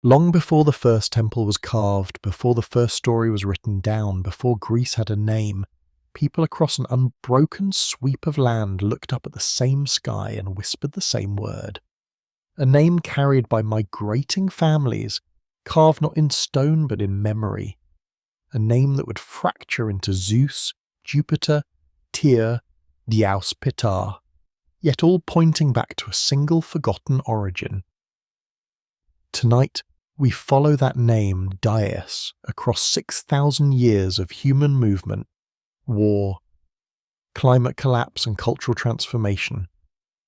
Long before the first temple was carved, before the first story was written down, before Greece had a name, people across an unbroken sweep of land looked up at the same sky and whispered the same word. A name carried by migrating families, carved not in stone but in memory. A name that would fracture into Zeus, Jupiter, Tyr, Dyeus, Pitar, yet all pointing back to a single forgotten origin. Tonight, we follow that name, Dyeus, across 6,000 years of human movement, war, climate collapse and cultural transformation.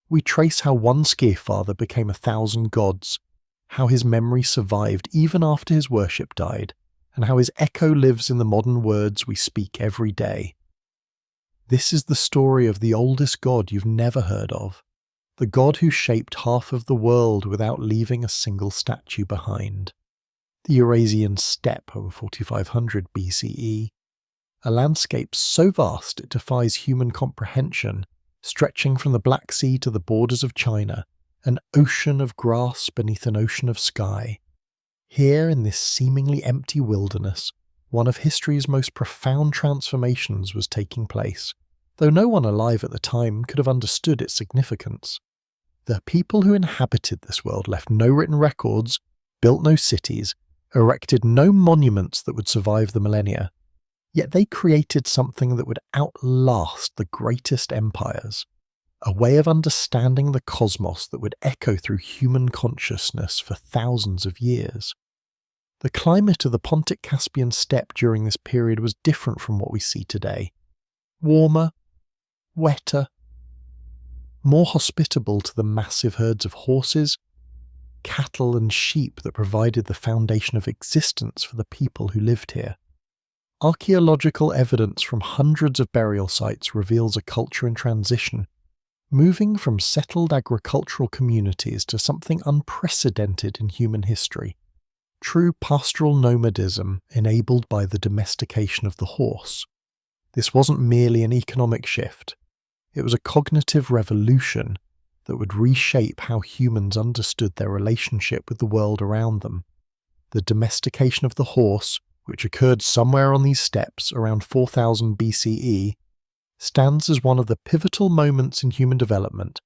We trace how one skier-father became 1,000 gods, how his memory survived even after his worship died, and how his echo lives in the modern words we speak every day. This is the story of the oldest god you've never heard of, the god who shaped half of the world without leaving a single statue behind. The Eurasian steppe over 4500 BCE, a landscape so vast it defies human comprehension, stretching from the Black Sea to the borders of China, an ocean of grass beneath an ocean of sky. Here in this seemingly empty wilderness, one of history's most profound transformations was taking place, though no one alive at the time could have understood its significance. The people who inhabited this world left no written records, built no cities, erected no monuments that would survive the millennia. Yet they created something that would outlast the greatest empires, a way of understanding the cosmos that would echo through human consciousness for thousands of years. The climate of the Pontic-Caspian steppe during this period was different from what we see today. Warmer, wetter, more hospitable to the massive herds of horses, cattle and sheep that provided the foundation of existence for the people who lived here. Archaeological evidence from hundreds of burial sites reveals a culture in transition, moving from settled agricultural communities to something unprecedented in human history. True pastoral nomadism enabled by the domestication of the horse. This wasn't merely an economic shift. It was a cognitive revolution that would reshape how humans understood their relationship with the world around them. The domestication of the horse, which occurred somewhere on these steppes around 4000 BCE, stands as one of the pivotal moments in human development,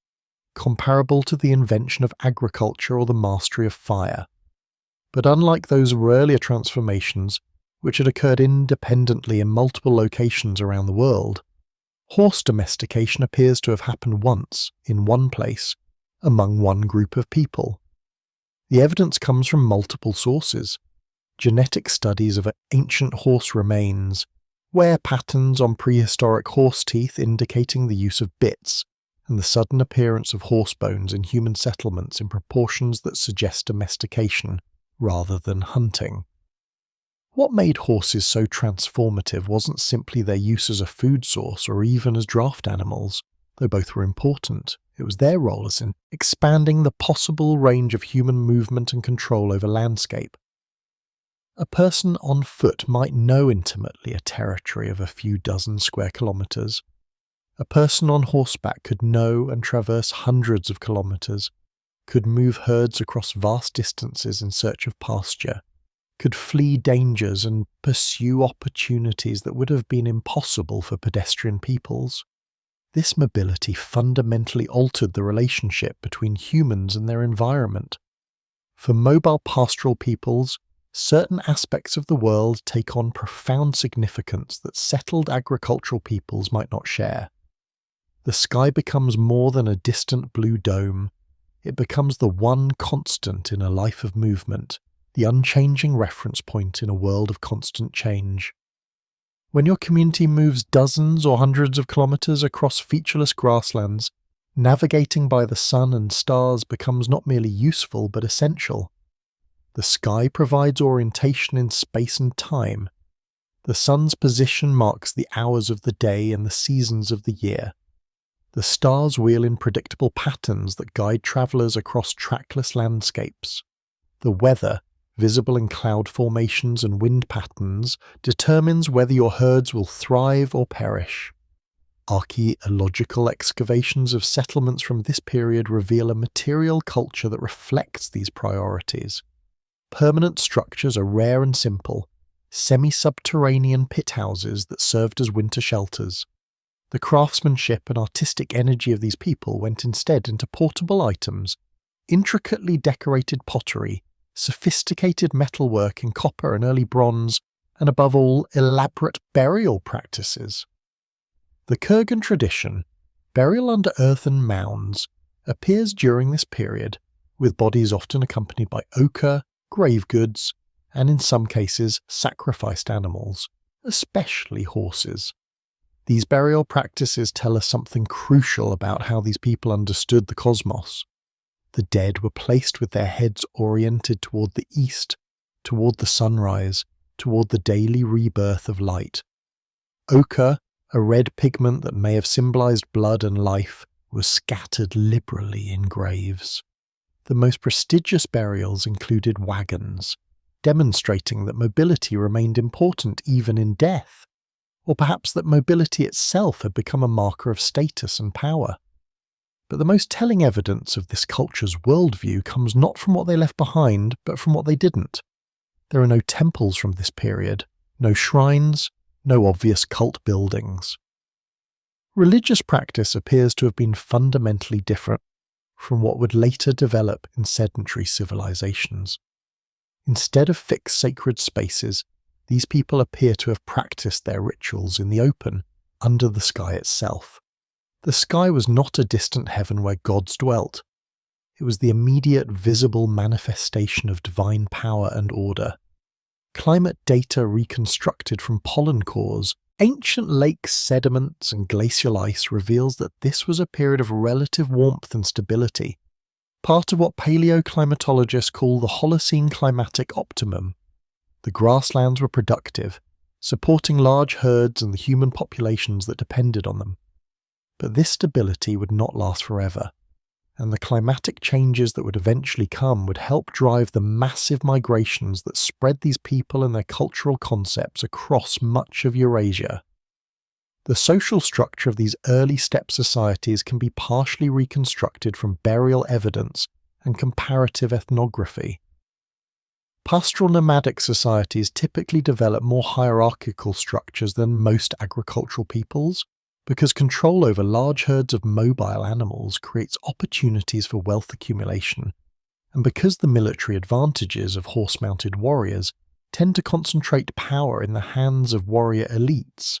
comparable to the invention of agriculture or the mastery of fire. But unlike those earlier transformations, which had occurred independently in multiple locations around the world, horse domestication appears to have happened once, in one place, among one group of people. The evidence comes from multiple sources: genetic studies of ancient horse remains, wear patterns on prehistoric horse teeth indicating the use of bits, and the sudden appearance of horse bones in human settlements in proportions that suggest domestication rather than hunting. What made horses so transformative wasn't simply their use as a food source or even as draft animals, though both were important. It was their role as in expanding the possible range of human movement and control over landscape. A person on foot might know intimately a territory of a few dozen square kilometres. A person on horseback could know and traverse hundreds of kilometres, could move herds across vast distances in search of pasture, could flee dangers and pursue opportunities that would have been impossible for pedestrian peoples. This mobility fundamentally altered the relationship between humans and their environment. For mobile pastoral peoples, certain aspects of the world take on profound significance that settled agricultural peoples might not share. The sky becomes more than a distant blue dome. It becomes the one constant in a life of movement, the unchanging reference point in a world of constant change. When your community moves dozens or hundreds of kilometres across featureless grasslands, navigating by the sun and stars becomes not merely useful but essential. The sky provides orientation in space and time. The sun's position marks the hours of the day and the seasons of the year. The stars wheel in predictable patterns that guide travellers across trackless landscapes. The weather, visible in cloud formations and wind patterns, determines whether your herds will thrive or perish. Archaeological excavations of settlements from this period reveal a material culture that reflects these priorities. Permanent structures are rare and simple, semi-subterranean pit houses that served as winter shelters. The craftsmanship and artistic energy of these people went instead into portable items, intricately decorated pottery, sophisticated metalwork in copper and early bronze, and above all, elaborate burial practices. The Kurgan tradition, burial under earthen mounds, appears during this period, with bodies often accompanied by ochre, grave goods, and in some cases sacrificed animals, especially horses. These burial practices tell us something crucial about how these people understood the cosmos. The dead were placed with their heads oriented toward the east, toward the sunrise, toward the daily rebirth of light. Ochre, a red pigment that may have symbolized blood and life, was scattered liberally in graves. The most prestigious burials included wagons, demonstrating that mobility remained important even in death, or perhaps that mobility itself had become a marker of status and power. But the most telling evidence of this culture's worldview comes not from what they left behind, but from what they didn't. There are no temples from this period, no shrines, no obvious cult buildings. Religious practice appears to have been fundamentally different from what would later develop in sedentary civilizations. Instead of fixed sacred spaces, these people appear to have practiced their rituals in the open, under the sky itself. The sky was not a distant heaven where gods dwelt. It was the immediate visible manifestation of divine power and order. Climate data reconstructed from pollen cores, ancient lake sediments and glacial ice reveals that this was a period of relative warmth and stability, part of what paleoclimatologists call the Holocene climatic optimum. The grasslands were productive, supporting large herds and the human populations that depended on them. But this stability would not last forever, and the climatic changes that would eventually come would help drive the massive migrations that spread these people and their cultural concepts across much of Eurasia. The social structure of these early steppe societies can be partially reconstructed from burial evidence and comparative ethnography. Pastoral nomadic societies typically develop more hierarchical structures than most agricultural peoples, because control over large herds of mobile animals creates opportunities for wealth accumulation, and because the military advantages of horse-mounted warriors tend to concentrate power in the hands of warrior elites.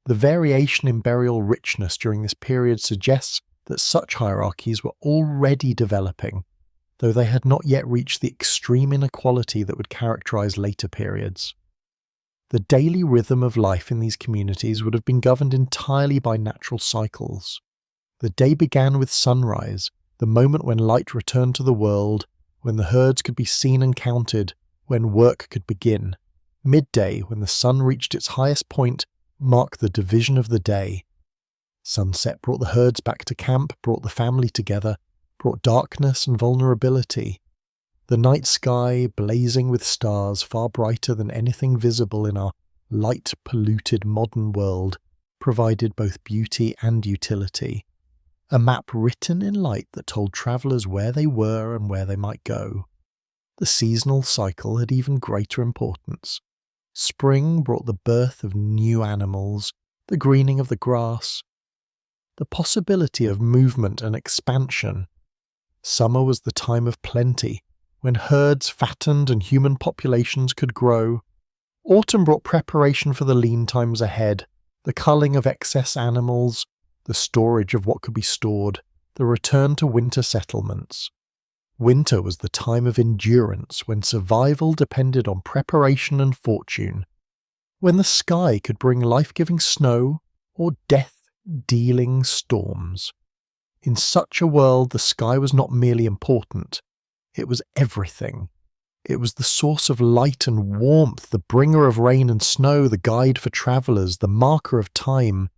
The variation in burial richness during this period suggests that such hierarchies were already developing, though they had not yet reached the extreme inequality that would characterize later periods. The daily rhythm of life in these communities would have been governed entirely by natural cycles. The day began with sunrise, the moment when light returned to the world, when the herds could be seen and counted, when work could begin. Midday, when the sun reached its highest point, marked the division of the day. Sunset brought the herds back to camp, brought the family together, brought darkness and vulnerability. The night sky, blazing with stars far brighter than anything visible in our light-polluted modern world, provided both beauty and utility. A map written in light that told travellers where they were and where they might go. The seasonal cycle had even greater importance. Spring brought the birth of new animals, the greening of the grass, the possibility of movement and expansion. Summer was the time of plenty, when herds fattened and human populations could grow. Autumn brought preparation for the lean times ahead, the culling of excess animals, the storage of what could be stored, the return to winter settlements. Winter was the time of endurance, when survival depended on preparation and fortune, when the sky could bring life-giving snow or death-dealing storms. In such a world, the sky was not merely important, it was everything. It was the source of light and warmth, the bringer of rain and snow, the guide for travellers, the marker of time,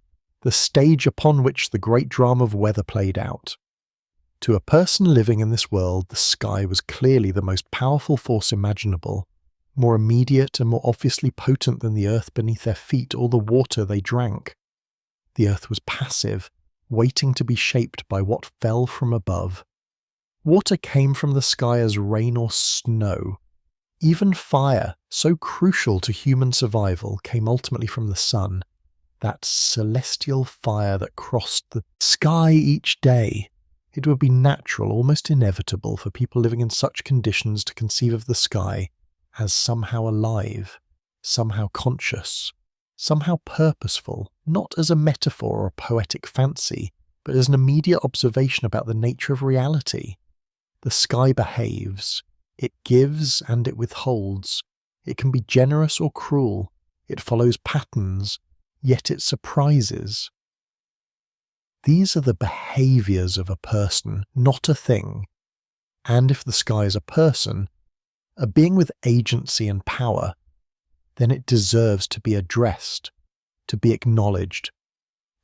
the stage upon which the great drama of weather played out. To a person living in this world, the sky was clearly the most powerful force imaginable, more immediate and more obviously potent than the earth beneath their feet or the water they drank. The earth was passive, waiting to be shaped by what fell from above. Water came from the sky as rain or snow. Even fire, so crucial to human survival, came ultimately from the sun, that celestial fire that crossed the sky each day. It would be natural, almost inevitable, for people living in such conditions to conceive of the sky as somehow alive, somehow conscious, somehow purposeful, not as a metaphor or a poetic fancy, but as an immediate observation about the nature of reality. The sky behaves. It gives and it withholds. It can be generous or cruel. It follows patterns, yet it surprises. These are the behaviours of a person, not a thing. And if the sky is a person, a being with agency and power, then it deserves to be addressed, to be acknowledged,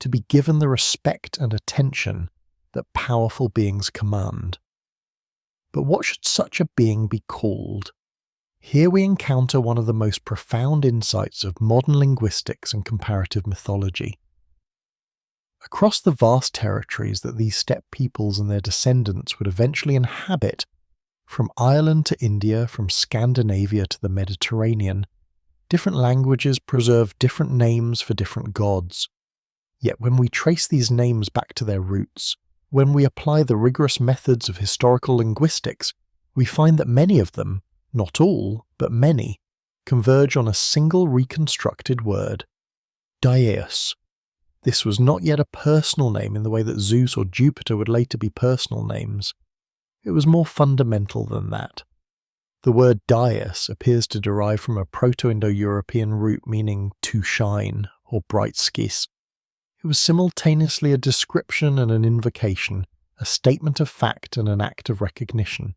to be given the respect and attention that powerful beings command. But what should such a being be called? Here we encounter one of the most profound insights of modern linguistics and comparative mythology. Across the vast territories that these steppe peoples and their descendants would eventually inhabit, from Ireland to India, from Scandinavia to the Mediterranean, different languages preserve different names for different gods. Yet when we trace these names back to their roots, when we apply the rigorous methods of historical linguistics, we find that many of them, not all, but many, converge on a single reconstructed word: Dyeus. This was not yet a personal name in the way that Zeus or Jupiter would later be personal names. It was more fundamental than that. The word Dyeus appears to derive from a Proto-Indo-European root meaning to shine or bright skis. It was simultaneously a description and an invocation, a statement of fact and an act of recognition.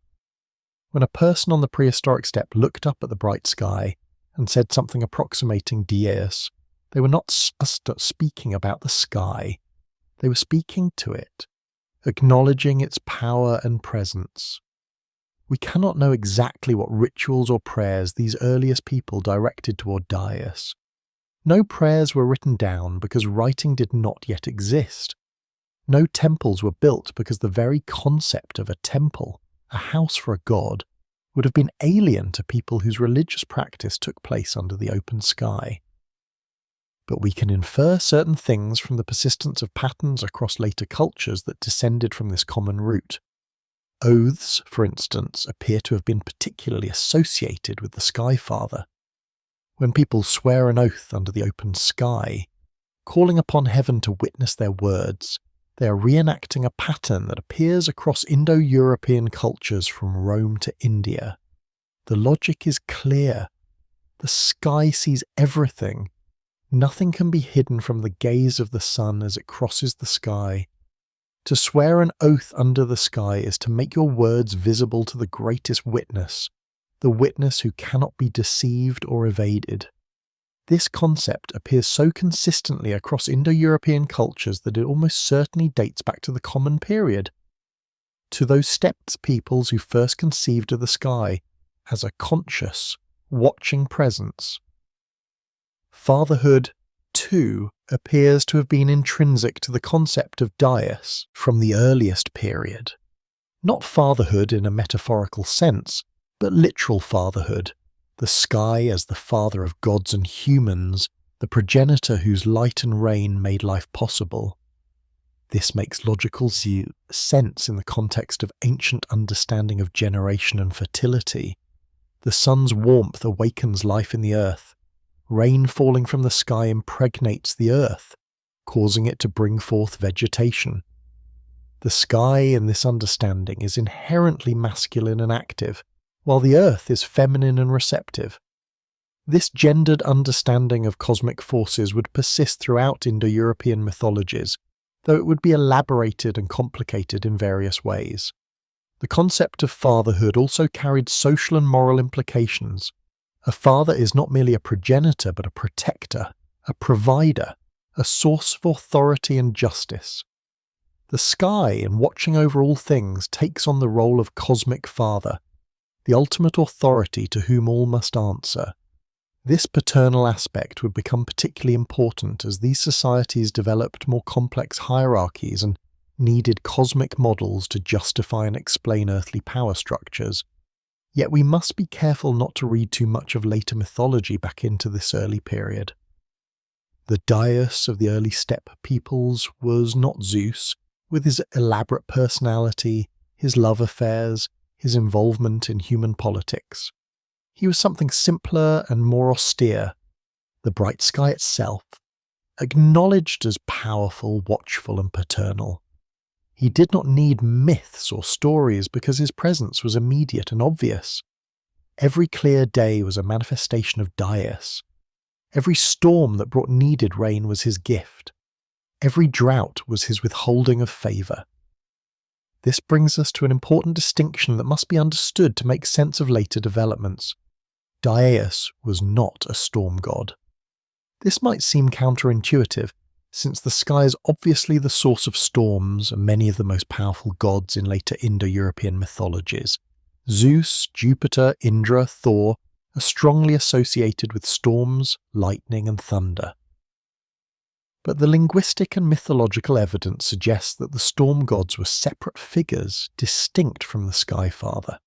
When a person on the prehistoric steppe looked up at the bright sky and said something approximating Dyeus, they were not just speaking about the sky. They were speaking to it, acknowledging its power and presence. We cannot know exactly what rituals or prayers these earliest people directed toward Dyeus. No prayers were written down because writing did not yet exist. No temples were built because the very concept of a temple, a house for a god, would have been alien to people whose religious practice took place under the open sky. But we can infer certain things from the persistence of patterns across later cultures that descended from this common root. Oaths, for instance, appear to have been particularly associated with the Sky Father. When people swear an oath under the open sky, calling upon heaven to witness their words, they are reenacting a pattern that appears across Indo-European cultures from Rome to India. The logic is clear. The sky sees everything. Nothing can be hidden from the gaze of the sun as it crosses the sky. To swear an oath under the sky is to make your words visible to the greatest witness, the witness who cannot be deceived or evaded. This concept appears so consistently across Indo-European cultures that it almost certainly dates back to the Common Period, to those steppe peoples who first conceived of the sky as a conscious, watching presence. Fatherhood, too, appears to have been intrinsic to the concept of Dyeus from the earliest period. Not fatherhood in a metaphorical sense, but literal fatherhood, the sky as the father of gods and humans, the progenitor whose light and rain made life possible. This makes logical sense in the context of ancient understanding of generation and fertility. The sun's warmth awakens life in the earth. Rain falling from the sky impregnates the earth, causing it to bring forth vegetation. The sky, in this understanding, is inherently masculine and active, while the earth is feminine and receptive. This gendered understanding of cosmic forces would persist throughout Indo-European mythologies, though it would be elaborated and complicated in various ways. The concept of fatherhood also carried social and moral implications. A father is not merely a progenitor, but a protector, a provider, a source of authority and justice. The sky, in watching over all things, takes on the role of cosmic father, the ultimate authority to whom all must answer. This paternal aspect would become particularly important as these societies developed more complex hierarchies and needed cosmic models to justify and explain earthly power structures. Yet we must be careful not to read too much of later mythology back into this early period. The Dyeus of the early steppe peoples was not Zeus, with his elaborate personality, his love affairs, his involvement in human politics. He was something simpler and more austere, the bright sky itself, acknowledged as powerful, watchful and paternal. He did not need myths or stories because his presence was immediate and obvious. Every clear day was a manifestation of Dyeus. Every storm that brought needed rain was his gift. Every drought was his withholding of favour. This brings us to an important distinction that must be understood to make sense of later developments. Dyeus was not a storm god. This might seem counterintuitive, since the sky is obviously the source of storms and many of the most powerful gods in later Indo-European mythologies. Zeus, Jupiter, Indra, Thor are strongly associated with storms, lightning and thunder. But the linguistic and mythological evidence suggests that the storm gods were separate figures distinct from the Sky Father.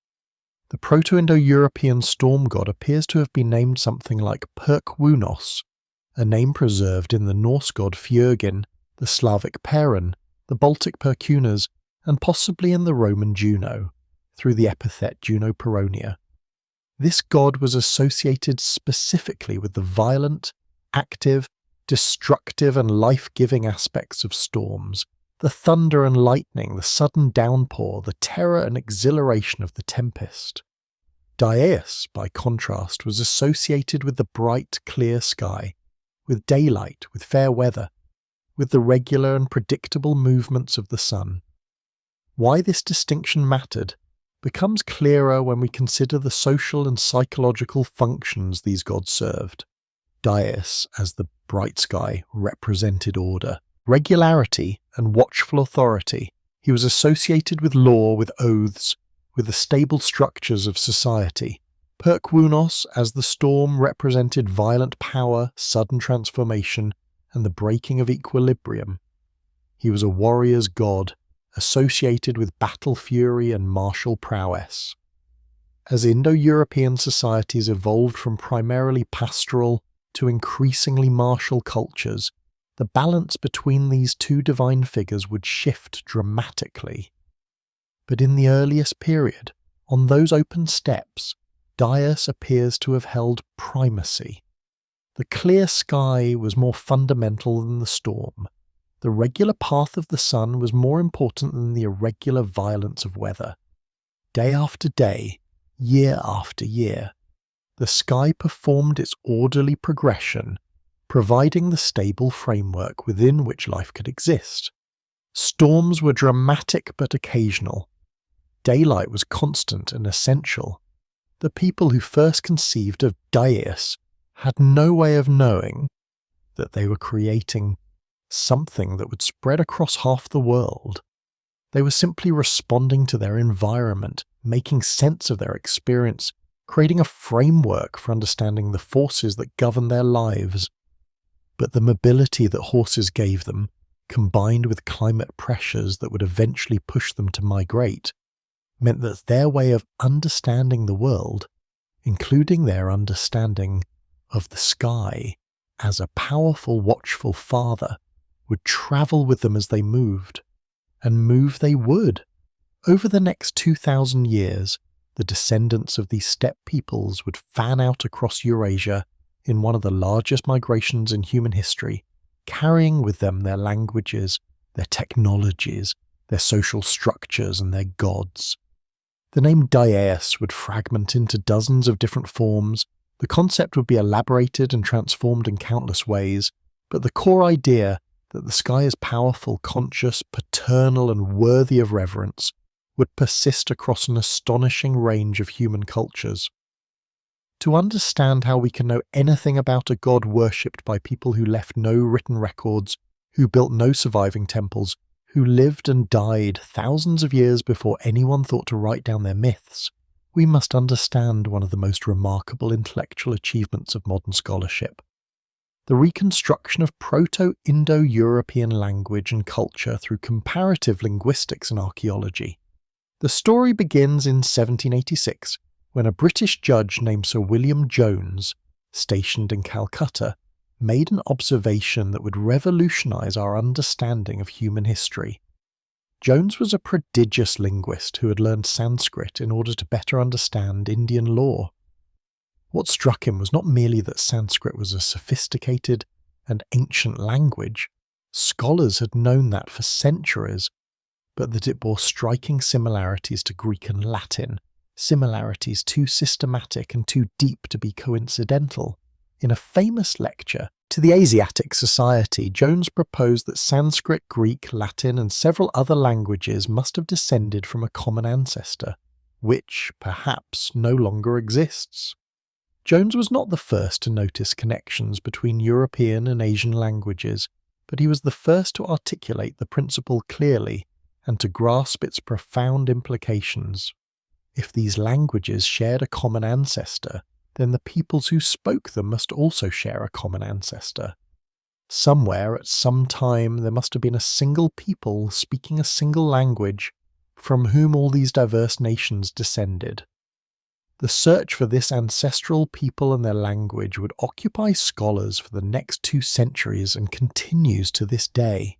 The Proto-Indo-European storm god appears to have been named something like Perkwunos, a name preserved in the Norse god Fjörgyn, the Slavic Perun, the Baltic Perkunas, and possibly in the Roman Juno, through the epithet Junoperonia. This god was associated specifically with the violent, active, destructive and life-giving aspects of storms, the thunder and lightning, the sudden downpour, the terror and exhilaration of the tempest. Dyeus, by contrast, was associated with the bright, clear sky, with daylight, with fair weather, with the regular and predictable movements of the sun. Why this distinction mattered becomes clearer when we consider the social and psychological functions these gods served. Dyeus, as the bright sky, represented order, regularity and watchful authority. He was associated with law, with oaths, with the stable structures of society. Perkwunos, as the storm, represented violent power, sudden transformation, and the breaking of equilibrium. He was a warrior's god, associated with battle fury and martial prowess. As Indo-European societies evolved from primarily pastoral to increasingly martial cultures, the balance between these two divine figures would shift dramatically. But in the earliest period, on those open steppes, Dyeus appears to have held primacy. The clear sky was more fundamental than the storm. The regular path of the sun was more important than the irregular violence of weather. Day after day, year after year, the sky performed its orderly progression, providing the stable framework within which life could exist. Storms were dramatic but occasional. Daylight was constant and essential. The people who first conceived of Dyeus had no way of knowing that they were creating something that would spread across half the world. They were simply responding to their environment, making sense of their experience, creating a framework for understanding the forces that govern their lives. But the mobility that horses gave them, combined with climate pressures that would eventually push them to migrate, meant that their way of understanding the world, including their understanding of the sky as a powerful, watchful father, would travel with them as they moved. And move they would. Over the next 2,000 years, the descendants of these steppe peoples would fan out across Eurasia in one of the largest migrations in human history, carrying with them their languages, their technologies, their social structures and their gods. The name Dyeus would fragment into dozens of different forms, the concept would be elaborated and transformed in countless ways, but the core idea that the sky is powerful, conscious, paternal and worthy of reverence would persist across an astonishing range of human cultures. To understand how we can know anything about a god worshipped by people who left no written records, who built no surviving temples, who lived and died thousands of years before anyone thought to write down their myths, we must understand one of the most remarkable intellectual achievements of modern scholarship: the reconstruction of Proto-Indo-European language and culture through comparative linguistics and archaeology. The story begins in 1786, when a British judge named Sir William Jones, stationed in Calcutta, made an observation that would revolutionise our understanding of human history. Jones was a prodigious linguist who had learned Sanskrit in order to better understand Indian law. What struck him was not merely that Sanskrit was a sophisticated and ancient language, scholars had known that for centuries, but that it bore striking similarities to Greek and Latin, similarities too systematic and too deep to be coincidental. In a famous lecture to the Asiatic Society, Jones proposed that Sanskrit, Greek, Latin, and several other languages must have descended from a common ancestor, which, perhaps, no longer exists. Jones was not the first to notice connections between European and Asian languages, but he was the first to articulate the principle clearly and to grasp its profound implications. If these languages shared a common ancestor, then the peoples who spoke them must also share a common ancestor. Somewhere, at some time, there must have been a single people speaking a single language, from whom all these diverse nations descended. The search for this ancestral people and their language would occupy scholars for the next 2 centuries and continues to this day.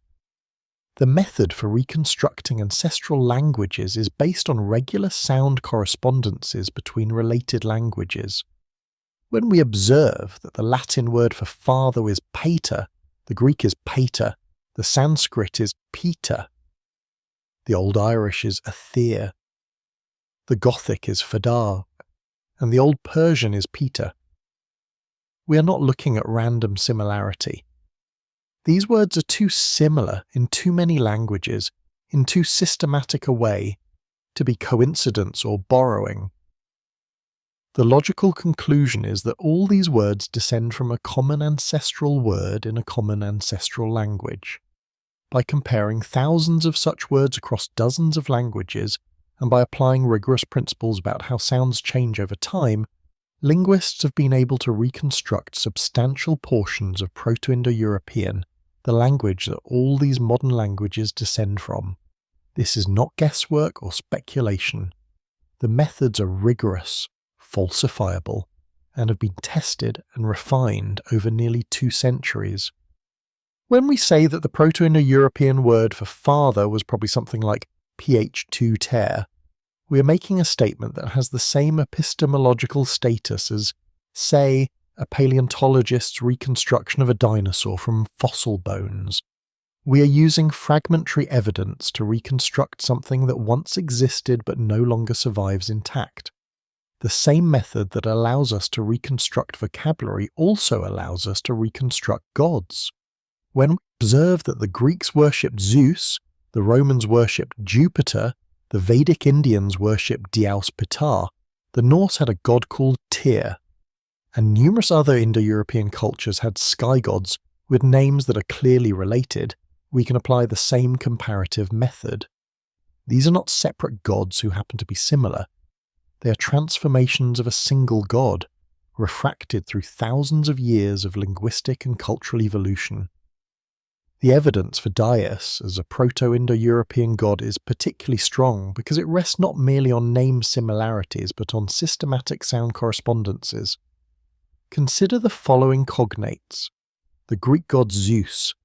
The method for reconstructing ancestral languages is based on regular sound correspondences between related languages. When we observe that the Latin word for father is pater, the Greek is pater, the Sanskrit is Peter, the Old Irish is Aether, the Gothic is Fadar, and the Old Persian is Peter. We are not looking at random similarity. These words are too similar in too many languages, in too systematic a way, to be coincidence or borrowing. The logical conclusion is that all these words descend from a common ancestral word in a common ancestral language. By comparing thousands of such words across dozens of languages, and by applying rigorous principles about how sounds change over time, linguists have been able to reconstruct substantial portions of Proto-Indo-European, the language that all these modern languages descend from. This is not guesswork or speculation. The methods are rigorous, falsifiable, and have been tested and refined over nearly 2 centuries. When we say that the Proto-Indo-European word for father was probably something like ph2 ter, we are making a statement that has the same epistemological status as, say, a paleontologist's reconstruction of a dinosaur from fossil bones. We are using fragmentary evidence to reconstruct something that once existed but no longer survives intact. The same method that allows us to reconstruct vocabulary also allows us to reconstruct gods. When we observe that the Greeks worshipped Zeus, the Romans worshipped Jupiter, the Vedic Indians worshipped Dyeus, the Norse had a god called Tyr, and numerous other Indo-European cultures had sky gods with names that are clearly related, we can apply the same comparative method. These are not separate gods who happen to be similar. They are transformations of a single god, refracted through thousands of years of linguistic and cultural evolution. The evidence for Dyeus as a Proto-Indo-European god is particularly strong because it rests not merely on name similarities but on systematic sound correspondences. Consider the following cognates. The Greek god Zeus.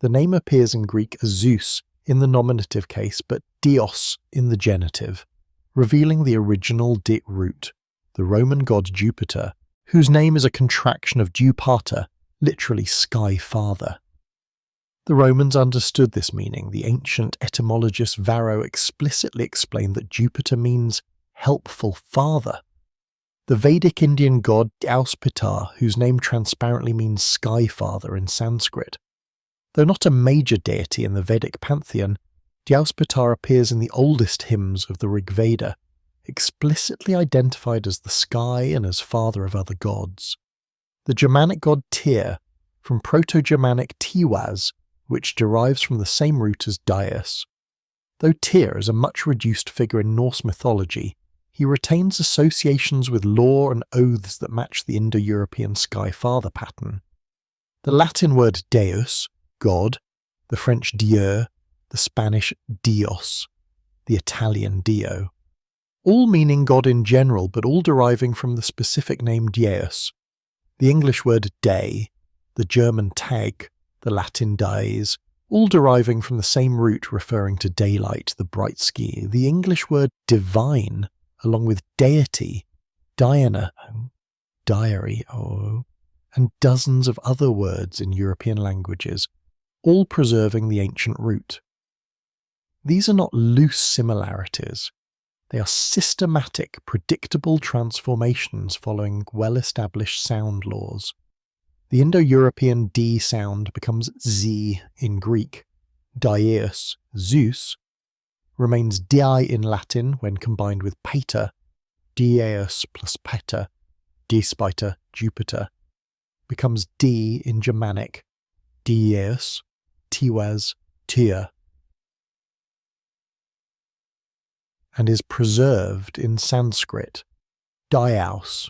The name appears in Greek as Zeus in the nominative case but Dios in the genitive, revealing the original dit root. The Roman god Jupiter, whose name is a contraction of Dew Pater, literally sky father. The Romans understood this meaning. The ancient etymologist Varro explicitly explained that Jupiter means helpful father. The Vedic Indian god Dyeus, whose name transparently means sky father in Sanskrit. Though not a major deity in the Vedic pantheon, Dyeus appears in the oldest hymns of the Rig Veda, explicitly identified as the sky and as father of other gods. The Germanic god Tyr, from Proto-Germanic Tiwaz, which derives from the same root as Dyeus. Though Tyr is a much reduced figure in Norse mythology, he retains associations with law and oaths that match the Indo-European sky father pattern. The Latin word Deus, God, the French Dieu, the Spanish Dios, the Italian Dio, all meaning God in general, but all deriving from the specific name Dyeus. The English word day, the German Tag, the Latin dies, all deriving from the same root referring to daylight, the bright sky. The English word divine, along with deity, Diana, diary, and dozens of other words in European languages, all preserving the ancient root. These are not loose similarities. They are systematic, predictable transformations following well-established sound laws. The Indo-European D sound becomes Z in Greek. Dyeus, Zeus, remains di in Latin when combined with pater, Dyeus plus pater, despiter, Jupiter, becomes D in Germanic, Dyeus, Tiwaz, Tyr, and is preserved in Sanskrit, Dyeus.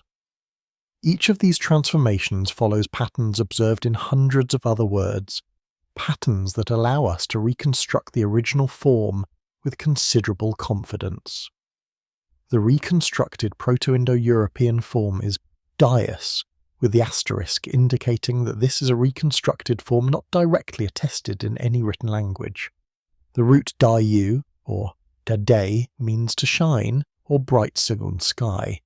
Each of these transformations follows patterns observed in hundreds of other words, patterns that allow us to reconstruct the original form with considerable confidence. The reconstructed Proto-Indo-European form is Dyeus, with the asterisk indicating that this is a reconstructed form not directly attested in any written language. The root Dyeus, or Day, means to shine or bright sun sky.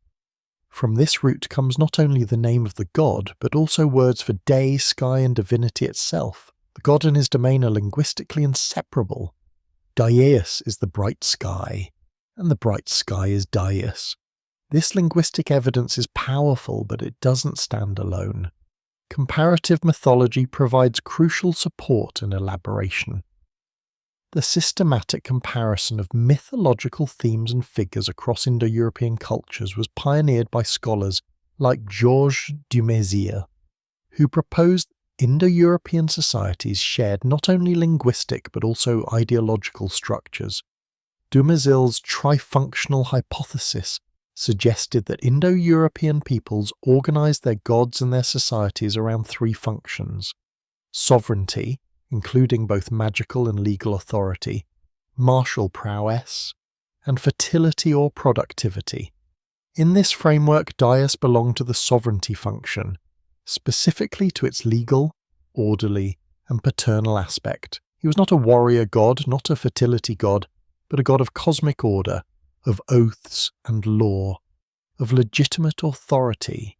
From this root comes not only the name of the god, but also words for day, sky, and divinity itself. The god and his domain are linguistically inseparable. Dyeus is the bright sky, and the bright sky is Dyeus. This linguistic evidence is powerful, but it doesn't stand alone. Comparative mythology provides crucial support and elaboration. The systematic comparison of mythological themes and figures across Indo-European cultures was pioneered by scholars like Georges Dumézil, who proposed Indo-European societies shared not only linguistic but also ideological structures. Dumézil's trifunctional hypothesis suggested that Indo-European peoples organized their gods and their societies around three functions: sovereignty, including both magical and legal authority, martial prowess, and fertility or productivity. In this framework, Dyeus belonged to the sovereignty function, specifically to its legal, orderly, and paternal aspect. He was not a warrior god, not a fertility god, but a god of cosmic order, of oaths and law, of legitimate authority.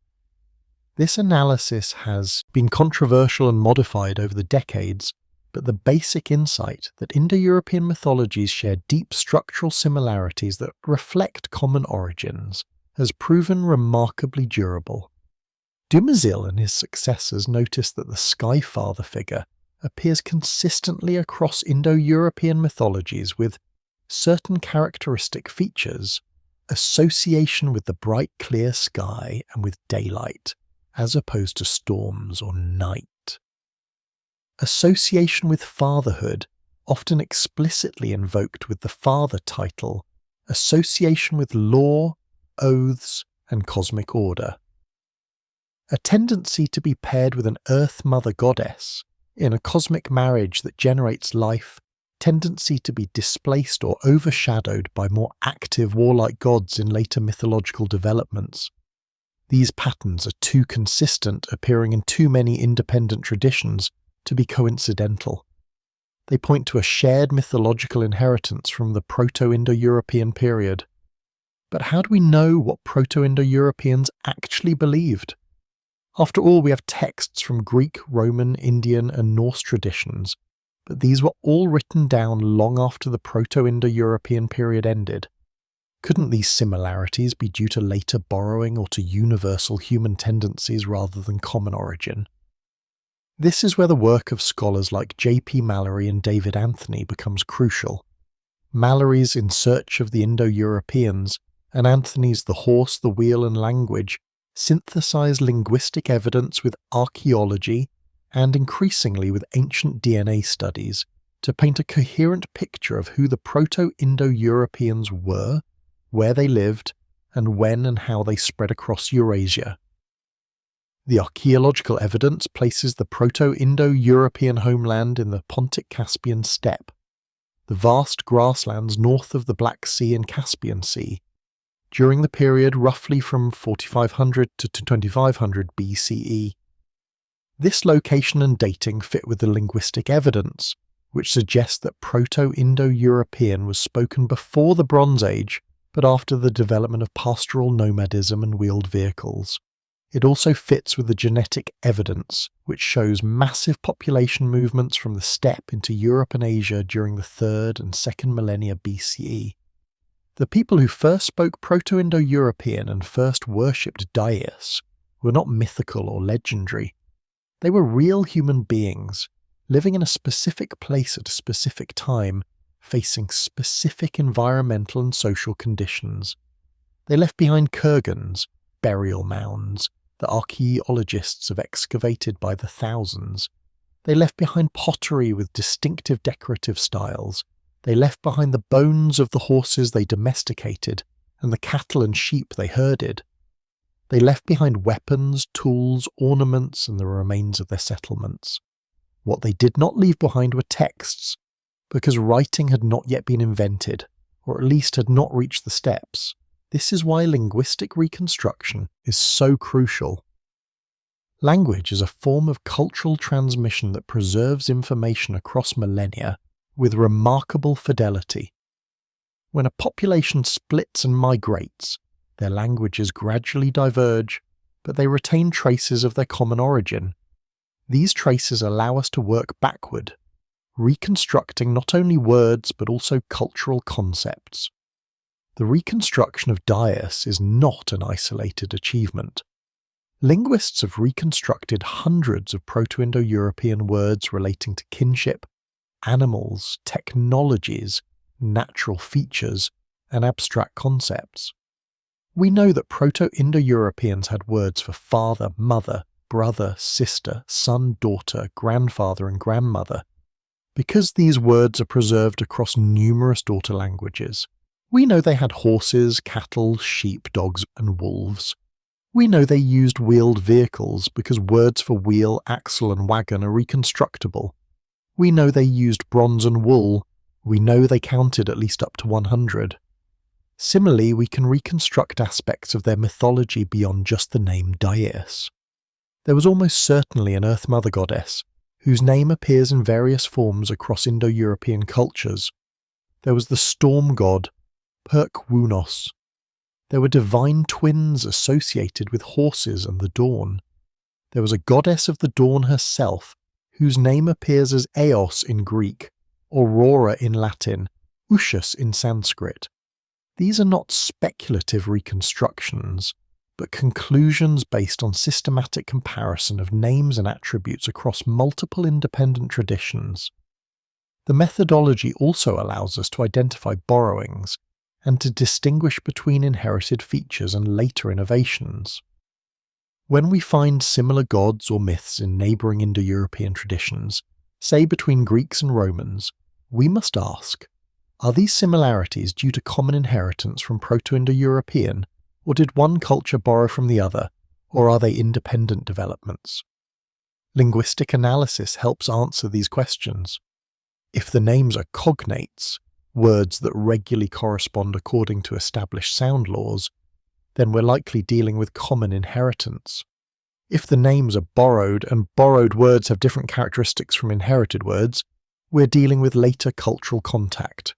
This analysis has been controversial and modified over the decades, but the basic insight that Indo-European mythologies share deep structural similarities that reflect common origins has proven remarkably durable. Dumézil and his successors noticed that the Sky Father figure appears consistently across Indo-European mythologies with certain characteristic features: association with the bright clear sky and with daylight, as opposed to storms or night. Association with fatherhood, often explicitly invoked with the father title, association with law, oaths, and cosmic order. A tendency to be paired with an Earth Mother goddess, in a cosmic marriage that generates life, tendency to be displaced or overshadowed by more active warlike gods in later mythological developments. These patterns are too consistent, appearing in too many independent traditions, to be coincidental. They point to a shared mythological inheritance from the Proto-Indo-European period. But how do we know what Proto-Indo-Europeans actually believed? After all, we have texts from Greek, Roman, Indian, and Norse traditions, but these were all written down long after the Proto-Indo-European period ended. Couldn't these similarities be due to later borrowing or to universal human tendencies rather than common origin? This is where the work of scholars like J.P. Mallory and David Anthony becomes crucial. Mallory's In Search of the Indo-Europeans and Anthony's The Horse, the Wheel and Language synthesize linguistic evidence with archaeology and increasingly with ancient DNA studies to paint a coherent picture of who the Proto-Indo-Europeans were, where they lived, and when and how they spread across Eurasia. The archaeological evidence places the Proto-Indo-European homeland in the Pontic-Caspian steppe, the vast grasslands north of the Black Sea and Caspian Sea, during the period roughly from 4500 to 2500 BCE. This location and dating fit with the linguistic evidence, which suggests that Proto-Indo-European was spoken before the Bronze Age, but after the development of pastoral nomadism and wheeled vehicles. It also fits with the genetic evidence, which shows massive population movements from the steppe into Europe and Asia during the 3rd and 2nd millennia BCE. The people who first spoke Proto-Indo-European and first worshipped Dyeus were not mythical or legendary. They were real human beings, living in a specific place at a specific time, facing specific environmental and social conditions. They left behind kurgans, burial mounds, that archaeologists have excavated by the thousands. They left behind pottery with distinctive decorative styles. They left behind the bones of the horses they domesticated and the cattle and sheep they herded. They left behind weapons, tools, ornaments, and the remains of their settlements. What they did not leave behind were texts, because writing had not yet been invented, or at least had not reached the steppes. This is why linguistic reconstruction is so crucial. Language is a form of cultural transmission that preserves information across millennia with remarkable fidelity. When a population splits and migrates, their languages gradually diverge, but they retain traces of their common origin. These traces allow us to work backward, reconstructing not only words but also cultural concepts. The reconstruction of Dyeus is not an isolated achievement. Linguists have reconstructed hundreds of Proto-Indo-European words relating to kinship, animals, technologies, natural features, and abstract concepts. We know that Proto-Indo-Europeans had words for father, mother, brother, sister, son, daughter, grandfather, and grandmother. Because these words are preserved across numerous daughter languages, we know they had horses, cattle, sheep, dogs, and wolves. We know they used wheeled vehicles because words for wheel, axle, and wagon are reconstructible. We know they used bronze and wool. We know they counted at least up to 100. Similarly, we can reconstruct aspects of their mythology beyond just the name Dyeus. There was almost certainly an Earth Mother goddess, whose name appears in various forms across Indo-European cultures. There was the storm god, Perkwunos. There were divine twins associated with horses and the dawn. There was a goddess of the dawn herself, whose name appears as Eos in Greek, Aurora in Latin, Ushas in Sanskrit. These are not speculative reconstructions, but conclusions based on systematic comparison of names and attributes across multiple independent traditions. The methodology also allows us to identify borrowings and to distinguish between inherited features and later innovations. When we find similar gods or myths in neighbouring Indo-European traditions, say between Greeks and Romans, we must ask, are these similarities due to common inheritance from Proto-Indo-European, or did one culture borrow from the other, or are they independent developments? Linguistic analysis helps answer these questions. If the names are cognates, words that regularly correspond according to established sound laws, then we're likely dealing with common inheritance. If the names are borrowed and borrowed words have different characteristics from inherited words, we're dealing with later cultural contact.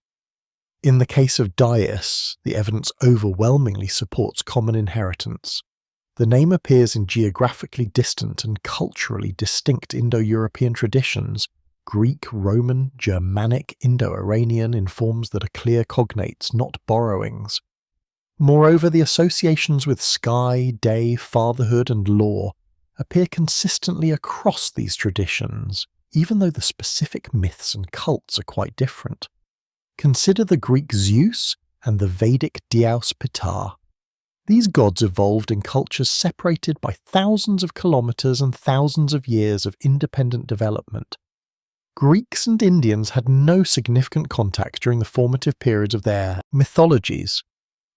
In the case of Dyeus, the evidence overwhelmingly supports common inheritance. The name appears in geographically distant and culturally distinct Indo-European traditions, Greek, Roman, Germanic, Indo-Iranian, in forms that are clear cognates, not borrowings. Moreover, the associations with sky, day, fatherhood, and law appear consistently across these traditions, even though the specific myths and cults are quite different. Consider the Greek Zeus and the Vedic Dyeus Pitar. These gods evolved in cultures separated by thousands of kilometers and thousands of years of independent development. Greeks and Indians had no significant contact during the formative periods of their mythologies,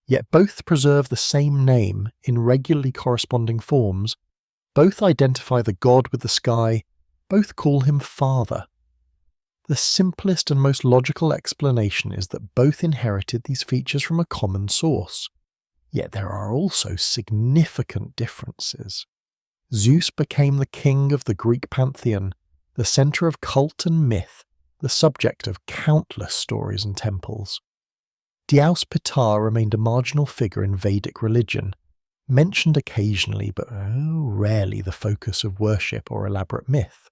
yet both preserve the same name in regularly corresponding forms, both identify the god with the sky, both call him father. The simplest and most logical explanation is that both inherited these features from a common source. Yet there are also significant differences. Zeus became the king of the Greek pantheon, the centre of cult and myth, the subject of countless stories and temples. Dyeus remained a marginal figure in Vedic religion, mentioned occasionally but rarely the focus of worship or elaborate myth.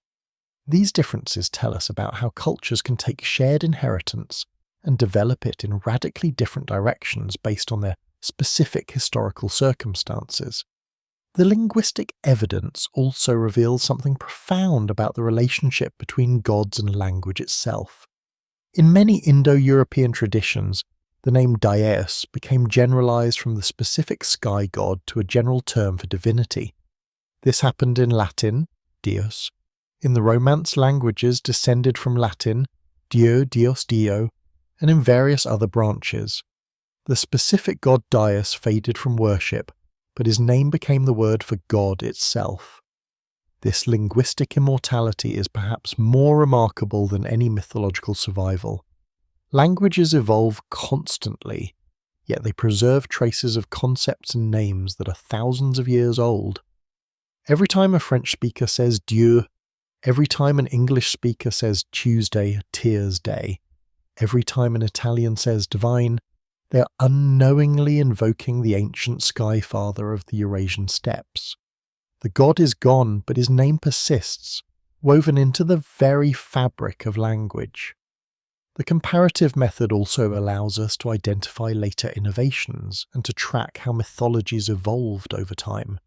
These differences tell us about how cultures can take shared inheritance and develop it in radically different directions based on their specific historical circumstances. The linguistic evidence also reveals something profound about the relationship between gods and language itself. In many Indo-European traditions, the name Dyeus became generalized from the specific sky god to a general term for divinity. This happened in Latin, Dyeus, in the Romance languages descended from Latin, Dio, Dios, Dio, and in various other branches. The specific god Dyeus faded from worship, but his name became the word for God itself. This linguistic immortality is perhaps more remarkable than any mythological survival. Languages evolve constantly, yet they preserve traces of concepts and names that are thousands of years old. Every time a French speaker says Dieu, every time an English speaker says Tuesday, Tears Day, every time an Italian says divine, they are unknowingly invoking the ancient sky father of the Eurasian steppes. The god is gone, but his name persists, woven into the very fabric of language. The comparative method also allows us to identify later innovations and to track how mythologies evolved over time.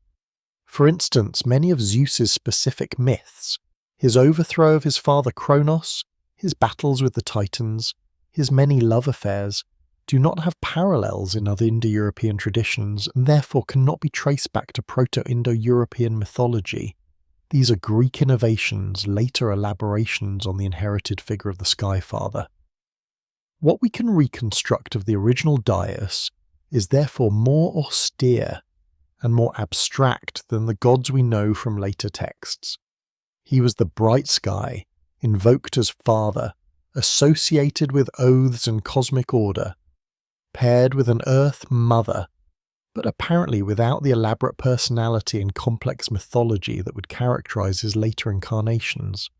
For instance, many of Zeus's specific myths, his overthrow of his father Kronos, his battles with the Titans, his many love affairs, do not have parallels in other Indo-European traditions and therefore cannot be traced back to Proto-Indo-European mythology. These are Greek innovations, later elaborations on the inherited figure of the Sky Father. What we can reconstruct of the original Dyeus is therefore more austere and more abstract than the gods we know from later texts. He was the bright sky, invoked as father, associated with oaths and cosmic order, paired with an earth mother, but apparently without the elaborate personality and complex mythology that would characterize his later incarnations.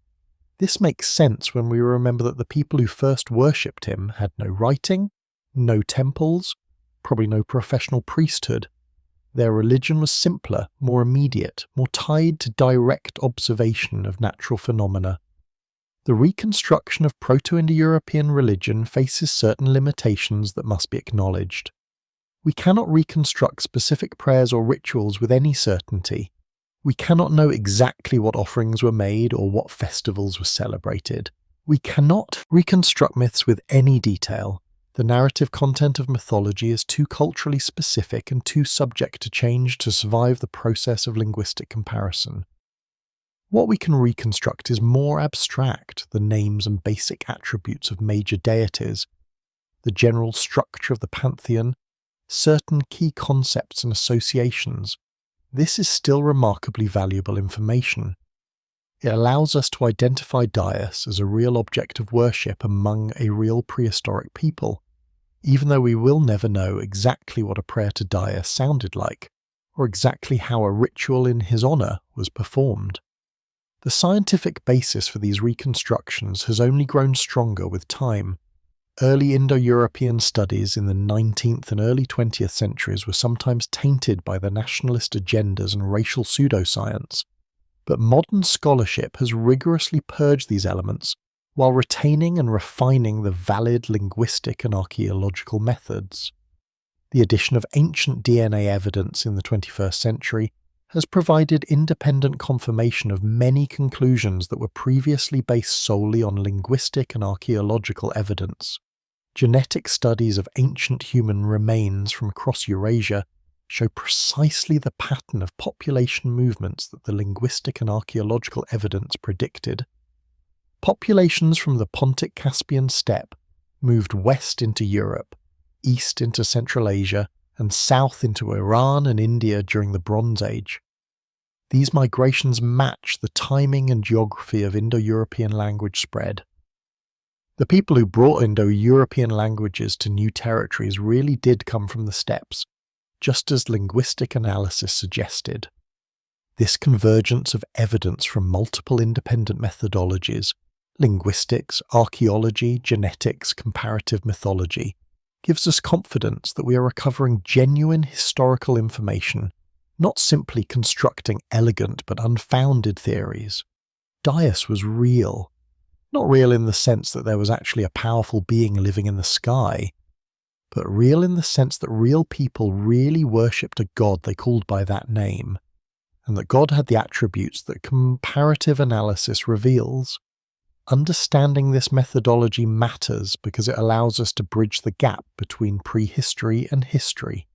This makes sense when we remember that the people who first worshipped him had no writing, no temples, probably no professional priesthood. Their religion was simpler, more immediate, more tied to direct observation of natural phenomena. The reconstruction of Proto-Indo-European religion faces certain limitations that must be acknowledged. We cannot reconstruct specific prayers or rituals with any certainty. We cannot know exactly what offerings were made or what festivals were celebrated. We cannot reconstruct myths with any detail. The narrative content of mythology is too culturally specific and too subject to change to survive the process of linguistic comparison. What we can reconstruct is more abstract, the names and basic attributes of major deities, the general structure of the pantheon, certain key concepts and associations. This is still remarkably valuable information. It allows us to identify Dyeus as a real object of worship among a real prehistoric people, even though we will never know exactly what a prayer to Dyeus sounded like, or exactly how a ritual in his honour was performed. The scientific basis for these reconstructions has only grown stronger with time. Early Indo-European studies in the 19th and early 20th centuries were sometimes tainted by the nationalist agendas and racial pseudoscience, but modern scholarship has rigorously purged these elements while retaining and refining the valid linguistic and archaeological methods. The addition of ancient DNA evidence in the 21st century has provided independent confirmation of many conclusions that were previously based solely on linguistic and archaeological evidence. Genetic studies of ancient human remains from across Eurasia show precisely the pattern of population movements that the linguistic and archaeological evidence predicted. Populations from the Pontic-Caspian steppe moved west into Europe, east into Central Asia, and south into Iran and India during the Bronze Age. These migrations match the timing and geography of Indo-European language spread. The people who brought Indo-European languages to new territories really did come from the steppes, just as linguistic analysis suggested. This convergence of evidence from multiple independent methodologies, linguistics, archaeology, genetics, comparative mythology, gives us confidence that we are recovering genuine historical information, not simply constructing elegant but unfounded theories. Dyeus was real. Not real in the sense that there was actually a powerful being living in the sky, but real in the sense that real people really worshipped a god they called by that name, and that God had the attributes that comparative analysis reveals. Understanding this methodology matters because it allows us to bridge the gap between prehistory and history.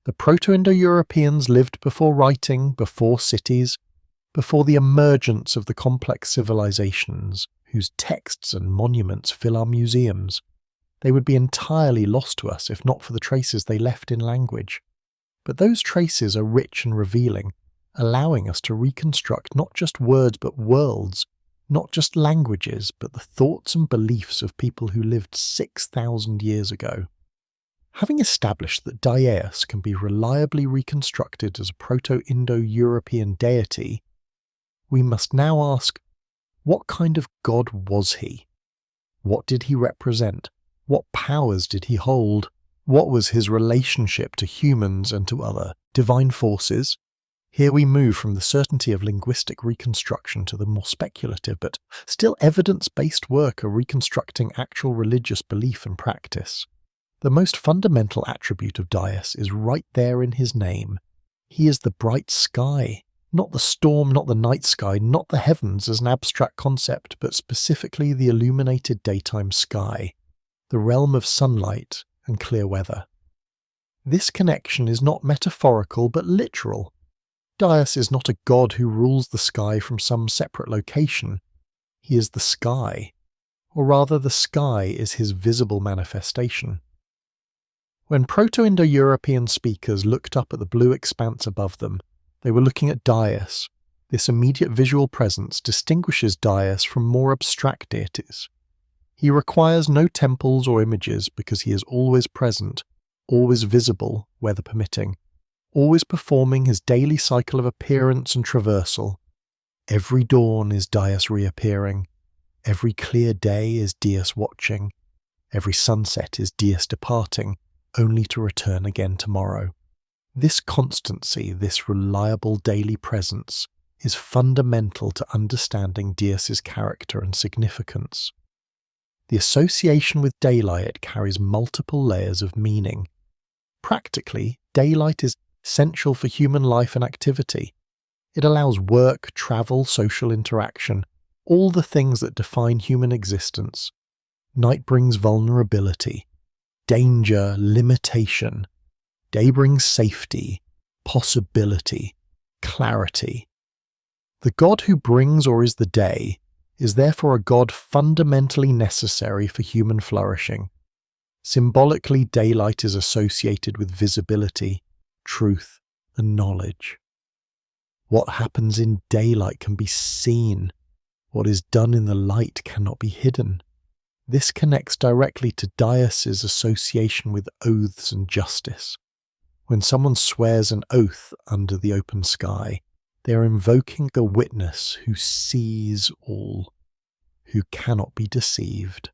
The Proto-Indo-Europeans lived before writing, before cities, before the emergence of the complex civilizations whose texts and monuments fill our museums. They would be entirely lost to us if not for the traces they left in language. But those traces are rich and revealing, allowing us to reconstruct not just words but worlds, not just languages, but the thoughts and beliefs of people who lived 6,000 years ago. Having established that Dyeus can be reliably reconstructed as a Proto-Indo-European deity, we must now ask, what kind of god was he? What did he represent? What powers did he hold? What was his relationship to humans and to other divine forces? Here we move from the certainty of linguistic reconstruction to the more speculative but still evidence-based work of reconstructing actual religious belief and practice. The most fundamental attribute of Dyeus is right there in his name. He is the bright sky, not the storm, not the night sky, not the heavens as an abstract concept, but specifically the illuminated daytime sky, the realm of sunlight and clear weather. This connection is not metaphorical but literal. Dyeus is not a god who rules the sky from some separate location. He is the sky, or rather the sky is his visible manifestation. When Proto-Indo-European speakers looked up at the blue expanse above them, they were looking at Dyeus. This immediate visual presence distinguishes Dyeus from more abstract deities. He requires no temples or images because he is always present, always visible, weather permitting, always performing his daily cycle of appearance and traversal. Every dawn is Dyeus reappearing. Every clear day is Dyeus watching. Every sunset is Dyeus departing, only to return again tomorrow. This constancy, this reliable daily presence, is fundamental to understanding Dyeus's character and significance. The association with daylight carries multiple layers of meaning. Practically, daylight is essential for human life and activity. It allows work, travel, social interaction, all the things that define human existence. Night brings vulnerability, danger, limitation. Day brings safety, possibility, clarity. The god who brings or is the day is therefore a god fundamentally necessary for human flourishing. Symbolically, daylight is associated with visibility, truth, and knowledge. What happens in daylight can be seen. What is done in the light cannot be hidden. This connects directly to Dyeus's association with oaths and justice. When someone swears an oath under the open sky, they are invoking a witness who sees all, who cannot be deceived.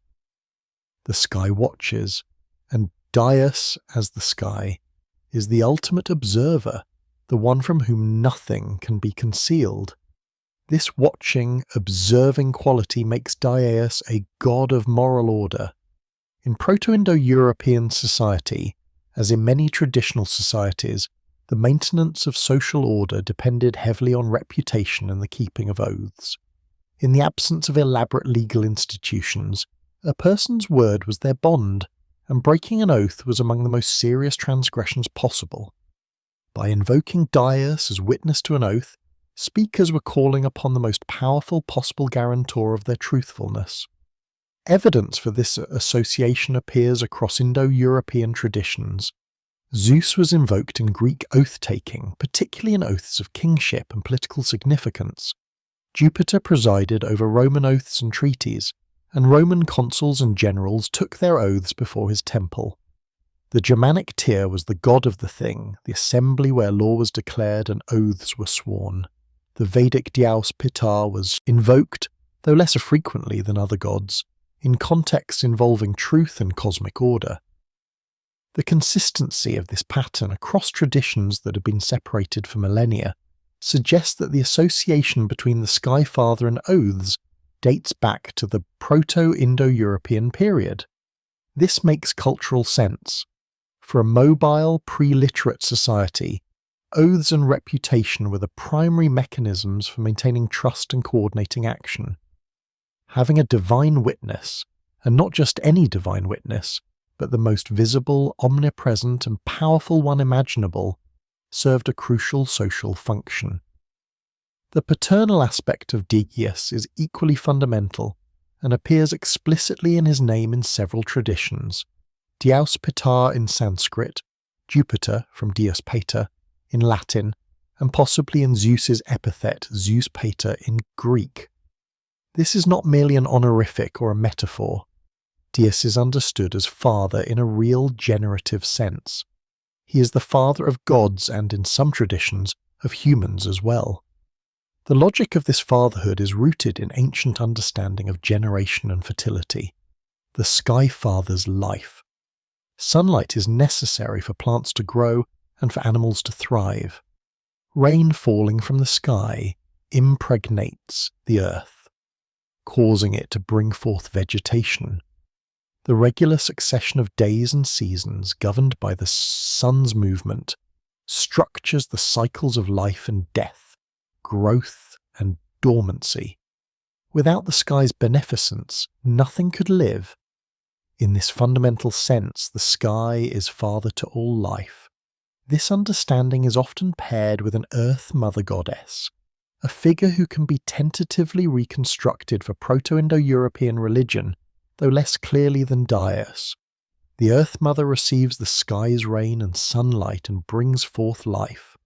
The sky watches, and Dyeus, as the sky, is the ultimate observer, the one from whom nothing can be concealed. This watching, observing quality makes Dyeus a god of moral order. In Proto-Indo-European society, as in many traditional societies, the maintenance of social order depended heavily on reputation and the keeping of oaths. In the absence of elaborate legal institutions, a person's word was their bond, and breaking an oath was among the most serious transgressions possible. By invoking Dyeus as witness to an oath, speakers were calling upon the most powerful possible guarantor of their truthfulness. Evidence for this association appears across Indo-European traditions. Zeus was invoked in Greek oath-taking, particularly in oaths of kingship and political significance. Jupiter presided over Roman oaths and treaties, and Roman consuls and generals took their oaths before his temple. The Germanic Tyr was the god of the thing, the assembly where law was declared and oaths were sworn. The Vedic Dyeus Pitar was invoked, though less frequently than other gods, in contexts involving truth and cosmic order. The consistency of this pattern across traditions that had been separated for millennia suggests that the association between the Sky Father and oaths dates back to the Proto-Indo-European period. This makes cultural sense. For a mobile, pre-literate society, oaths and reputation were the primary mechanisms for maintaining trust and coordinating action. Having a divine witness, and not just any divine witness, but the most visible, omnipresent, and powerful one imaginable, served a crucial social function. The paternal aspect of Dyeus is equally fundamental and appears explicitly in his name in several traditions. Dyeus Pitar in Sanskrit, Jupiter from Deus Pater in Latin, and possibly in Zeus's epithet Zeus Pater in Greek. This is not merely an honorific or a metaphor. Dyeus is understood as father in a real generative sense. He is the father of gods and, in some traditions, of humans as well. The logic of this fatherhood is rooted in ancient understanding of generation and fertility. The Sky Father's life. Sunlight is necessary for plants to grow and for animals to thrive. Rain falling from the sky impregnates the earth, causing it to bring forth vegetation. The regular succession of days and seasons, governed by the sun's movement, structures the cycles of life and death, growth and dormancy. Without the sky's beneficence, nothing could live. In this fundamental sense, the sky is father to all life. This understanding is often paired with an Earth Mother Goddess, a figure who can be tentatively reconstructed for Proto-Indo-European religion, though less clearly than Dyeus. The Earth Mother receives the sky's rain and sunlight and brings forth life.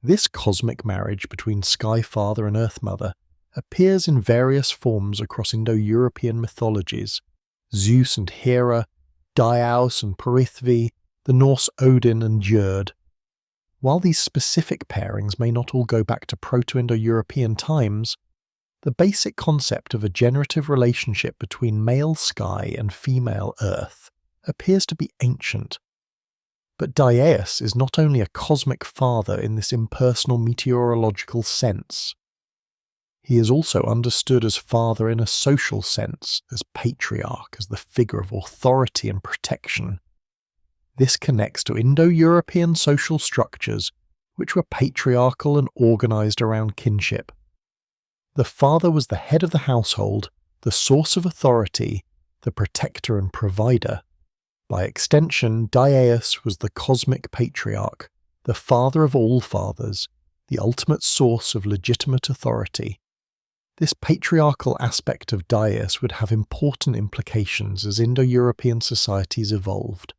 This cosmic marriage between Sky Father and Earth Mother appears in various forms across Indo-European mythologies: Zeus and Hera, Dyeus and Perithvi, the Norse Odin and Jerd. While these specific pairings may not all go back to Proto-Indo-European times, the basic concept of a generative relationship between male sky and female earth appears to be ancient. But Dyeus is not only a cosmic father in this impersonal meteorological sense. He is also understood as father in a social sense, as patriarch, as the figure of authority and protection. This connects to Indo-European social structures which were patriarchal and organized around kinship. The father was the head of the household, the source of authority, the protector and provider. By extension, Dyeus was the cosmic patriarch, the father of all fathers, the ultimate source of legitimate authority. This patriarchal aspect of Dyeus would have important implications as Indo-European societies evolved.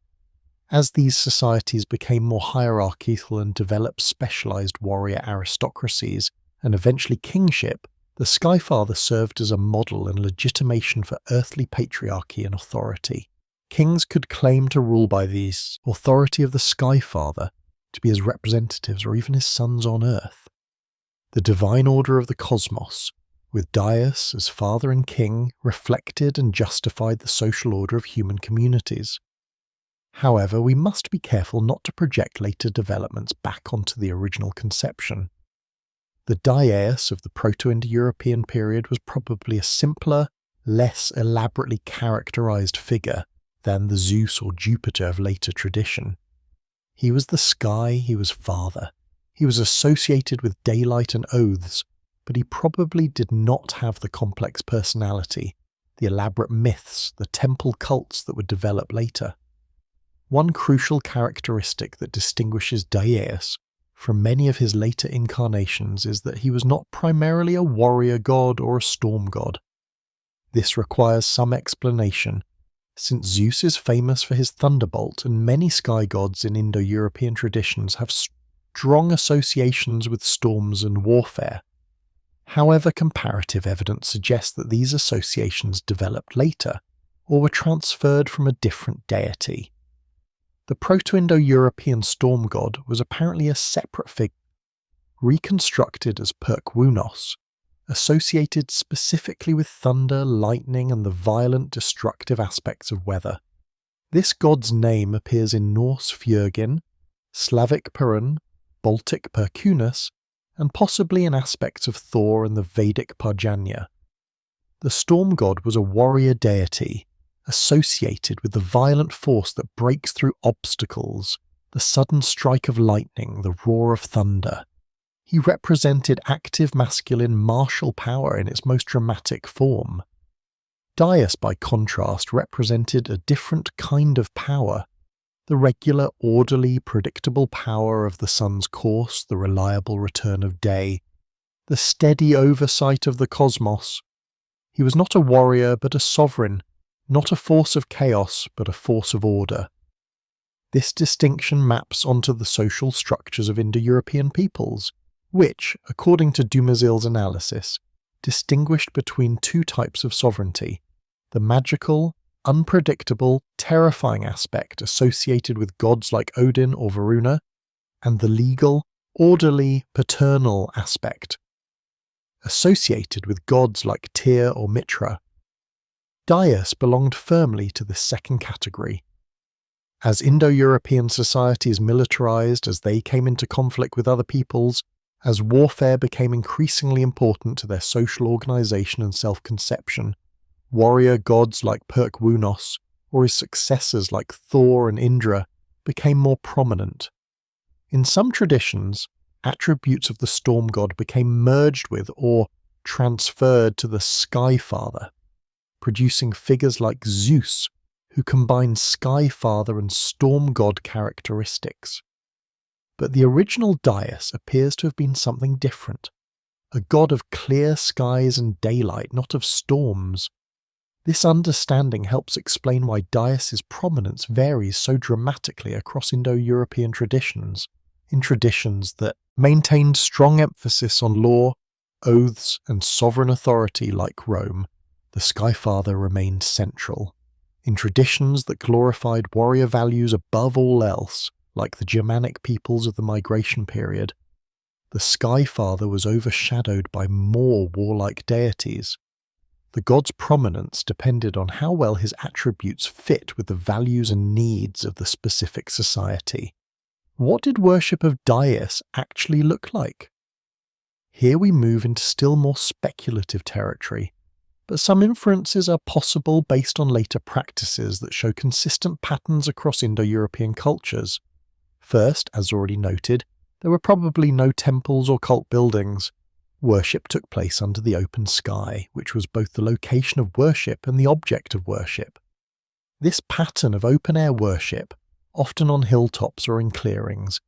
As these societies became more hierarchical and developed specialized warrior aristocracies, and eventually kingship, the Sky Father served as a model and legitimation for earthly patriarchy and authority. Kings could claim to rule by the authority of the Sky Father, to be his representatives or even his sons on earth. The divine order of the cosmos, with Dyeus as father and king, reflected and justified the social order of human communities. However, we must be careful not to project later developments back onto the original conception. The Dyeus of the Proto-Indo-European period was probably a simpler, less elaborately characterized figure than the Zeus or Jupiter of later tradition. He was the sky, he was father. He was associated with daylight and oaths, but he probably did not have the complex personality, the elaborate myths, the temple cults that would develop later. One crucial characteristic that distinguishes Dyeus from many of his later incarnations is that he was not primarily a warrior god or a storm god. This requires some explanation, since Zeus is famous for his thunderbolt and many sky gods in Indo-European traditions have strong associations with storms and warfare. However, comparative evidence suggests that these associations developed later, or were transferred from a different deity. The Proto-Indo-European storm god was apparently a separate figure, reconstructed as Perkwunos, associated specifically with thunder, lightning, and the violent, destructive aspects of weather. This god's name appears in Norse Fjörgyn, Slavic Perun, Baltic Perkunus, and possibly in aspects of Thor and the Vedic Parjanya. The storm god was a warrior deity, associated with the violent force that breaks through obstacles, the sudden strike of lightning, the roar of thunder. He represented active masculine martial power in its most dramatic form. Dyeus, by contrast, represented a different kind of power, the regular, orderly, predictable power of the sun's course, the reliable return of day, the steady oversight of the cosmos. He was not a warrior, but a sovereign, not a force of chaos, but a force of order. This distinction maps onto the social structures of Indo-European peoples, which, according to Dumezil's analysis, distinguished between two types of sovereignty: the magical, unpredictable, terrifying aspect associated with gods like Odin or Varuna, and the legal, orderly, paternal aspect associated with gods like Tyr or Mitra. Dyeus belonged firmly to this second category. As Indo-European societies militarized, as they came into conflict with other peoples, as warfare became increasingly important to their social organization and self-conception, warrior gods like Perkwunos, or his successors like Thor and Indra, became more prominent. In some traditions, attributes of the storm god became merged with or transferred to the Sky Father, producing figures like Zeus, who combined Sky Father and storm god characteristics. But the original Dyeus appears to have been something different, a god of clear skies and daylight, not of storms. This understanding helps explain why Dyeus's prominence varies so dramatically across Indo-European traditions, in traditions that maintained strong emphasis on law, oaths, and sovereign authority like Rome. The Sky Father remained central. In traditions that glorified warrior values above all else, like the Germanic peoples of the migration period, the Sky Father was overshadowed by more warlike deities. The god's prominence depended on how well his attributes fit with the values and needs of the specific society. What did worship of Dyeus actually look like? Here we move into still more speculative territory, but some inferences are possible based on later practices that show consistent patterns across Indo-European cultures. First, as already noted, there were probably no temples or cult buildings. Worship took place under the open sky, which was both the location of worship and the object of worship. This pattern of open-air worship, often on hilltops or in clearings,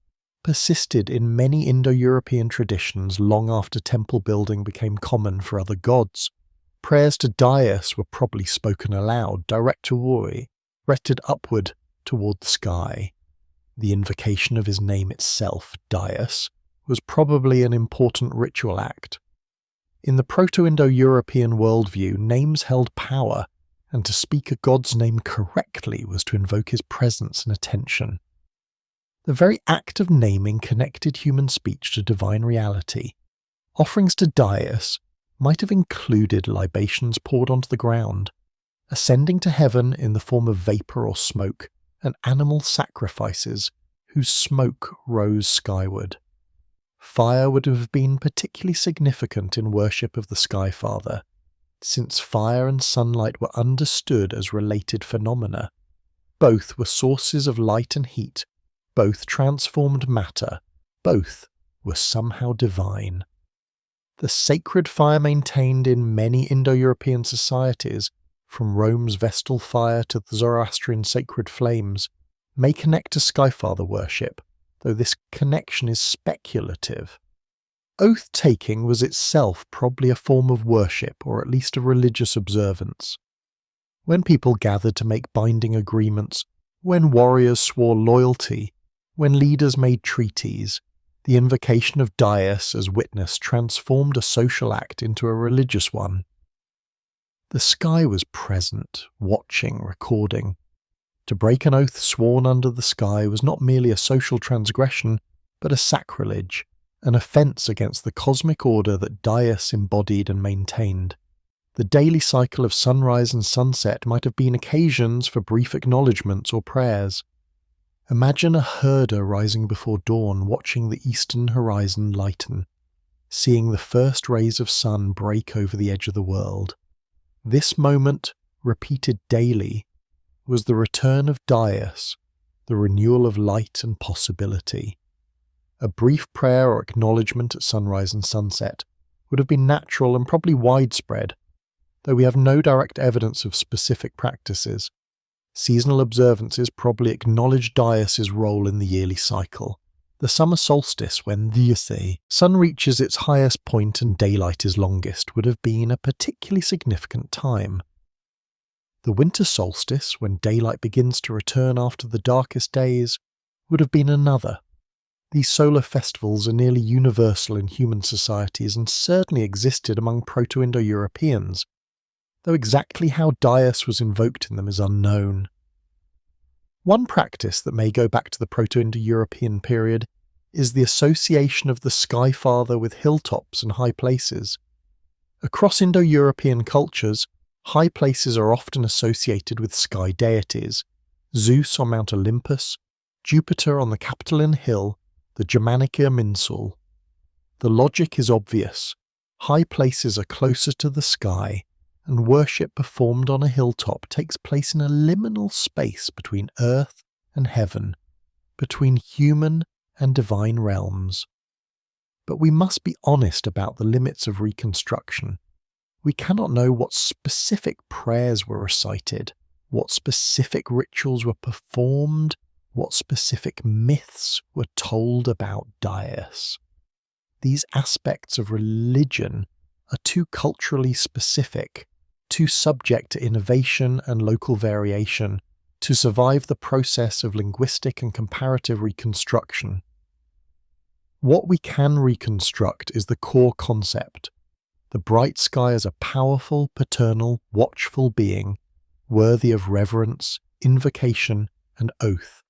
persisted in many Indo-European traditions long after temple building became common for other gods. Prayers to Dyeus were probably spoken aloud, directed upward toward the sky. The invocation of his name itself, Dyeus, was probably an important ritual act. In the Proto-Indo-European worldview, names held power, and to speak a god's name correctly was to invoke his presence and attention. The very act of naming connected human speech to divine reality. Offerings to Dyeus might have included libations poured onto the ground, ascending to heaven in the form of vapour or smoke, and animal sacrifices whose smoke rose skyward. Fire would have been particularly significant in worship of the Sky Father, since fire and sunlight were understood as related phenomena. Both were sources of light and heat, both transformed matter, both were somehow divine. The sacred fire maintained in many Indo-European societies, from Rome's Vestal fire to the Zoroastrian sacred flames, may connect to Skyfather worship, though this connection is speculative. Oath-taking was itself probably a form of worship, or at least a religious observance. When people gathered to make binding agreements, when warriors swore loyalty, when leaders made treaties, the invocation of Dyeus as witness transformed a social act into a religious one. The sky was present, watching, recording. To break an oath sworn under the sky was not merely a social transgression, but a sacrilege, an offence against the cosmic order that Dyeus embodied and maintained. The daily cycle of sunrise and sunset might have been occasions for brief acknowledgements or prayers. Imagine a herder rising before dawn, watching the eastern horizon lighten, seeing the first rays of sun break over the edge of the world. This moment, repeated daily, was the return of Dyeus, the renewal of light and possibility. A brief prayer or acknowledgement at sunrise and sunset would have been natural and probably widespread, though we have no direct evidence of specific practices. Seasonal observances probably acknowledge Dyeus' role in the yearly cycle. The summer solstice, when the sun reaches its highest point and daylight is longest, would have been a particularly significant time. The winter solstice, when daylight begins to return after the darkest days, would have been another. These solar festivals are nearly universal in human societies and certainly existed among Proto-Indo-Europeans, though exactly how Dyeus was invoked in them is unknown. One practice that may go back to the Proto-Indo-European period is the association of the Sky Father with hilltops and high places. Across Indo-European cultures, high places are often associated with sky deities: Zeus on Mount Olympus, Jupiter on the Capitoline Hill, the Germanic Irminsul. The logic is obvious. High places are closer to the sky, and worship performed on a hilltop takes place in a liminal space between earth and heaven, between human and divine realms. But we must be honest about the limits of reconstruction. We cannot know what specific prayers were recited, what specific rituals were performed, what specific myths were told about Dyeus. These aspects of religion are too culturally specific, too subject to innovation and local variation, to survive the process of linguistic and comparative reconstruction. What we can reconstruct is the core concept: the bright sky as a powerful, paternal, watchful being, worthy of reverence, invocation, and oath.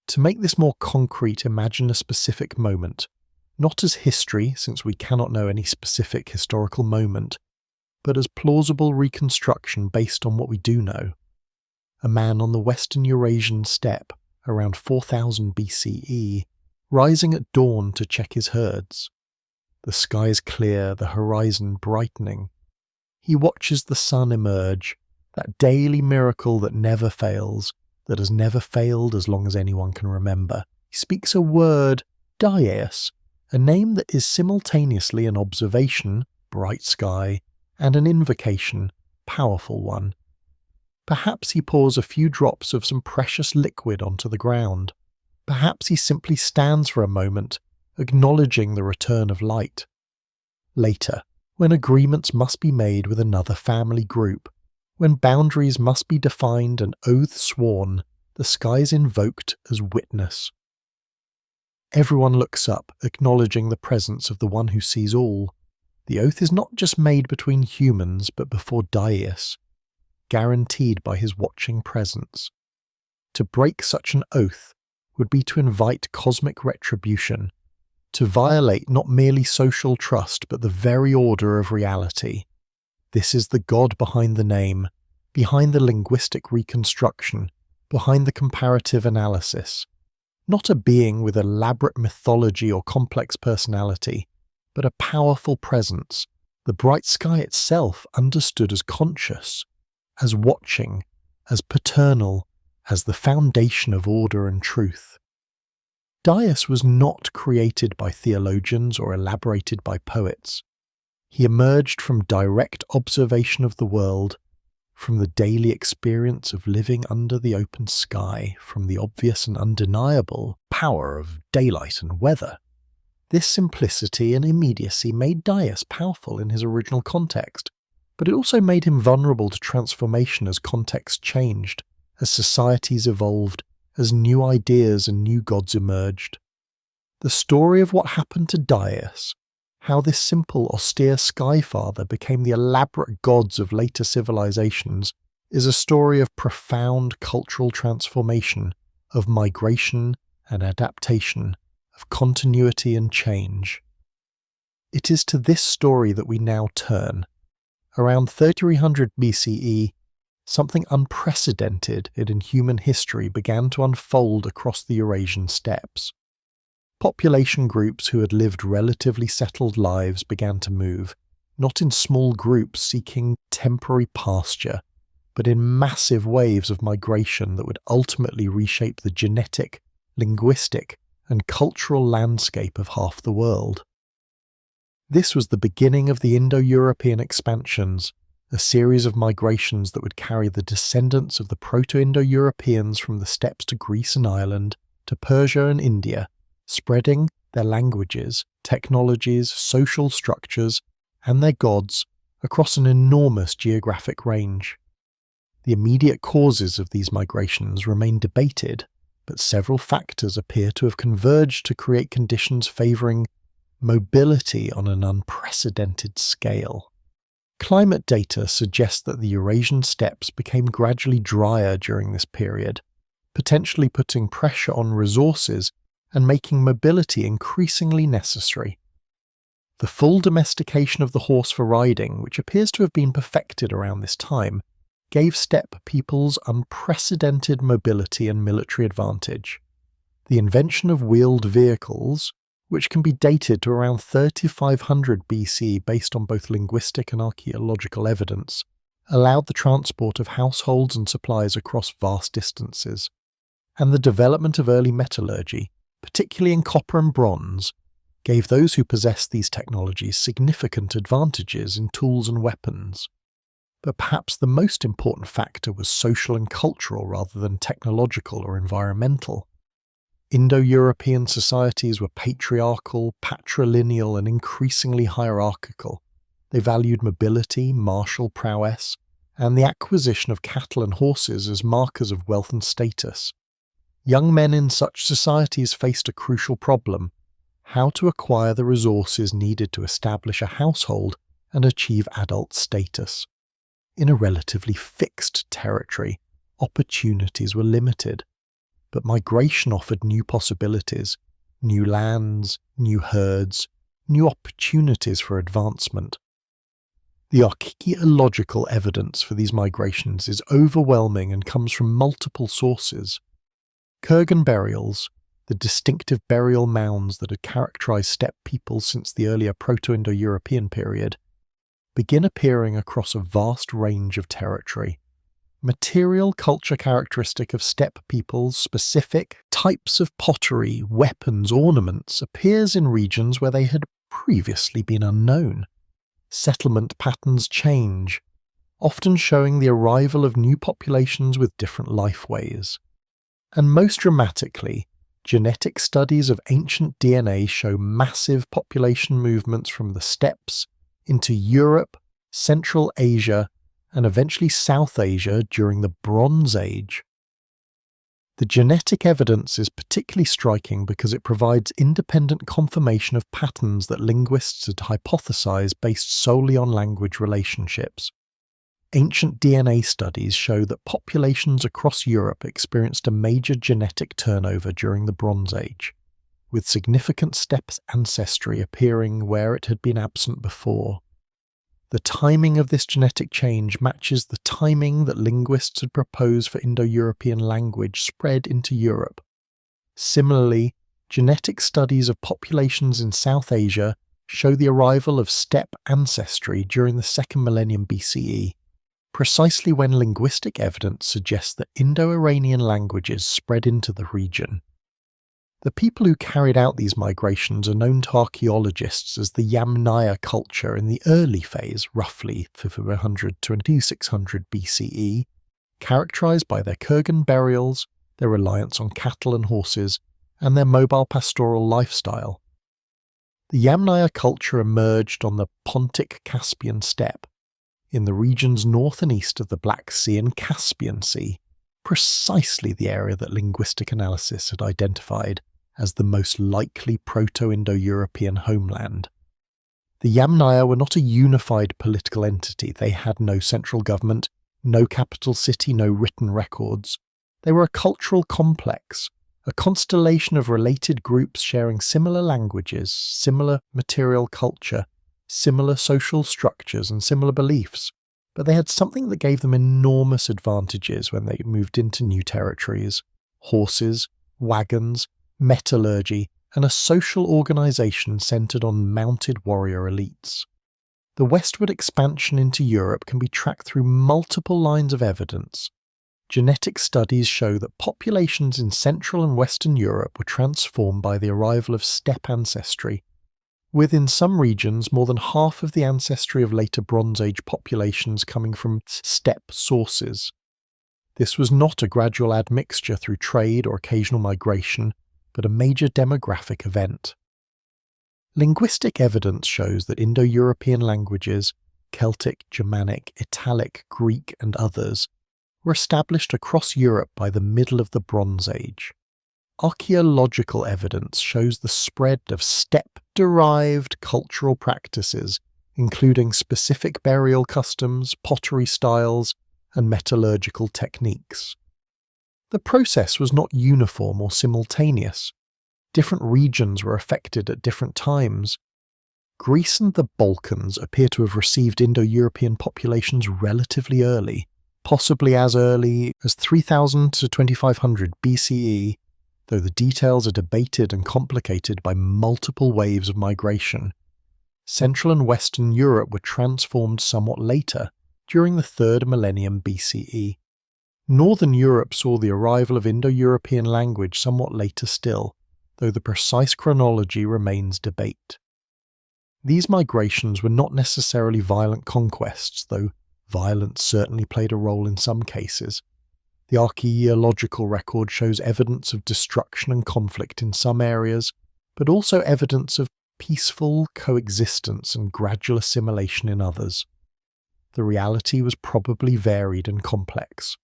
To make this more concrete, imagine a specific moment, not as history, since we cannot know any specific historical moment, but as plausible reconstruction based on what we do know. A man on the western Eurasian steppe, around 4000 BCE, rising at dawn to check his herds. The sky is clear, the horizon brightening. He watches the sun emerge, that daily miracle that never fails, that has never failed as long as anyone can remember. He speaks a word, Dyeus, a name that is simultaneously an observation, bright sky, and an invocation, powerful one. Perhaps he pours a few drops of some precious liquid onto the ground. Perhaps he simply stands for a moment, acknowledging the return of light. Later, when agreements must be made with another family group, when boundaries must be defined and oaths sworn, the sky is invoked as witness. Everyone looks up, acknowledging the presence of the one who sees all. The oath is not just made between humans, but before Dyeus, guaranteed by his watching presence. To break such an oath would be to invite cosmic retribution, to violate not merely social trust, but the very order of reality. This is the God behind the name, behind the linguistic reconstruction, behind the comparative analysis. Not a being with elaborate mythology or complex personality, but a powerful presence, the bright sky itself understood as conscious, as watching, as paternal, as the foundation of order and truth. Dyeus was not created by theologians or elaborated by poets. He emerged from direct observation of the world, from the daily experience of living under the open sky, from the obvious and undeniable power of daylight and weather. This simplicity and immediacy made Dyeus powerful in his original context, but it also made him vulnerable to transformation as context changed, as societies evolved, as new ideas and new gods emerged. The story of what happened to Dyeus, how this simple, austere sky father became the elaborate gods of later civilizations, is a story of profound cultural transformation, of migration and adaptation, of continuity and change. It is to this story that we now turn. Around 3300 BCE, something unprecedented in human history began to unfold across the Eurasian steppes. Population groups who had lived relatively settled lives began to move, not in small groups seeking temporary pasture, but in massive waves of migration that would ultimately reshape the genetic, linguistic, and cultural landscape of half the world. This was the beginning of the Indo-European expansions, a series of migrations that would carry the descendants of the Proto-Indo-Europeans from the steppes to Greece and Ireland, to Persia and India, spreading their languages, technologies, social structures, and their gods across an enormous geographic range. The immediate causes of these migrations remain debated, but several factors appear to have converged to create conditions favouring mobility on an unprecedented scale. Climate data suggests that the Eurasian steppes became gradually drier during this period, potentially putting pressure on resources and making mobility increasingly necessary. The full domestication of the horse for riding, which appears to have been perfected around this time, gave steppe peoples unprecedented mobility and military advantage. The invention of wheeled vehicles, which can be dated to around 3500 BC based on both linguistic and archaeological evidence, allowed the transport of households and supplies across vast distances. And the development of early metallurgy, particularly in copper and bronze, gave those who possessed these technologies significant advantages in tools and weapons. But perhaps the most important factor was social and cultural rather than technological or environmental. Indo-European societies were patriarchal, patrilineal, and increasingly hierarchical. They valued mobility, martial prowess, and the acquisition of cattle and horses as markers of wealth and status. Young men in such societies faced a crucial problem: how to acquire the resources needed to establish a household and achieve adult status. In a relatively fixed territory, opportunities were limited. But migration offered new possibilities, new lands, new herds, new opportunities for advancement. The archaeological evidence for these migrations is overwhelming and comes from multiple sources. Kurgan burials, the distinctive burial mounds that had characterized steppe peoples since the earlier Proto-Indo-European period, begin appearing across a vast range of territory. Material culture characteristic of steppe peoples, specific types of pottery, weapons, ornaments, appears in regions where they had previously been unknown. Settlement patterns change, often showing the arrival of new populations with different life ways. And most dramatically, genetic studies of ancient DNA show massive population movements from the steppes into Europe, Central Asia, and eventually South Asia during the Bronze Age. The genetic evidence is particularly striking because it provides independent confirmation of patterns that linguists had hypothesized based solely on language relationships. Ancient DNA studies show that populations across Europe experienced a major genetic turnover during the Bronze Age, with significant steppe ancestry appearing where it had been absent before. The timing of this genetic change matches the timing that linguists had proposed for Indo-European language spread into Europe. Similarly, genetic studies of populations in South Asia show the arrival of steppe ancestry during the 2nd millennium BCE, precisely when linguistic evidence suggests that Indo-Iranian languages spread into the region. The people who carried out these migrations are known to archaeologists as the Yamnaya culture in the early phase, roughly 500 to 2600 BCE, characterized by their Kurgan burials, their reliance on cattle and horses, and their mobile pastoral lifestyle. The Yamnaya culture emerged on the Pontic-Caspian steppe, in the regions north and east of the Black Sea and Caspian Sea, precisely the area that linguistic analysis had identified as the most likely Proto-Indo-European homeland. The Yamnaya were not a unified political entity. They had no central government, No capital city, no written records. They were a cultural complex, a constellation of related groups sharing similar languages, similar material culture, similar social structures, and similar beliefs. But they had something that gave them enormous advantages when they moved into new territories: horses, wagons, metallurgy, and a social organisation centred on mounted warrior elites. The westward expansion into Europe can be tracked through multiple lines of evidence. Genetic studies show that populations in Central and Western Europe were transformed by the arrival of steppe ancestry, with in some regions more than half of the ancestry of later Bronze Age populations coming from steppe sources. This was not a gradual admixture through trade or occasional migration, but a major demographic event. Linguistic evidence shows that Indo-European languages, Celtic, Germanic, Italic, Greek, and others, were established across Europe by the middle of the Bronze Age. Archaeological evidence shows the spread of steppe-derived cultural practices, including specific burial customs, pottery styles, and metallurgical techniques. The process was not uniform or simultaneous. Different regions were affected at different times. Greece and the Balkans appear to have received Indo-European populations relatively early, possibly as early as 3000 to 2500 BCE, though the details are debated and complicated by multiple waves of migration. Central and Western Europe were transformed somewhat later, during the 3rd millennium BCE. Northern Europe saw the arrival of Indo-European language somewhat later still, though the precise chronology remains debate. These migrations were not necessarily violent conquests, though violence certainly played a role in some cases. The archaeological record shows evidence of destruction and conflict in some areas, but also evidence of peaceful coexistence and gradual assimilation in others. The reality was probably varied and complex.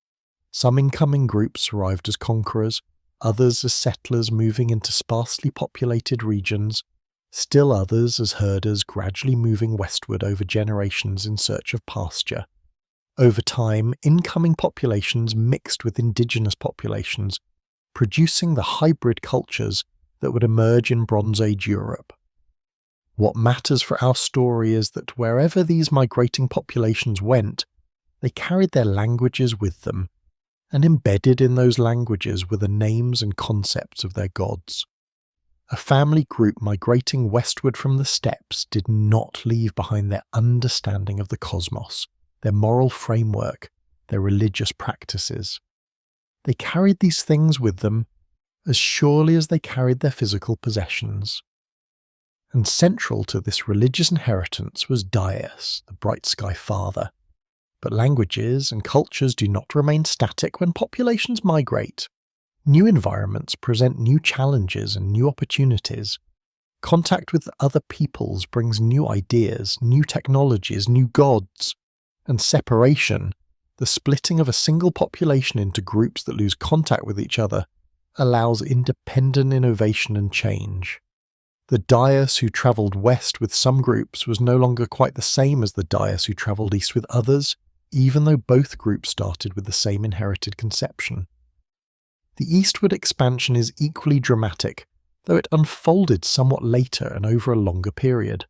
Some incoming groups arrived as conquerors, others as settlers moving into sparsely populated regions, still others as herders gradually moving westward over generations in search of pasture. Over time, incoming populations mixed with indigenous populations, producing the hybrid cultures that would emerge in Bronze Age Europe. What matters for our story is that wherever these migrating populations went, they carried their languages with them, and embedded in those languages were the names and concepts of their gods. A family group migrating westward from the steppes did not leave behind their understanding of the cosmos, their moral framework, their religious practices. They carried these things with them as surely as they carried their physical possessions. And central to this religious inheritance was Dyeus, the bright sky father. But languages and cultures do not remain static when populations migrate. New environments present new challenges and new opportunities. Contact with other peoples brings new ideas, new technologies, new gods. And separation, the splitting of a single population into groups that lose contact with each other, allows independent innovation and change. The Dyeus who travelled west with some groups was no longer quite the same as the Dyeus who travelled east with others, even though both groups started with the same inherited conception. The eastward expansion is equally dramatic, though it unfolded somewhat later and over a longer period.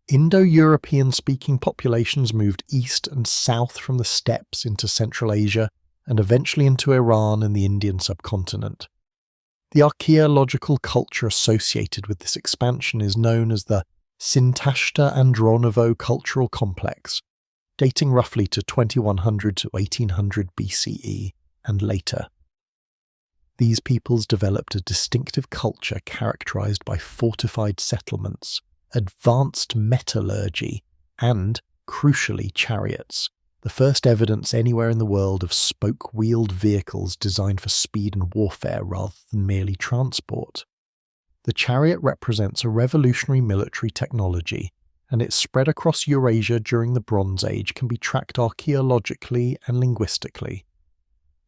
Indo-European speaking populations moved east and south from the steppes into Central Asia and eventually into Iran and the Indian subcontinent. The archaeological culture associated with this expansion is known as the Sintashta-Andronovo cultural complex, dating roughly to 2100 to 1800 BCE and later. These peoples developed a distinctive culture characterized by fortified settlements, advanced metallurgy, and, crucially, chariots, the first evidence anywhere in the world of spoke-wheeled vehicles designed for speed and warfare rather than merely transport. The chariot represents a revolutionary military technology, and its spread across Eurasia during the Bronze Age can be tracked archaeologically and linguistically.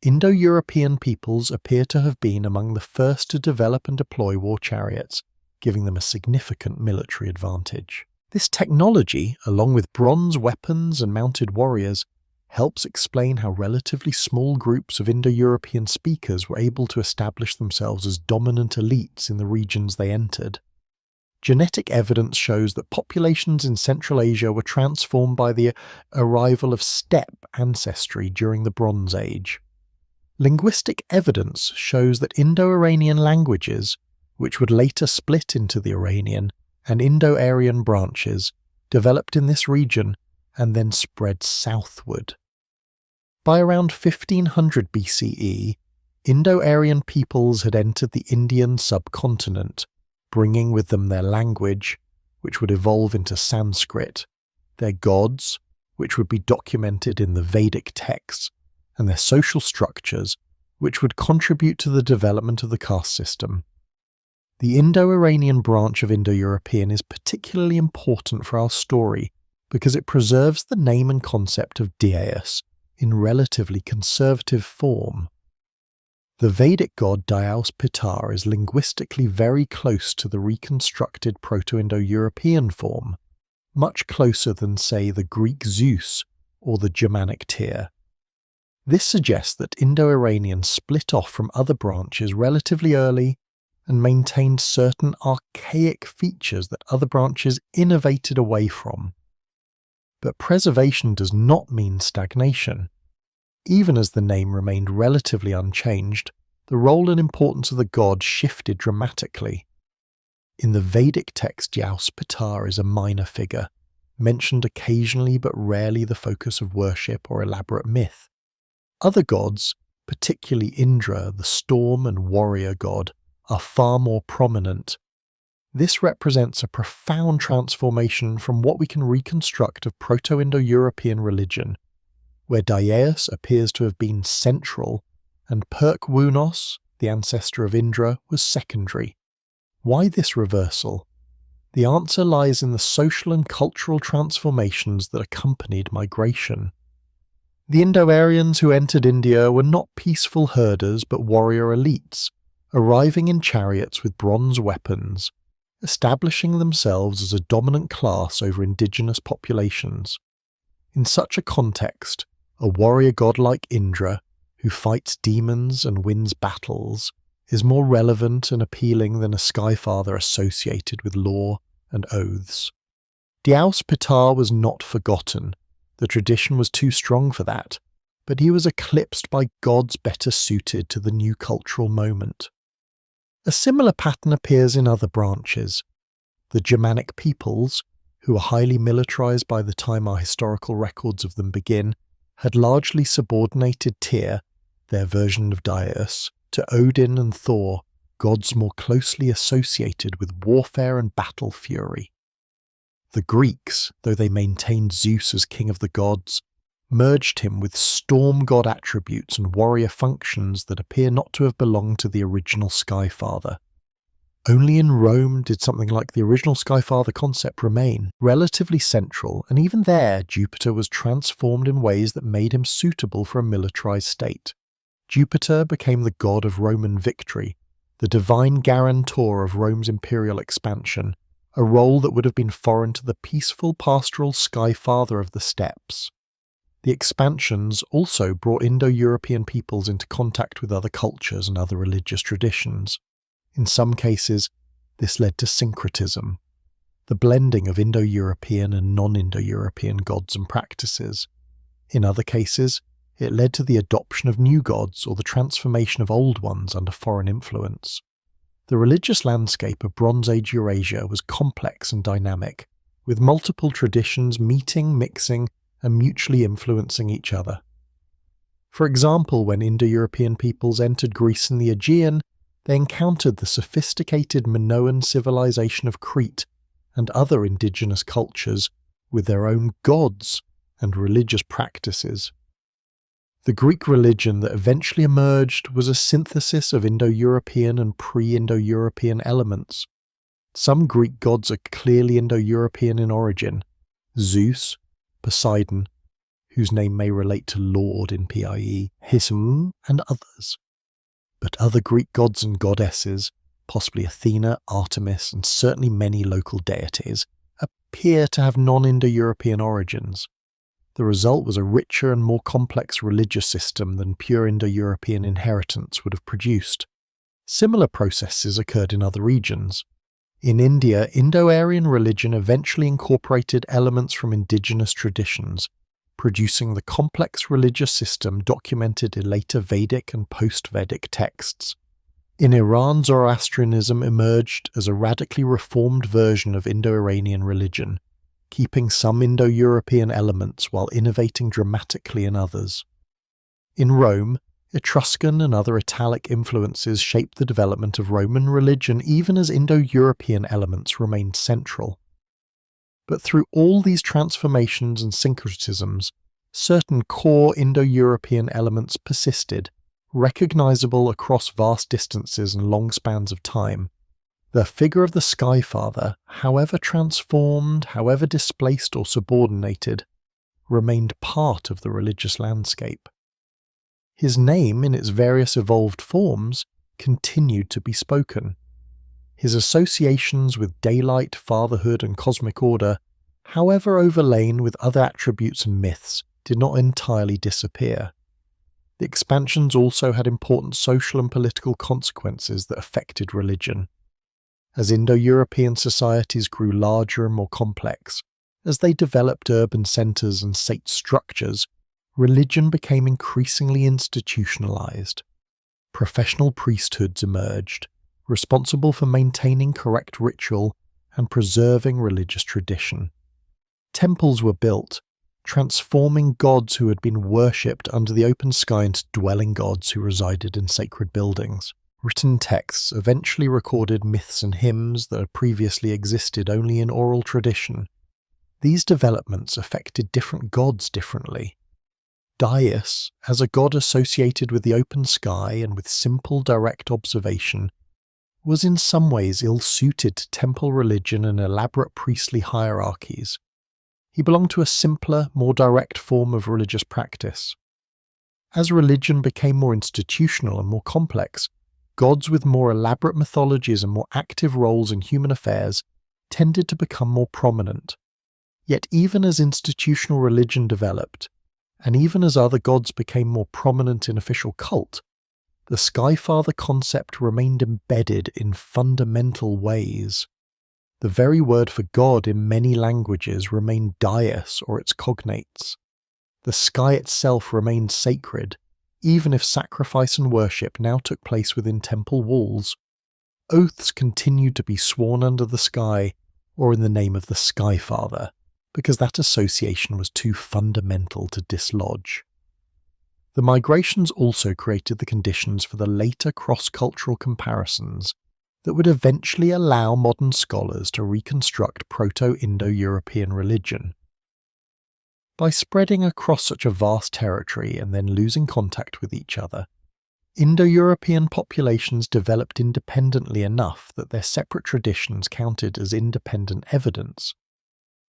Indo-European peoples appear to have been among the first to develop and deploy war chariots, giving them a significant military advantage. This technology, along with bronze weapons and mounted warriors, helps explain how relatively small groups of Indo-European speakers were able to establish themselves as dominant elites in the regions they entered. Genetic evidence shows that populations in Central Asia were transformed by the arrival of steppe ancestry during the Bronze Age. Linguistic evidence shows that Indo-Iranian languages, which would later split into the Iranian and Indo-Aryan branches, developed in this region and then spread southward. By around 1500 BCE, Indo-Aryan peoples had entered the Indian subcontinent, bringing with them their language, which would evolve into Sanskrit, their gods, which would be documented in the Vedic texts, and their social structures, which would contribute to the development of the caste system. The Indo-Iranian branch of Indo-European is particularly important for our story because it preserves the name and concept of Dyeus in relatively conservative form. The Vedic god Dyeus is linguistically very close to the reconstructed Proto-Indo-European form, much closer than, say, the Greek Zeus or the Germanic Tyr. This suggests that Indo-Iranian split off from other branches relatively early and maintained certain archaic features that other branches innovated away from. But preservation does not mean stagnation. Even as the name remained relatively unchanged, the role and importance of the god shifted dramatically. In the Vedic text, Dyeus is a minor figure, mentioned occasionally but rarely the focus of worship or elaborate myth. Other gods, particularly Indra, the storm and warrior god, are far more prominent. This represents a profound transformation from what we can reconstruct of Proto-Indo-European religion, where Dyeus appears to have been central and Perkwunos, the ancestor of Indra, was secondary. Why this reversal? The answer lies in the social and cultural transformations that accompanied migration. The Indo-Aryans who entered India were not peaceful herders but warrior elites, arriving in chariots with bronze weapons, establishing themselves as a dominant class over indigenous populations. In such a context, a warrior god like Indra, who fights demons and wins battles, is more relevant and appealing than a skyfather associated with law and oaths. Dyeus was not forgotten. The tradition was too strong for that, but he was eclipsed by gods better suited to the new cultural moment. A similar pattern appears in other branches. The Germanic peoples, who were highly militarized by the time our historical records of them begin, had largely subordinated Tyr, their version of Dyeus, to Odin and Thor, gods more closely associated with warfare and battle fury. The Greeks, though they maintained Zeus as king of the gods, merged him with storm god attributes and warrior functions that appear not to have belonged to the original Skyfather. Only in Rome did something like the original Skyfather concept remain relatively central, and even there Jupiter was transformed in ways that made him suitable for a militarized state. Jupiter became the god of Roman victory, the divine guarantor of Rome's imperial expansion, a role that would have been foreign to the peaceful pastoral Skyfather of the steppes. The expansions also brought Indo-European peoples into contact with other cultures and other religious traditions. In some cases, this led to syncretism, the blending of Indo-European and non-Indo-European gods and practices. In other cases, it led to the adoption of new gods or the transformation of old ones under foreign influence. The religious landscape of Bronze Age Eurasia was complex and dynamic, with multiple traditions meeting, mixing, and mutually influencing each other. For example, when Indo-European peoples entered Greece and the Aegean, they encountered the sophisticated Minoan civilization of Crete and other indigenous cultures with their own gods and religious practices. The Greek religion that eventually emerged was a synthesis of Indo-European and pre-Indo-European elements. Some Greek gods are clearly Indo-European in origin: Zeus, Poseidon, whose name may relate to Lord in PIE, Hism, and others. But other Greek gods and goddesses, possibly Athena, Artemis, and certainly many local deities, appear to have non-Indo-European origins. The result was a richer and more complex religious system than pure Indo-European inheritance would have produced. Similar processes occurred in other regions. In India, Indo-Aryan religion eventually incorporated elements from indigenous traditions, producing the complex religious system documented in later Vedic and post-Vedic texts. In Iran, Zoroastrianism emerged as a radically reformed version of Indo-Iranian religion, keeping some Indo-European elements while innovating dramatically in others. In Rome, Etruscan and other Italic influences shaped the development of Roman religion even as Indo-European elements remained central. But through all these transformations and syncretisms, certain core Indo-European elements persisted, recognizable across vast distances and long spans of time. The figure of the Sky Father, however transformed, however displaced or subordinated, remained part of the religious landscape. His name, in its various evolved forms, continued to be spoken. His associations with daylight, fatherhood, and cosmic order, however overlain with other attributes and myths, did not entirely disappear. The expansions also had important social and political consequences that affected religion. As Indo-European societies grew larger and more complex, as they developed urban centres and state structures, religion became increasingly institutionalized. Professional priesthoods emerged, responsible for maintaining correct ritual and preserving religious tradition. Temples were built, transforming gods who had been worshipped under the open sky into dwelling gods who resided in sacred buildings. Written texts eventually recorded myths and hymns that had previously existed only in oral tradition. These developments affected different gods differently. Dyeus, as a god associated with the open sky and with simple direct observation, was in some ways ill-suited to temple religion and elaborate priestly hierarchies. He belonged to a simpler, more direct form of religious practice. As religion became more institutional and more complex, gods with more elaborate mythologies and more active roles in human affairs tended to become more prominent. Yet even as institutional religion developed, and even as other gods became more prominent in official cult, the Skyfather concept remained embedded in fundamental ways. The very word for God in many languages remained Dyeus or its cognates. The sky itself remained sacred, even if sacrifice and worship now took place within temple walls. Oaths continued to be sworn under the sky or in the name of the Skyfather, because that association was too fundamental to dislodge. The migrations also created the conditions for the later cross-cultural comparisons that would eventually allow modern scholars to reconstruct Proto-Indo-European religion. By spreading across such a vast territory and then losing contact with each other, Indo-European populations developed independently enough that their separate traditions counted as independent evidence.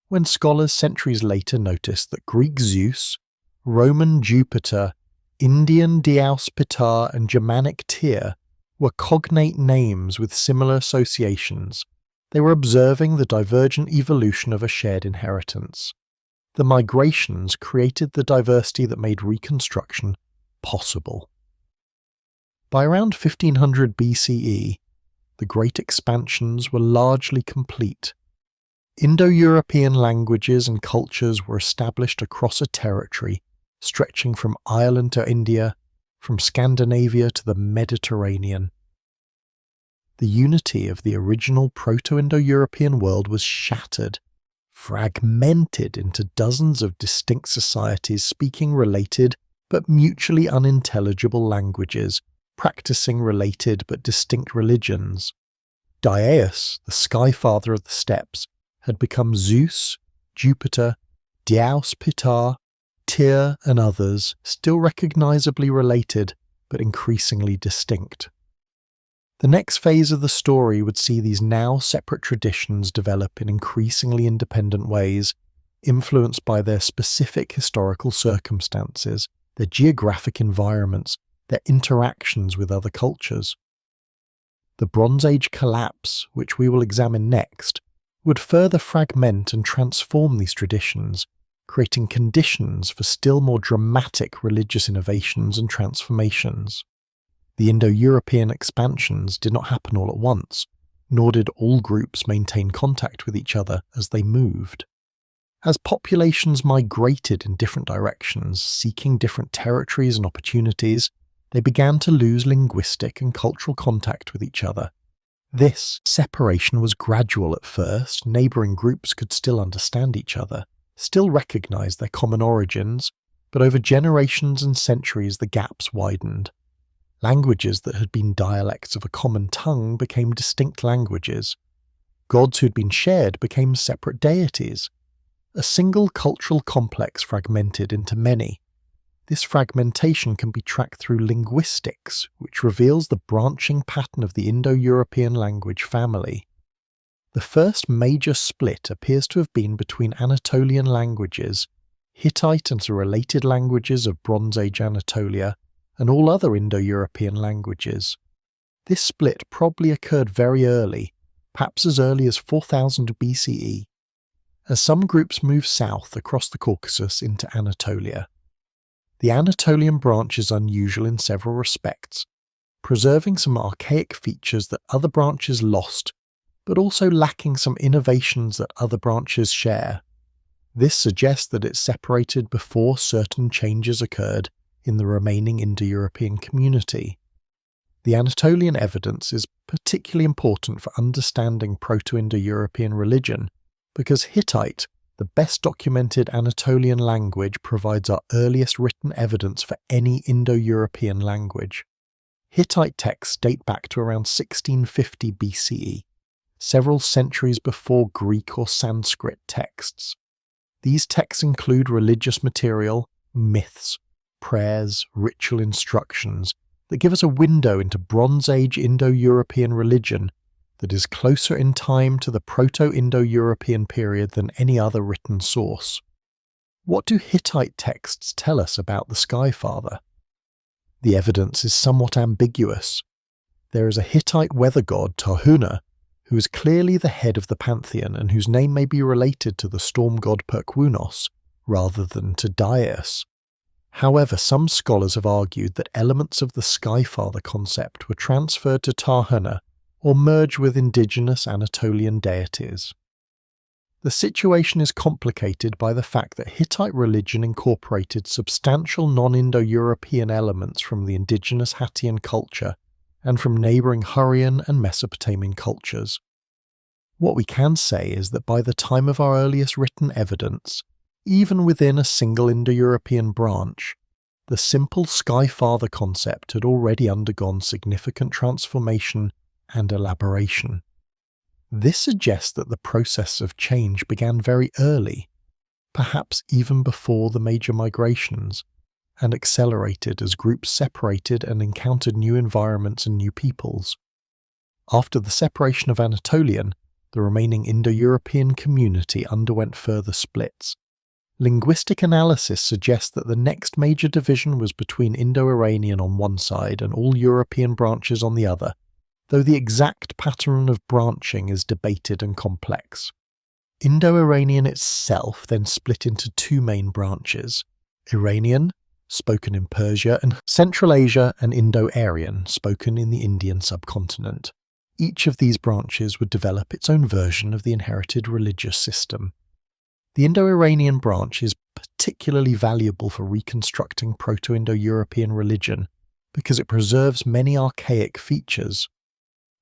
When scholars centuries later noticed that Greek Zeus, Roman Jupiter, Indian Dyeus Pitar, and Germanic Tyr were cognate names with similar associations, they were observing the divergent evolution of a shared inheritance. The migrations created the diversity that made reconstruction possible. By around 1500 BCE, the great expansions were largely complete. Indo-European languages and cultures were established across a territory stretching from Ireland to India, from Scandinavia to the Mediterranean. The unity of the original Proto-Indo-European world was shattered, fragmented into dozens of distinct societies speaking related but mutually unintelligible languages, practicing related but distinct religions. Dyeus, the Skyfather of the steppes, had become Zeus, Jupiter, Dyeus Pitar, Tyr, and others, still recognizably related but increasingly distinct. The next phase of the story would see these now separate traditions develop in increasingly independent ways, influenced by their specific historical circumstances, their geographic environments, their interactions with other cultures. The Bronze Age collapse, which we will examine next, would further fragment and transform these traditions, creating conditions for still more dramatic religious innovations and transformations. The Indo-European expansions did not happen all at once, nor did all groups maintain contact with each other as they moved. As populations migrated in different directions, seeking different territories and opportunities, they began to lose linguistic and cultural contact with each other. This separation was gradual at first. Neighbouring groups could still understand each other, still recognise their common origins, but over generations and centuries the gaps widened. Languages that had been dialects of a common tongue became distinct languages. Gods who had been shared became separate deities. A single cultural complex fragmented into many. This fragmentation can be tracked through linguistics, which reveals the branching pattern of the Indo-European language family. The first major split appears to have been between Anatolian languages, Hittite and the related languages of Bronze Age Anatolia, and all other Indo-European languages. This split probably occurred very early, perhaps as early as 4000 BCE, as some groups moved south across the Caucasus into Anatolia. The Anatolian branch is unusual in several respects, preserving some archaic features that other branches lost, but also lacking some innovations that other branches share. This suggests that it separated before certain changes occurred in the remaining Indo-European community. The Anatolian evidence is particularly important for understanding Proto-Indo-European religion, because Hittite, the best documented Anatolian language, provides our earliest written evidence for any Indo-European language. Hittite texts date back to around 1650 BCE, several centuries before Greek or Sanskrit texts. These texts include religious material, myths, prayers, ritual instructions that give us a window into Bronze Age Indo-European religion that is closer in time to the Proto-Indo-European period than any other written source. What do Hittite texts tell us about the Sky Father? The evidence is somewhat ambiguous. There is a Hittite weather god, Tahuna, who is clearly the head of the pantheon and whose name may be related to the storm god Perkwunos, rather than to Dyeus. However, some scholars have argued that elements of the Sky Father concept were transferred to Tahuna or merged with indigenous Anatolian deities. The situation is complicated by the fact that Hittite religion incorporated substantial non-Indo-European elements from the indigenous Hattian culture and from neighbouring Hurrian and Mesopotamian cultures. What we can say is that by the time of our earliest written evidence, even within a single Indo-European branch, the simple Sky Father concept had already undergone significant transformation and elaboration. This suggests that the process of change began very early, perhaps even before the major migrations, and accelerated as groups separated and encountered new environments and new peoples. After the separation of Anatolian, the remaining Indo-European community underwent further splits. Linguistic analysis suggests that the next major division was between Indo-Iranian on one side and all European branches on the other, though the exact pattern of branching is debated and complex. Indo-Iranian itself then split into two main branches: Iranian, spoken in Persia, and Central Asia, and Indo-Aryan, spoken in the Indian subcontinent. Each of these branches would develop its own version of the inherited religious system. The Indo-Iranian branch is particularly valuable for reconstructing Proto-Indo-European religion because it preserves many archaic features.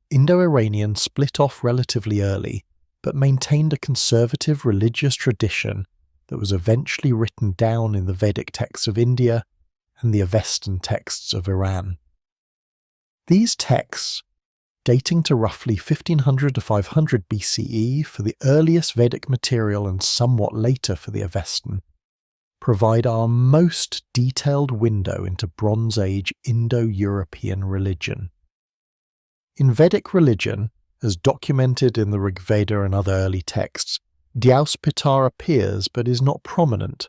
Indo-Iranian split off relatively early, but maintained a conservative religious tradition that was eventually written down in the Vedic texts of India and the Avestan texts of Iran. These texts, dating to roughly 1500 to 500 BCE for the earliest Vedic material and somewhat later for the Avestan, provide our most detailed window into Bronze Age Indo-European religion. In Vedic religion, as documented in the Rig Veda and other early texts, Dyeus appears but is not prominent.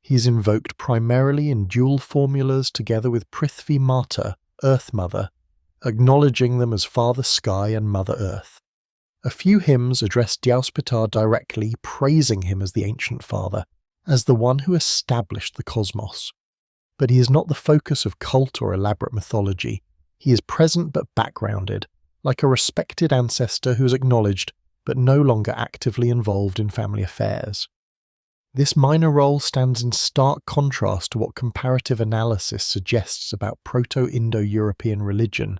He is invoked primarily in dual formulas together with Prithvi Mata, Earth Mother, acknowledging them as Father Sky and Mother Earth. A few hymns address Dyeus directly, praising him as the ancient father, as the one who established the cosmos. But he is not the focus of cult or elaborate mythology. He is present but backgrounded, like a respected ancestor who is acknowledged but no longer actively involved in family affairs. This minor role stands in stark contrast to what comparative analysis suggests about Proto-Indo-European religion,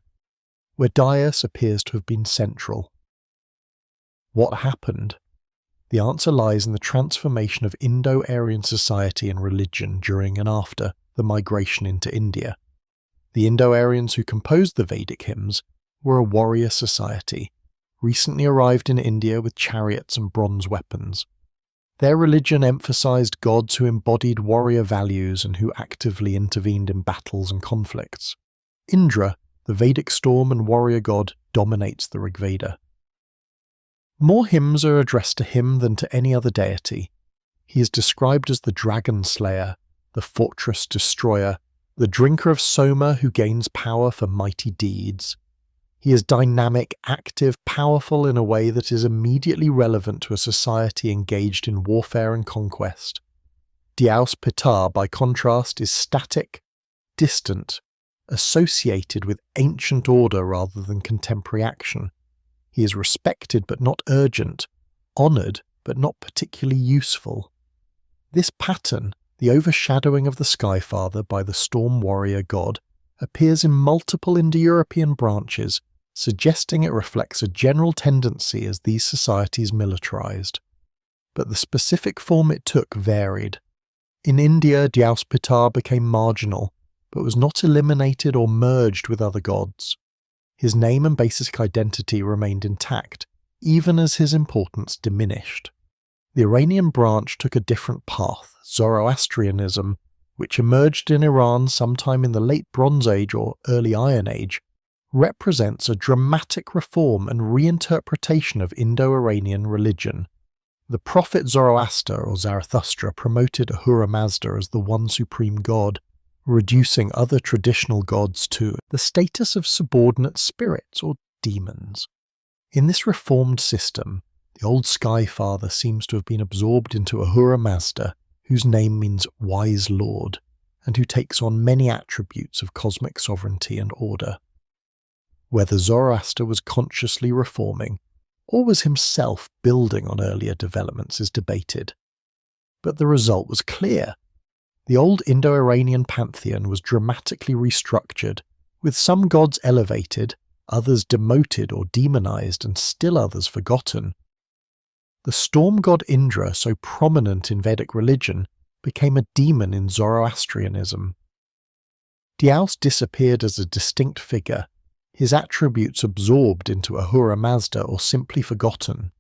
where Dyeus appears to have been central. What happened? The answer lies in the transformation of Indo-Aryan society and religion during and after the migration into India. The Indo-Aryans who composed the Vedic hymns were a warrior society, recently arrived in India with chariots and bronze weapons. Their religion emphasized gods who embodied warrior values and who actively intervened in battles and conflicts. Indra, the Vedic storm and warrior god, dominates the Rig Veda. More hymns are addressed to him than to any other deity. He is described as the dragon slayer, the fortress destroyer, the drinker of Soma who gains power for mighty deeds. He is dynamic, active, powerful in a way that is immediately relevant to a society engaged in warfare and conquest. Dyeus Pitar, by contrast, is static, distant, associated with ancient order rather than contemporary action. He is respected but not urgent, honoured but not particularly useful. This pattern, the overshadowing of the Skyfather by the storm warrior god, appears in multiple Indo-European branches, suggesting it reflects a general tendency as these societies militarized. But the specific form it took varied. In India, Dyeus Pitar became marginal, but was not eliminated or merged with other gods. His name and basic identity remained intact, even as his importance diminished. The Iranian branch took a different path, Zoroastrianism, which emerged in Iran sometime in the late Bronze Age or early Iron Age, represents a dramatic reform and reinterpretation of Indo-Iranian religion. The prophet Zoroaster or Zarathustra promoted Ahura Mazda as the one supreme god, reducing other traditional gods to the status of subordinate spirits or demons. In this reformed system, the old Sky Father seems to have been absorbed into Ahura Mazda, whose name means wise lord, and who takes on many attributes of cosmic sovereignty and order. Whether Zoroaster was consciously reforming, or was himself building on earlier developments is debated. But the result was clear. The old Indo-Iranian pantheon was dramatically restructured, with some gods elevated, others demoted or demonized, and still others forgotten. The storm god Indra, so prominent in Vedic religion, became a demon in Zoroastrianism. Dyeus disappeared as a distinct figure, his attributes absorbed into Ahura Mazda or simply forgotten.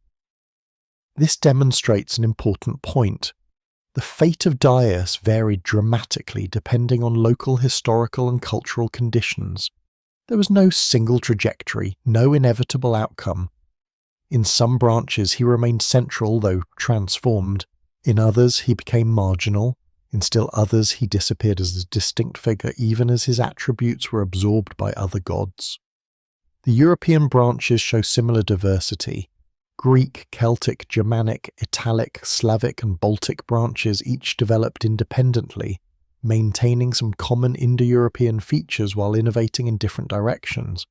This demonstrates an important point. The fate of Dyeus varied dramatically depending on local historical and cultural conditions. There was no single trajectory, no inevitable outcome. In some branches he remained central, though transformed. In others he became marginal. In still others he disappeared as a distinct figure even as his attributes were absorbed by other gods. The European branches show similar diversity. Greek, Celtic, Germanic, Italic, Slavic and Baltic branches each developed independently, maintaining some common Indo-European features while innovating in different directions.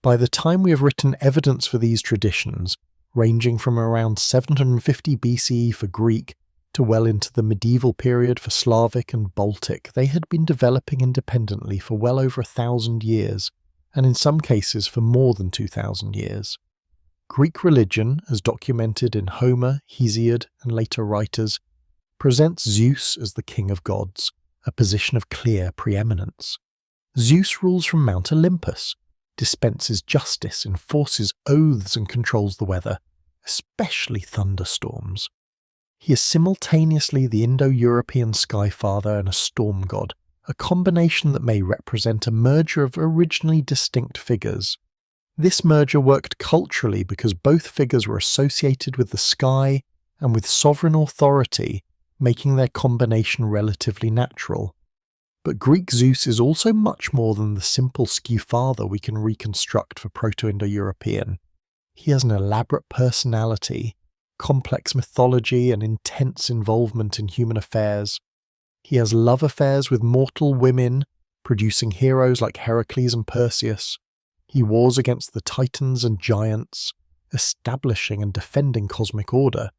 By the time we have written evidence for these traditions, ranging from around 750 BCE for Greek to well into the medieval period for Slavic and Baltic, they had been developing independently for well over 1,000 years, and in some cases for more than 2,000 years. Greek religion, as documented in Homer, Hesiod, and later writers, presents Zeus as the king of gods, a position of clear preeminence. Zeus rules from Mount Olympus, dispenses justice, enforces oaths and controls the weather, especially thunderstorms. He is simultaneously the Indo-European Skyfather and a storm god, a combination that may represent a merger of originally distinct figures. This merger worked culturally because both figures were associated with the sky and with sovereign authority, making their combination relatively natural. But Greek Zeus is also much more than the simple Sky-father we can reconstruct for Proto-Indo-European. He has an elaborate personality, complex mythology and intense involvement in human affairs. He has love affairs with mortal women, producing heroes like Heracles and Perseus. He wars against the titans and giants, establishing and defending cosmic order.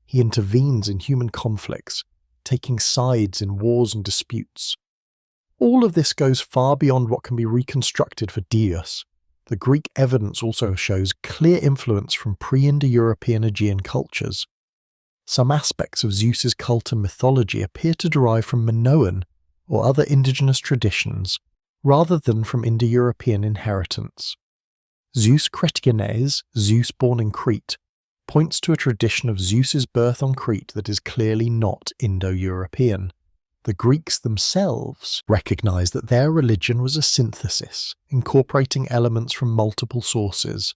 He intervenes in human conflicts, taking sides in wars and disputes. All of this goes far beyond what can be reconstructed for Dyeus. The Greek evidence also shows clear influence from pre-Indo-European Aegean cultures. Some aspects of Zeus's cult and mythology appear to derive from Minoan or other indigenous traditions, rather than from Indo-European inheritance. Zeus Kretiones, Zeus born in Crete, points to a tradition of Zeus's birth on Crete that is clearly not Indo-European. The Greeks themselves recognized that their religion was a synthesis, incorporating elements from multiple sources.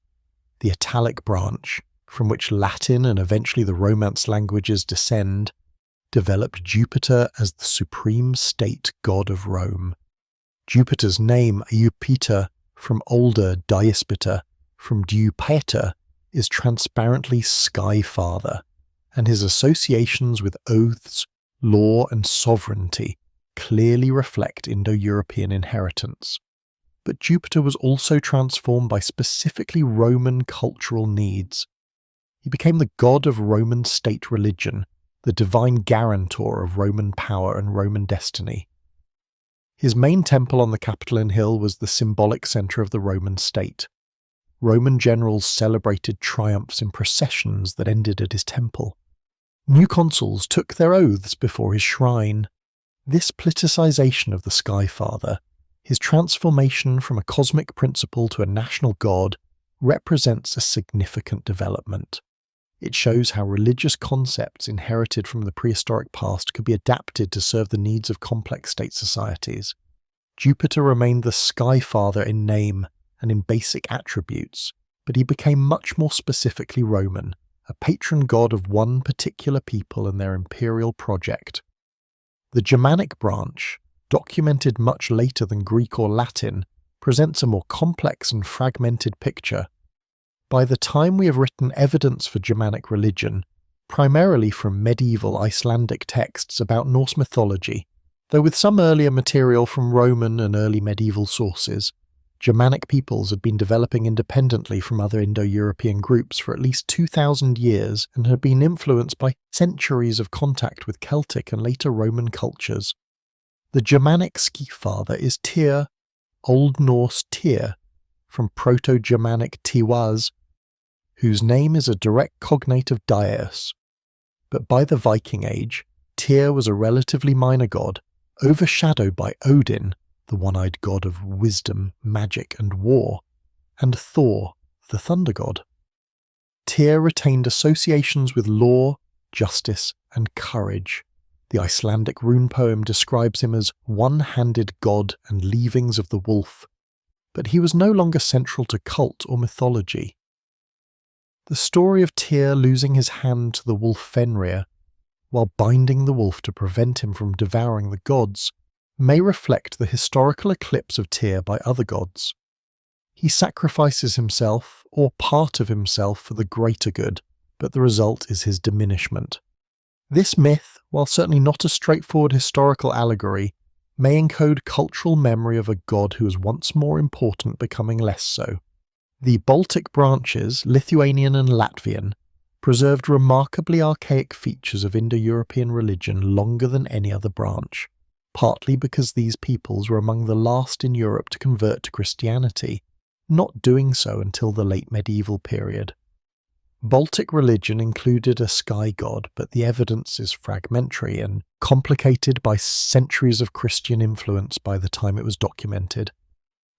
The Italic branch, from which Latin and eventually the Romance languages descend, developed Jupiter as the supreme state god of Rome. Jupiter's name, Jupiter, from older Diaspita, from Deupater, is transparently Sky Father, and his associations with oaths, law and sovereignty clearly reflect Indo-European inheritance. But Jupiter was also transformed by specifically Roman cultural needs. He became the god of Roman state religion, the divine guarantor of Roman power and Roman destiny. His main temple on the Capitoline Hill was the symbolic centre of the Roman state. Roman generals celebrated triumphs in processions that ended at his temple. New consuls took their oaths before his shrine. This politicization of the Sky Father, his transformation from a cosmic principle to a national god, represents a significant development. It shows how religious concepts inherited from the prehistoric past could be adapted to serve the needs of complex state societies. Jupiter remained the Sky Father in name and in basic attributes, but he became much more specifically Roman, a patron god of one particular people and their imperial project. The Germanic branch, documented much later than Greek or Latin, presents a more complex and fragmented picture. By the time we have written evidence for Germanic religion, primarily from medieval Icelandic texts about Norse mythology, though with some earlier material from Roman and early medieval sources, Germanic peoples had been developing independently from other Indo-European groups for at least 2,000 years and had been influenced by centuries of contact with Celtic and later Roman cultures. The Germanic ski father is Tyr, Old Norse Tyr, from Proto-Germanic Tiwaz, whose name is a direct cognate of Dyeus. But by the Viking Age, Tyr was a relatively minor god, overshadowed by Odin, the one-eyed god of wisdom, magic and war, and Thor, the thunder god. Tyr retained associations with law, justice and courage. The Icelandic rune poem describes him as one-handed god and leavings of the wolf, but he was no longer central to cult or mythology. The story of Tyr losing his hand to the wolf Fenrir, while binding the wolf to prevent him from devouring the gods, may reflect the historical eclipse of Tyr by other gods. He sacrifices himself, or part of himself, for the greater good, but the result is his diminishment. This myth, while certainly not a straightforward historical allegory, may encode cultural memory of a god who was once more important becoming less so. The Baltic branches, Lithuanian and Latvian, preserved remarkably archaic features of Indo-European religion longer than any other branch, partly because these peoples were among the last in Europe to convert to Christianity, not doing so until the late medieval period. Baltic religion included a sky god, but the evidence is fragmentary and complicated by centuries of Christian influence by the time it was documented.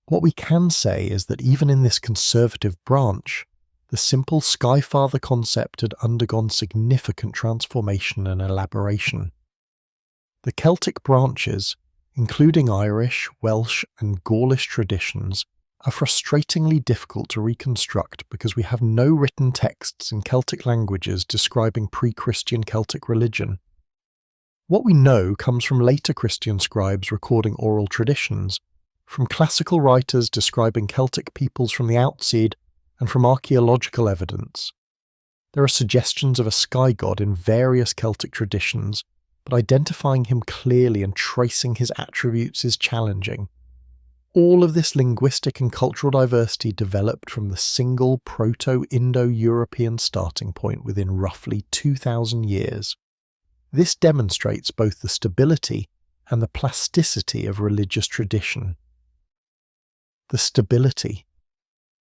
What we can say is that even in this conservative branch, the simple Sky Father concept had undergone significant transformation and elaboration. The Celtic branches, including Irish, Welsh and Gaulish traditions, are frustratingly difficult to reconstruct because we have no written texts in Celtic languages describing pre-Christian Celtic religion. What we know comes from later Christian scribes recording oral traditions, from classical writers describing Celtic peoples from the Outseed, and from archaeological evidence. There are suggestions of a sky god in various Celtic traditions, but identifying him clearly and tracing his attributes is challenging. All of this linguistic and cultural diversity developed from the single Proto-Indo-European starting point within roughly 2,000 years. This demonstrates both the stability and the plasticity of religious tradition. The stability.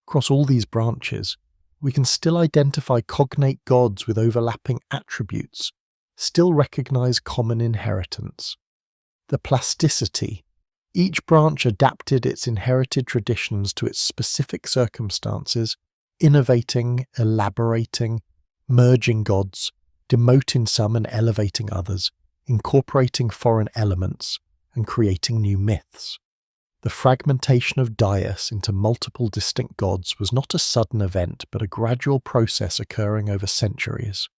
Across all these branches, we can still identify cognate gods with overlapping attributes, still recognize common inheritance. The plasticity. Each branch adapted its inherited traditions to its specific circumstances, innovating, elaborating, merging gods, demoting some and elevating others, incorporating foreign elements, and creating new myths. The fragmentation of Dyeus into multiple distinct gods was not a sudden event, but a gradual process occurring over centuries.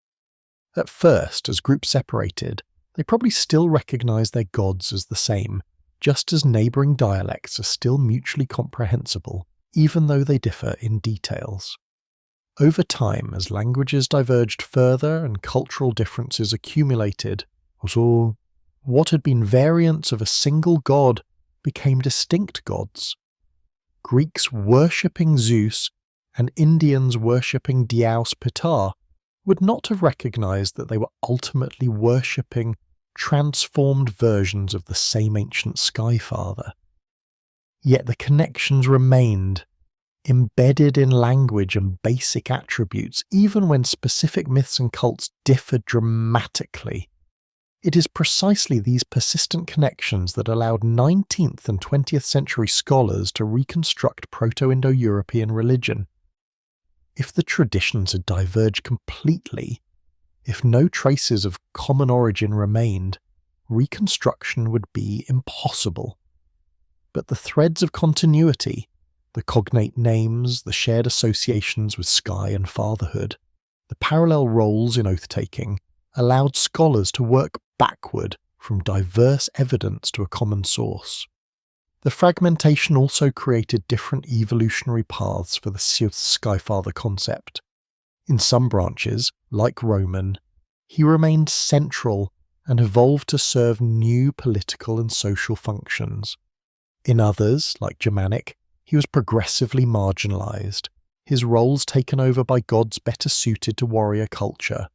At first, as groups separated, they probably still recognized their gods as the same, just as neighbouring dialects are still mutually comprehensible, even though they differ in details. Over time, as languages diverged further and cultural differences accumulated, so what had been variants of a single god became distinct gods. Greeks worshipping Zeus and Indians worshipping Dyeus Pitar would not have recognized that they were ultimately worshipping transformed versions of the same ancient Sky Father. Yet the connections remained, embedded in language and basic attributes, even when specific myths and cults differed dramatically. It is precisely these persistent connections that allowed 19th and 20th century scholars to reconstruct Proto-Indo-European religion. If the traditions had diverged completely, if no traces of common origin remained, reconstruction would be impossible. But the threads of continuity, the cognate names, the shared associations with sky and fatherhood, the parallel roles in oath-taking, allowed scholars to work backward from diverse evidence to a common source. The fragmentation also created different evolutionary paths for the Skyfather concept. In some branches, like Roman, he remained central and evolved to serve new political and social functions. In others, like Germanic, he was progressively marginalized, his roles taken over by gods better suited to warrior culture.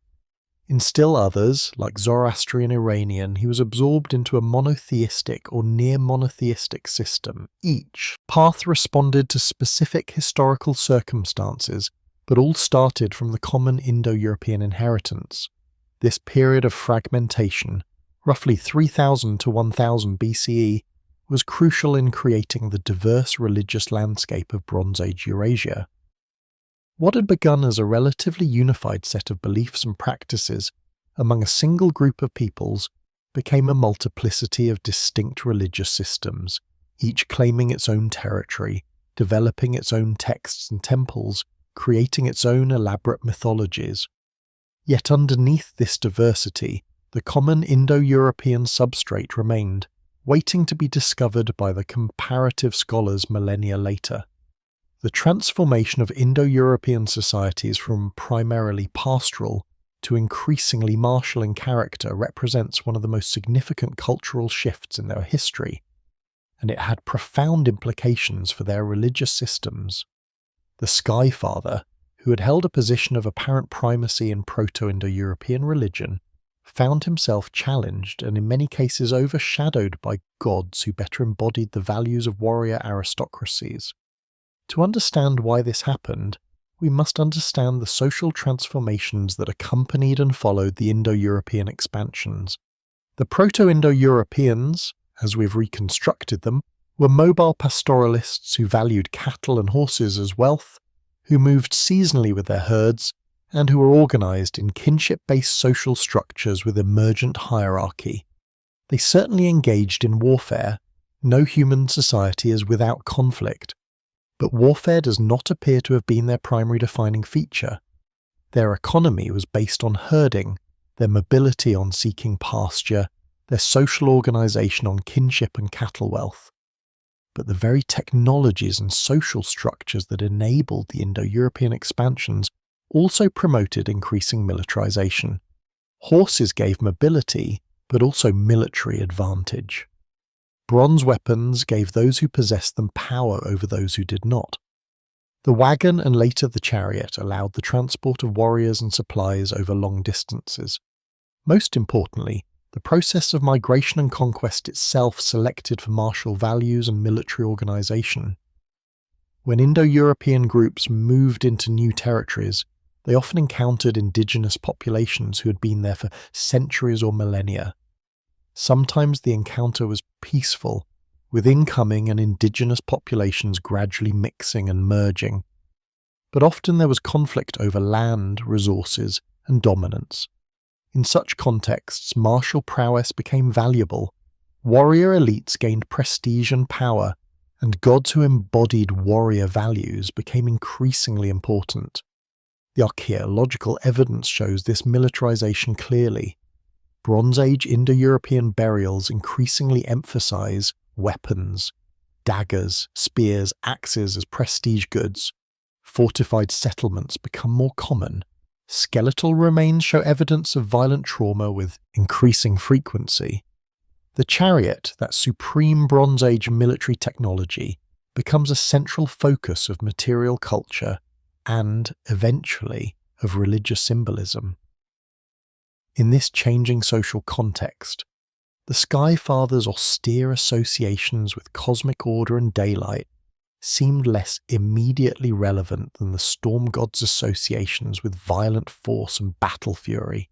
In still others, like Zoroastrian Iranian, he was absorbed into a monotheistic or near-monotheistic system. Each path responded to specific historical circumstances, but all started from the common Indo-European inheritance. This period of fragmentation, roughly 3000 to 1000 BCE, was crucial in creating the diverse religious landscape of Bronze Age Eurasia. What had begun as a relatively unified set of beliefs and practices among a single group of peoples became a multiplicity of distinct religious systems, each claiming its own territory, developing its own texts and temples, creating its own elaborate mythologies. Yet underneath this diversity, the common Indo-European substrate remained, waiting to be discovered by the comparative scholars millennia later. The transformation of Indo-European societies from primarily pastoral to increasingly martial in character represents one of the most significant cultural shifts in their history, and it had profound implications for their religious systems. The Sky Father, who had held a position of apparent primacy in Proto-Indo-European religion, found himself challenged and in many cases overshadowed by gods who better embodied the values of warrior aristocracies. To understand why this happened, we must understand the social transformations that accompanied and followed the Indo-European expansions. The Proto-Indo-Europeans, as we've reconstructed them, were mobile pastoralists who valued cattle and horses as wealth, who moved seasonally with their herds, and who were organized in kinship-based social structures with emergent hierarchy. They certainly engaged in warfare. No human society is without conflict. But warfare does not appear to have been their primary defining feature. Their economy was based on herding, their mobility on seeking pasture, their social organization on kinship and cattle wealth. But the very technologies and social structures that enabled the Indo-European expansions also promoted increasing militarization. Horses gave mobility, but also military advantage. Bronze weapons gave those who possessed them power over those who did not. The wagon and later the chariot allowed the transport of warriors and supplies over long distances. Most importantly, the process of migration and conquest itself selected for martial values and military organization. When Indo-European groups moved into new territories, they often encountered indigenous populations who had been there for centuries or millennia. Sometimes the encounter was peaceful, with incoming and indigenous populations gradually mixing and merging. But often there was conflict over land, resources, and dominance. In such contexts, martial prowess became valuable. Warrior elites gained prestige and power, and gods who embodied warrior values became increasingly important. The archaeological evidence shows this militarization clearly. Bronze Age Indo-European burials increasingly emphasize weapons, daggers, spears, axes as prestige goods. Fortified settlements become more common. Skeletal remains show evidence of violent trauma with increasing frequency. The chariot, that supreme Bronze Age military technology, becomes a central focus of material culture and, eventually, of religious symbolism. In this changing social context, the Sky Father's austere associations with cosmic order and daylight seemed less immediately relevant than the storm god's associations with violent force and battle fury.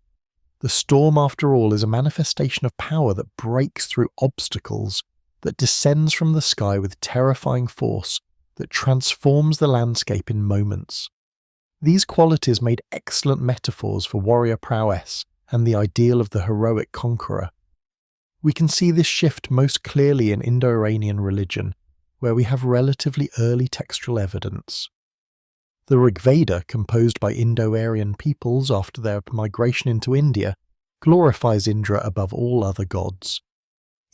The storm, after all, is a manifestation of power that breaks through obstacles, that descends from the sky with terrifying force, that transforms the landscape in moments. These qualities made excellent metaphors for warrior prowess and the ideal of the heroic conqueror. We can see this shift most clearly in Indo-Iranian religion, where we have relatively early textual evidence. The Rig Veda, composed by Indo-Aryan peoples after their migration into India, glorifies Indra above all other gods.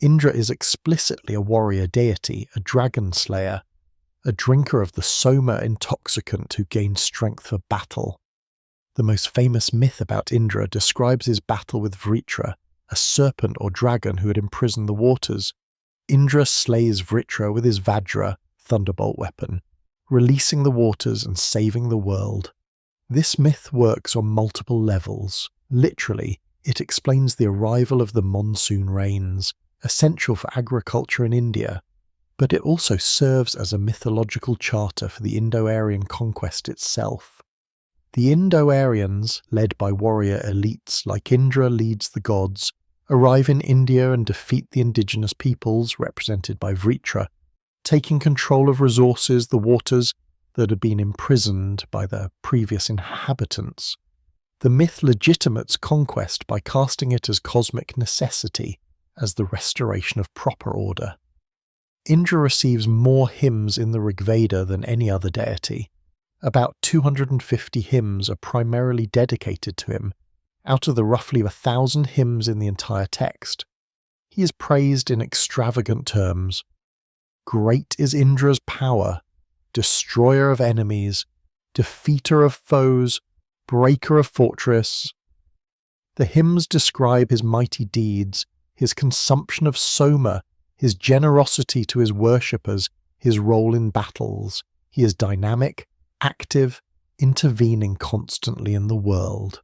Indra is explicitly a warrior deity, a dragon slayer, a drinker of the soma intoxicant who gained strength for battle. The most famous myth about Indra describes his battle with Vritra, a serpent or dragon who had imprisoned the waters. Indra slays Vritra with his Vajra, thunderbolt weapon, releasing the waters and saving the world. This myth works on multiple levels. Literally, it explains the arrival of the monsoon rains, essential for agriculture in India, but it also serves as a mythological charter for the Indo-Aryan conquest itself. The Indo-Aryans, led by warrior elites like Indra leads the gods, arrive in India and defeat the indigenous peoples, represented by Vritra, taking control of resources, the waters, that had been imprisoned by the previous inhabitants. The myth legitimates conquest by casting it as cosmic necessity, as the restoration of proper order. Indra receives more hymns in the Rig Veda than any other deity. About 250 hymns are primarily dedicated to him, out of the roughly 1,000 hymns in the entire text. He is praised in extravagant terms. Great is Indra's power, destroyer of enemies, defeater of foes, breaker of fortress. The hymns describe his mighty deeds, his consumption of soma, his generosity to his worshippers, his role in battles. He is dynamic, active, intervening constantly in the world.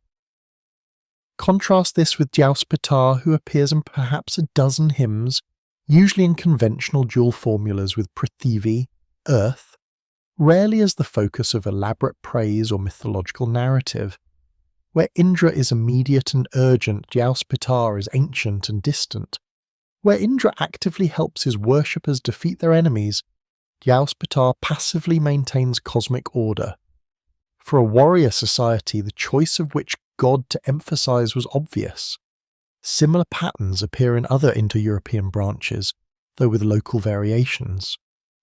Contrast this with Dyeus, who appears in perhaps a dozen hymns, usually in conventional dual formulas with Prithivi, earth, rarely as the focus of elaborate praise or mythological narrative. Where Indra is immediate and urgent, Dyeus is ancient and distant. Where Indra actively helps his worshippers defeat their enemies, Dyeus passively maintains cosmic order. For a warrior society, the choice of which god to emphasize was obvious. Similar patterns appear in other Indo-European branches, though with local variations.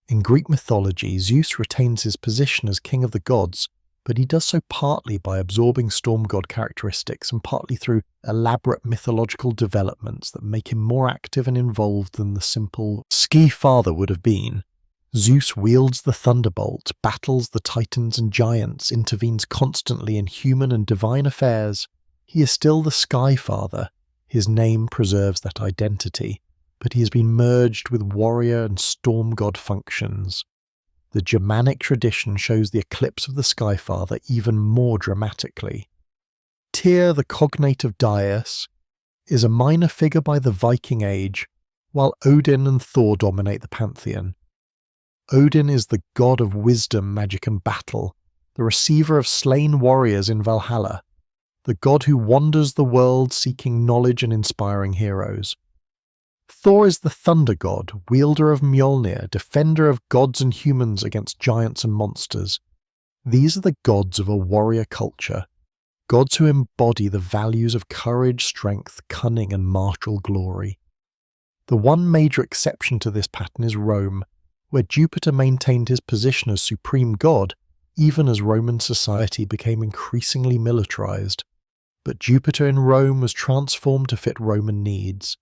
In Greek mythology, Zeus retains his position as king of the gods, but he does so partly by absorbing storm god characteristics and partly through elaborate mythological developments that make him more active and involved than the simple ski father would have been. Zeus wields the thunderbolt, battles the titans and giants, intervenes constantly in human and divine affairs. He is still the Sky Father. His name preserves that identity, but he has been merged with warrior and storm god functions. The Germanic tradition shows the eclipse of the Sky Father even more dramatically. Tyr, the cognate of Dyeus, is a minor figure by the Viking Age, while Odin and Thor dominate the pantheon. Odin is the god of wisdom, magic and battle, the receiver of slain warriors in Valhalla, the god who wanders the world seeking knowledge and inspiring heroes. Thor is the thunder god, wielder of Mjolnir, defender of gods and humans against giants and monsters. These are the gods of a warrior culture, gods who embody the values of courage, strength, cunning and martial glory. The one major exception to this pattern is Rome, where Jupiter maintained his position as supreme god even as Roman society became increasingly militarized. But Jupiter in Rome was transformed to fit Roman needs.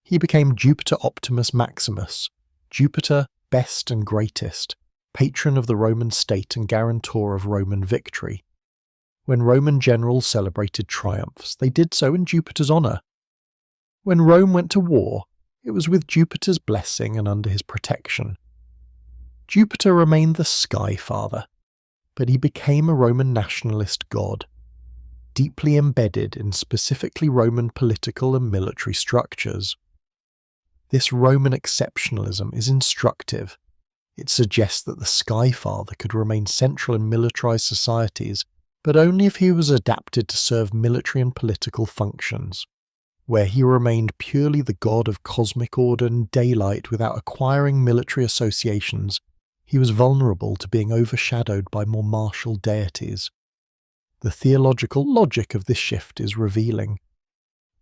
He became Jupiter Optimus Maximus, Jupiter best and greatest, patron of the Roman state and guarantor of Roman victory. When Roman generals celebrated triumphs, they did so in Jupiter's honour. When Rome went to war, it was with Jupiter's blessing and under his protection. Jupiter remained the Sky Father, but he became a Roman nationalist god, deeply embedded in specifically Roman political and military structures. This Roman exceptionalism is instructive. It suggests that the Sky Father could remain central in militarized societies, but only if he was adapted to serve military and political functions. Where he remained purely the god of cosmic order and daylight without acquiring military associations, he was vulnerable to being overshadowed by more martial deities. The theological logic of this shift is revealing.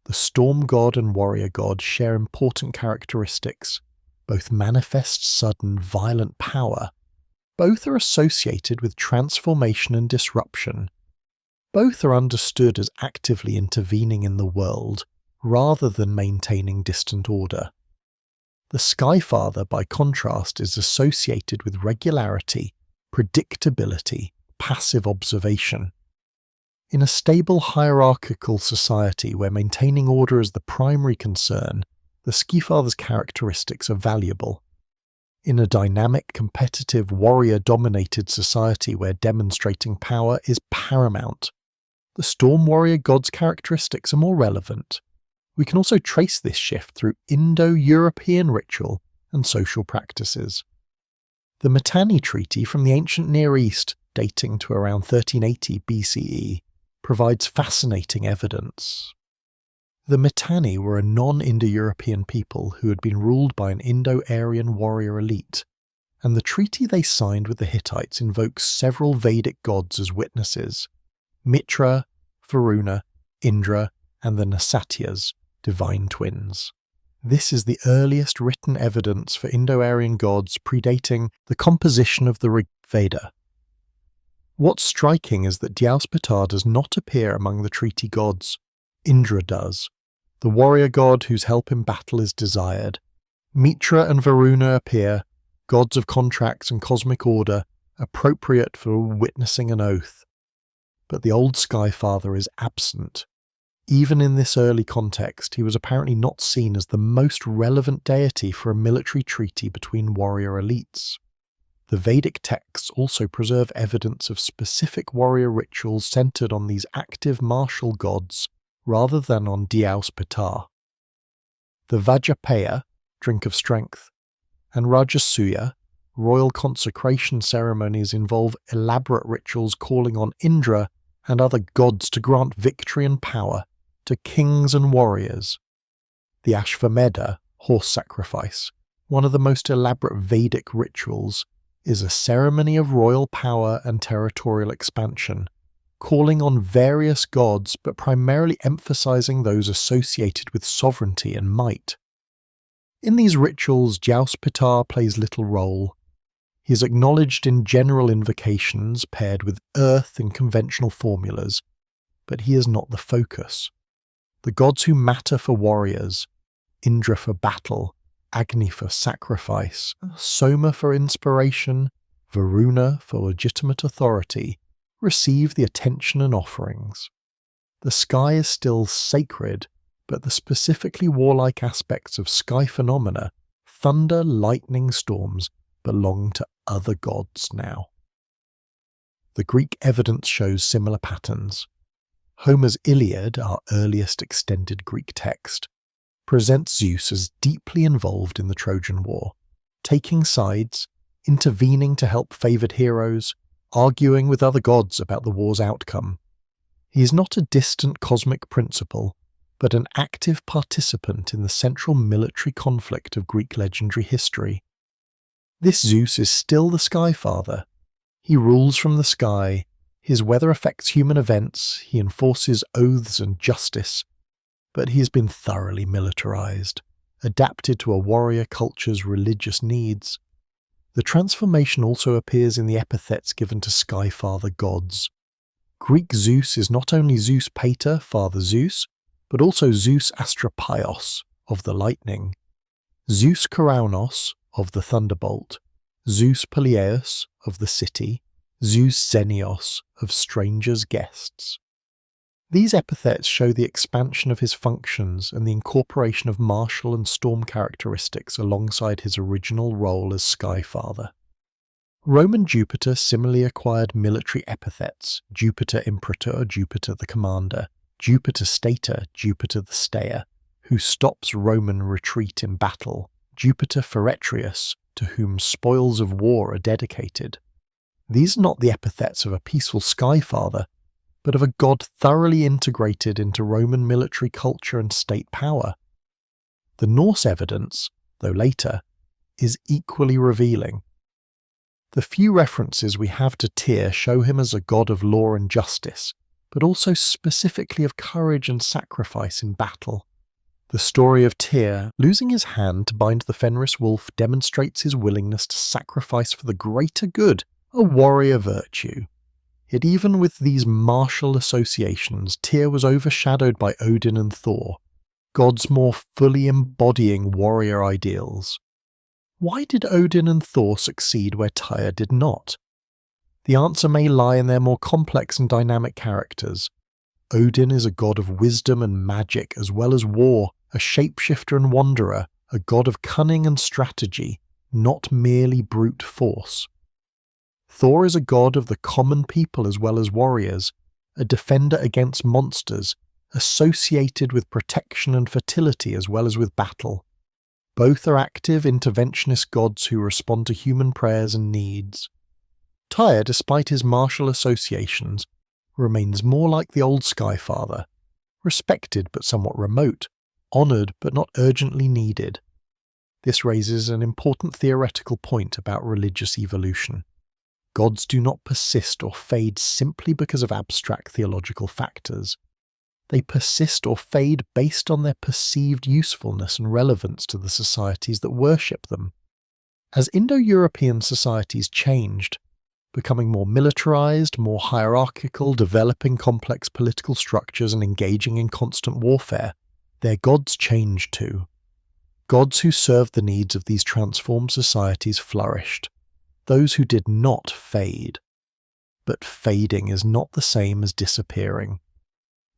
The storm god and warrior god share important characteristics. Both manifest sudden, violent power. Both are associated with transformation and disruption. Both are understood as actively intervening in the world, rather than maintaining distant order. The Sky Father, by contrast, is associated with regularity, predictability, passive observation. In a stable hierarchical society where maintaining order is the primary concern, the Sky Father's characteristics are valuable. In a dynamic, competitive, warrior-dominated society where demonstrating power is paramount, the Storm Warrior god's characteristics are more relevant. We can also trace this shift through Indo-European ritual and social practices. The Mitanni Treaty from the ancient Near East, dating to around 1380 BCE, provides fascinating evidence. The Mitanni were a non-Indo-European people who had been ruled by an Indo-Aryan warrior elite, and the treaty they signed with the Hittites invokes several Vedic gods as witnesses: Mitra, Varuna, Indra, and the Nasatyas, divine twins. This is the earliest written evidence for Indo-Aryan gods predating the composition of the Rig Veda. What's striking is that Dyeus does not appear among the treaty gods. Indra does, the warrior god whose help in battle is desired. Mitra and Varuna appear, gods of contracts and cosmic order, appropriate for witnessing an oath. But the old Sky Father is absent. Even in this early context, he was apparently not seen as the most relevant deity for a military treaty between warrior elites. The Vedic texts also preserve evidence of specific warrior rituals centered on these active martial gods rather than on Dyeus Pitar. The Vajrapeya, drink of strength, and Rajasuya, royal consecration ceremonies, involve elaborate rituals calling on Indra and other gods to grant victory and power to kings and warriors. The Ashvamedha, horse sacrifice, one of the most elaborate Vedic rituals, is a ceremony of royal power and territorial expansion, calling on various gods but primarily emphasizing those associated with sovereignty and might. In these rituals, Dyeus Pitar plays little role. He is acknowledged in general invocations paired with earth and conventional formulas, but he is not the focus. The gods who matter for warriors, Indra for battle, Agni for sacrifice, Soma for inspiration, Varuna for legitimate authority, receive the attention and offerings. The sky is still sacred, but the specifically warlike aspects of sky phenomena, thunder, lightning, storms, belong to other gods now. The Greek evidence shows similar patterns. Homer's Iliad, our earliest extended Greek text, presents Zeus as deeply involved in the Trojan War, taking sides, intervening to help favoured heroes, arguing with other gods about the war's outcome. He is not a distant cosmic principle, but an active participant in the central military conflict of Greek legendary history. This Zeus is still the Sky Father. He rules from the sky, his weather affects human events, he enforces oaths and justice, but he has been thoroughly militarized, adapted to a warrior culture's religious needs. The transformation also appears in the epithets given to Sky Father gods. Greek Zeus is not only Zeus Pater, Father Zeus, but also Zeus Astrapios, of the lightning, Zeus Kourounos, of the thunderbolt, Zeus Peleus, of the city, Zeus Xenios, of strangers' guests. These epithets show the expansion of his functions and the incorporation of martial and storm characteristics alongside his original role as Sky Father. Roman Jupiter similarly acquired military epithets: Jupiter Imperator, Jupiter the Commander, Jupiter Stator, Jupiter the Stayer, who stops Roman retreat in battle, Jupiter Feretrius, to whom spoils of war are dedicated. These are not the epithets of a peaceful Sky Father, but of a god thoroughly integrated into Roman military culture and state power. The Norse evidence, though later, is equally revealing. The few references we have to Tyr show him as a god of law and justice, but also specifically of courage and sacrifice in battle. The story of Tyr losing his hand to bind the Fenris wolf demonstrates his willingness to sacrifice for the greater good, a warrior virtue. Yet even with these martial associations, Tyr was overshadowed by Odin and Thor, gods more fully embodying warrior ideals. Why did Odin and Thor succeed where Tyr did not? The answer may lie in their more complex and dynamic characters. Odin is a god of wisdom and magic as well as war, a shapeshifter and wanderer, a god of cunning and strategy, not merely brute force. Thor is a god of the common people as well as warriors, a defender against monsters, associated with protection and fertility as well as with battle. Both are active interventionist gods who respond to human prayers and needs. Tyr, despite his martial associations, remains more like the old Sky Father, respected but somewhat remote, honoured but not urgently needed. This raises an important theoretical point about religious evolution. Gods do not persist or fade simply because of abstract theological factors. They persist or fade based on their perceived usefulness and relevance to the societies that worship them. As Indo-European societies changed, becoming more militarized, more hierarchical, developing complex political structures and engaging in constant warfare, their gods changed too. Gods who served the needs of these transformed societies flourished. Those who did not fade. But fading is not the same as disappearing.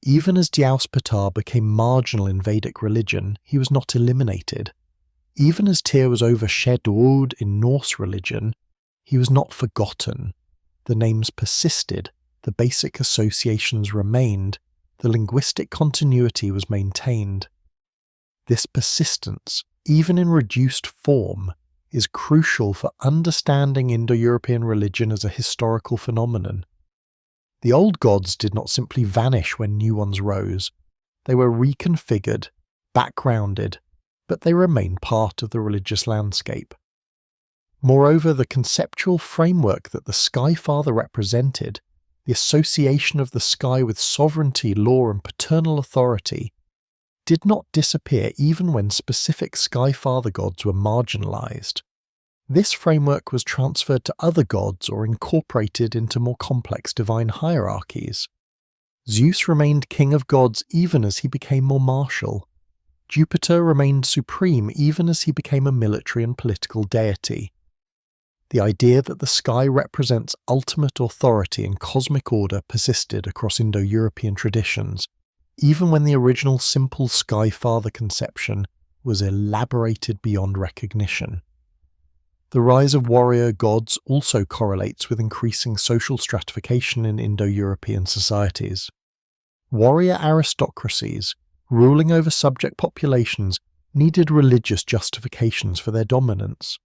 Even as Dyeus became marginal in Vedic religion, he was not eliminated. Even as Tyr was overshadowed in Norse religion, he was not forgotten. The names persisted, the basic associations remained, the linguistic continuity was maintained. This persistence, even in reduced form, is crucial for understanding Indo-European religion as a historical phenomenon. The old gods did not simply vanish when new ones rose. They were reconfigured, backgrounded, but they remained part of the religious landscape. Moreover, the conceptual framework that the Sky Father represented, the association of the sky with sovereignty, law, and paternal authority, did not disappear even when specific Sky Father gods were marginalized. This framework was transferred to other gods or incorporated into more complex divine hierarchies. Zeus remained king of gods even as he became more martial. Jupiter remained supreme even as he became a military and political deity. The idea that the sky represents ultimate authority and cosmic order persisted across Indo-European traditions, even when the original simple Sky Father conception was elaborated beyond recognition. The rise of warrior gods also correlates with increasing social stratification in Indo-European societies. Warrior aristocracies, ruling over subject populations, needed religious justifications for their dominance.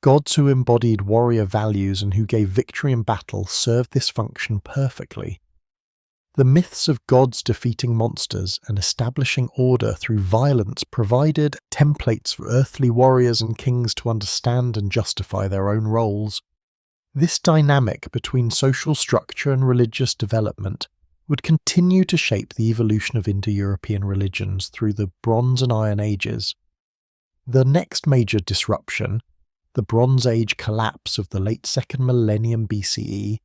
Gods who embodied warrior values and who gave victory in battle served this function perfectly. The myths of gods defeating monsters and establishing order through violence provided templates for earthly warriors and kings to understand and justify their own roles. This dynamic between social structure and religious development would continue to shape the evolution of Indo-European religions through the Bronze and Iron Ages. The next major disruption, the Bronze Age collapse of the late 2nd millennium BCE,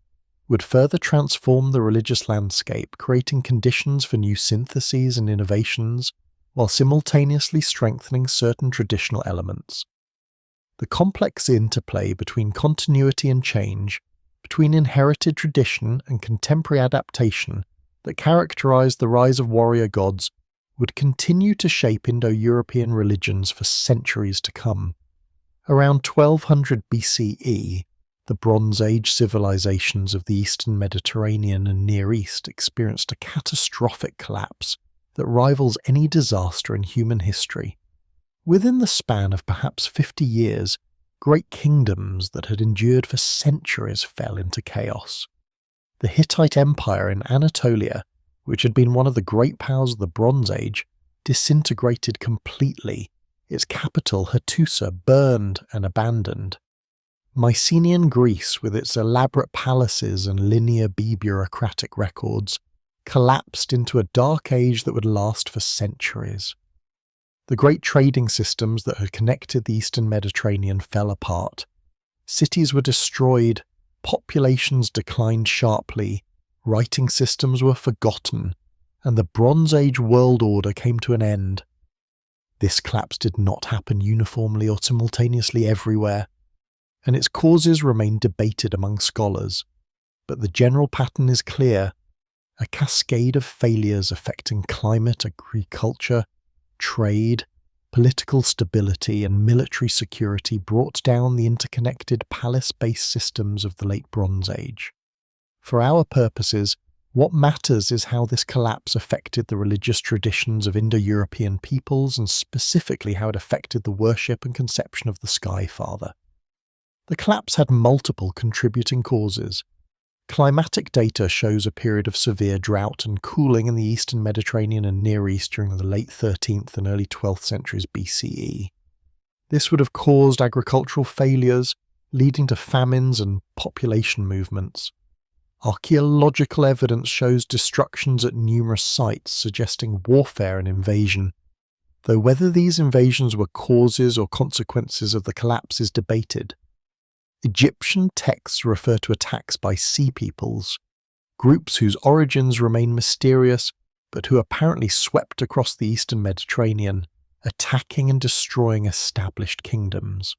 would further transform the religious landscape, creating conditions for new syntheses and innovations, while simultaneously strengthening certain traditional elements. The complex interplay between continuity and change, between inherited tradition and contemporary adaptation that characterized the rise of warrior gods, would continue to shape Indo-European religions for centuries to come. Around 1200 BCE, the Bronze Age civilizations of the Eastern Mediterranean and Near East experienced a catastrophic collapse that rivals any disaster in human history. Within the span of perhaps 50 years, great kingdoms that had endured for centuries fell into chaos. The Hittite Empire in Anatolia, which had been one of the great powers of the Bronze Age, disintegrated completely, its capital Hattusa burned and abandoned. Mycenaean Greece, with its elaborate palaces and linear bureaucratic records, collapsed into a dark age that would last for centuries. The great trading systems that had connected the Eastern Mediterranean fell apart. Cities were destroyed, populations declined sharply, writing systems were forgotten, and the Bronze Age world order came to an end. This collapse did not happen uniformly or simultaneously everywhere, and its causes remain debated among scholars, but the general pattern is clear: a cascade of failures affecting climate, agriculture, trade, political stability, and military security brought down the interconnected palace-based systems of the late Bronze Age. For our purposes, what matters is how this collapse affected the religious traditions of Indo-European peoples, and specifically how it affected the worship and conception of the Sky Father. The collapse had multiple contributing causes. Climatic data shows a period of severe drought and cooling in the Eastern Mediterranean and Near East during the late 13th and early 12th centuries BCE. This would have caused agricultural failures, leading to famines and population movements. Archaeological evidence shows destructions at numerous sites, suggesting warfare and invasion, though whether these invasions were causes or consequences of the collapse is debated. Egyptian texts refer to attacks by sea peoples, groups whose origins remain mysterious but who apparently swept across the Eastern Mediterranean, attacking and destroying established kingdoms.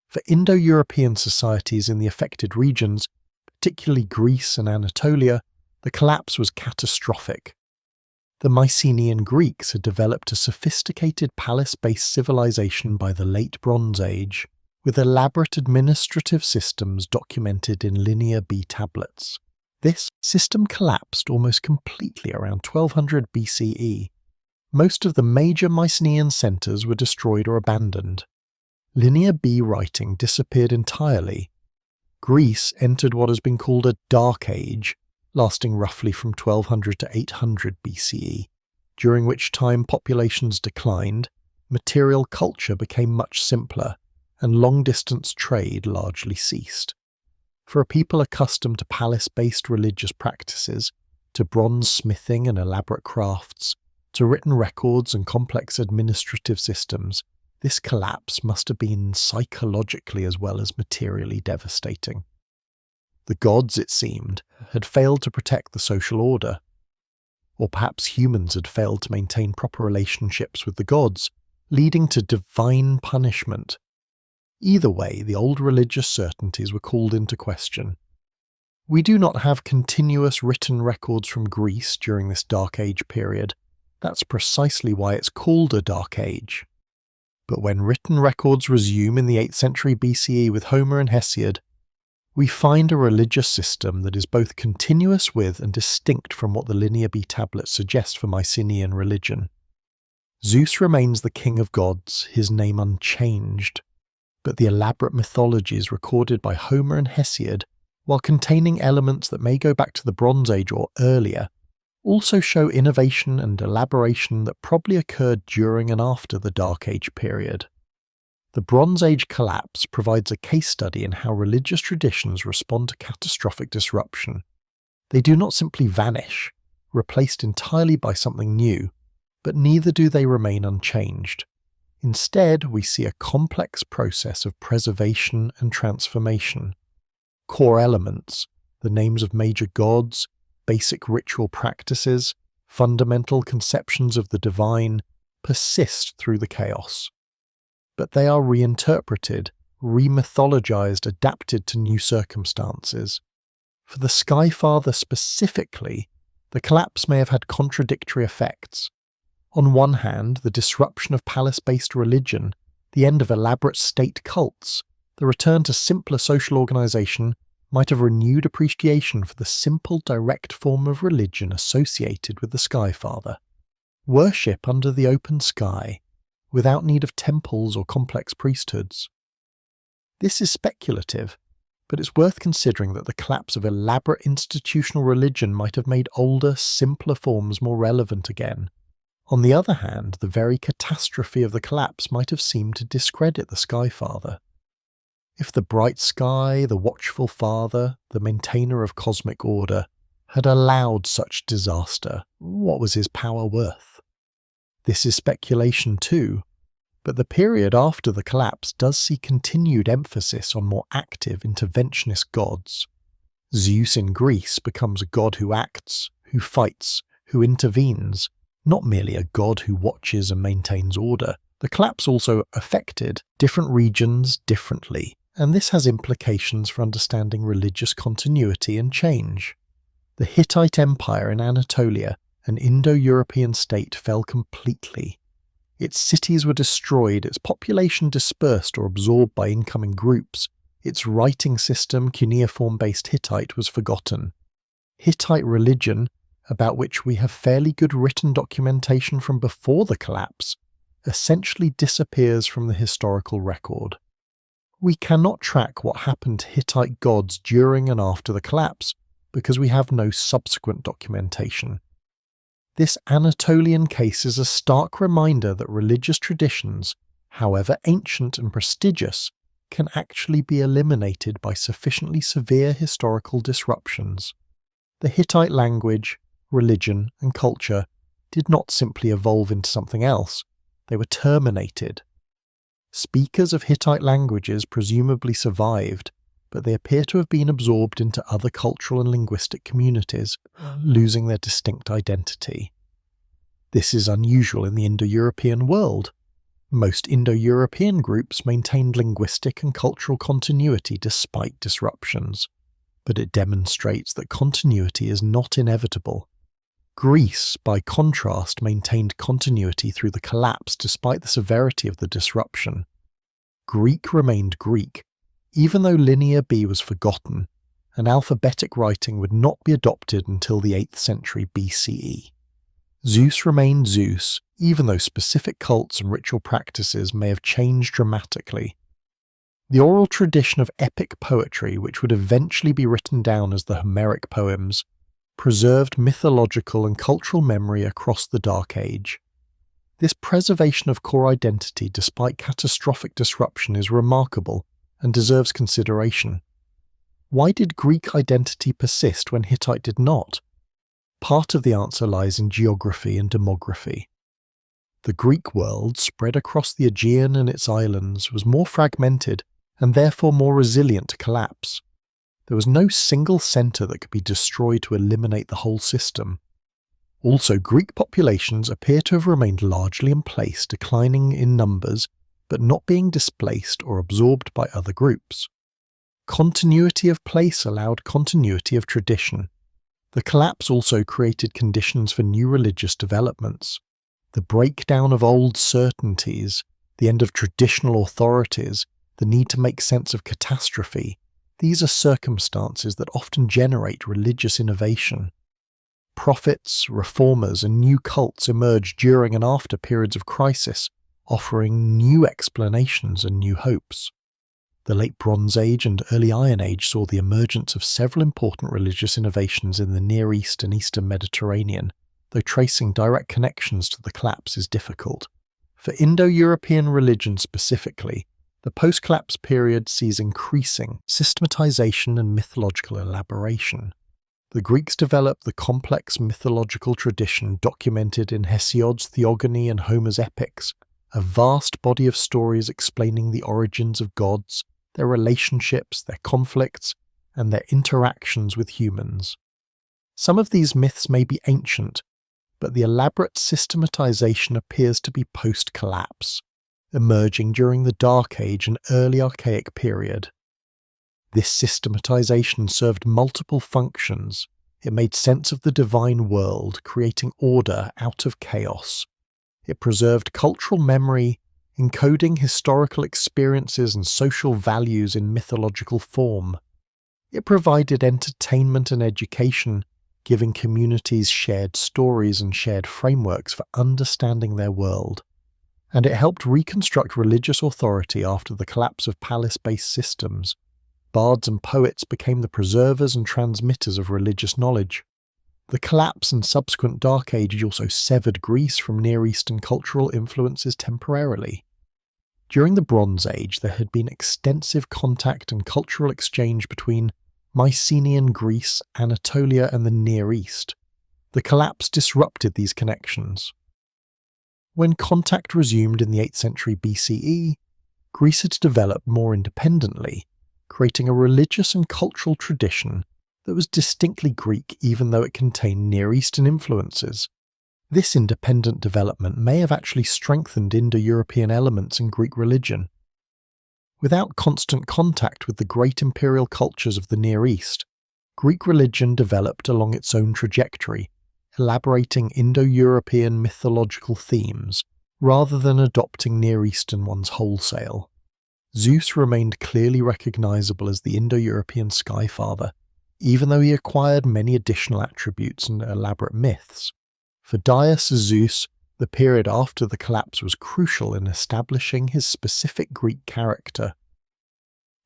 For Indo-European societies in the affected regions, particularly Greece and Anatolia, the collapse was catastrophic. The Mycenaean Greeks had developed a sophisticated palace-based civilization by the late Bronze Age, with elaborate administrative systems documented in linear B tablets. This system collapsed almost completely around 1200 BCE. Most of the major Mycenaean centres were destroyed or abandoned. Linear B writing disappeared entirely. Greece entered what has been called a Dark Age, lasting roughly from 1200 to 800 BCE, during which time populations declined, material culture became much simpler, and long-distance trade largely ceased. For a people accustomed to palace-based religious practices, to bronze smithing and elaborate crafts, to written records and complex administrative systems, this collapse must have been psychologically as well as materially devastating. The gods, it seemed, had failed to protect the social order. or perhaps humans had failed to maintain proper relationships with the gods, leading to divine punishment. Either way, the old religious certainties were called into question. We do not have continuous written records from Greece during this Dark Age period. That's precisely why it's called a Dark Age. But when written records resume in the 8th century BCE with Homer and Hesiod, we find a religious system that is both continuous with and distinct from what the Linear B tablets suggest for Mycenaean religion. Zeus remains the king of gods, his name unchanged, but the elaborate mythologies recorded by Homer and Hesiod, while containing elements that may go back to the Bronze Age or earlier, also show innovation and elaboration that probably occurred during and after the Dark Age period. The Bronze Age collapse provides a case study in how religious traditions respond to catastrophic disruption. They do not simply vanish, replaced entirely by something new, but neither do they remain unchanged. Instead, we see a complex process of preservation and transformation. Core elements, the names of major gods, basic ritual practices, fundamental conceptions of the divine, persist through the chaos. But they are reinterpreted, remythologized, adapted to new circumstances. For the Skyfather specifically, the collapse may have had contradictory effects. On one hand, the disruption of palace-based religion, the end of elaborate state cults, the return to simpler social organization might have renewed appreciation for the simple, direct form of religion associated with the Skyfather. Worship under the open sky, without need of temples or complex priesthoods. This is speculative, but it's worth considering that the collapse of elaborate institutional religion might have made older, simpler forms more relevant again. On the other hand, the very catastrophe of the collapse might have seemed to discredit the Skyfather. If the bright sky, the watchful father, the maintainer of cosmic order, had allowed such disaster, what was his power worth? This is speculation too, but the period after the collapse does see continued emphasis on more active interventionist gods. Zeus in Greece becomes a god who acts, who fights, who intervenes, not merely a god who watches and maintains order. The collapse also affected different regions differently, and this has implications for understanding religious continuity and change. The Hittite Empire in Anatolia, an Indo-European state, fell completely. Its cities were destroyed, its population dispersed or absorbed by incoming groups, its writing system, cuneiform-based Hittite, was forgotten. Hittite religion, about which we have fairly good written documentation from before the collapse, essentially disappears from the historical record. We cannot track what happened to Hittite gods during and after the collapse because we have no subsequent documentation. This Anatolian case is a stark reminder that religious traditions, however ancient and prestigious, can actually be eliminated by sufficiently severe historical disruptions. The Hittite language, religion, and culture did not simply evolve into something else, they were terminated. Speakers of Hittite languages presumably survived, but they appear to have been absorbed into other cultural and linguistic communities, losing their distinct identity. This is unusual in the Indo-European world. Most Indo-European groups maintained linguistic and cultural continuity despite disruptions, but it demonstrates that continuity is not inevitable. Greece, by contrast, maintained continuity through the collapse despite the severity of the disruption. Greek remained Greek, even though Linear B was forgotten, and alphabetic writing would not be adopted until the 8th century BCE. Zeus remained Zeus, even though specific cults and ritual practices may have changed dramatically. The oral tradition of epic poetry, which would eventually be written down as the Homeric poems, preserved mythological and cultural memory across the Dark Age. This preservation of core identity despite catastrophic disruption is remarkable and deserves consideration. Why did Greek identity persist when Hittite did not? Part of the answer lies in geography and demography. The Greek world, spread across the Aegean and its islands, was more fragmented and therefore more resilient to collapse. There was no single centre that could be destroyed to eliminate the whole system. Also, Greek populations appear to have remained largely in place, declining in numbers, but not being displaced or absorbed by other groups. Continuity of place allowed continuity of tradition. The collapse also created conditions for new religious developments. The breakdown of old certainties, the end of traditional authorities, the need to make sense of catastrophe, these are circumstances that often generate religious innovation. Prophets, reformers, and new cults emerge during and after periods of crisis, offering new explanations and new hopes. The Late Bronze Age and Early Iron Age saw the emergence of several important religious innovations in the Near East and Eastern Mediterranean, though tracing direct connections to the collapse is difficult. For Indo-European religion specifically, the post-collapse period sees increasing systematization and mythological elaboration. The Greeks developed the complex mythological tradition documented in Hesiod's Theogony and Homer's epics, a vast body of stories explaining the origins of gods, their relationships, their conflicts, and their interactions with humans. Some of these myths may be ancient, but the elaborate systematization appears to be post-collapse, emerging during the Dark Age and early Archaic period. This systematization served multiple functions. It made sense of the divine world, creating order out of chaos. It preserved cultural memory, encoding historical experiences and social values in mythological form. It provided entertainment and education, giving communities shared stories and shared frameworks for understanding their world. And it helped reconstruct religious authority after the collapse of palace-based systems. Bards and poets became the preservers and transmitters of religious knowledge. The collapse and subsequent Dark Age also severed Greece from Near Eastern cultural influences temporarily. During the Bronze Age, there had been extensive contact and cultural exchange between Mycenaean Greece, Anatolia, and the Near East. The collapse disrupted these connections. When contact resumed in the 8th century BCE, Greece had developed more independently, creating a religious and cultural tradition that was distinctly Greek even though it contained Near Eastern influences. This independent development may have actually strengthened Indo-European elements in Greek religion. Without constant contact with the great imperial cultures of the Near East, Greek religion developed along its own trajectory, elaborating Indo-European mythological themes rather than adopting Near Eastern ones wholesale. Zeus remained clearly recognizable as the Indo-European skyfather, even though he acquired many additional attributes and elaborate myths. For Dyeus as Zeus, the period after the collapse was crucial in establishing his specific Greek character.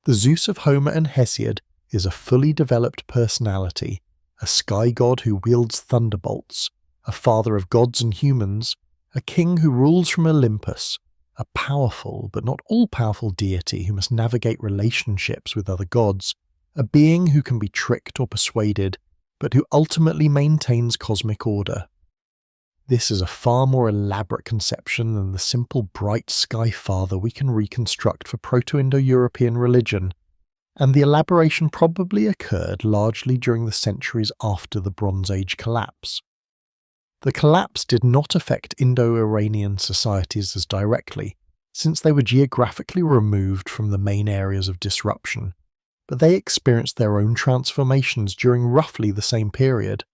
The Zeus of Homer and Hesiod is a fully developed personality, a sky god who wields thunderbolts, a father of gods and humans, a king who rules from Olympus, a powerful but not all-powerful deity who must navigate relationships with other gods, a being who can be tricked or persuaded, but who ultimately maintains cosmic order. This is a far more elaborate conception than the simple bright sky father we can reconstruct for Proto-Indo-European religion, and the elaboration probably occurred largely during the centuries after the Bronze Age collapse. The collapse did not affect Indo-Iranian societies as directly, since they were geographically removed from the main areas of disruption, but they experienced their own transformations during roughly the same period.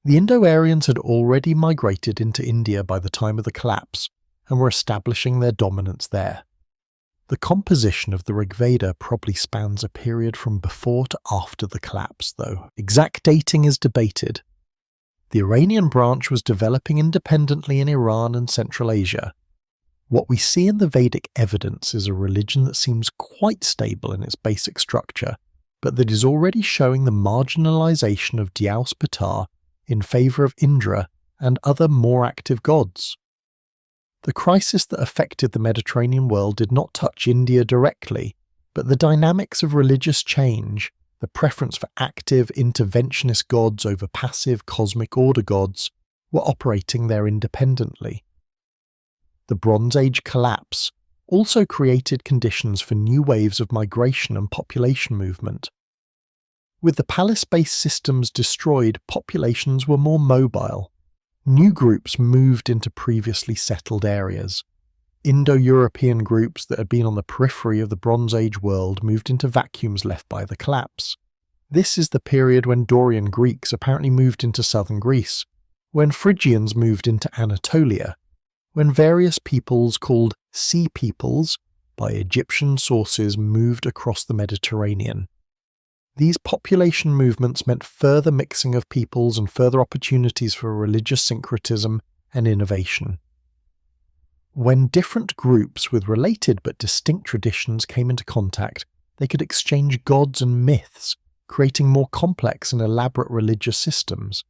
The Indo-Aryans had already migrated into India by the time of the collapse and were establishing their dominance there. The composition of the Rig Veda probably spans a period from before to after the collapse, though exact dating is debated. The Iranian branch was developing independently in Iran and Central Asia. What we see in the Vedic evidence is a religion that seems quite stable in its basic structure, but that is already showing the marginalization of Dyeus in favour of Indra and other more active gods. The crisis that affected the Mediterranean world did not touch India directly, but the dynamics of religious change, the preference for active interventionist gods over passive cosmic order gods, were operating there independently. The Bronze Age collapse also created conditions for new waves of migration and population movement. With the palace-based systems destroyed, populations were more mobile. New groups moved into previously settled areas. Indo-European groups that had been on the periphery of the Bronze Age world moved into vacuums left by the collapse. This is the period when Dorian Greeks apparently moved into southern Greece, when Phrygians moved into Anatolia, when various peoples called Sea Peoples by Egyptian sources moved across the Mediterranean. These population movements meant further mixing of peoples and further opportunities for religious syncretism and innovation. When different groups with related but distinct traditions came into contact, they could exchange gods and myths, creating more complex and elaborate religious systems.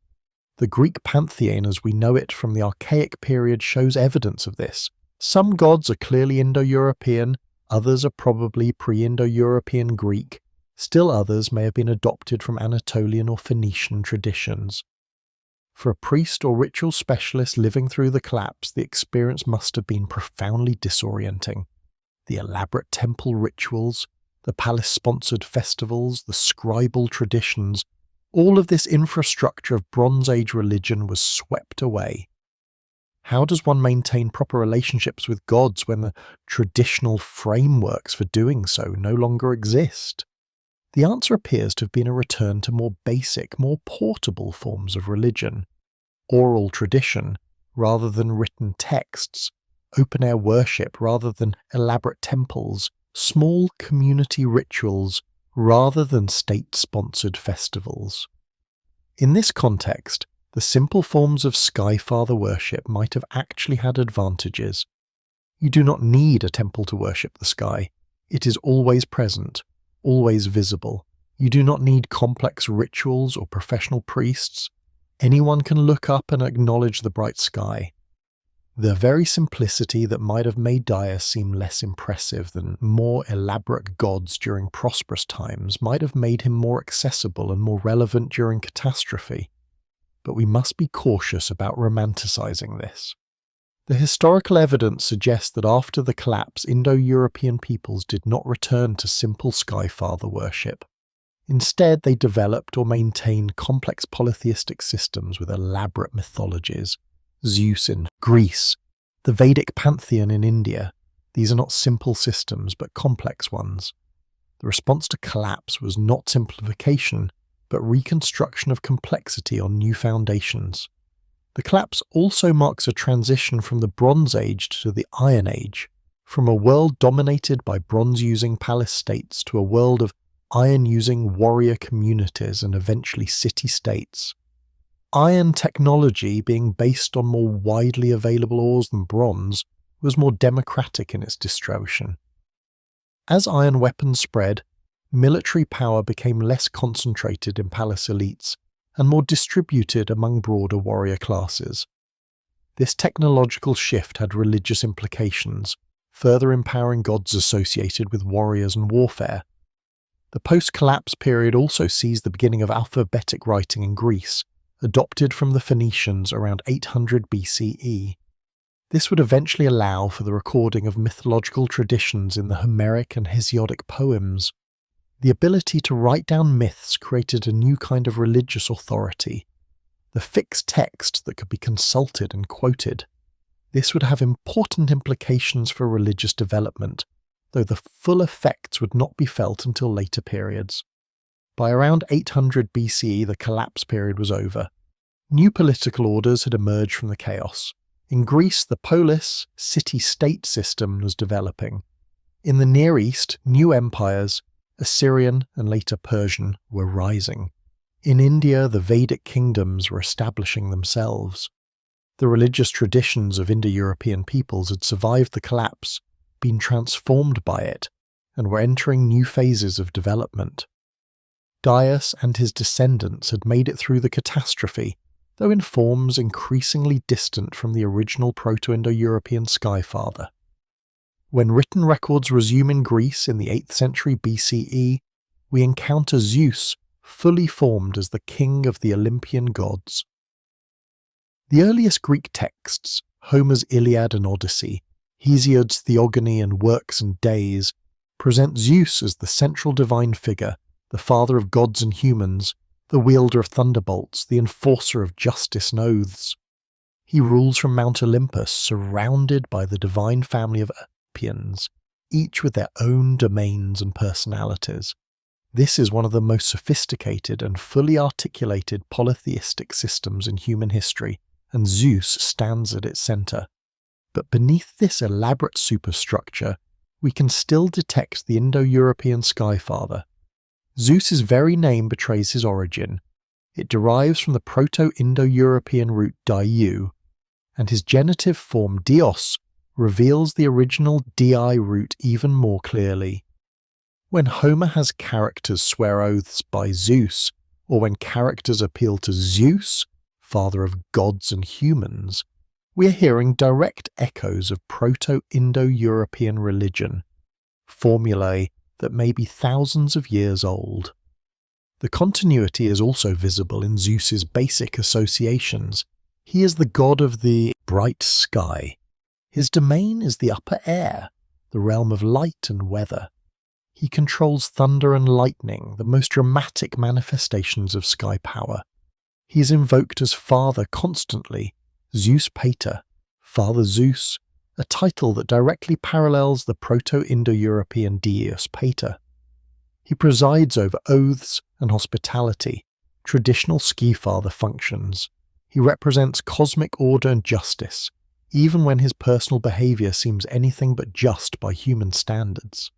The Greek pantheon as we know it from the Archaic period shows evidence of this. Some gods are clearly Indo-European, others are probably pre-Indo-European Greek, still others may have been adopted from Anatolian or Phoenician traditions. For a priest or ritual specialist living through the collapse, the experience must have been profoundly disorienting. The elaborate temple rituals, the palace-sponsored festivals, the scribal traditions, all of this infrastructure of Bronze Age religion was swept away. How does one maintain proper relationships with gods when the traditional frameworks for doing so no longer exist? The answer appears to have been a return to more basic, more portable forms of religion. Oral tradition rather than written texts, open-air worship rather than elaborate temples, small community rituals rather than state-sponsored festivals. In this context, the simple forms of Skyfather worship might have actually had advantages. You do not need a temple to worship the sky. It is always present, always visible. You do not need complex rituals or professional priests. Anyone can look up and acknowledge the bright sky. The very simplicity that might have made Dyeus seem less impressive than more elaborate gods during prosperous times might have made him more accessible and more relevant during catastrophe. But we must be cautious about romanticizing this. The historical evidence suggests that after the collapse, Indo-European peoples did not return to simple Skyfather worship. Instead, they developed or maintained complex polytheistic systems with elaborate mythologies. Zeus in Greece, the Vedic pantheon in India. These are not simple systems, but complex ones. The response to collapse was not simplification, but reconstruction of complexity on new foundations. The collapse also marks a transition from the Bronze Age to the Iron Age, from a world dominated by bronze-using palace states to a world of iron-using warrior communities and eventually city-states. Iron technology, being based on more widely available ores than bronze, was more democratic in its distribution. As iron weapons spread, military power became less concentrated in palace elites and more distributed among broader warrior classes. This technological shift had religious implications, further empowering gods associated with warriors and warfare. The post-collapse period also sees the beginning of alphabetic writing in Greece, adopted from the Phoenicians around 800 BCE. This would eventually allow for the recording of mythological traditions in the Homeric and Hesiodic poems. The ability to write down myths created a new kind of religious authority, the fixed text that could be consulted and quoted. This would have important implications for religious development, though the full effects would not be felt until later periods. By around 800 BCE, the collapse period was over. New political orders had emerged from the chaos. In Greece, the polis, city-state system was developing. In the Near East, new empires, Assyrian and later Persian, were rising. In India, the Vedic kingdoms were establishing themselves. The religious traditions of Indo-European peoples had survived the collapse, been transformed by it, and were entering new phases of development. Dyeus and his descendants had made it through the catastrophe, though in forms increasingly distant from the original Proto-Indo-European Skyfather. When written records resume in Greece in the 8th century BCE, we encounter Zeus fully formed as the king of the Olympian gods. The earliest Greek texts, Homer's Iliad and Odyssey, Hesiod's Theogony and Works and Days, present Zeus as the central divine figure, the father of gods and humans, the wielder of thunderbolts, the enforcer of justice and oaths. He rules from Mount Olympus, surrounded by the divine family of Olympians, each with their own domains and personalities. This is one of the most sophisticated and fully articulated polytheistic systems in human history, and Zeus stands at its center. But beneath this elaborate superstructure, we can still detect the Indo-European Skyfather. Zeus's very name betrays his origin. It derives from the Proto-Indo-European root Dyeus, and his genitive form Dyeus reveals the original Di root even more clearly. When Homer has characters swear oaths by Zeus, or when characters appeal to Zeus, father of gods and humans, we are hearing direct echoes of Proto-Indo-European religion, formulae that may be thousands of years old. The continuity is also visible in Zeus's basic associations. He is the god of the bright sky. His domain is the upper air, the realm of light and weather. He controls thunder and lightning, the most dramatic manifestations of sky power. He is invoked as Father constantly, Zeus Pater, Father Zeus, a title that directly parallels the Proto-Indo-European Dyeus Pater. He presides over oaths and hospitality, traditional ski father functions. He represents cosmic order and justice, even when his personal behavior seems anything but just by human standards.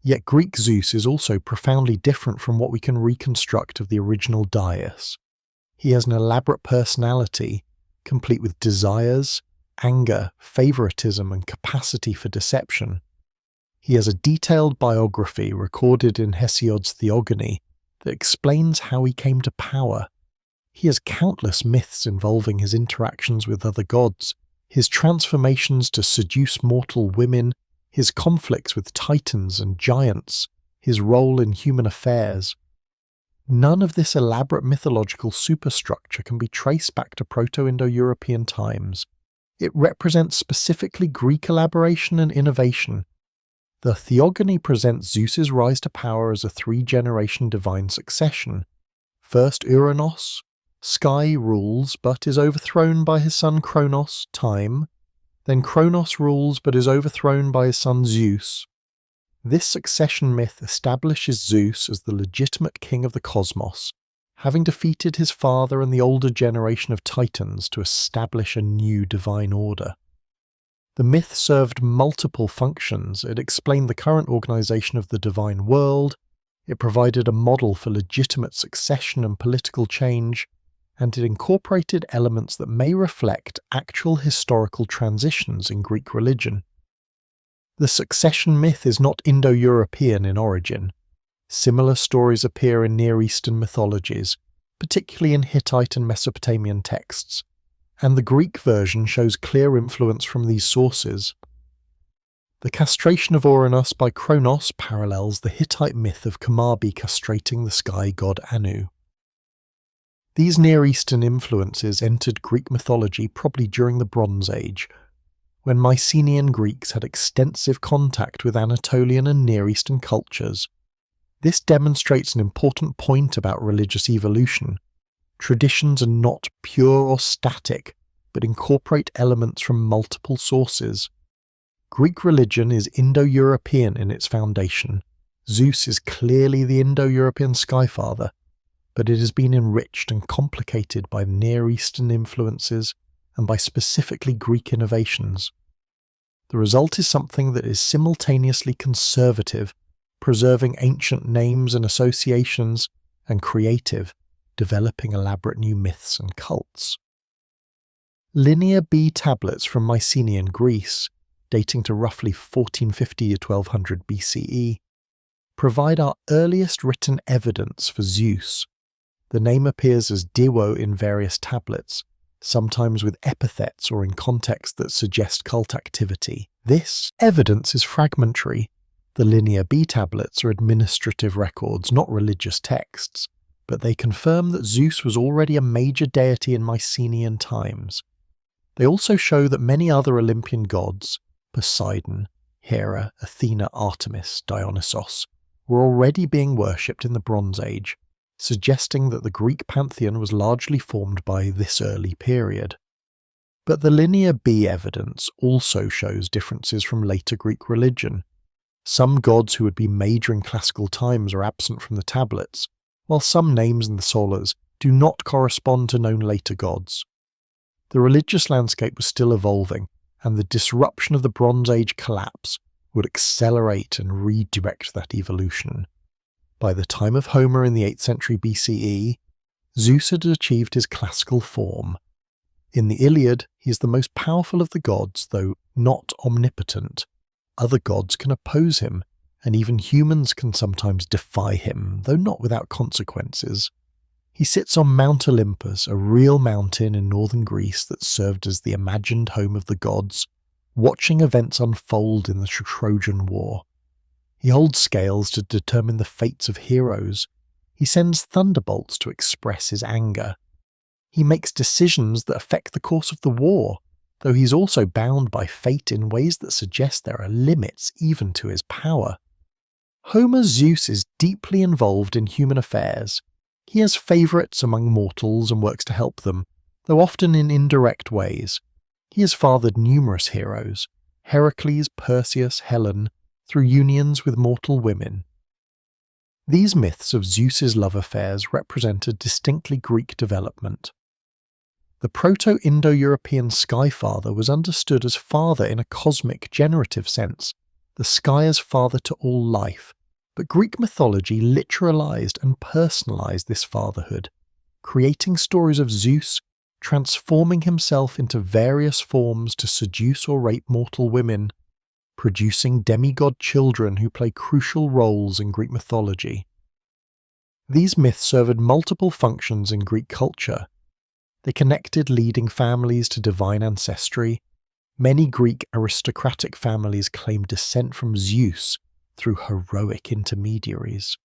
Yet Greek Zeus is also profoundly different from what we can reconstruct of the original Dyeus. He has an elaborate personality, complete with desires, anger, favoritism, and capacity for deception. He has a detailed biography recorded in Hesiod's Theogony that explains how he came to power. He has countless myths involving his interactions with other gods, his transformations to seduce mortal women, his conflicts with titans and giants, his role in human affairs. None of this elaborate mythological superstructure can be traced back to Proto-Indo-European times. It represents specifically Greek elaboration and innovation. The Theogony presents Zeus's rise to power as a three-generation divine succession. First Uranos, sky rules but is overthrown by his son Kronos, time. Then Kronos rules but is overthrown by his son Zeus. This succession myth establishes Zeus as the legitimate king of the cosmos, having defeated his father and the older generation of Titans to establish a new divine order. The myth served multiple functions. It explained the current organization of the divine world, it provided a model for legitimate succession and political change, and it incorporated elements that may reflect actual historical transitions in Greek religion. The succession myth is not Indo-European in origin. Similar stories appear in Near Eastern mythologies, particularly in Hittite and Mesopotamian texts, and the Greek version shows clear influence from these sources. The castration of Uranus by Kronos parallels the Hittite myth of Kamabi castrating the sky god Anu. These Near Eastern influences entered Greek mythology probably during the Bronze Age, when Mycenaean Greeks had extensive contact with Anatolian and Near Eastern cultures. This demonstrates an important point about religious evolution. Traditions are not pure or static, but incorporate elements from multiple sources. Greek religion is Indo-European in its foundation. Zeus is clearly the Indo-European Skyfather, but it has been enriched and complicated by Near Eastern influences and by specifically Greek innovations. The result is something that is simultaneously conservative, preserving ancient names and associations, and creative, developing elaborate new myths and cults. Linear B tablets from Mycenaean Greece, dating to roughly 1450 to 1200 BCE, provide our earliest written evidence for Zeus. The name appears as Dyeus in various tablets, sometimes with epithets or in contexts that suggest cult activity. This evidence is fragmentary. The Linear B tablets are administrative records, not religious texts, but they confirm that Zeus was already a major deity in Mycenaean times. They also show that many other Olympian gods, Poseidon, Hera, Athena, Artemis, Dionysos, were already being worshipped in the Bronze Age, suggesting that the Greek pantheon was largely formed by this early period. But the Linear B evidence also shows differences from later Greek religion. Some gods who would be major in classical times are absent from the tablets, while some names in the solas do not correspond to known later gods. The religious landscape was still evolving, and the disruption of the Bronze Age collapse would accelerate and redirect that evolution. By the time of Homer in the 8th century BCE, Zeus had achieved his classical form. In the Iliad, he is the most powerful of the gods, though not omnipotent. Other gods can oppose him, and even humans can sometimes defy him, though not without consequences. He sits on Mount Olympus, a real mountain in northern Greece that served as the imagined home of the gods, watching events unfold in the Trojan War. He holds scales to determine the fates of heroes. He sends thunderbolts to express his anger. He makes decisions that affect the course of the war, though he's also bound by fate in ways that suggest there are limits even to his power. Homer's Zeus is deeply involved in human affairs. He has favourites among mortals and works to help them, though often in indirect ways. He has fathered numerous heroes, Heracles, Perseus, Helen, through unions with mortal women. These myths of Zeus's love affairs represent a distinctly Greek development. The Proto-Indo-European sky father was understood as father in a cosmic generative sense, the sky as father to all life, but Greek mythology literalized and personalized this fatherhood, creating stories of Zeus transforming himself into various forms to seduce or rape mortal women, producing demigod children who play crucial roles in Greek mythology. These myths served multiple functions in Greek culture. They connected leading families to divine ancestry. Many Greek aristocratic families claimed descent from Zeus through heroic intermediaries.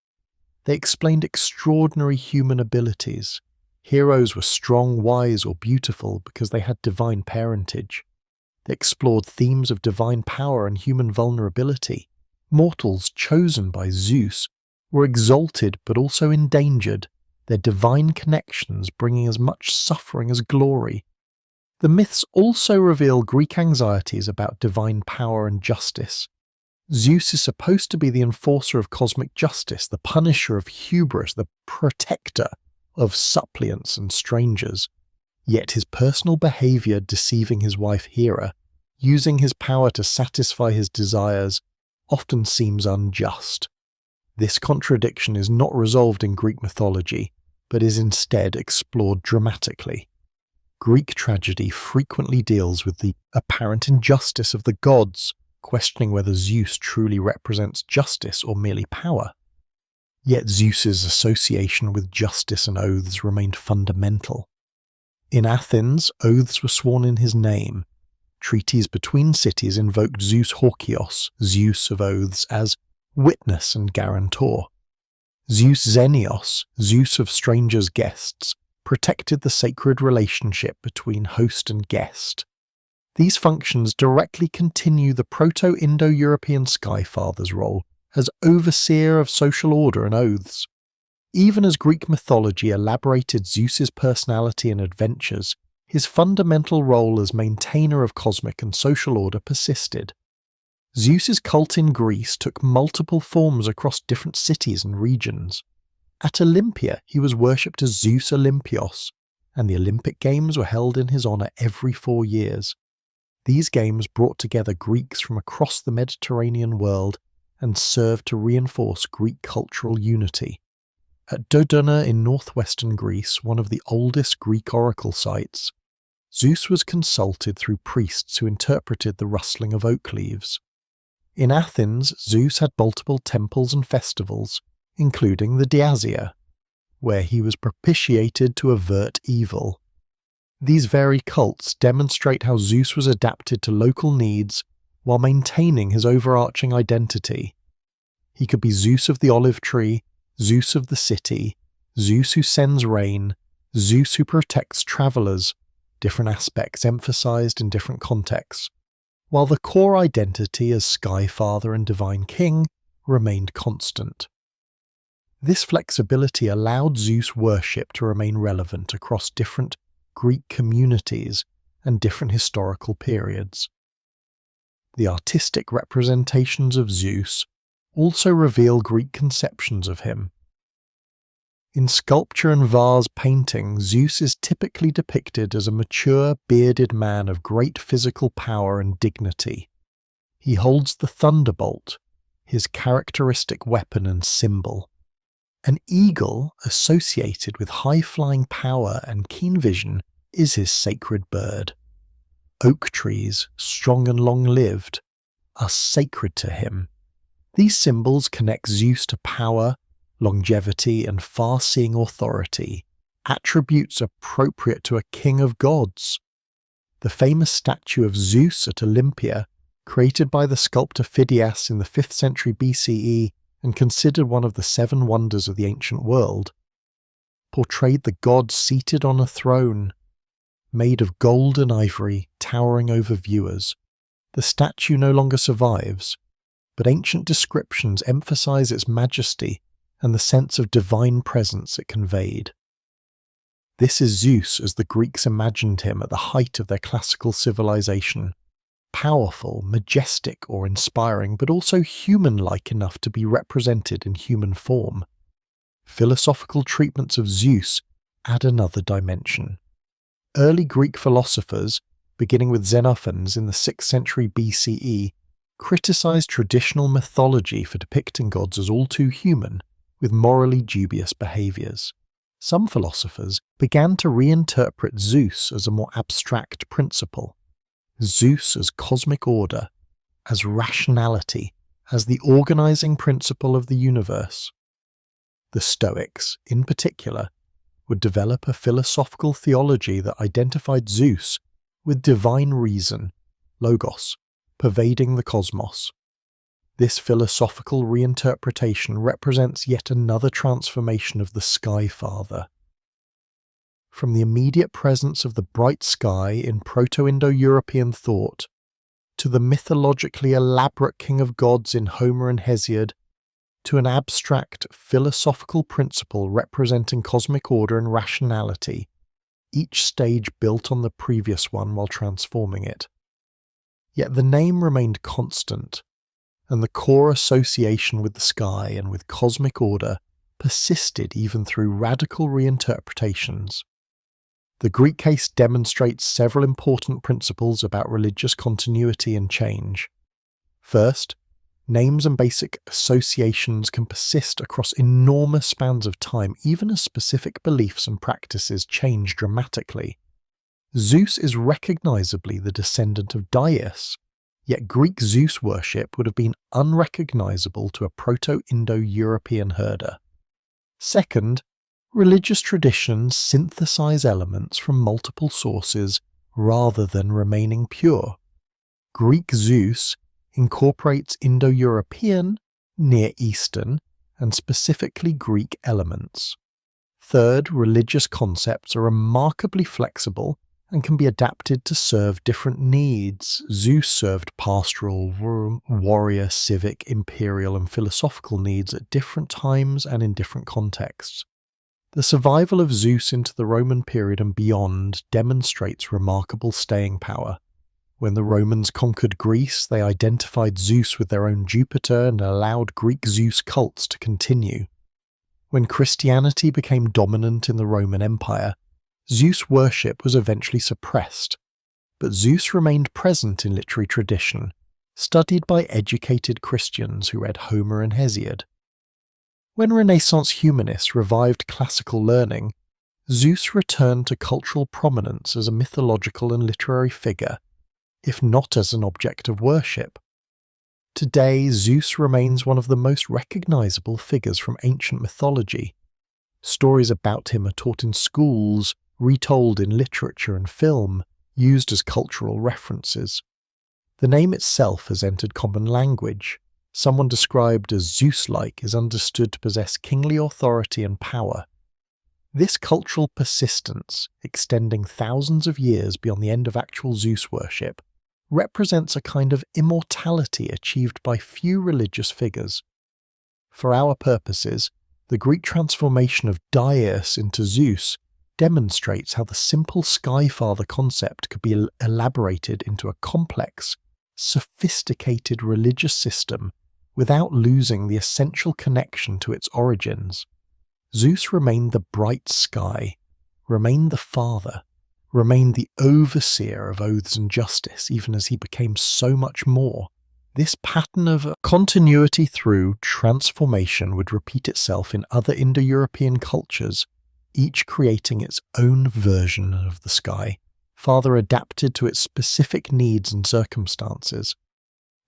They explained extraordinary human abilities. Heroes were strong, wise, or beautiful because they had divine parentage. They explored themes of divine power and human vulnerability. Mortals chosen by Zeus were exalted but also endangered, their divine connections bringing as much suffering as glory. The myths also reveal Greek anxieties about divine power and justice. Zeus is supposed to be the enforcer of cosmic justice, the punisher of hubris, the protector of suppliants and strangers. Yet his personal behaviour deceiving his wife Hera, using his power to satisfy his desires, often seems unjust. This contradiction is not resolved in Greek mythology, but is instead explored dramatically. Greek tragedy frequently deals with the apparent injustice of the gods, questioning whether Zeus truly represents justice or merely power. Yet Zeus's association with justice and oaths remained fundamental. In Athens, oaths were sworn in his name. Treaties between cities invoked Zeus Horkios, Zeus of oaths, as witness and guarantor. Zeus Xenios, Zeus of strangers' guests, protected the sacred relationship between host and guest. These functions directly continue the Proto-Indo-European Skyfather's role as overseer of social order and oaths. Even as Greek mythology elaborated Zeus's personality and adventures, his fundamental role as maintainer of cosmic and social order persisted. Zeus's cult in Greece took multiple forms across different cities and regions. At Olympia, he was worshipped as Zeus Olympios, and the Olympic Games were held in his honour every 4 years. These games brought together Greeks from across the Mediterranean world and served to reinforce Greek cultural unity. At Dodona in northwestern Greece, one of the oldest Greek oracle sites, Zeus was consulted through priests who interpreted the rustling of oak leaves. In Athens, Zeus had multiple temples and festivals, including the Dyasia, where he was propitiated to avert evil. These very cults demonstrate how Zeus was adapted to local needs while maintaining his overarching identity. He could be Zeus of the olive tree, Zeus of the city, Zeus who sends rain, Zeus who protects travellers, different aspects emphasized in different contexts, while the core identity as Sky Father and Divine King remained constant. This flexibility allowed Zeus worship to remain relevant across different Greek communities and different historical periods. The artistic representations of Zeus also reveal Greek conceptions of him. In sculpture and vase painting, Zeus is typically depicted as a mature, bearded man of great physical power and dignity. He holds the thunderbolt, his characteristic weapon and symbol. An eagle, associated with high-flying power and keen vision, is his sacred bird. Oak trees, strong and long-lived, are sacred to him. These symbols connect Zeus to power, longevity, and far-seeing authority, attributes appropriate to a king of gods. The famous statue of Zeus at Olympia, created by the sculptor Phidias in the 5th century BCE and considered one of the 7 wonders of the ancient world, portrayed the god seated on a throne, made of gold and ivory, towering over viewers. The statue no longer survives, but ancient descriptions emphasize its majesty and the sense of divine presence it conveyed. This is Zeus as the Greeks imagined him at the height of their classical civilization, powerful, majestic, or inspiring, but also human-like enough to be represented in human form. Philosophical treatments of Zeus add another dimension. Early Greek philosophers, beginning with Xenophon in the 6th century BCE, criticized traditional mythology for depicting gods as all too human, with morally dubious behaviors. Some philosophers began to reinterpret Zeus as a more abstract principle. Zeus as cosmic order, as rationality, as the organizing principle of the universe. The Stoics, in particular, would develop a philosophical theology that identified Zeus with divine reason, logos, pervading the cosmos. This philosophical reinterpretation represents yet another transformation of the Sky Father. From the immediate presence of the bright sky in Proto-Indo-European thought, to the mythologically elaborate king of gods in Homer and Hesiod, to an abstract philosophical principle representing cosmic order and rationality, each stage built on the previous one while transforming it. Yet the name remained constant, and the core association with the sky and with cosmic order persisted even through radical reinterpretations. The Greek case demonstrates several important principles about religious continuity and change. First, names and basic associations can persist across enormous spans of time, even as specific beliefs and practices change dramatically. Zeus is recognizably the descendant of Dyeus, yet Greek Zeus worship would have been unrecognizable to a Proto-Indo-European herder. Second, religious traditions synthesize elements from multiple sources rather than remaining pure. Greek Zeus incorporates Indo-European, Near Eastern, and specifically Greek elements. Third, religious concepts are remarkably flexible and can be adapted to serve different needs. Zeus served pastoral, warrior, civic, imperial, and philosophical needs at different times and in different contexts. The survival of Zeus into the Roman period and beyond demonstrates remarkable staying power. When the Romans conquered Greece, they identified Zeus with their own Jupiter and allowed Greek Zeus cults to continue. When Christianity became dominant in the Roman Empire, Zeus worship was eventually suppressed, but Zeus remained present in literary tradition, studied by educated Christians who read Homer and Hesiod. When Renaissance humanists revived classical learning, Zeus returned to cultural prominence as a mythological and literary figure, if not as an object of worship. Today, Zeus remains one of the most recognizable figures from ancient mythology. Stories about him are taught in schools, retold in literature and film, used as cultural references. The name itself has entered common language. Someone described as Zeus-like is understood to possess kingly authority and power. This cultural persistence, extending thousands of years beyond the end of actual Zeus worship, represents a kind of immortality achieved by few religious figures. For our purposes, the Greek transformation of Dyeus into Zeus demonstrates how the simple Skyfather concept could be elaborated into a complex, sophisticated religious system without losing the essential connection to its origins. Zeus remained the bright sky, remained the father, remained the overseer of oaths and justice, even as he became so much more. This pattern of continuity through transformation would repeat itself in other Indo-European cultures, each creating its own version of the sky, farther adapted to its specific needs and circumstances.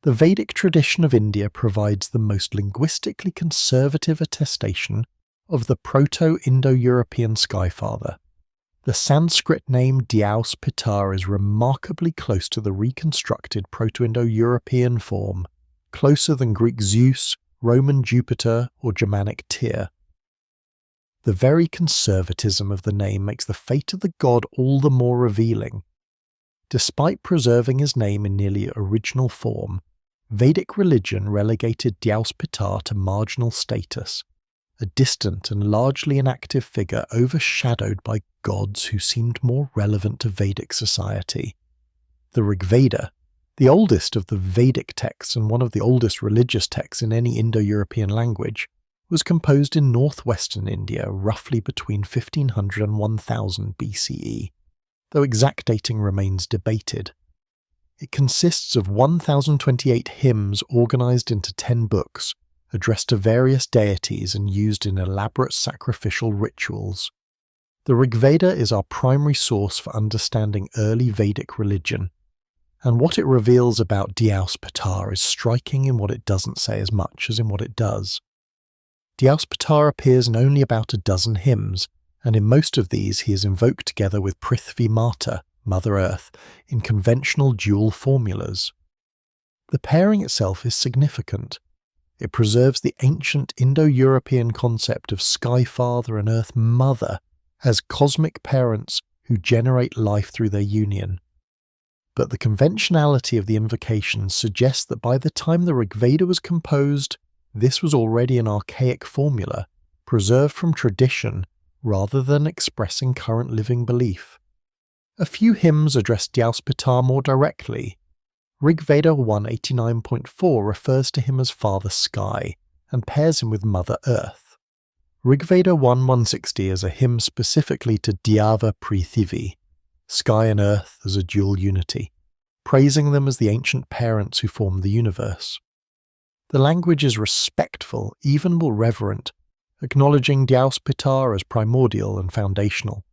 The Vedic tradition of India provides the most linguistically conservative attestation of the Proto-Indo-European Skyfather. The Sanskrit name Dyeus is remarkably close to the reconstructed Proto-Indo-European form, closer than Greek Zeus, Roman Jupiter, or Germanic Tyr. The very conservatism of the name makes the fate of the god all the more revealing. Despite preserving his name in nearly original form, Vedic religion relegated Dyeus to marginal status, a distant and largely inactive figure overshadowed by gods who seemed more relevant to Vedic society. The Rig Veda, the oldest of the Vedic texts and one of the oldest religious texts in any Indo-European language, was composed in northwestern India roughly between 1500 and 1000 BCE, though exact dating remains debated. It consists of 1028 hymns organized into 10 books, addressed to various deities and used in elaborate sacrificial rituals. The Rig Veda is our primary source for understanding early Vedic religion, and what it reveals about Dyeus is striking in what it doesn't say as much as in what it does. Dyeus appears in only about a dozen hymns, and in most of these he is invoked together with Prithvi Mata, Mother Earth, in conventional dual formulas. The pairing itself is significant. It preserves the ancient Indo-European concept of Sky Father and Earth Mother as cosmic parents who generate life through their union. But the conventionality of the invocation suggests that by the time the Rig Veda was composed, this was already an archaic formula, preserved from tradition rather than expressing current living belief. A few hymns address Dyeus more directly. Rig Veda 189.4 refers to him as Father Sky and pairs him with Mother Earth. Rig Veda 160 is a hymn specifically to Dyava Prithivi, sky and earth as a dual unity, praising them as the ancient parents who formed the universe. The language is respectful, even more reverent, acknowledging Dyeus as primordial and foundational.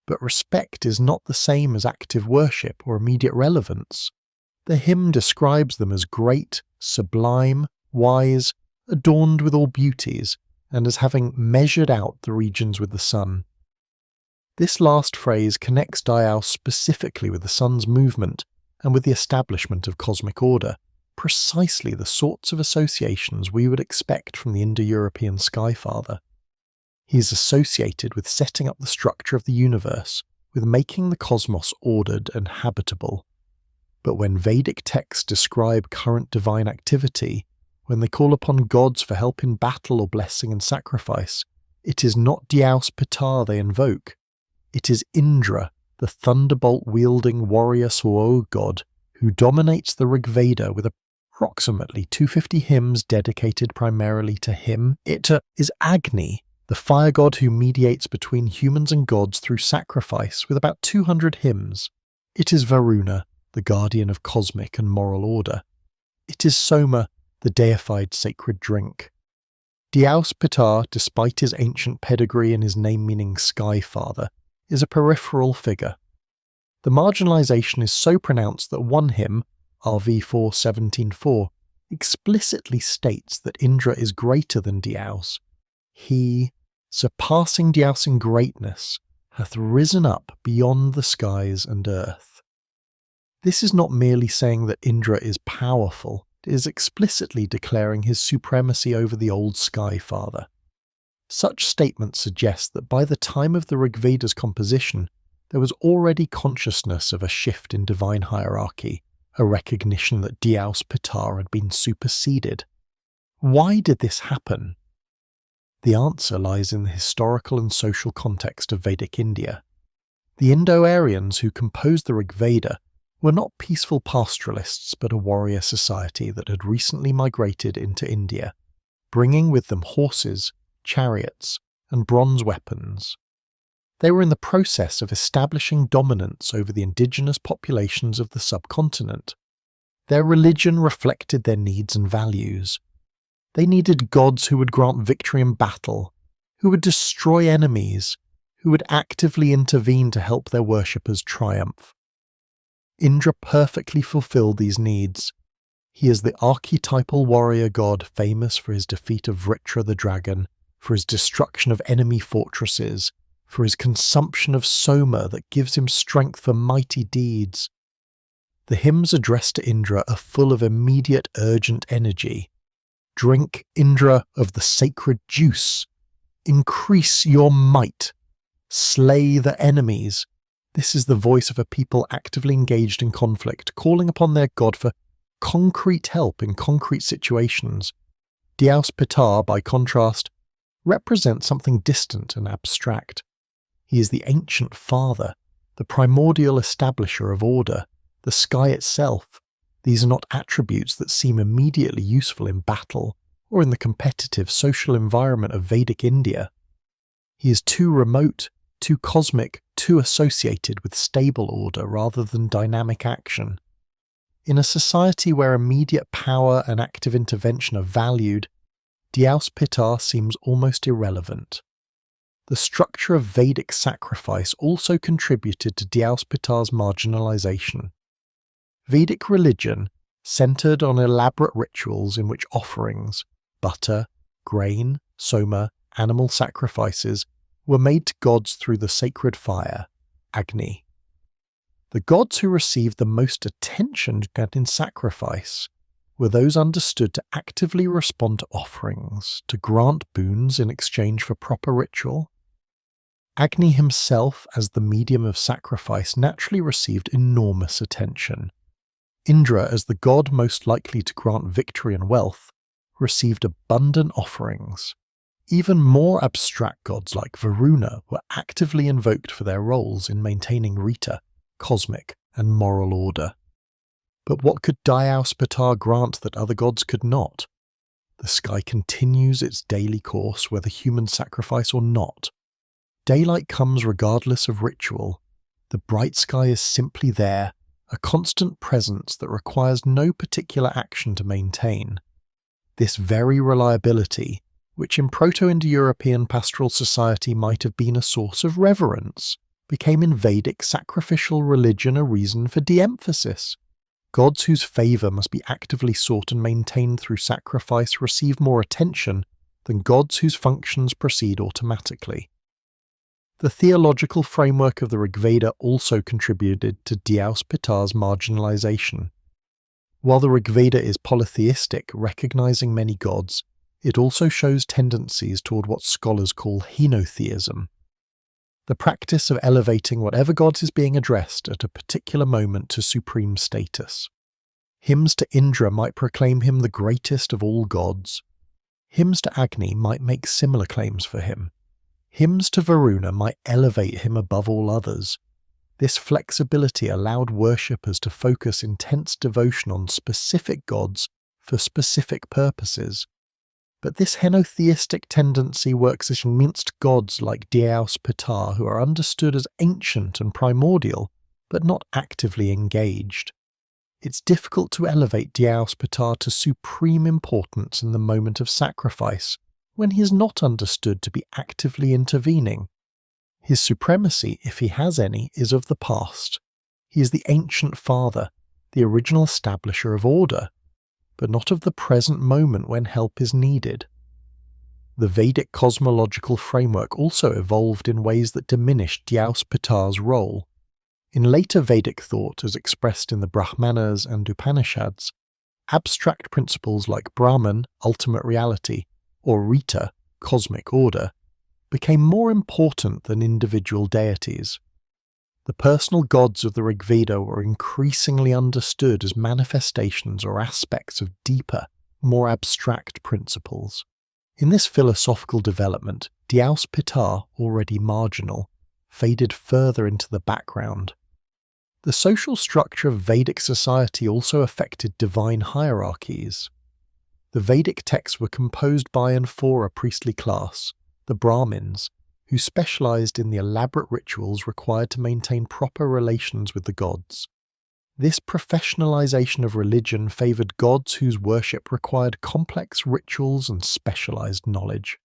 But respect is not the same as active worship or immediate relevance. The hymn describes them as great, sublime, wise, adorned with all beauties, and as having measured out the regions with the sun. This last phrase connects Dyeus specifically with the sun's movement and with the establishment of cosmic order, precisely the sorts of associations we would expect from the Indo-European Skyfather. He is associated with setting up the structure of the universe, with making the cosmos ordered and habitable. But when Vedic texts describe current divine activity, when they call upon gods for help in battle or blessing and sacrifice, it is not Dyeus they invoke. It is Indra, the thunderbolt-wielding warrior Suo god, who dominates the Rig Veda with approximately 250 hymns dedicated primarily to him. It is Agni, the fire god who mediates between humans and gods through sacrifice, with about 200 hymns. It is Varuna, the guardian of cosmic and moral order. It is Soma, the deified sacred drink. Dyeus, despite his ancient pedigree and his name meaning Sky Father, is a peripheral figure. The marginalization is so pronounced that one hymn, RV 4:17:4, explicitly states that Indra is greater than Dyeus. He, surpassing Dyeus in greatness, hath risen up beyond the skies and earth. This is not merely saying that Indra is powerful, it is explicitly declaring his supremacy over the old Sky Father. Such statements suggest that by the time of the Rig Veda's composition, there was already consciousness of a shift in divine hierarchy, a recognition that Dyeus had been superseded. Why did this happen? The answer lies in the historical and social context of Vedic India. The Indo-Aryans who composed the Rig Veda were not peaceful pastoralists but a warrior society that had recently migrated into India, bringing with them horses, chariots, and bronze weapons. They were in the process of establishing dominance over the indigenous populations of the subcontinent. Their religion reflected their needs and values. They needed gods who would grant victory in battle, who would destroy enemies, who would actively intervene to help their worshippers triumph. Indra perfectly fulfilled these needs. He is the archetypal warrior god famous for his defeat of Vritra the dragon, for his destruction of enemy fortresses, for his consumption of soma that gives him strength for mighty deeds. The hymns addressed to Indra are full of immediate urgent energy. Drink, Indra, of the sacred juice. Increase your might. Slay the enemies. This is the voice of a people actively engaged in conflict, calling upon their god for concrete help in concrete situations. Dyeus Pitar, by contrast, represents something distant and abstract. He is the ancient father, the primordial establisher of order, the sky itself. These are not attributes that seem immediately useful in battle or in the competitive social environment of Vedic India. He is too remote, too cosmic, too associated with stable order rather than dynamic action. In a society where immediate power and active intervention are valued, Dyeus Pitar seems almost irrelevant. The structure of Vedic sacrifice also contributed to Dyeus Pitar's marginalization. Vedic religion centered on elaborate rituals in which offerings, butter, grain, soma, animal sacrifices were made to gods through the sacred fire, Agni. The gods who received the most attention in sacrifice were those understood to actively respond to offerings, to grant boons in exchange for proper ritual. Agni himself, as the medium of sacrifice, naturally received enormous attention. Indra, as the god most likely to grant victory and wealth, received abundant offerings. Even more abstract gods like Varuna were actively invoked for their roles in maintaining Rita, cosmic and moral order. But what could Dyeus Pitar grant that other gods could not? The sky continues its daily course whether human sacrifice or not. Daylight comes regardless of ritual. The bright sky is simply there, a constant presence that requires no particular action to maintain. This very reliability, which in Proto-Indo-European pastoral society might have been a source of reverence, became in Vedic sacrificial religion a reason for de-emphasis. Gods whose favour must be actively sought and maintained through sacrifice receive more attention than gods whose functions proceed automatically. The theological framework of the Rig Veda also contributed to Dyeus Pitar's marginalization. While the Rig Veda is polytheistic, recognizing many gods, it also shows tendencies toward what scholars call henotheism, the practice of elevating whatever god is being addressed at a particular moment to supreme status. Hymns to Indra might proclaim him the greatest of all gods. Hymns to Agni might make similar claims for him. Hymns to Varuna might elevate him above all others. This flexibility allowed worshippers to focus intense devotion on specific gods for specific purposes. But this henotheistic tendency works against gods like Dyeus Pitar, who are understood as ancient and primordial, but not actively engaged. It's difficult to elevate Dyeus Pitar to supreme importance in the moment of sacrifice, when he is not understood to be actively intervening. His supremacy, if he has any, is of the past. He is the ancient father, the original establisher of order, but not of the present moment when help is needed. The Vedic cosmological framework also evolved in ways that diminished Dyeus Pitar's role. In later Vedic thought, as expressed in the Brahmanas and Upanishads, abstract principles like Brahman, ultimate reality, or Rita, cosmic order, became more important than individual deities. The personal gods of the Rig Veda were increasingly understood as manifestations or aspects of deeper, more abstract principles. In this philosophical development, Dyeus Pitar, already marginal, faded further into the background. The social structure of Vedic society also affected divine hierarchies. The Vedic texts were composed by and for a priestly class, the Brahmins, who specialized in the elaborate rituals required to maintain proper relations with the gods. This professionalization of religion favored gods whose worship required complex rituals and specialized knowledge.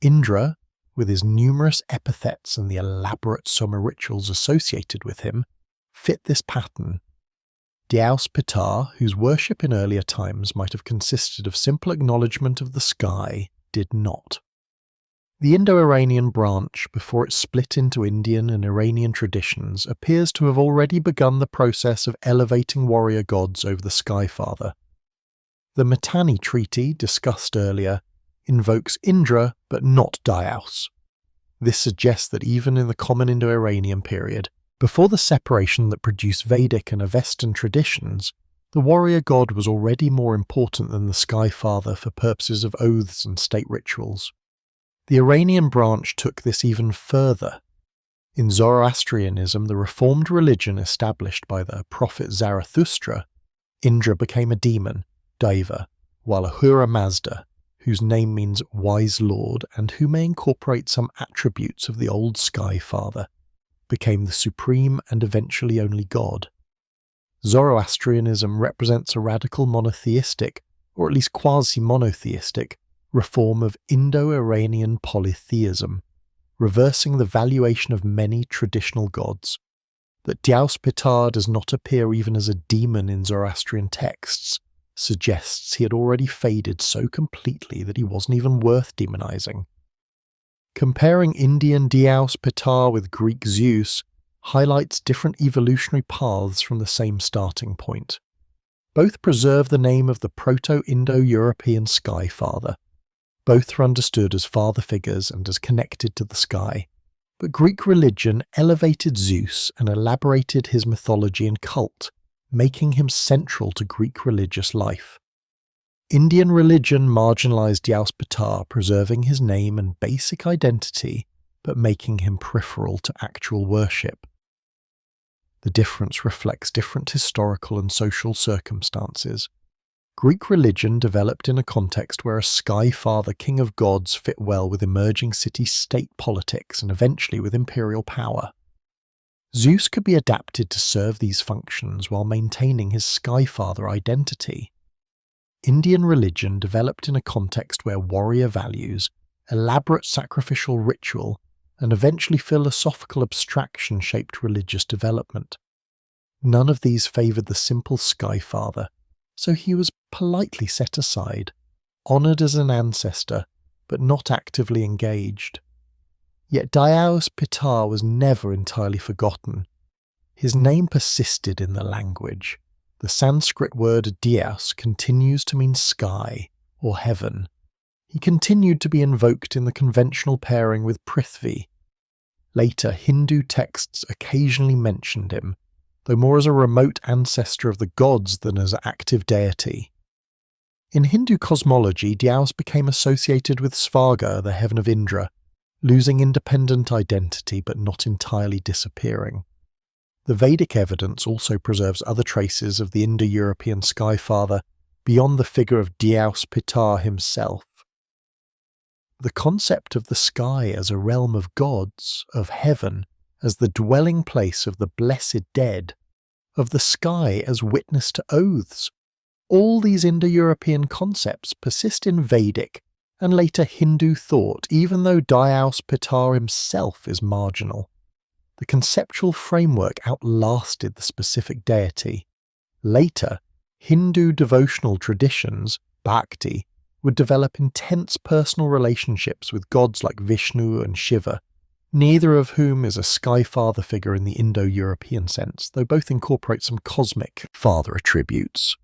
Indra, with his numerous epithets and the elaborate summer rituals associated with him, fit this pattern. Dyeus Pitar, whose worship in earlier times might have consisted of simple acknowledgement of the sky, did not. The Indo-Iranian branch, before it split into Indian and Iranian traditions, appears to have already begun the process of elevating warrior gods over the Sky Father. The Mitanni Treaty, discussed earlier, invokes Indra but not Dyeus. This suggests that even in the common Indo-Iranian period, before the separation that produced Vedic and Avestan traditions, the warrior god was already more important than the Sky Father for purposes of oaths and state rituals. The Iranian branch took this even further. In Zoroastrianism, the reformed religion established by the prophet Zarathustra, Indra became a demon, Deva, while Ahura Mazda, whose name means wise lord and who may incorporate some attributes of the old Sky Father, became the supreme and eventually only god. Zoroastrianism represents a radical monotheistic, or at least quasi-monotheistic, reform of Indo-Iranian polytheism, reversing the valuation of many traditional gods. That Dyeus Pitar does not appear even as a demon in Zoroastrian texts suggests he had already faded so completely that he wasn't even worth demonizing. Comparing Indian Dyeus Pitar with Greek Zeus highlights different evolutionary paths from the same starting point. Both preserve the name of the Proto-Indo-European Sky Father. Both are understood as father figures and as connected to the sky, but Greek religion elevated Zeus and elaborated his mythology and cult, making him central to Greek religious life. Indian religion marginalized Dyeus Pitar, preserving his name and basic identity, but making him peripheral to actual worship. The difference reflects different historical and social circumstances. Greek religion developed in a context where a sky father king of gods fit well with emerging city-state politics and eventually with imperial power. Zeus could be adapted to serve these functions while maintaining his sky father identity. Indian religion developed in a context where warrior values, elaborate sacrificial ritual, and eventually philosophical abstraction shaped religious development. None of these favoured the simple sky father, so he was politely set aside, honoured as an ancestor, but not actively engaged. Yet Dyeus Pitar was never entirely forgotten. His name persisted in the language. The Sanskrit word Dyeus continues to mean sky or heaven. He continued to be invoked in the conventional pairing with Prithvi. Later, Hindu texts occasionally mentioned him, though more as a remote ancestor of the gods than as an active deity. In Hindu cosmology, Dyeus became associated with Svarga, the heaven of Indra, losing independent identity but not entirely disappearing. The Vedic evidence also preserves other traces of the Indo-European Sky Father beyond the figure of Dyeus Pitar himself. The concept of the sky as a realm of gods, of heaven, as the dwelling place of the blessed dead, of the sky as witness to oaths. All these Indo-European concepts persist in Vedic and later Hindu thought, even though Dyeus Pitar himself is marginal. The conceptual framework outlasted the specific deity. Later, Hindu devotional traditions, bhakti, would develop intense personal relationships with gods like Vishnu and Shiva, neither of whom is a sky father figure in the Indo-European sense, though both incorporate some cosmic father attributes.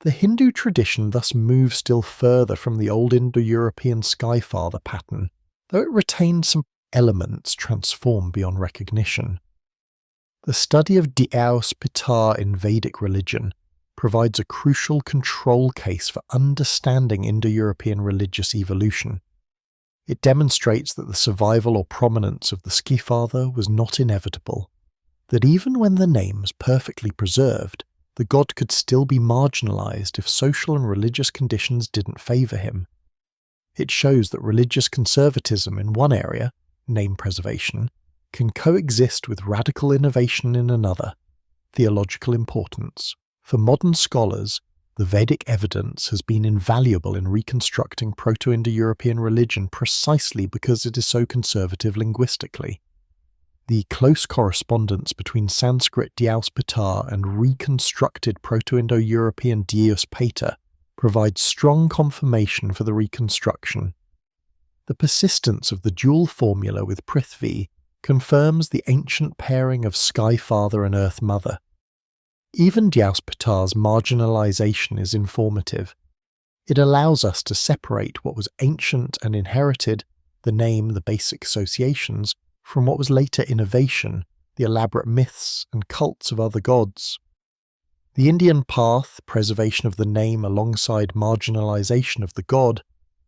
The Hindu tradition thus moves still further from the old Indo-European sky father pattern, though it retained some elements transformed beyond recognition. The study of Dyeus Pitar in Vedic religion provides a crucial control case for understanding Indo-European religious evolution. It demonstrates that the survival or prominence of the ski father was not inevitable, that even when the name was perfectly preserved, the god could still be marginalized if social and religious conditions didn't favor him. It shows that religious conservatism in one area, name preservation, can coexist with radical innovation in another, theological importance. For modern scholars, the Vedic evidence has been invaluable in reconstructing Proto-Indo-European religion precisely because it is so conservative linguistically. The close correspondence between Sanskrit Dyeus and reconstructed Proto-Indo-European Dyeus provides strong confirmation for the reconstruction. The persistence of the dual formula with Prithvi confirms the ancient pairing of Sky Father and Earth Mother. Even Dyeus marginalization is informative. It allows us to separate what was ancient and inherited, the name, the basic associations, from what was later innovation, the elaborate myths and cults of other gods. The Indian path, preservation of the name alongside marginalization of the god,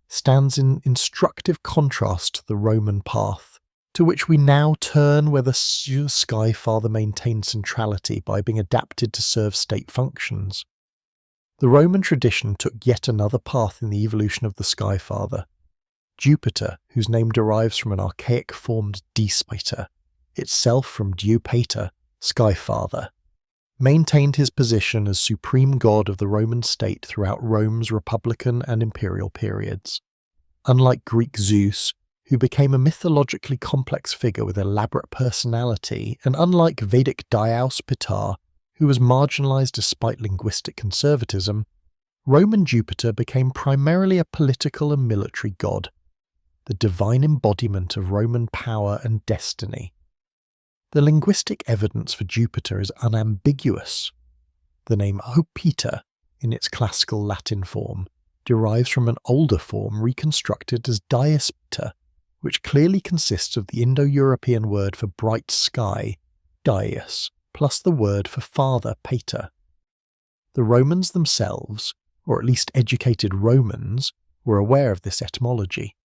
stands in instructive contrast to the Roman path, to which we now turn where the Sky Father maintained centrality by being adapted to serve state functions. The Roman tradition took yet another path in the evolution of the Sky Father. Jupiter, whose name derives from an archaic formed Despiter, itself from Deupater, Sky Father, maintained his position as supreme god of the Roman state throughout Rome's republican and imperial periods. Unlike Greek Zeus, who became a mythologically complex figure with elaborate personality, and unlike Vedic Dyeus, who was marginalized despite linguistic conservatism, Roman Jupiter became primarily a political and military god, the divine embodiment of Roman power and destiny. The linguistic evidence for Jupiter is unambiguous. The name Jupiter, in its classical Latin form, derives from an older form reconstructed as Dyeus, which clearly consists of the Indo-European word for bright sky, Dyeus, plus the word for father, pater. The Romans themselves, or at least educated Romans, were aware of this etymology.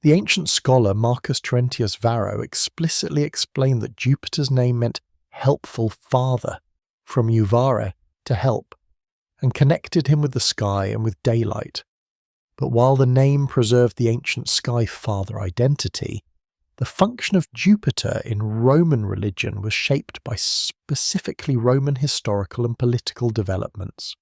The ancient scholar Marcus Terentius Varro explicitly explained that Jupiter's name meant helpful father, from juvare, to help, and connected him with the sky and with daylight. But while the name preserved the ancient Sky Father identity, the function of Jupiter in Roman religion was shaped by specifically Roman historical and political developments.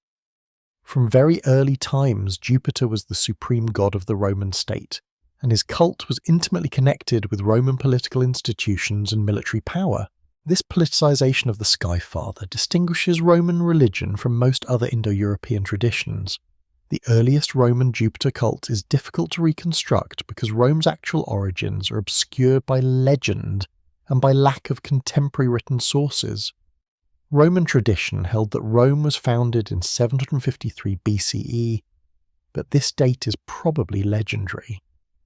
From very early times, Jupiter was the supreme god of the Roman state, and his cult was intimately connected with Roman political institutions and military power. This politicization of the Sky Father distinguishes Roman religion from most other Indo-European traditions. The earliest Roman Jupiter cult is difficult to reconstruct because Rome's actual origins are obscured by legend and by lack of contemporary written sources. Roman tradition held that Rome was founded in 753 BCE, but this date is probably legendary.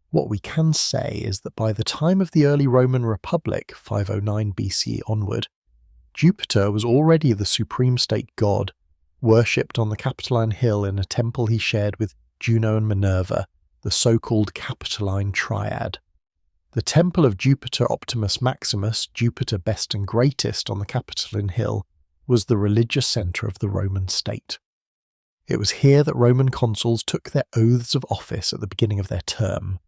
What we can say is that by the time of the early Roman Republic, 509 BC onward, Jupiter was already the supreme state god, worshipped on the Capitoline Hill in a temple he shared with Juno and Minerva, the so-called Capitoline Triad. The temple of Jupiter Optimus Maximus, Jupiter best and greatest on the Capitoline Hill, was the religious centre of the Roman state. It was here that Roman consuls took their oaths of office at the beginning of their term.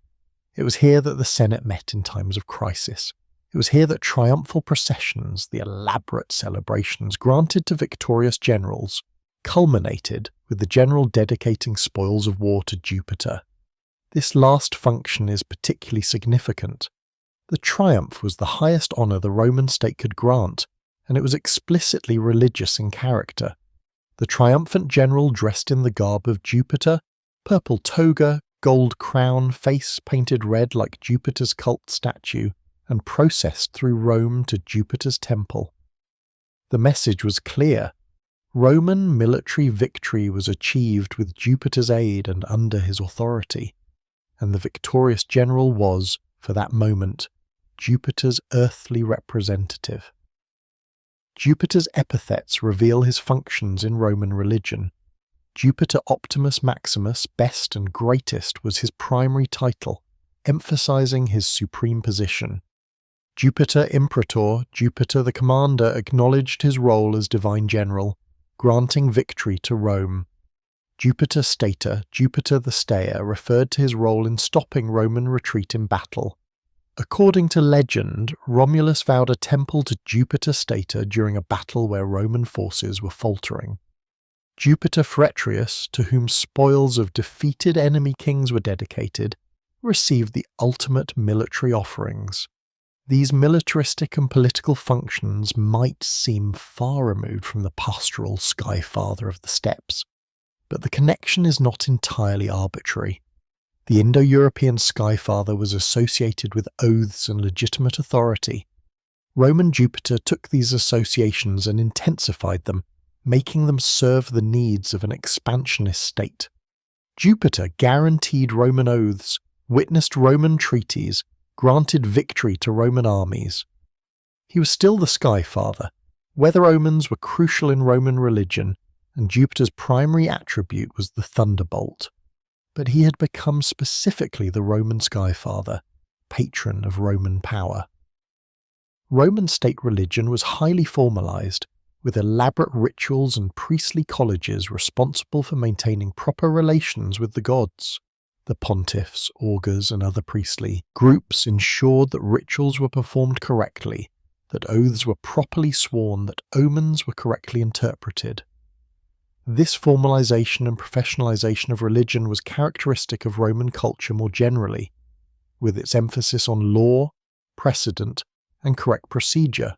It was here that the Senate met in times of crisis. It was here that triumphal processions, the elaborate celebrations granted to victorious generals, culminated with the general dedicating spoils of war to Jupiter. This last function is particularly significant. The triumph was the highest honour the Roman state could grant, and it was explicitly religious in character. The triumphant general dressed in the garb of Jupiter, purple toga, gold crown, face painted red like Jupiter's cult statue, and processed through Rome to Jupiter's temple. The message was clear. Roman military victory was achieved with Jupiter's aid and under his authority, and the victorious general was, for that moment, Jupiter's earthly representative. Jupiter's epithets reveal his functions in Roman religion. Jupiter Optimus Maximus, best and greatest, was his primary title, emphasizing his supreme position. Jupiter Imperator, Jupiter the commander, acknowledged his role as divine general, granting victory to Rome. Jupiter Stator, Jupiter the Stayer, referred to his role in stopping Roman retreat in battle. According to legend, Romulus vowed a temple to Jupiter Stator during a battle where Roman forces were faltering. Jupiter Feretrius, to whom spoils of defeated enemy kings were dedicated, received the ultimate military offerings. These militaristic and political functions might seem far removed from the pastoral sky father of the steppes, but the connection is not entirely arbitrary. The Indo-European sky father was associated with oaths and legitimate authority. Roman Jupiter took these associations and intensified them, making them serve the needs of an expansionist state. Jupiter guaranteed Roman oaths, witnessed Roman treaties, granted victory to Roman armies. He was still the sky father. Weather omens were crucial in Roman religion, and Jupiter's primary attribute was the thunderbolt. But he had become specifically the Roman sky father, patron of Roman power. Roman state religion was highly formalized, with elaborate rituals and priestly colleges responsible for maintaining proper relations with the gods. The pontiffs, augurs, and other priestly groups ensured that rituals were performed correctly, that oaths were properly sworn, that omens were correctly interpreted. This formalization and professionalization of religion was characteristic of Roman culture more generally, with its emphasis on law, precedent, and correct procedure.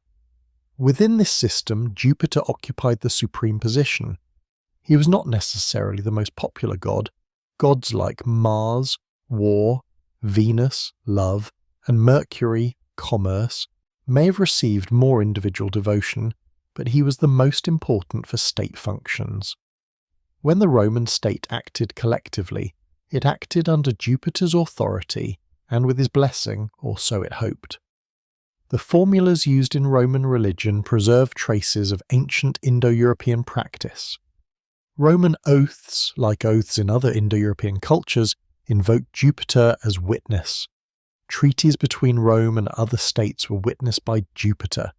Within this system, Jupiter occupied the supreme position. He was not necessarily the most popular god. Gods like Mars, war, Venus, love, and Mercury, commerce, may have received more individual devotion, but he was the most important for state functions. When the Roman state acted collectively, it acted under Jupiter's authority and with his blessing, or so it hoped. The formulas used in Roman religion preserve traces of ancient Indo-European practice. Roman oaths, like oaths in other Indo-European cultures, invoked Jupiter as witness. Treaties between Rome and other states were witnessed by Jupiter.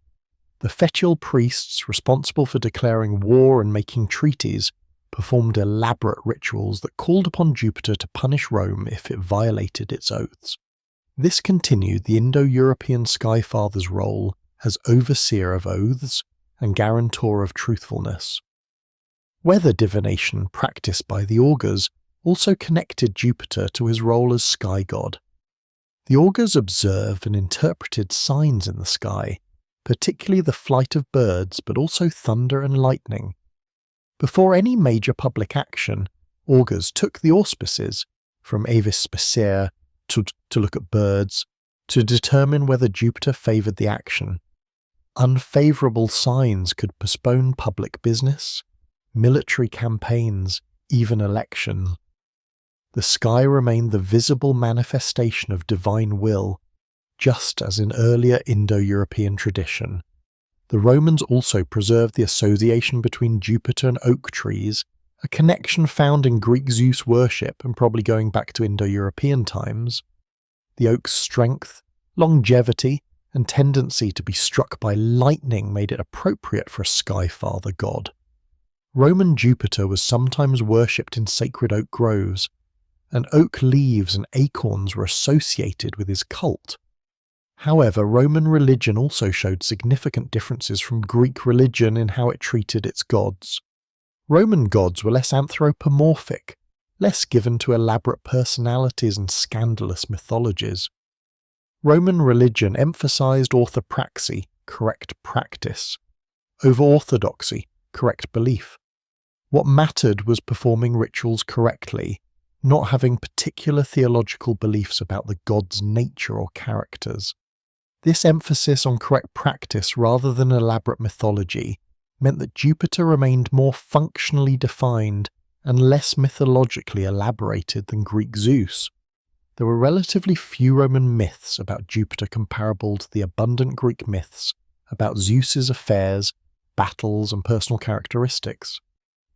The fetial priests, responsible for declaring war and making treaties, performed elaborate rituals that called upon Jupiter to punish Rome if it violated its oaths. This continued the Indo-European sky father's role as overseer of oaths and guarantor of truthfulness. Weather divination practiced by the augurs also connected Jupiter to his role as sky god. The augurs observed and interpreted signs in the sky, particularly the flight of birds, but also thunder and lightning. Before any major public action, augurs took the auspices, from avis specere to look at birds, to determine whether Jupiter favoured the action. Unfavourable signs could postpone public business, military campaigns, even elections. The sky remained the visible manifestation of divine will, just as in earlier Indo-European tradition. The Romans also preserved the association between Jupiter and oak trees, a connection found in Greek Zeus worship and probably going back to Indo-European times. The oak's strength, longevity, and tendency to be struck by lightning made it appropriate for a sky father god. Roman Jupiter was sometimes worshipped in sacred oak groves, and oak leaves and acorns were associated with his cult. However, Roman religion also showed significant differences from Greek religion in how it treated its gods. Roman gods were less anthropomorphic, less given to elaborate personalities and scandalous mythologies. Roman religion emphasized orthopraxy, correct practice, over orthodoxy, correct belief. What mattered was performing rituals correctly, not having particular theological beliefs about the god's nature or characters. This emphasis on correct practice rather than elaborate mythology meant that Jupiter remained more functionally defined and less mythologically elaborated than Greek Zeus. There were relatively few Roman myths about Jupiter comparable to the abundant Greek myths about Zeus's affairs battles, and personal characteristics.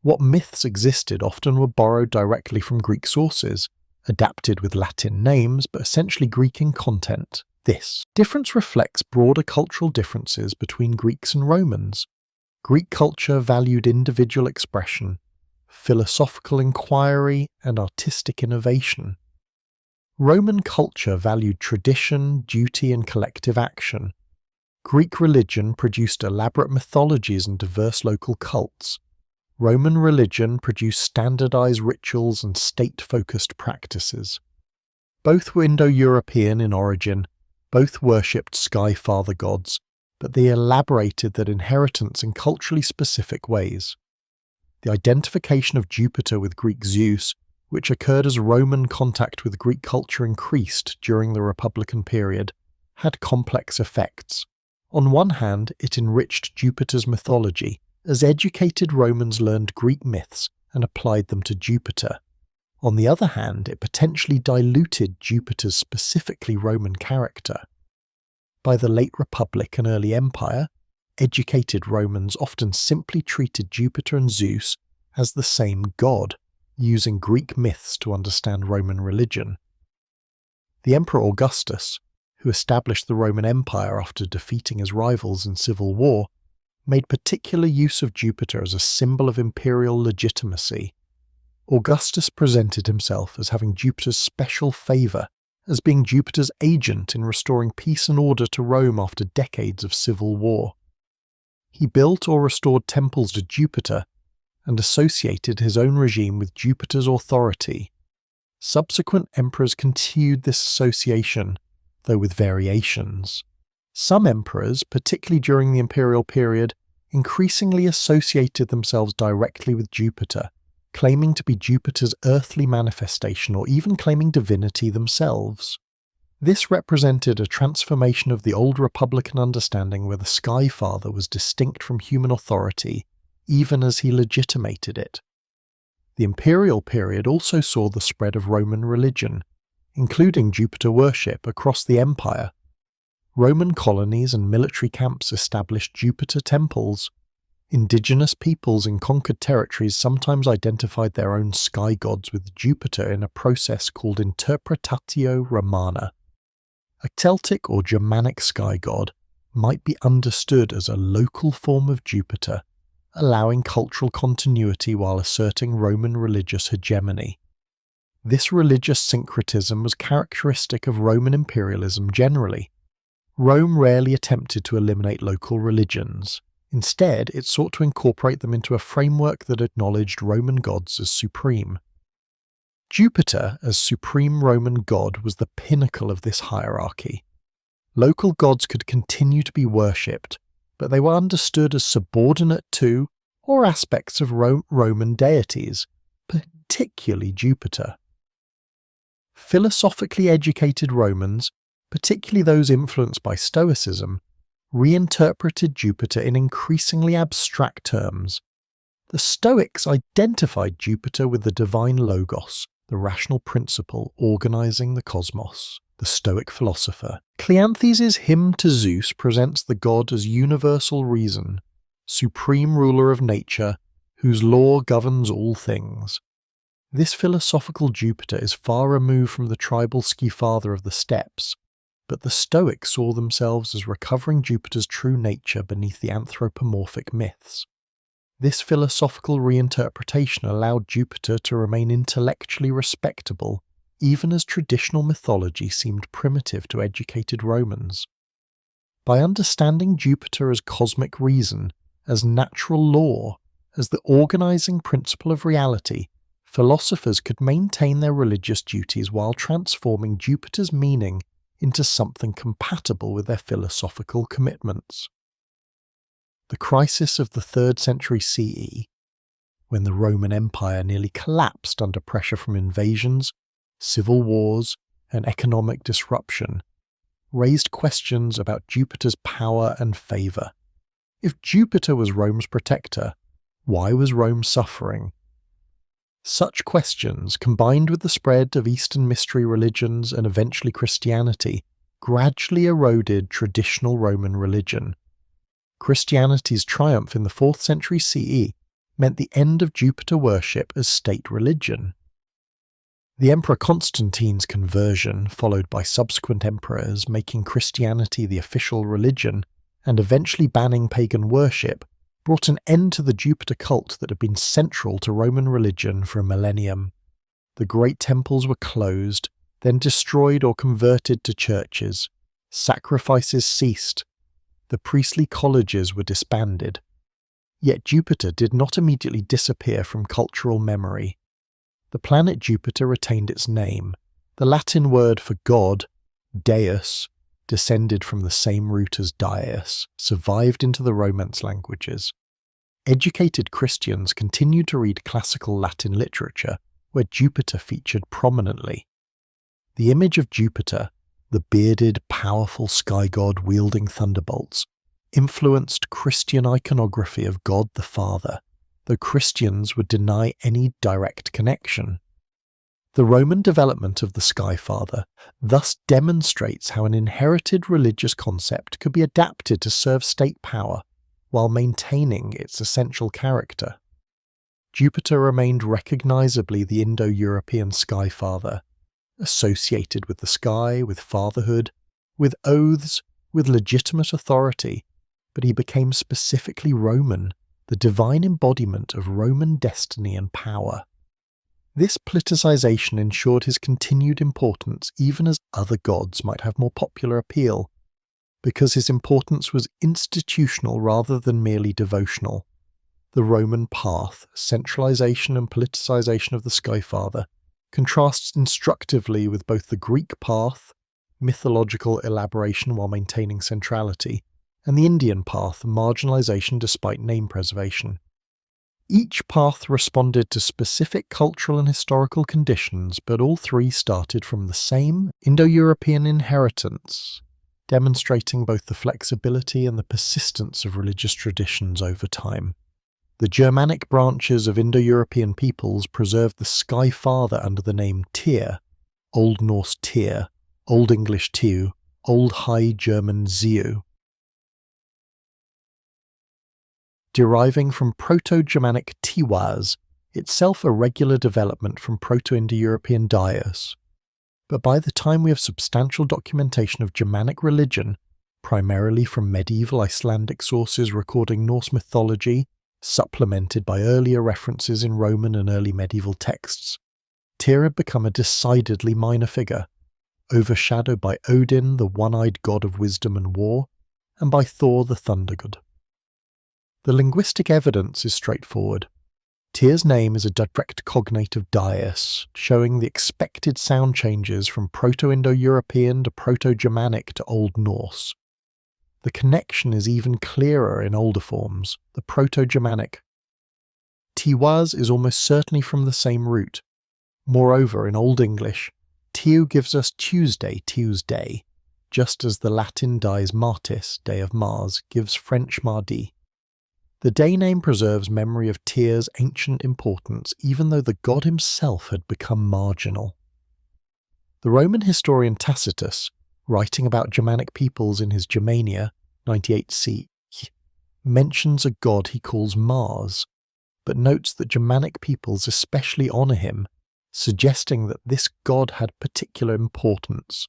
What myths existed often were borrowed directly from Greek sources, adapted with Latin names, but essentially Greek in content. This difference reflects broader cultural differences between Greeks and Romans. Greek culture valued individual expression, philosophical inquiry, and artistic innovation. Roman culture valued tradition, duty, and collective action. Greek religion produced elaborate mythologies and diverse local cults. Roman religion produced standardized rituals and state-focused practices. Both were Indo-European in origin, both worshipped sky father gods, but they elaborated that inheritance in culturally specific ways. The identification of Jupiter with Greek Zeus, which occurred as Roman contact with Greek culture increased during the Republican period, had complex effects. On one hand, it enriched Jupiter's mythology, as educated Romans learned Greek myths and applied them to Jupiter. On the other hand, it potentially diluted Jupiter's specifically Roman character. By the late Republic and early Empire, educated Romans often simply treated Jupiter and Zeus as the same god, using Greek myths to understand Roman religion. The Emperor Augustus, who established the Roman Empire after defeating his rivals in civil war, made particular use of Jupiter as a symbol of imperial legitimacy. Augustus presented himself as having Jupiter's special favour, as being Jupiter's agent in restoring peace and order to Rome after decades of civil war. He built or restored temples to Jupiter and associated his own regime with Jupiter's authority. Subsequent emperors continued this association, though with variations. Some emperors, particularly during the imperial period, increasingly associated themselves directly with Jupiter, claiming to be Jupiter's earthly manifestation or even claiming divinity themselves. This represented a transformation of the old Republican understanding where the Sky Father was distinct from human authority, even as he legitimated it. The imperial period also saw the spread of Roman religion, including Jupiter worship across the empire. Roman colonies and military camps established Jupiter temples. Indigenous peoples in conquered territories sometimes identified their own sky gods with Jupiter in a process called interpretatio Romana. A Celtic or Germanic sky god might be understood as a local form of Jupiter, allowing cultural continuity while asserting Roman religious hegemony. This religious syncretism was characteristic of Roman imperialism generally. Rome rarely attempted to eliminate local religions. Instead, it sought to incorporate them into a framework that acknowledged Roman gods as supreme. Jupiter, as supreme Roman god, was the pinnacle of this hierarchy. Local gods could continue to be worshipped, but they were understood as subordinate to, or aspects of Roman deities, particularly Jupiter. Philosophically educated Romans, particularly those influenced by Stoicism, reinterpreted Jupiter in increasingly abstract terms. The Stoics identified Jupiter with the divine logos, the rational principle organizing the cosmos. The Stoic philosopher Cleanthes' hymn to Zeus presents the god as universal reason, supreme ruler of nature, whose law governs all things. This philosophical Jupiter is far removed from the tribal ski father of the steppes, but the Stoics saw themselves as recovering Jupiter's true nature beneath the anthropomorphic myths. This philosophical reinterpretation allowed Jupiter to remain intellectually respectable, even as traditional mythology seemed primitive to educated Romans. By understanding Jupiter as cosmic reason, as natural law, as the organizing principle of reality, philosophers could maintain their religious duties while transforming Jupiter's meaning into something compatible with their philosophical commitments. The crisis of the 3rd century CE, when the Roman Empire nearly collapsed under pressure from invasions, civil wars, and economic disruption, raised questions about Jupiter's power and favour. If Jupiter was Rome's protector, why was Rome suffering? Such questions, combined with the spread of Eastern mystery religions and eventually Christianity, gradually eroded traditional Roman religion. Christianity's triumph in the 4th century CE meant the end of Jupiter worship as state religion. The Emperor Constantine's conversion, followed by subsequent emperors making Christianity the official religion and eventually banning pagan worship, brought an end to the Jupiter cult that had been central to Roman religion for a millennium. The great temples were closed, then destroyed or converted to churches. Sacrifices ceased. The priestly colleges were disbanded. Yet Jupiter did not immediately disappear from cultural memory. The planet Jupiter retained its name. The Latin word for god, Dyeus, descended from the same root as Dyeus, survived into the Romance languages. Educated Christians continued to read classical Latin literature, where Jupiter featured prominently. The image of Jupiter, the bearded, powerful sky god wielding thunderbolts, influenced Christian iconography of God the Father, though Christians would deny any direct connection. The Roman development of the Sky Father thus demonstrates how an inherited religious concept could be adapted to serve state power while maintaining its essential character. Jupiter remained recognizably the Indo-European Sky Father, associated with the sky, with fatherhood, with oaths, with legitimate authority, but he became specifically Roman, the divine embodiment of Roman destiny and power. This politicization ensured his continued importance even as other gods might have more popular appeal, because his importance was institutional rather than merely devotional. The Roman path, centralization and politicization of the Sky Father, contrasts instructively with both the Greek path, mythological elaboration while maintaining centrality, and the Indian path, marginalization despite name preservation. Each path responded to specific cultural and historical conditions, but all three started from the same Indo-European inheritance, demonstrating both the flexibility and the persistence of religious traditions over time. The Germanic branches of Indo-European peoples preserved the Sky Father under the name Tyr, Old Norse Tyr, Old English Tiw, Old High German Ziu. Deriving from Proto-Germanic Tiwaz, itself a regular development from Proto-Indo-European Dyeus. But by the time we have substantial documentation of Germanic religion, primarily from medieval Icelandic sources recording Norse mythology, supplemented by earlier references in Roman and early medieval texts, Tyr had become a decidedly minor figure, overshadowed by Odin, the one-eyed god of wisdom and war, and by Thor, the thunder god. The linguistic evidence is straightforward. Tyr's name is a direct cognate of Dyeus, showing the expected sound changes from Proto-Indo-European to Proto-Germanic to Old Norse. The connection is even clearer in older forms, the Proto-Germanic. Tiwaz is almost certainly from the same root. Moreover, in Old English, Tiw gives us Tuesday, Tuesday, just as the Latin dies Martis, Day of Mars, gives French Mardi. The day name preserves memory of Tyr's ancient importance, even though the god himself had become marginal. The Roman historian Tacitus, writing about Germanic peoples in his Germania, 98 CE, mentions a god he calls Mars, but notes that Germanic peoples especially honour him, suggesting that this god had particular importance.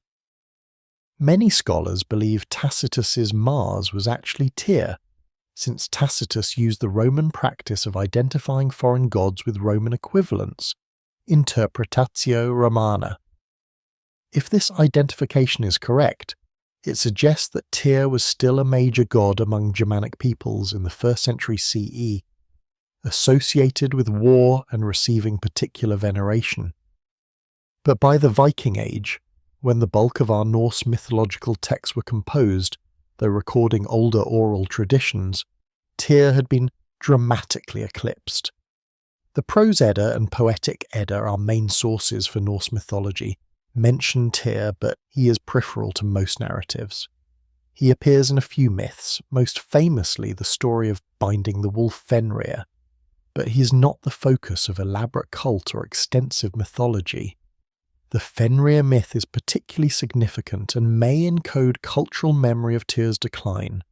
Many scholars believe Tacitus's Mars was actually Tyr, since Tacitus used the Roman practice of identifying foreign gods with Roman equivalents, interpretatio Romana. If this identification is correct, it suggests that Tyr was still a major god among Germanic peoples in the 1st century CE, associated with war and receiving particular veneration. But by the Viking Age, when the bulk of our Norse mythological texts were composed, though recording older oral traditions, Tyr had been dramatically eclipsed. The Prose Edda and Poetic Edda, our main sources for Norse mythology, mention Tyr, but he is peripheral to most narratives. He appears in a few myths, most famously the story of binding the wolf Fenrir, but he is not the focus of elaborate cult or extensive mythology. The Fenrir myth is particularly significant and may encode cultural memory of Tyr's decline.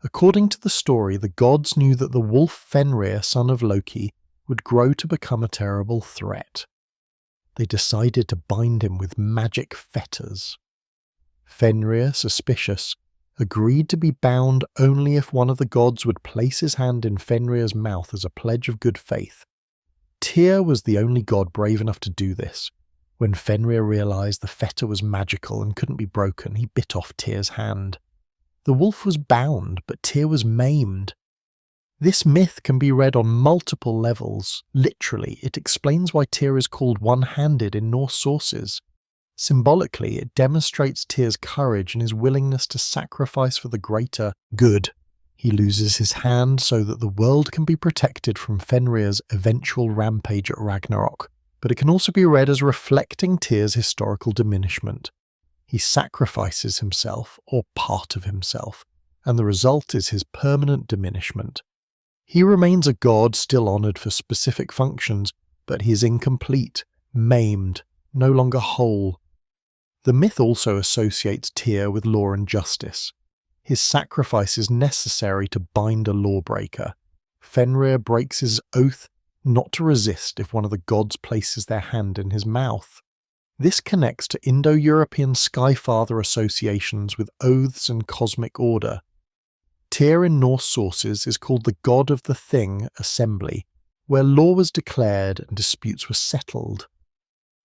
According to the story, the gods knew that the wolf Fenrir, son of Loki, would grow to become a terrible threat. They decided to bind him with magic fetters. Fenrir, suspicious, agreed to be bound only if one of the gods would place his hand in Fenrir's mouth as a pledge of good faith. Tyr was the only god brave enough to do this. When Fenrir realized the fetter was magical and couldn't be broken, he bit off Tyr's hand. The wolf was bound, but Tyr was maimed. This myth can be read on multiple levels. Literally, it explains why Tyr is called one-handed in Norse sources. Symbolically, it demonstrates Tyr's courage and his willingness to sacrifice for the greater good. He loses his hand so that the world can be protected from Fenrir's eventual rampage at Ragnarok, but it can also be read as reflecting Tyr's historical diminishment. He sacrifices himself, or part of himself, and the result is his permanent diminishment. He remains a god still honoured for specific functions, but he is incomplete, maimed, no longer whole. The myth also associates Tyr with law and justice. His sacrifice is necessary to bind a lawbreaker. Fenrir breaks his oath not to resist if one of the gods places their hand in his mouth. This connects to Indo-European Skyfather associations with oaths and cosmic order. Tyr in Norse sources is called the god of the Thing assembly, where law was declared and disputes were settled.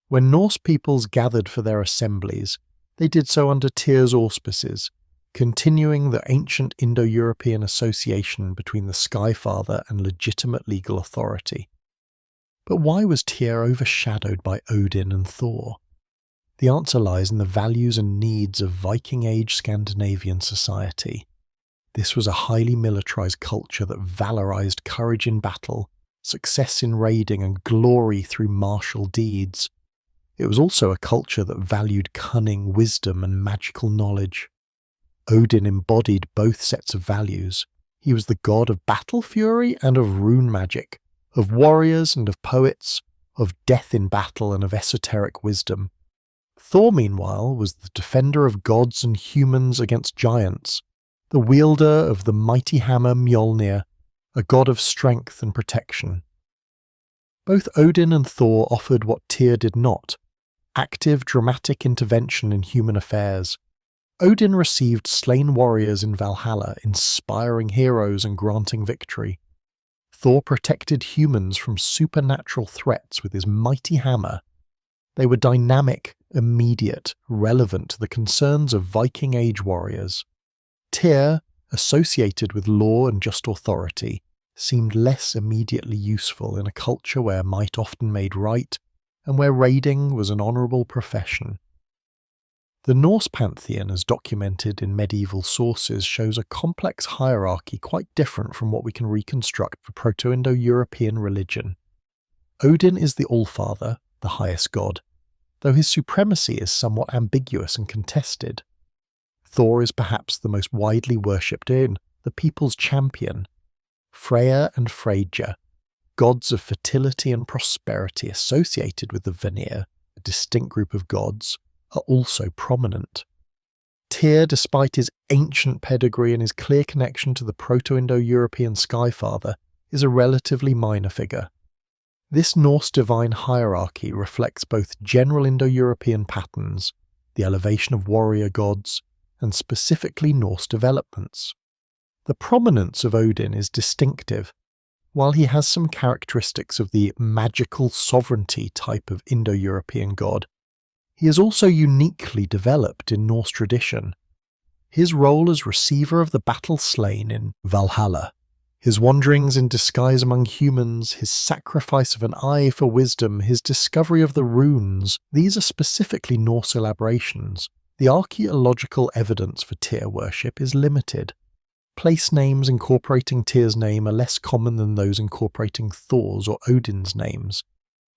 When Norse peoples gathered for their assemblies, they did so under Tyr's auspices, continuing the ancient Indo-European association between the Skyfather and legitimate legal authority. But why was Tyr overshadowed by Odin and Thor? The answer lies in the values and needs of Viking Age Scandinavian society. This was a highly militarized culture that valorized courage in battle, success in raiding, and glory through martial deeds. It was also a culture that valued cunning, wisdom, and magical knowledge. Odin embodied both sets of values. He was the god of battle fury and of rune magic, of warriors and of poets, of death in battle and of esoteric wisdom. Thor, meanwhile, was the defender of gods and humans against giants, the wielder of the mighty hammer Mjolnir, a god of strength and protection. Both Odin and Thor offered what Tyr did not: active, dramatic intervention in human affairs. Odin received slain warriors in Valhalla, inspiring heroes and granting victory. Thor protected humans from supernatural threats with his mighty hammer. They were dynamic, immediate, relevant to the concerns of Viking Age warriors. Tyr, associated with law and just authority, seemed less immediately useful in a culture where might often made right, and where raiding was an honourable profession. The Norse pantheon, as documented in medieval sources, shows a complex hierarchy quite different from what we can reconstruct for Proto-Indo-European religion. Odin is the Allfather, the highest god, though his supremacy is somewhat ambiguous and contested. Thor is perhaps the most widely worshipped in, the people's champion. Freyja and Freyja, gods of fertility and prosperity associated with the Vanir, a distinct group of gods, are also prominent. Tyr, despite his ancient pedigree and his clear connection to the Proto-Indo-European Skyfather, is a relatively minor figure. This Norse divine hierarchy reflects both general Indo-European patterns, the elevation of warrior gods, and specifically Norse developments. The prominence of Odin is distinctive. While he has some characteristics of the magical sovereignty type of Indo-European god, he is also uniquely developed in Norse tradition. His role as receiver of the battle slain in Valhalla, his wanderings in disguise among humans, his sacrifice of an eye for wisdom, his discovery of the runes, these are specifically Norse elaborations. The archaeological evidence for Tyr worship is limited. Place names incorporating Tyr's name are less common than those incorporating Thor's or Odin's names,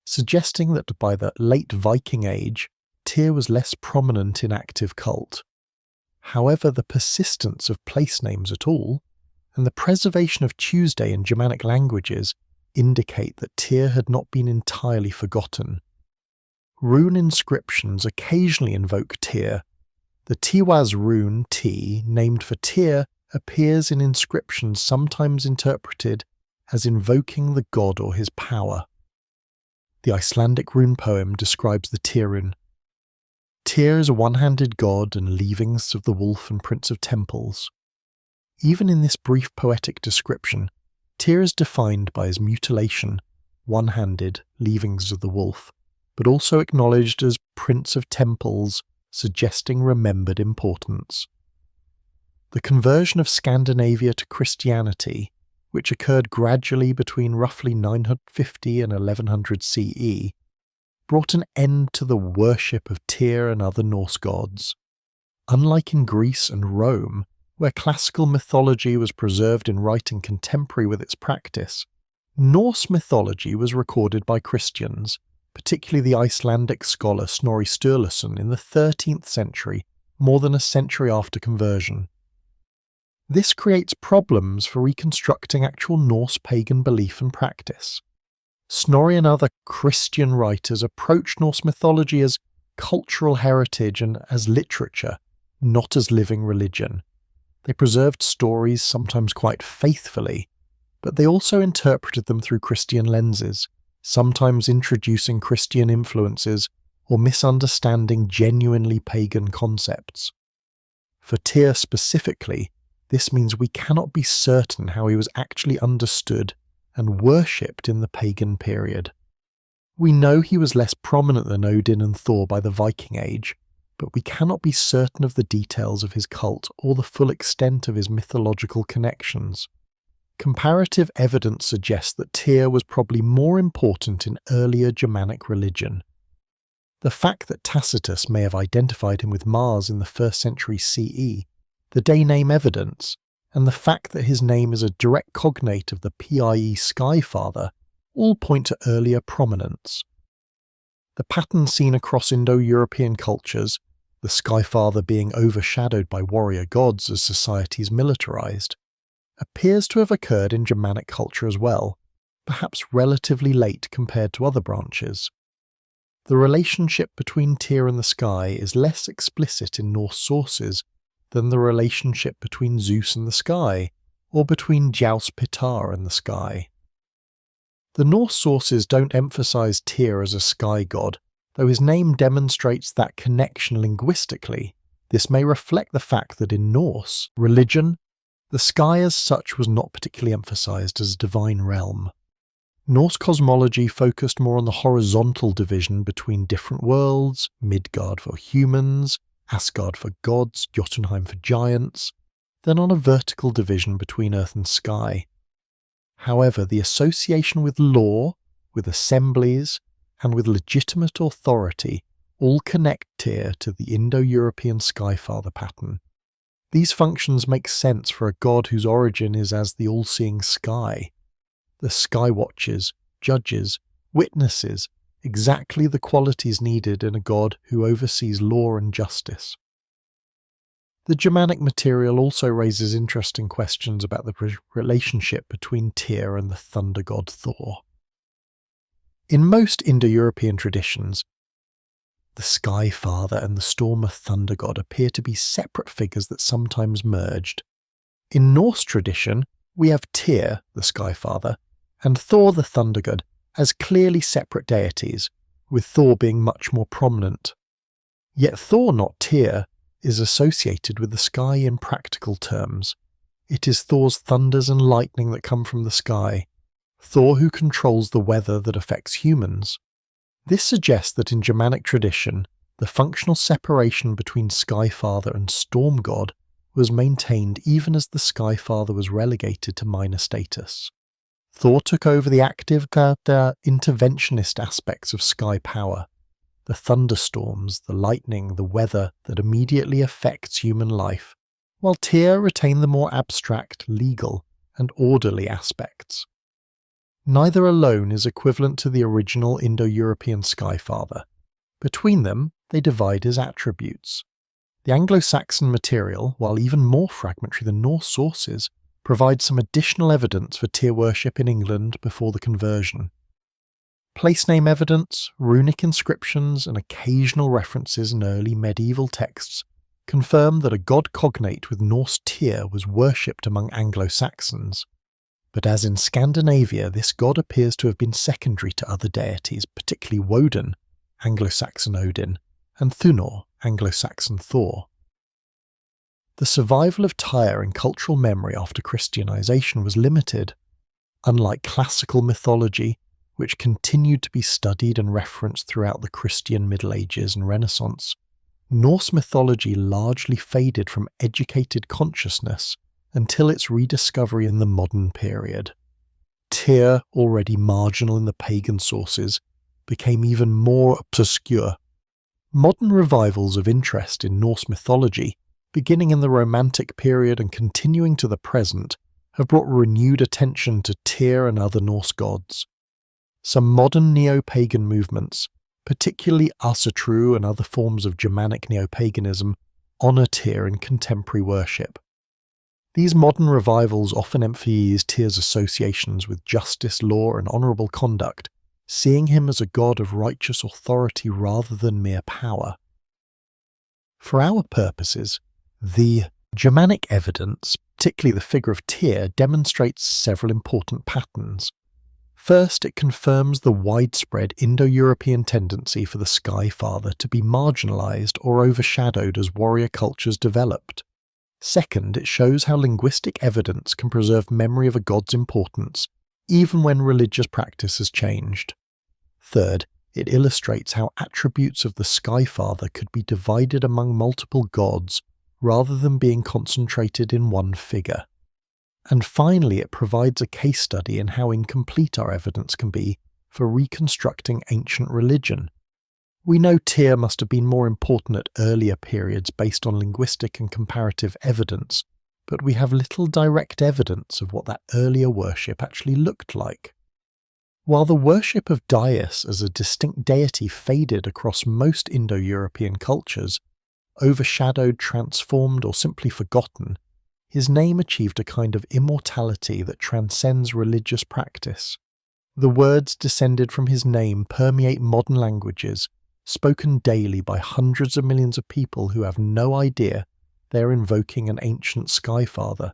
suggesting that by the late Viking Age, Tyr was less prominent in active cult. However, the persistence of place names at all, and the preservation of Tuesday in Germanic languages, indicate that Tyr had not been entirely forgotten. Rune inscriptions occasionally invoke Tyr. The Tiwaz rune T, named for Tyr, appears in inscriptions sometimes interpreted as invoking the god or his power. The Icelandic rune poem describes the Tyr rune. Tyr is a one-handed god and leavings of the wolf and prince of temples. Even in this brief poetic description, Tyr is defined by his mutilation, one-handed, leavings of the wolf, but also acknowledged as prince of temples, suggesting remembered importance. The conversion of Scandinavia to Christianity, which occurred gradually between roughly 950 and 1100 CE, brought an end to the worship of Tyr and other Norse gods. Unlike in Greece and Rome, where classical mythology was preserved in writing contemporary with its practice, Norse mythology was recorded by Christians, particularly the Icelandic scholar Snorri Sturluson in the 13th century, more than a century after conversion. This creates problems for reconstructing actual Norse pagan belief and practice. Snorri and other Christian writers approached Norse mythology as cultural heritage and as literature, not as living religion. They preserved stories sometimes quite faithfully, but they also interpreted them through Christian lenses, sometimes introducing Christian influences or misunderstanding genuinely pagan concepts. For Tyr specifically, this means we cannot be certain how he was actually understood and worshipped in the pagan period. We know he was less prominent than Odin and Thor by the Viking Age, but we cannot be certain of the details of his cult or the full extent of his mythological connections. Comparative evidence suggests that Tyr was probably more important in earlier Germanic religion. The fact that Tacitus may have identified him with Mars in the 1st century CE, the day name evidence, and the fact that his name is a direct cognate of the Pie Sky Father all point to earlier prominence. The pattern seen across Indo-European cultures, the Sky Father being overshadowed by warrior gods as societies militarized, appears to have occurred in Germanic culture as well, perhaps relatively late compared to other branches. The relationship between Tyr and the sky is less explicit in Norse sources than the relationship between Zeus and the sky, or between Dyeus Pitar and the sky. The Norse sources don't emphasize Tyr as a sky god, though his name demonstrates that connection linguistically. This may reflect the fact that in Norse religion, the sky as such was not particularly emphasized as a divine realm. Norse cosmology focused more on the horizontal division between different worlds, Midgard for humans, Asgard for gods, Jotunheim for giants, than on a vertical division between earth and sky. However, the association with law, with assemblies, and with legitimate authority all connect Tyr to the Indo-European Skyfather pattern. These functions make sense for a god whose origin is as the all-seeing sky. The sky watchers, judges, witnesses, exactly the qualities needed in a god who oversees law and justice. The Germanic material also raises interesting questions about the relationship between Tyr and the thunder god Thor. In most Indo-European traditions, the Sky Father and the Storm Thunder god appear to be separate figures that sometimes merged. In Norse tradition, we have Tyr, the Sky Father, and Thor the Thunder god as clearly separate deities, with Thor being much more prominent. Yet Thor, not Tyr, is associated with the sky in practical terms. It is Thor's thunders and lightning that come from the sky, Thor who controls the weather that affects humans. This suggests that in Germanic tradition, the functional separation between Skyfather and Storm God was maintained even as the Skyfather was relegated to minor status. Thor took over the active, interventionist aspects of sky power, the thunderstorms, the lightning, the weather that immediately affects human life, while Tyr retained the more abstract, legal, and orderly aspects. Neither alone is equivalent to the original Indo-European Skyfather. Between them, they divide as attributes. The Anglo-Saxon material, while even more fragmentary than Norse sources, provides some additional evidence for Tyr worship in England before the conversion. Place name evidence, runic inscriptions, and occasional references in early medieval texts confirm that a god cognate with Norse Tyr was worshipped among Anglo-Saxons. But as in Scandinavia, this god appears to have been secondary to other deities, particularly Woden, Anglo-Saxon Odin, and Thunor, Anglo-Saxon Thor. The survival of Tyr in cultural memory after Christianization was limited. Unlike classical mythology, which continued to be studied and referenced throughout the Christian Middle Ages and Renaissance, Norse mythology largely faded from educated consciousness until its rediscovery in the modern period. Tyr, already marginal in the pagan sources, became even more obscure. Modern revivals of interest in Norse mythology, beginning in the Romantic period and continuing to the present, have brought renewed attention to Tyr and other Norse gods. Some modern neo-pagan movements, particularly Asatru and other forms of Germanic neo-paganism, honour Tyr in contemporary worship. These modern revivals often emphasize Tyr's associations with justice, law, and honourable conduct, seeing him as a god of righteous authority rather than mere power. For our purposes, the Germanic evidence, particularly the figure of Tyr, demonstrates several important patterns. First, it confirms the widespread Indo-European tendency for the Sky Father to be marginalized or overshadowed as warrior cultures developed. Second, it shows how linguistic evidence can preserve memory of a god's importance, even when religious practice has changed. Third, it illustrates how attributes of the Sky Father could be divided among multiple gods rather than being concentrated in one figure. And finally, it provides a case study in how incomplete our evidence can be for reconstructing ancient religion. We know Tyr must have been more important at earlier periods based on linguistic and comparative evidence, but we have little direct evidence of what that earlier worship actually looked like. While the worship of Dyeus as a distinct deity faded across most Indo-European cultures, overshadowed, transformed, or simply forgotten, his name achieved a kind of immortality that transcends religious practice. The words descended from his name permeate modern languages, spoken daily by hundreds of millions of people who have no idea they are invoking an ancient Sky Father.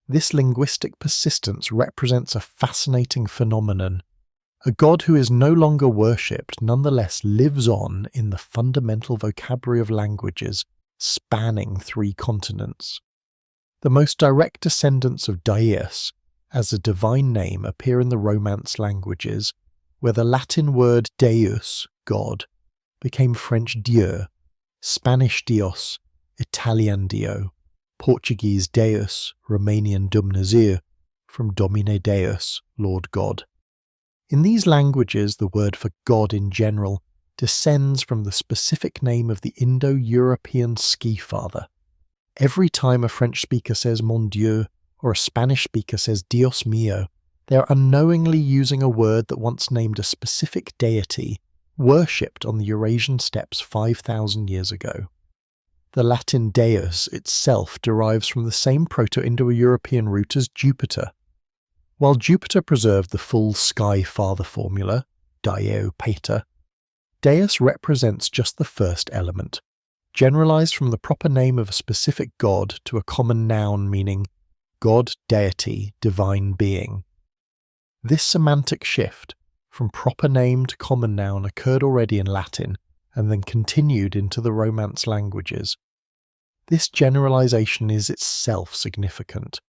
This linguistic persistence represents a fascinating phenomenon. A god who is no longer worshipped nonetheless lives on in the fundamental vocabulary of languages spanning 3 continents. The most direct descendants of Dyeus as a divine name appear in the Romance languages, where the Latin word Deus, God, became French Dieu, Spanish Dios, Italian Dio, Portuguese Deus, Romanian Dumnezeu, from Domine Deus, Lord God. In these languages, the word for God in general descends from the specific name of the Indo-European Ski Father. Every time a French speaker says Mon Dieu or a Spanish speaker says Dios mío, they are unknowingly using a word that once named a specific deity worshipped on the Eurasian steppes 5,000 years ago. The Latin Deus itself derives from the same Proto-Indo-European root as Jupiter. While Jupiter preserved the full Sky Father formula, Dieo Pater, Deus represents just the first element, generalized from the proper name of a specific god to a common noun meaning God, deity, divine being. This semantic shift from proper name to common noun occurred already in Latin and then continued into the Romance languages. This generalization is itself significant.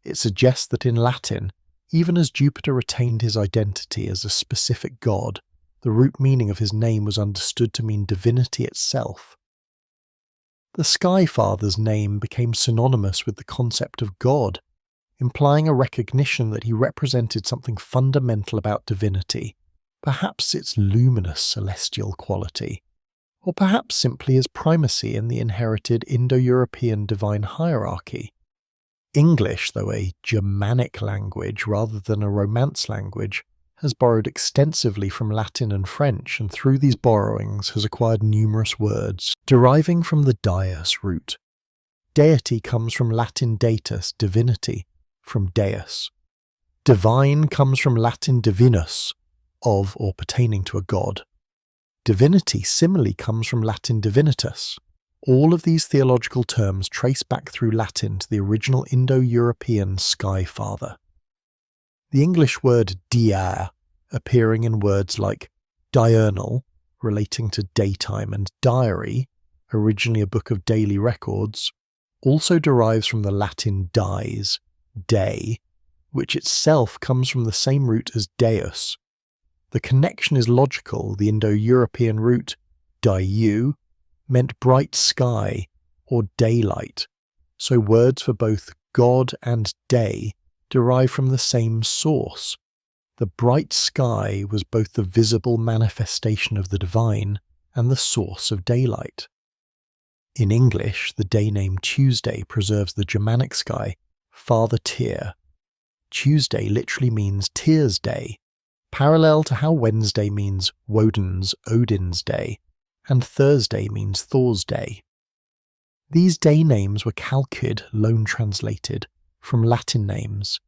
It suggests that in Latin, even as Jupiter retained his identity as a specific god, the root meaning of his name was understood to mean divinity itself. The Sky Father's name became synonymous with the concept of God, implying a recognition that he represented something fundamental about divinity, perhaps its luminous celestial quality, or perhaps simply his primacy in the inherited Indo-European divine hierarchy. English, though a Germanic language rather than a Romance language, has borrowed extensively from Latin and French, and through these borrowings has acquired numerous words, deriving from the Dyeus root. Deity comes from Latin datus, divinity, from Deus. Divine comes from Latin divinus, of or pertaining to a god. Divinity similarly comes from Latin divinitas, All of these theological terms trace back through Latin to the original Indo-European sky father. The English word dia, appearing in words like diurnal, relating to daytime, and diary, originally a book of daily records, also derives from the Latin dies, day, which itself comes from the same root as Dyeus. The connection is logical. The Indo-European root Dyeus meant bright sky or daylight, so words for both God and day derive from the same source. The bright sky was both the visible manifestation of the divine and the source of daylight. In English, the day name Tuesday preserves the Germanic sky, Father Tyr. Tuesday literally means Tyr's day, parallel to how Wednesday means Woden's, Odin's day, and Thursday means Thor's day. These day names were calqued, loan translated, from Latin names.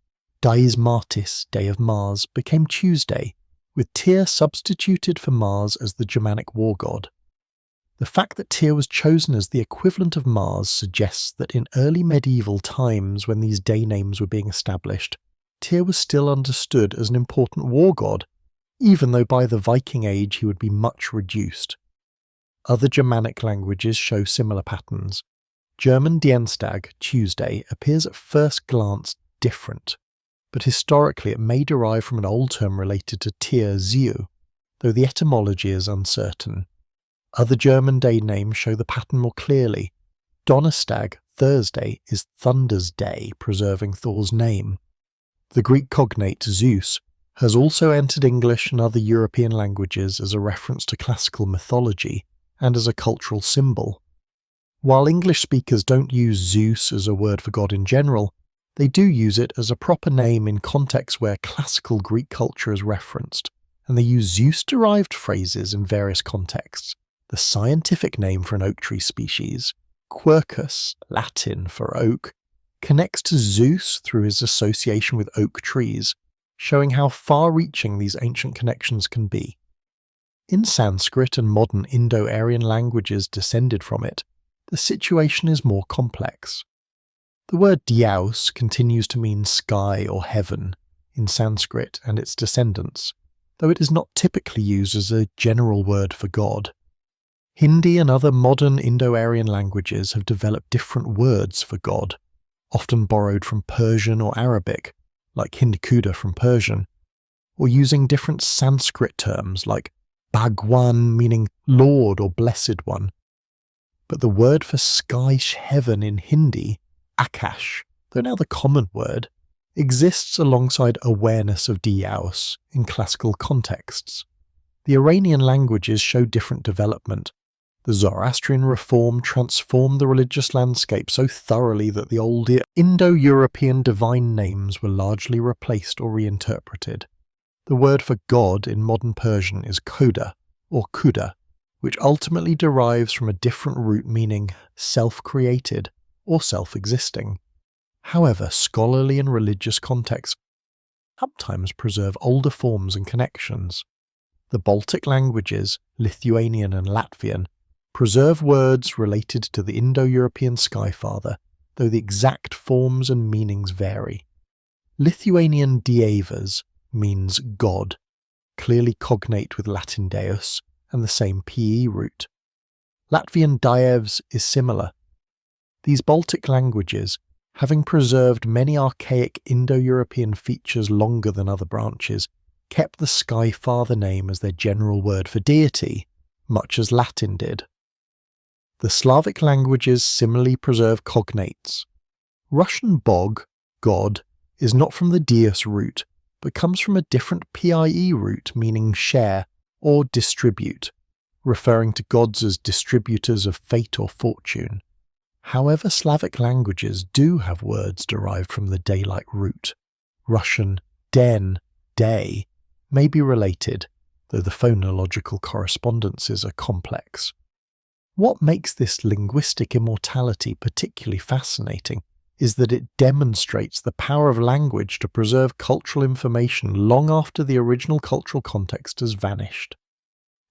Dies Martis, day of Mars, became Tuesday, with Tyr substituted for Mars as the Germanic war god. The fact that Tyr was chosen as the equivalent of Mars suggests that in early medieval times, when these day names were being established, Tyr was still understood as an important war god, even though by the Viking Age he would be much reduced. Other Germanic languages show similar patterns. German Dienstag, Tuesday, appears at first glance different, but historically it may derive from an old term related to Tyr Ziu, though the etymology is uncertain. Other German day names show the pattern more clearly. Donnerstag, Thursday, is Thunder's day, preserving Thor's name. The Greek cognate Zeus has also entered English and other European languages as a reference to classical mythology and as a cultural symbol. While English speakers don't use Zeus as a word for God in general, they do use it as a proper name in contexts where classical Greek culture is referenced, and they use Zeus-derived phrases in various contexts. The scientific name for an oak tree species, Quercus, Latin for oak, connects to Zeus through his association with oak trees, showing how far-reaching these ancient connections can be. In Sanskrit and modern Indo-Aryan languages descended from it, the situation is more complex. The word Dyeus continues to mean sky or heaven in Sanskrit and its descendants, though it is not typically used as a general word for God. Hindi and other modern Indo-Aryan languages have developed different words for God, often borrowed from Persian or Arabic, like Hindikuda from Persian, or using different Sanskrit terms like Bhagwan, meaning Lord or Blessed One. But the word for sky heaven in Hindi, Akash, though now the common word, exists alongside awareness of Dyeus in classical contexts. The Iranian languages show different development. The Zoroastrian reform transformed the religious landscape so thoroughly that the old Indo-European divine names were largely replaced or reinterpreted. The word for God in modern Persian is Khoda, or Khuda, which ultimately derives from a different root meaning self-created or self-existing. However, scholarly and religious contexts sometimes preserve older forms and connections. The Baltic languages, Lithuanian and Latvian, preserve words related to the Indo-European skyfather, though the exact forms and meanings vary. Lithuanian Dievas means God, clearly cognate with Latin Deus and the same PE root. Latvian Dievs is similar. These Baltic languages, having preserved many archaic Indo-European features longer than other branches, kept the Sky Father name as their general word for deity, much as Latin did. The Slavic languages similarly preserve cognates. Russian Bog, God, is not from the Dyeus root, but comes from a different PIE root meaning share or distribute, referring to gods as distributors of fate or fortune. However, Slavic languages do have words derived from the day-like root. Russian den, day, may be related, though the phonological correspondences are complex. What makes this linguistic immortality particularly fascinating is that it demonstrates the power of language to preserve cultural information long after the original cultural context has vanished.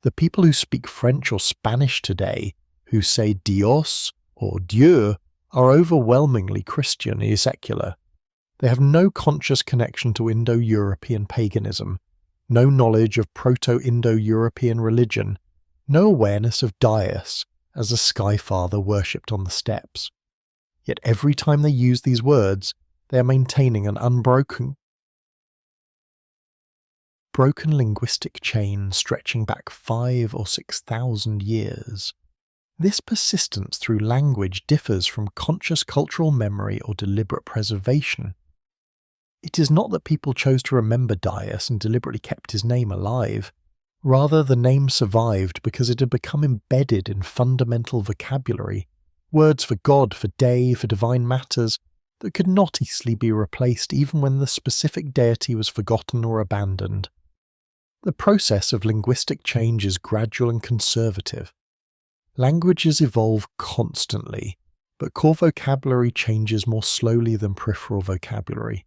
The people who speak French or Spanish today who say Dyeus or Dieu are overwhelmingly Christian and secular. They have no conscious connection to Indo-European paganism, no knowledge of Proto-Indo-European religion, no awareness of Dyeus as a sky father worshipped on the steppes. Yet every time they use these words, they are maintaining an unbroken linguistic chain stretching back 5,000 or 6,000 years. This persistence through language differs from conscious cultural memory or deliberate preservation. It is not that people chose to remember Dyeus and deliberately kept his name alive. Rather, the name survived because it had become embedded in fundamental vocabulary, words for God, for day, for divine matters, that could not easily be replaced even when the specific deity was forgotten or abandoned. The process of linguistic change is gradual and conservative. Languages evolve constantly, but core vocabulary changes more slowly than peripheral vocabulary.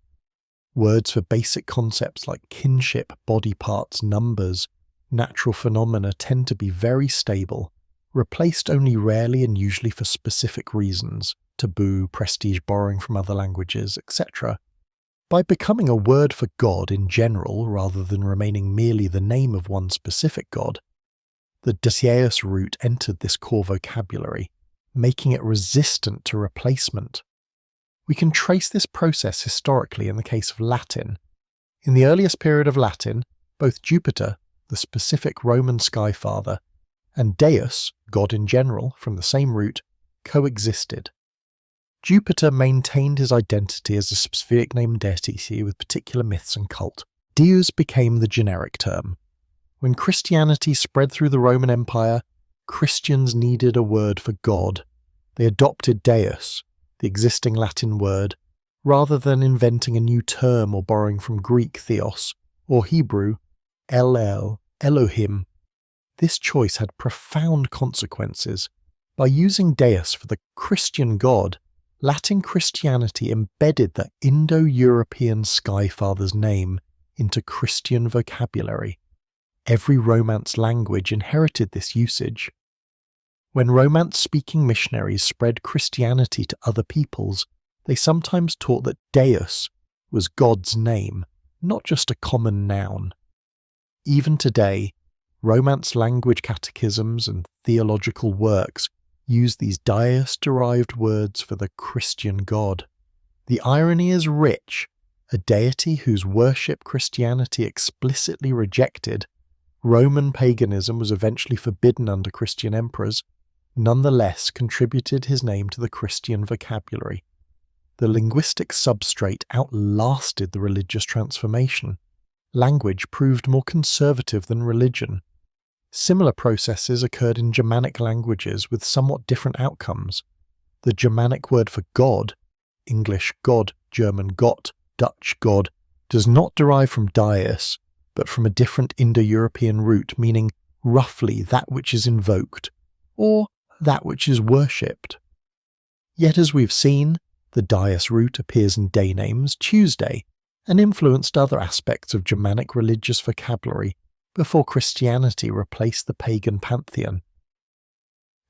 Words for basic concepts like kinship, body parts, numbers, natural phenomena tend to be very stable, replaced only rarely and usually for specific reasons, taboo, prestige borrowing from other languages, etc. By becoming a word for God in general rather than remaining merely the name of one specific god, the Dyeus root entered this core vocabulary, making it resistant to replacement. We can trace this process historically in the case of Latin. In the earliest period of Latin, both Jupiter, the specific Roman sky father, and Deus, God in general, from the same root, coexisted. Jupiter maintained his identity as a specific named deity with particular myths and cult. Deus became the generic term. When Christianity spread through the Roman Empire, Christians needed a word for God. They adopted Deus, the existing Latin word, rather than inventing a new term or borrowing from Greek theos, or Hebrew El, Elohim. This choice had profound consequences. By using Deus for the Christian God, Latin Christianity embedded the Indo-European sky father's name into Christian vocabulary. Every Romance language inherited this usage. When Romance-speaking missionaries spread Christianity to other peoples, they sometimes taught that Deus was God's name, not just a common noun. Even today, Romance language catechisms and theological works use these Dyeus-derived words for the Christian God. The irony is rich. A deity whose worship Christianity explicitly rejected, Roman paganism was eventually forbidden under Christian emperors, nonetheless contributed his name to the Christian vocabulary. The linguistic substrate outlasted the religious transformation. Language proved more conservative than religion. Similar processes occurred in Germanic languages with somewhat different outcomes. The Germanic word for God, English God, German Gott, Dutch God, does not derive from Dyeus, but from a different Indo-European root meaning roughly that which is invoked, or that which is worshipped. Yet as we've seen, the Dyeus root appears in day names Tuesday, and influenced other aspects of Germanic religious vocabulary before Christianity replaced the pagan pantheon.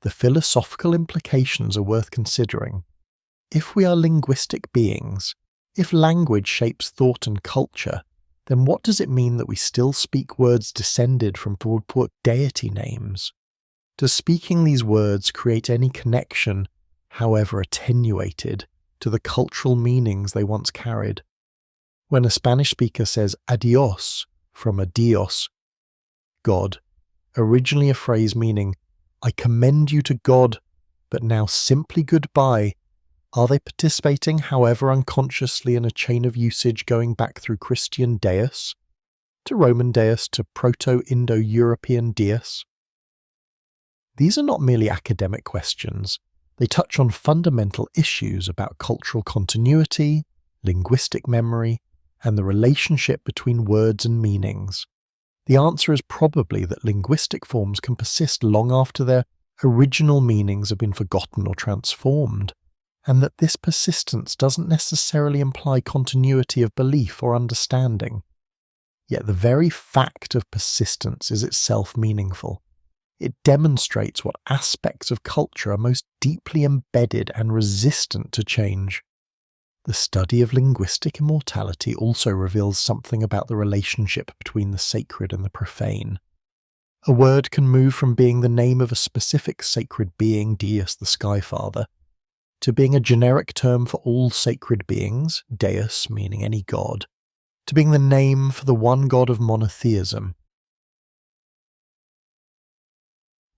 The philosophical implications are worth considering. If we are linguistic beings, if language shapes thought and culture, then what does it mean that we still speak words descended from deity names? Does speaking these words create any connection, however attenuated, to the cultural meanings they once carried? When a Spanish speaker says adios from a Dios, God, originally a phrase meaning, I commend you to God, but now simply goodbye, are they participating, however unconsciously, in a chain of usage going back through Christian Deus, to Roman Deus, to Proto-Indo-European Dyeus? These are not merely academic questions. They touch on fundamental issues about cultural continuity, linguistic memory, and the relationship between words and meanings. The answer is probably that linguistic forms can persist long after their original meanings have been forgotten or transformed, and that this persistence doesn't necessarily imply continuity of belief or understanding. Yet the very fact of persistence is itself meaningful. It demonstrates what aspects of culture are most deeply embedded and resistant to change. The study of linguistic immortality also reveals something about the relationship between the sacred and the profane. A word can move from being the name of a specific sacred being, Dyeus the Sky Father, to being a generic term for all sacred beings, Deus meaning any god, to being the name for the one god of monotheism.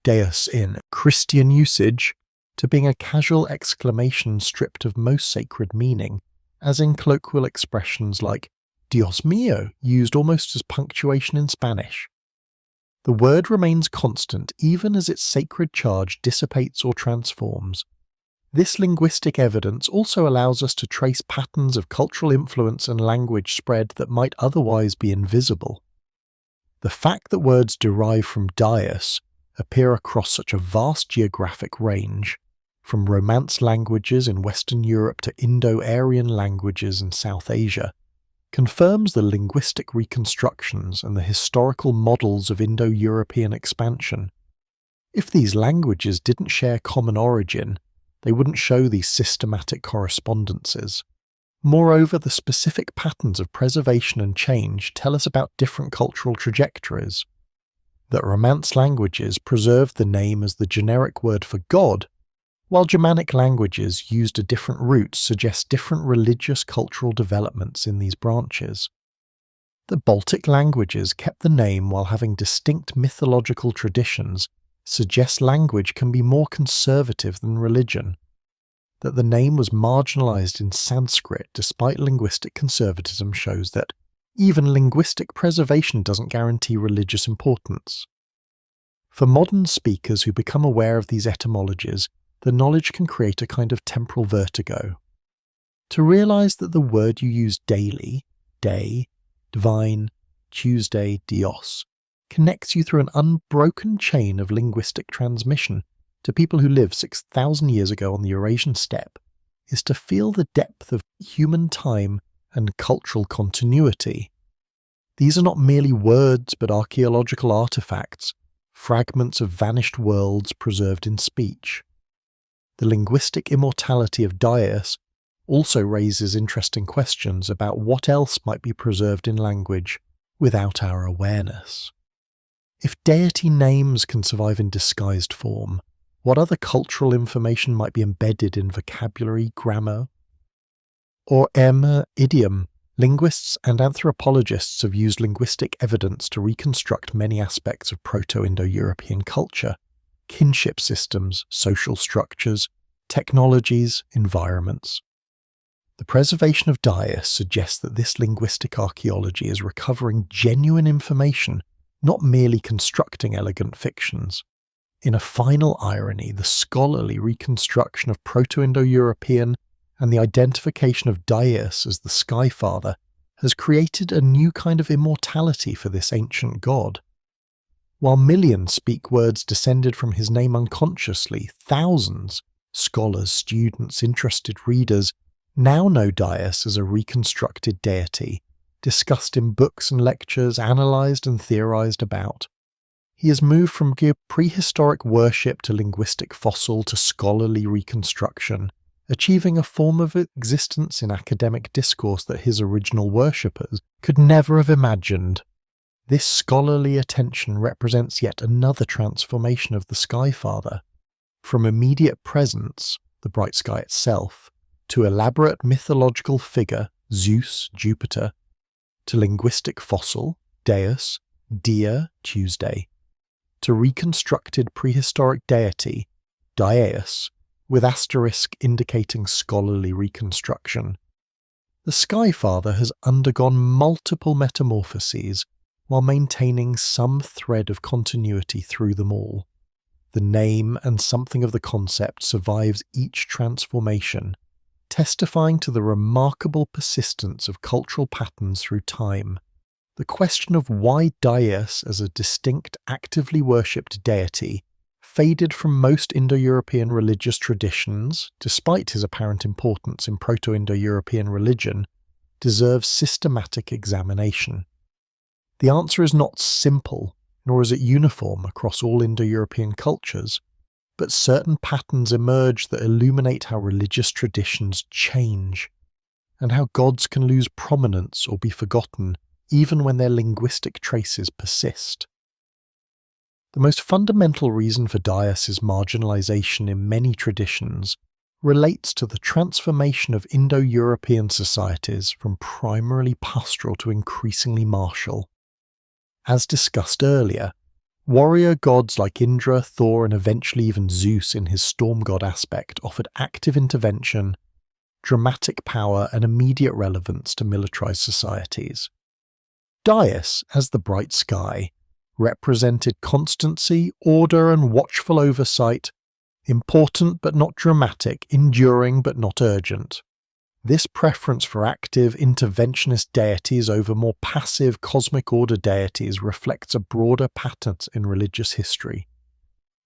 Deus in Christian usage, to being a casual exclamation stripped of most sacred meaning, as in colloquial expressions like Dios mío, used almost as punctuation in Spanish. The word remains constant even as its sacred charge dissipates or transforms. This linguistic evidence also allows us to trace patterns of cultural influence and language spread that might otherwise be invisible. The fact that words derived from Dyeus appear across such a vast geographic range, from Romance languages in Western Europe to Indo-Aryan languages in South Asia, confirms the linguistic reconstructions and the historical models of Indo-European expansion. If these languages didn't share common origin, they wouldn't show these systematic correspondences. Moreover, the specific patterns of preservation and change tell us about different cultural trajectories. That Romance languages preserved the name as the generic word for God, while Germanic languages used a different route suggests different religious cultural developments in these branches. The Baltic languages kept the name while having distinct mythological traditions suggests language can be more conservative than religion. That the name was marginalized in Sanskrit despite linguistic conservatism shows that even linguistic preservation doesn't guarantee religious importance. For modern speakers who become aware of these etymologies, the knowledge can create a kind of temporal vertigo. To realize that the word you use daily, day, divine, Tuesday, Dios, connects you through an unbroken chain of linguistic transmission to people who lived 6,000 years ago on the Eurasian steppe, is to feel the depth of human time and cultural continuity. These are not merely words but archaeological artifacts, fragments of vanished worlds preserved in speech. The linguistic immortality of Dyeus also raises interesting questions about what else might be preserved in language without our awareness. If deity names can survive in disguised form, what other cultural information might be embedded in vocabulary, grammar, or idiom? Linguists and anthropologists have used linguistic evidence to reconstruct many aspects of Proto-Indo-European culture: kinship systems, social structures, technologies, environments. The preservation of Dyeus suggests that this linguistic archaeology is recovering genuine information, not merely constructing elegant fictions. In a final irony, the scholarly reconstruction of Proto-Indo-European and the identification of Dyeus as the Sky Father has created a new kind of immortality for this ancient god. While millions speak words descended from his name unconsciously, thousands, scholars, students, interested readers, now know Dyeus as a reconstructed deity, discussed in books and lectures, analysed and theorised about. He has moved from prehistoric worship to linguistic fossil to scholarly reconstruction, achieving a form of existence in academic discourse that his original worshippers could never have imagined. This scholarly attention represents yet another transformation of the Sky Father, from immediate presence, the bright sky itself, to elaborate mythological figure, Zeus, Jupiter, to linguistic fossil, Deus, Dia, Tuesday, to reconstructed prehistoric deity, Dyeus, with asterisk indicating scholarly reconstruction. The Sky Father has undergone multiple metamorphoses while maintaining some thread of continuity through them all. The name and something of the concept survives each transformation, testifying to the remarkable persistence of cultural patterns through time. The question of why Dyeus as a distinct, actively worshipped deity faded from most Indo-European religious traditions, despite his apparent importance in Proto-Indo-European religion, deserves systematic examination. The answer is not simple, nor is it uniform across all Indo-European cultures, but certain patterns emerge that illuminate how religious traditions change, and how gods can lose prominence or be forgotten even when their linguistic traces persist. The most fundamental reason for Dyeus' marginalization in many traditions relates to the transformation of Indo-European societies from primarily pastoral to increasingly martial. As discussed earlier, warrior gods like Indra, Thor, and eventually even Zeus in his storm god aspect offered active intervention, dramatic power, and immediate relevance to militarized societies. Dyeus, as the bright sky, represented constancy, order, and watchful oversight, important but not dramatic, enduring but not urgent. This preference for active, interventionist deities over more passive, cosmic order deities reflects a broader pattern in religious history.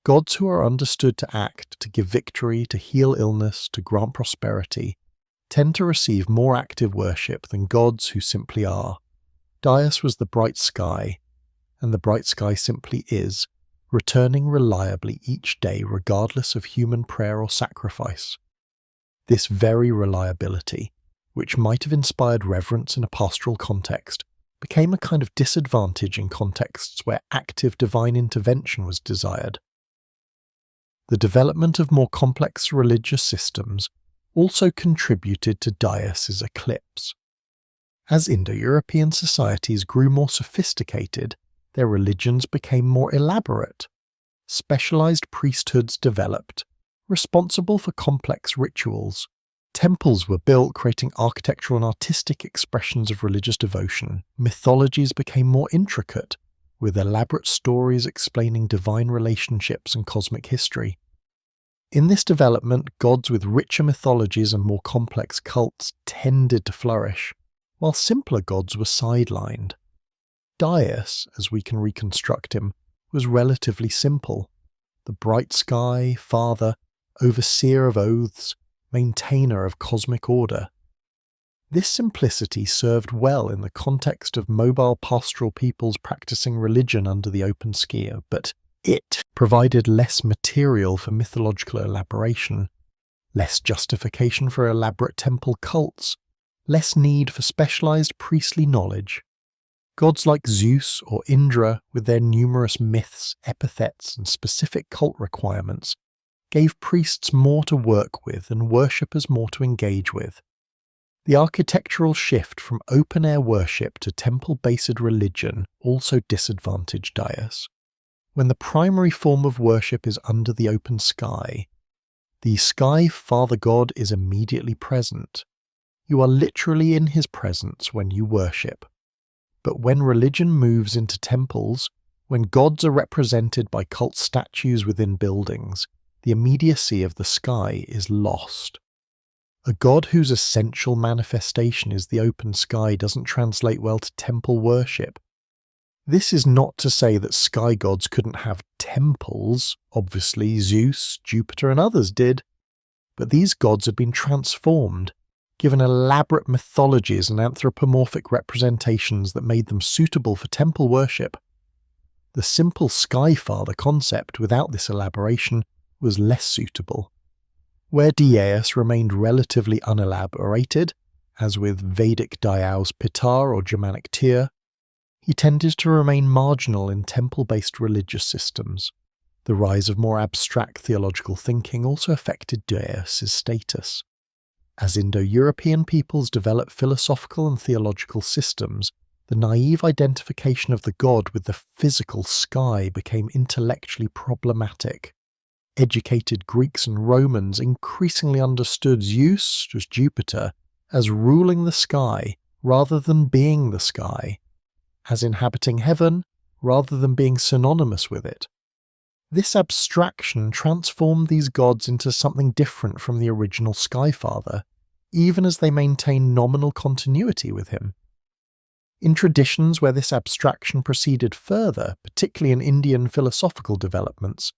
Gods who are understood to act, to give victory, to heal illness, to grant prosperity, tend to receive more active worship than gods who simply are. Dyeus was the bright sky, and the bright sky simply is, returning reliably each day regardless of human prayer or sacrifice. This very reliability, which might have inspired reverence in a pastoral context, became a kind of disadvantage in contexts where active divine intervention was desired. The development of more complex religious systems also contributed to Dyeus' eclipse. As Indo-European societies grew more sophisticated, their religions became more elaborate. Specialized priesthoods developed, responsible for complex rituals. Temples were built, creating architectural and artistic expressions of religious devotion. Mythologies became more intricate, with elaborate stories explaining divine relationships and cosmic history. In this development, gods with richer mythologies and more complex cults tended to flourish, while simpler gods were sidelined. Dyeus, as we can reconstruct him, was relatively simple. The bright sky, father, overseer of oaths, maintainer of cosmic order. This simplicity served well in the context of mobile pastoral peoples practicing religion under the open sky, but it provided less material for mythological elaboration, less justification for elaborate temple cults, less need for specialized priestly knowledge. Gods like Zeus or Indra, with their numerous myths, epithets, and specific cult requirements, gave priests more to work with and worshippers more to engage with. The architectural shift from open-air worship to temple-based religion also disadvantaged Dyeus. When the primary form of worship is under the open sky, the sky father god is immediately present. You are literally in his presence when you worship. But when religion moves into temples, when gods are represented by cult statues within buildings, the immediacy of the sky is lost. A god whose essential manifestation is the open sky doesn't translate well to temple worship. This is not to say that sky gods couldn't have temples. Obviously Zeus, Jupiter, and others did. But these gods had been transformed, given elaborate mythologies and anthropomorphic representations that made them suitable for temple worship. The simple sky father concept without this elaboration was less suitable. Where Dyeus remained relatively unelaborated, as with Vedic Dyeus Pitar or Germanic Tyr, he tended to remain marginal in temple-based religious systems. The rise of more abstract theological thinking also affected Dyeus' status. As Indo-European peoples developed philosophical and theological systems, the naive identification of the god with the physical sky became intellectually problematic. Educated Greeks and Romans increasingly understood Zeus, as Jupiter, as ruling the sky rather than being the sky, as inhabiting heaven rather than being synonymous with it. This abstraction transformed these gods into something different from the original Skyfather, even as they maintained nominal continuity with him. In traditions where this abstraction proceeded further, particularly in Indian philosophical developments,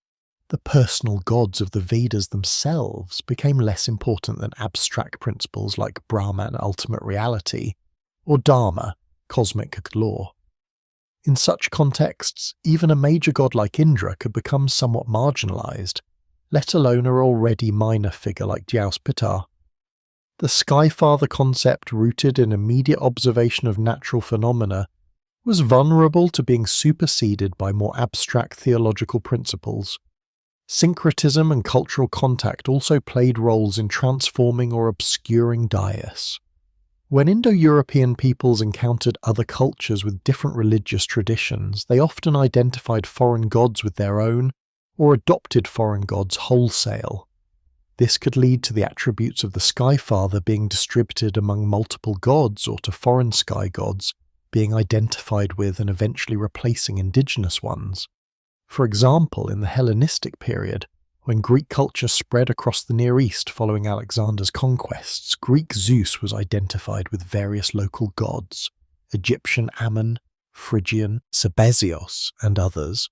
the personal gods of the Vedas themselves became less important than abstract principles like Brahman, ultimate reality, or Dharma, cosmic law. In such contexts, even a major god like Indra could become somewhat marginalized, let alone an already minor figure like Dyeus Pitar. The Skyfather concept, rooted in immediate observation of natural phenomena, was vulnerable to being superseded by more abstract theological principles. Syncretism and cultural contact also played roles in transforming or obscuring Dyeus. When Indo-European peoples encountered other cultures with different religious traditions, they often identified foreign gods with their own, or adopted foreign gods wholesale. This could lead to the attributes of the Skyfather being distributed among multiple gods, or to foreign sky gods being identified with and eventually replacing indigenous ones. For example, in the Hellenistic period, when Greek culture spread across the Near East following Alexander's conquests, Greek Zeus was identified with various local gods, Egyptian Ammon, Phrygian, Sabazios, and others.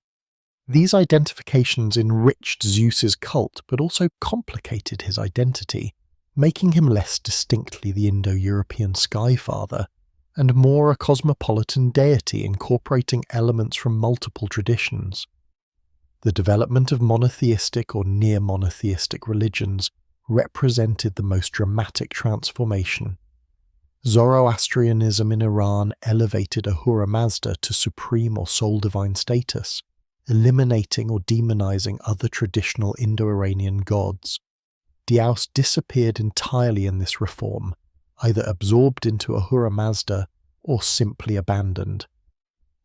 These identifications enriched Zeus's cult but also complicated his identity, making him less distinctly the Indo-European Skyfather, and more a cosmopolitan deity incorporating elements from multiple traditions. The development of monotheistic or near-monotheistic religions represented the most dramatic transformation. Zoroastrianism in Iran elevated Ahura Mazda to supreme or sole divine status, eliminating or demonizing other traditional Indo-Iranian gods. Dyeus disappeared entirely in this reform, either absorbed into Ahura Mazda or simply abandoned.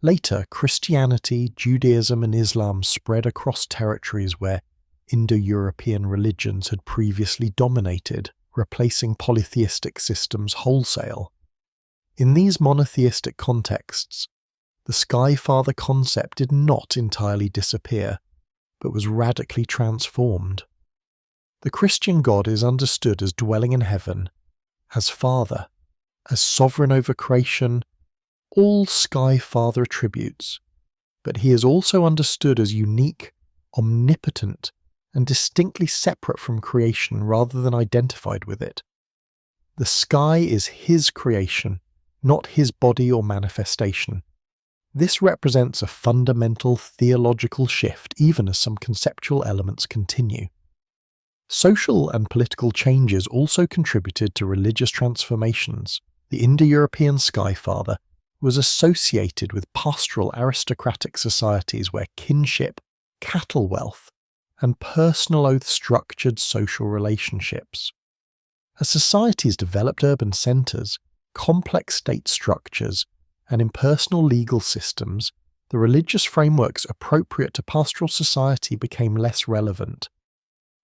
Later, Christianity, Judaism and Islam spread across territories where Indo-European religions had previously dominated, replacing polytheistic systems wholesale. In these monotheistic contexts, the Skyfather concept did not entirely disappear, but was radically transformed. The Christian God is understood as dwelling in heaven, as Father, as sovereign over creation, all Skyfather attributes, but he is also understood as unique, omnipotent, and distinctly separate from creation rather than identified with it. The sky is his creation, not his body or manifestation. This represents a fundamental theological shift, even as some conceptual elements continue. Social and political changes also contributed to religious transformations. The Indo-European Skyfather was associated with pastoral aristocratic societies where kinship, cattle wealth, and personal oath structured social relationships. As societies developed urban centres, complex state structures, and impersonal legal systems, the religious frameworks appropriate to pastoral society became less relevant.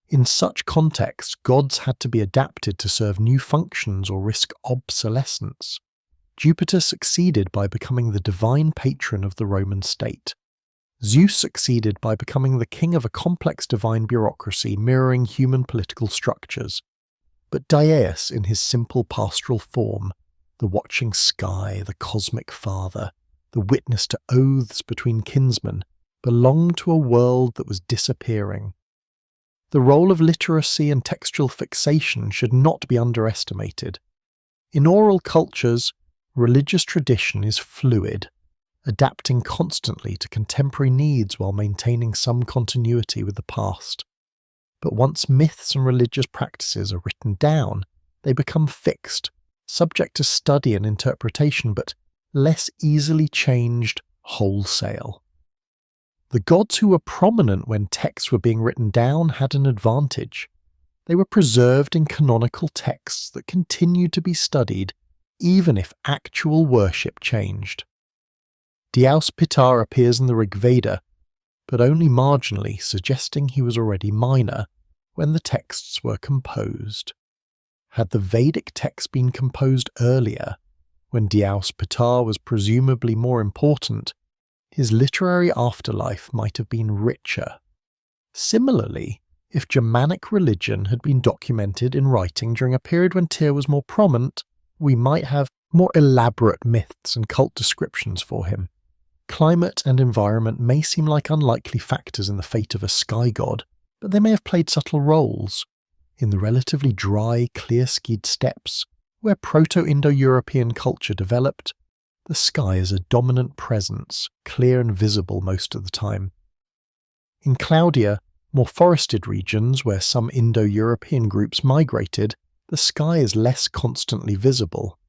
In such contexts, gods had to be adapted to serve new functions or risk obsolescence. Jupiter succeeded by becoming the divine patron of the Roman state. Zeus succeeded by becoming the king of a complex divine bureaucracy mirroring human political structures. But Dyeus, in his simple pastoral form, the watching sky, the cosmic father, the witness to oaths between kinsmen, belonged to a world that was disappearing. The role of literacy and textual fixation should not be underestimated. In oral cultures, religious tradition is fluid, adapting constantly to contemporary needs while maintaining some continuity with the past. But once myths and religious practices are written down, they become fixed, subject to study and interpretation, but less easily changed wholesale. The gods who were prominent when texts were being written down had an advantage. They were preserved in canonical texts that continued to be studied even if actual worship changed. Dyeus Pitar appears in the Rig Veda, but only marginally, suggesting he was already minor when the texts were composed. Had the Vedic text been composed earlier, when Dyeus Pitar was presumably more important, his literary afterlife might have been richer. Similarly, if Germanic religion had been documented in writing during a period when Tyr was more prominent, we might have more elaborate myths and cult descriptions for him. Climate and environment may seem like unlikely factors in the fate of a sky god, but they may have played subtle roles. In the relatively dry, clear-skied steppes, where Proto-Indo-European culture developed, the sky is a dominant presence, clear and visible most of the time. In cloudier, more forested regions where some Indo-European groups migrated, the sky is less constantly visible.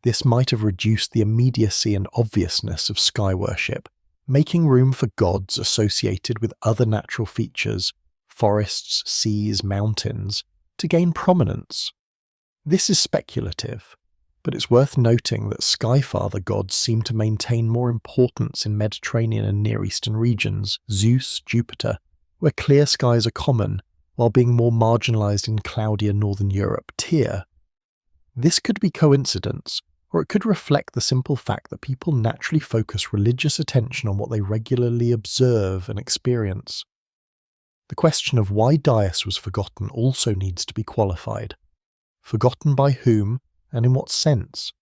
This might have reduced the immediacy and obviousness of sky worship, making room for gods associated with other natural features, forests, seas, mountains, to gain prominence. This is speculative, but it's worth noting that Skyfather gods seem to maintain more importance in Mediterranean and Near Eastern regions, Zeus, Jupiter, where clear skies are common, while being more marginalised in cloudier Northern Europe, Tyr. This could be coincidence, or it could reflect the simple fact that people naturally focus religious attention on what they regularly observe and experience. The question of why Dyeus was forgotten also needs to be qualified. Forgotten by whom, and in what sense?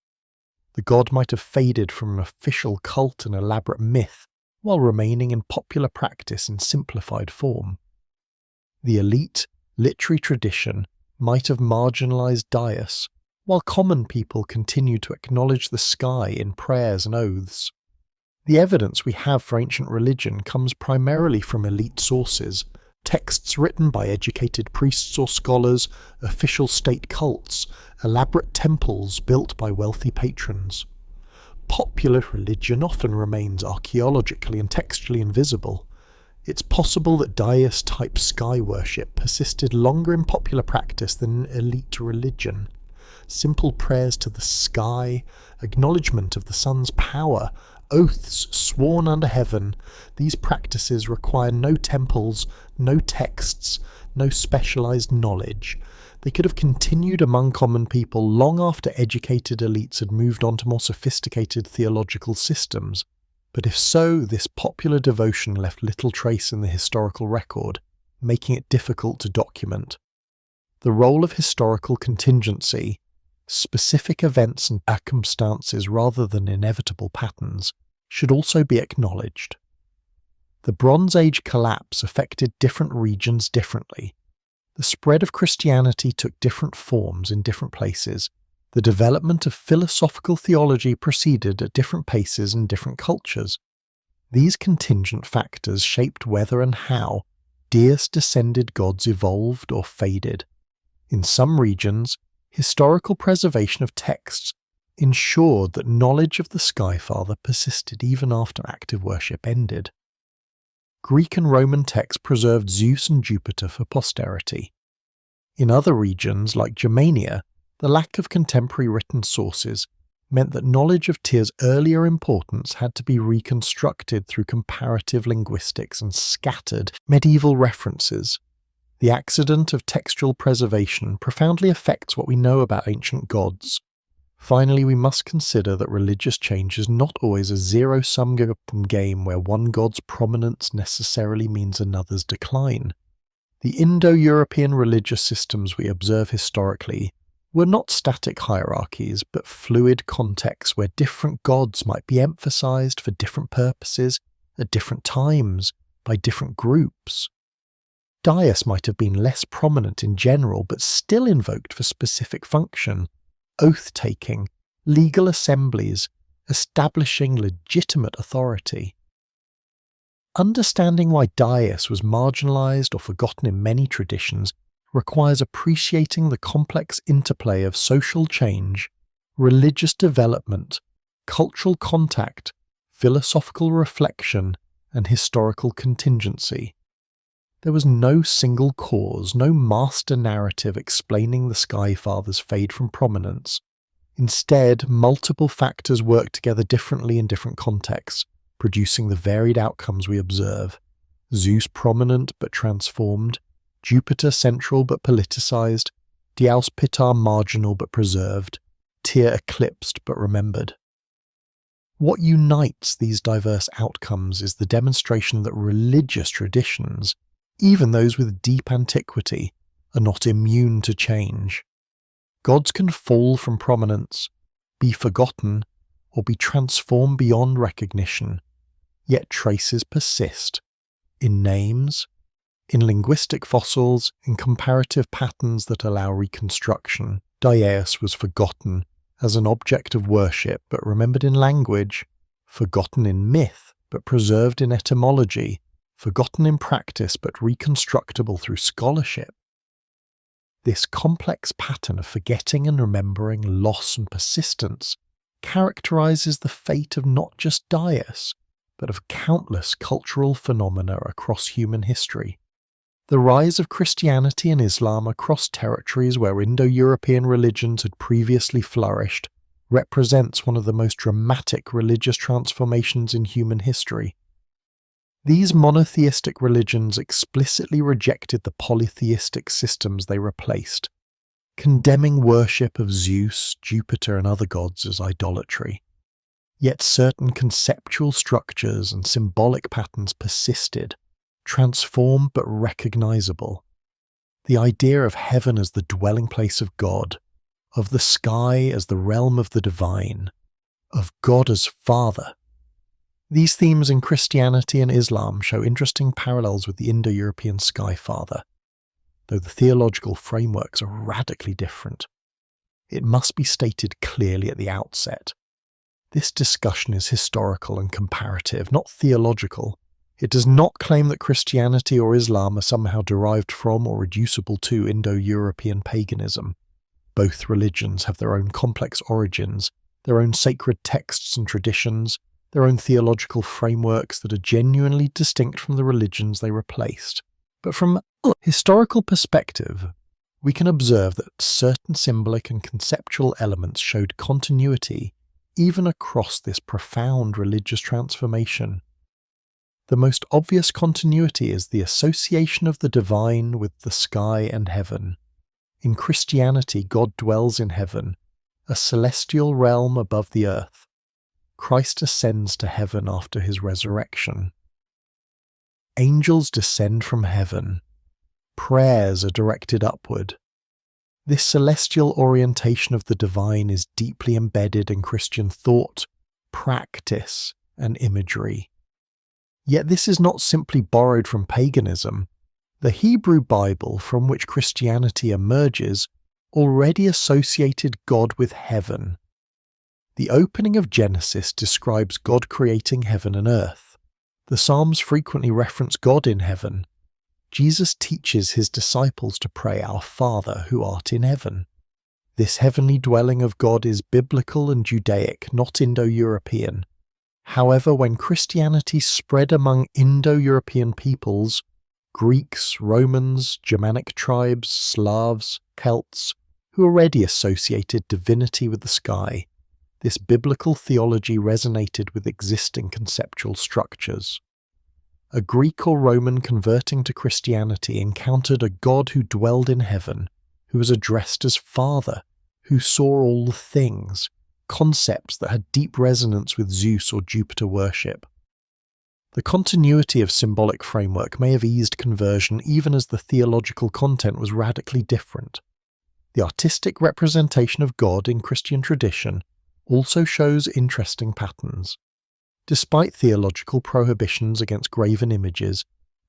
The god might have faded from an official cult and elaborate myth, while remaining in popular practice in simplified form. The elite, literary tradition might have marginalised Dyeus, while common people continued to acknowledge the sky in prayers and oaths. The evidence we have for ancient religion comes primarily from elite sources, texts written by educated priests or scholars, official state cults, elaborate temples built by wealthy patrons. Popular religion often remains archaeologically and textually invisible. It's possible that Dyeus-type sky worship persisted longer in popular practice than elite religion. Simple prayers to the sky, acknowledgement of the sun's power, oaths sworn under heaven, these practices require no temples, no texts, no specialised knowledge. They could have continued among common people long after educated elites had moved on to more sophisticated theological systems. But if so, this popular devotion left little trace in the historical record, making it difficult to document. The role of historical contingency, specific events and circumstances rather than inevitable patterns, should also be acknowledged. The Bronze Age collapse affected different regions differently. The spread of Christianity took different forms in different places. The development of philosophical theology proceeded at different paces in different cultures. These contingent factors shaped whether and how Dyeus-descended gods evolved or faded. In some regions, historical preservation of texts ensured that knowledge of the Skyfather persisted even after active worship ended. Greek and Roman texts preserved Zeus and Jupiter for posterity. In other regions, like Germania, the lack of contemporary written sources meant that knowledge of Tyr's earlier importance had to be reconstructed through comparative linguistics and scattered medieval references. The accident of textual preservation profoundly affects what we know about ancient gods. Finally, we must consider that religious change is not always a zero-sum game where one god's prominence necessarily means another's decline. The Indo-European religious systems we observe historically were not static hierarchies, but fluid contexts where different gods might be emphasized for different purposes at different times by different groups. Dyeus might have been less prominent in general, but still invoked for specific function, oath-taking, legal assemblies, establishing legitimate authority. Understanding why Dyeus was marginalized or forgotten in many traditions requires appreciating the complex interplay of social change, religious development, cultural contact, philosophical reflection, and historical contingency. There was no single cause, no master narrative explaining the Skyfather's fade from prominence. Instead, multiple factors worked together differently in different contexts, producing the varied outcomes we observe. Zeus prominent but transformed, Jupiter central but politicized, Dyeus Pitar marginal but preserved, Tyr eclipsed but remembered. What unites these diverse outcomes is the demonstration that religious traditions, even those with deep antiquity, are not immune to change. Gods can fall from prominence, be forgotten, or be transformed beyond recognition, yet traces persist in names, in linguistic fossils, in comparative patterns that allow reconstruction. Dyeus was forgotten, as an object of worship but remembered in language, forgotten in myth but preserved in etymology, forgotten in practice but reconstructible through scholarship. This complex pattern of forgetting and remembering, loss and persistence characterizes the fate of not just Dyeus, but of countless cultural phenomena across human history. The rise of Christianity and Islam across territories where Indo-European religions had previously flourished represents one of the most dramatic religious transformations in human history. These monotheistic religions explicitly rejected the polytheistic systems they replaced, condemning worship of Zeus, Jupiter and other gods as idolatry. Yet certain conceptual structures and symbolic patterns persisted, transformed but recognizable. The idea of heaven as the dwelling place of God, of the sky as the realm of the divine, of God as Father. These themes in Christianity and Islam show interesting parallels with the Indo-European Sky Father, though the theological frameworks are radically different. It must be stated clearly at the outset. This discussion is historical and comparative, not theological. It does not claim that Christianity or Islam are somehow derived from or reducible to Indo-European paganism. Both religions have their own complex origins, their own sacred texts and traditions, their own theological frameworks that are genuinely distinct from the religions they replaced. But from a historical perspective, we can observe that certain symbolic and conceptual elements showed continuity even across this profound religious transformation. The most obvious continuity is the association of the divine with the sky and heaven. In Christianity, God dwells in heaven, a celestial realm above the earth. Christ ascends to heaven after his resurrection. Angels descend from heaven. Prayers are directed upward. This celestial orientation of the divine is deeply embedded in Christian thought, practice, and imagery. Yet this is not simply borrowed from paganism. The Hebrew Bible, from which Christianity emerges, already associated God with heaven. The opening of Genesis describes God creating heaven and earth. The Psalms frequently reference God in heaven. Jesus teaches his disciples to pray, "Our Father, who art in heaven." This heavenly dwelling of God is biblical and Judaic, not Indo-European. However, when Christianity spread among Indo-European peoples, Greeks, Romans, Germanic tribes, Slavs, Celts, who already associated divinity with the sky, this biblical theology resonated with existing conceptual structures. A Greek or Roman converting to Christianity encountered a God who dwelled in heaven, who was addressed as Father, who saw all things, concepts that had deep resonance with Zeus or Jupiter worship. The continuity of symbolic framework may have eased conversion even as the theological content was radically different. The artistic representation of God in Christian tradition also shows interesting patterns. Despite theological prohibitions against graven images,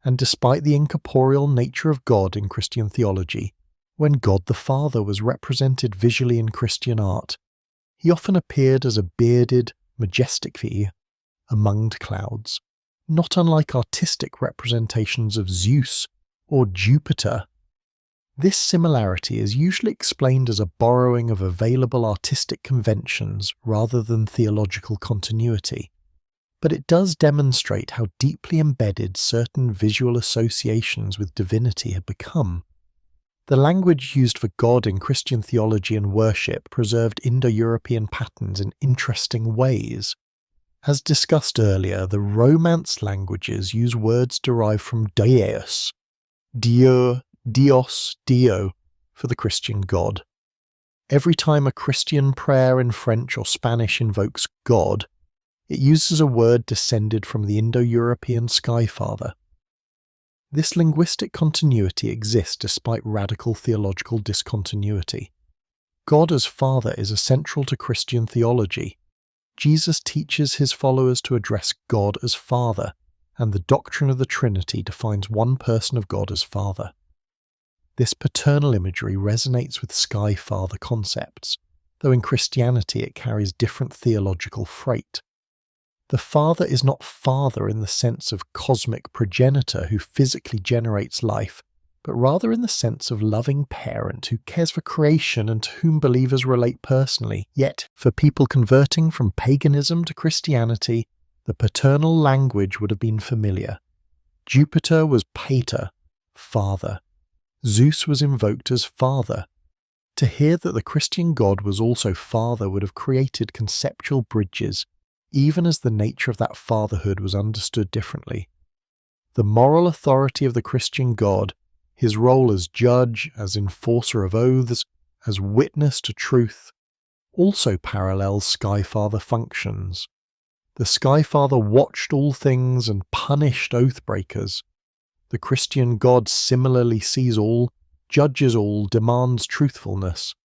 and despite the incorporeal nature of God in Christian theology, when God the Father was represented visually in Christian art, he often appeared as a bearded, majestic figure among clouds, not unlike artistic representations of Zeus or Jupiter. This similarity is usually explained as a borrowing of available artistic conventions rather than theological continuity, but it does demonstrate how deeply embedded certain visual associations with divinity have become. The language used for God in Christian theology and worship preserved Indo-European patterns in interesting ways. As discussed earlier, the Romance languages use words derived from Dyeus, Dieu, Dios, Dio, for the Christian God. Every time a Christian prayer in French or Spanish invokes God, it uses a word descended from the Indo-European Sky Father. This linguistic continuity exists despite radical theological discontinuity. God as Father is essential to Christian theology. Jesus teaches his followers to address God as Father, and the doctrine of the Trinity defines one person of God as Father. This paternal imagery resonates with Sky Father concepts, though in Christianity it carries different theological freight. The Father is not Father in the sense of cosmic progenitor who physically generates life, but rather in the sense of loving parent who cares for creation and to whom believers relate personally. Yet, for people converting from paganism to Christianity, the paternal language would have been familiar. Jupiter was pater, father. Zeus was invoked as father. To hear that the Christian God was also father would have created conceptual bridges, even as the nature of that fatherhood was understood differently. The moral authority of the Christian God, his role as judge, as enforcer of oaths, as witness to truth, also parallels Skyfather functions. The Skyfather watched all things and punished oath-breakers. The Christian God similarly sees all, judges all, demands truthfulness.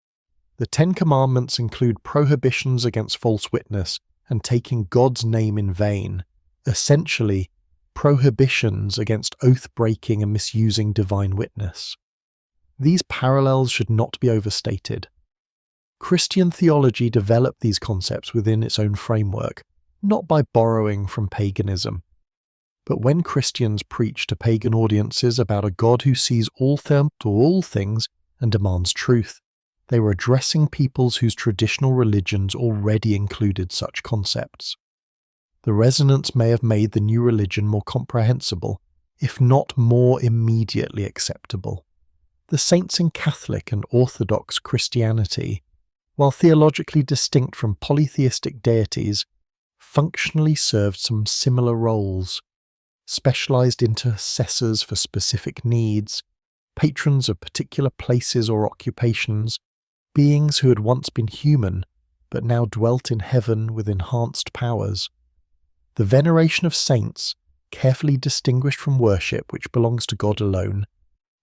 The Ten Commandments include prohibitions against false witness and taking God's name in vain, essentially prohibitions against oath-breaking and misusing divine witness. These parallels should not be overstated. Christian theology developed these concepts within its own framework, not by borrowing from paganism. But when Christians preach to pagan audiences about a God who sees all things and demands truth, they were addressing peoples whose traditional religions already included such concepts. The resonance may have made the new religion more comprehensible, if not more immediately acceptable. The saints in Catholic and Orthodox Christianity, while theologically distinct from polytheistic deities, functionally served some similar roles: specialized intercessors for specific needs, patrons of particular places or occupations, beings who had once been human but now dwelt in heaven with enhanced powers. The veneration of saints, carefully distinguished from worship which belongs to God alone,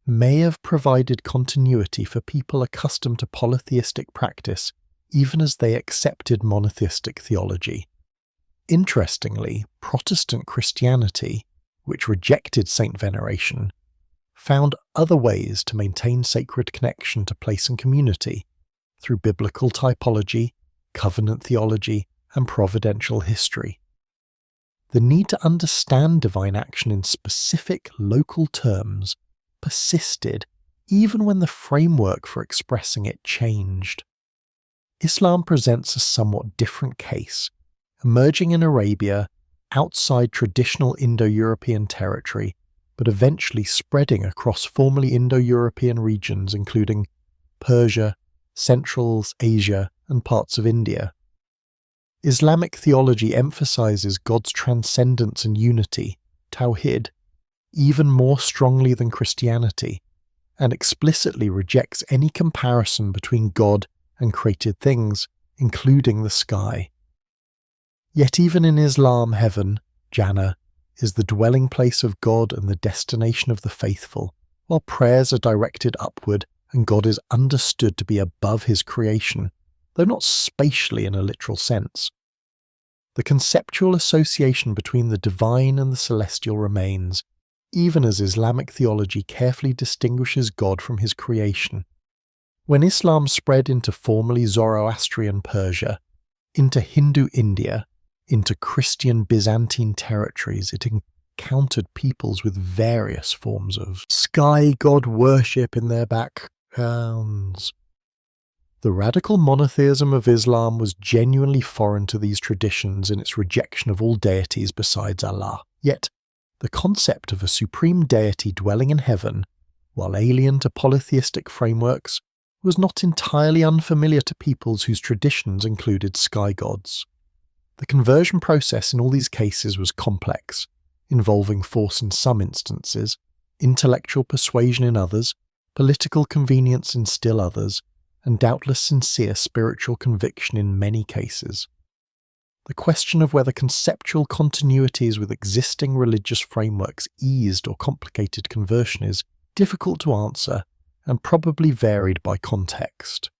may have provided continuity for people accustomed to polytheistic practice even as they accepted monotheistic theology. Interestingly, Protestant Christianity, which rejected saint veneration, found other ways to maintain sacred connection to place and community through biblical typology, covenant theology, and providential history. The need to understand divine action in specific local terms persisted even when the framework for expressing it changed. Islam presents a somewhat different case, emerging in Arabia outside traditional Indo-European territory, but eventually spreading across formerly Indo-European regions including Persia, Central Asia, and parts of India. Islamic theology emphasizes God's transcendence and unity, Tawhid, even more strongly than Christianity, and explicitly rejects any comparison between God and created things, including the sky. Yet even in Islam, heaven, Jannah, is the dwelling place of God and the destination of the faithful, while prayers are directed upward and God is understood to be above his creation, though not spatially in a literal sense. The conceptual association between the divine and the celestial remains, even as Islamic theology carefully distinguishes God from his creation. When Islam spread into formerly Zoroastrian Persia, into Hindu India, into Christian Byzantine territories, it encountered peoples with various forms of sky god worship in their backgrounds. The radical monotheism of Islam was genuinely foreign to these traditions in its rejection of all deities besides Allah. Yet, the concept of a supreme deity dwelling in heaven, while alien to polytheistic frameworks, was not entirely unfamiliar to peoples whose traditions included sky gods. The conversion process in all these cases was complex, involving force in some instances, intellectual persuasion in others, political convenience in still others, and doubtless sincere spiritual conviction in many cases. The question of whether conceptual continuities with existing religious frameworks eased or complicated conversion is difficult to answer and probably varied by context.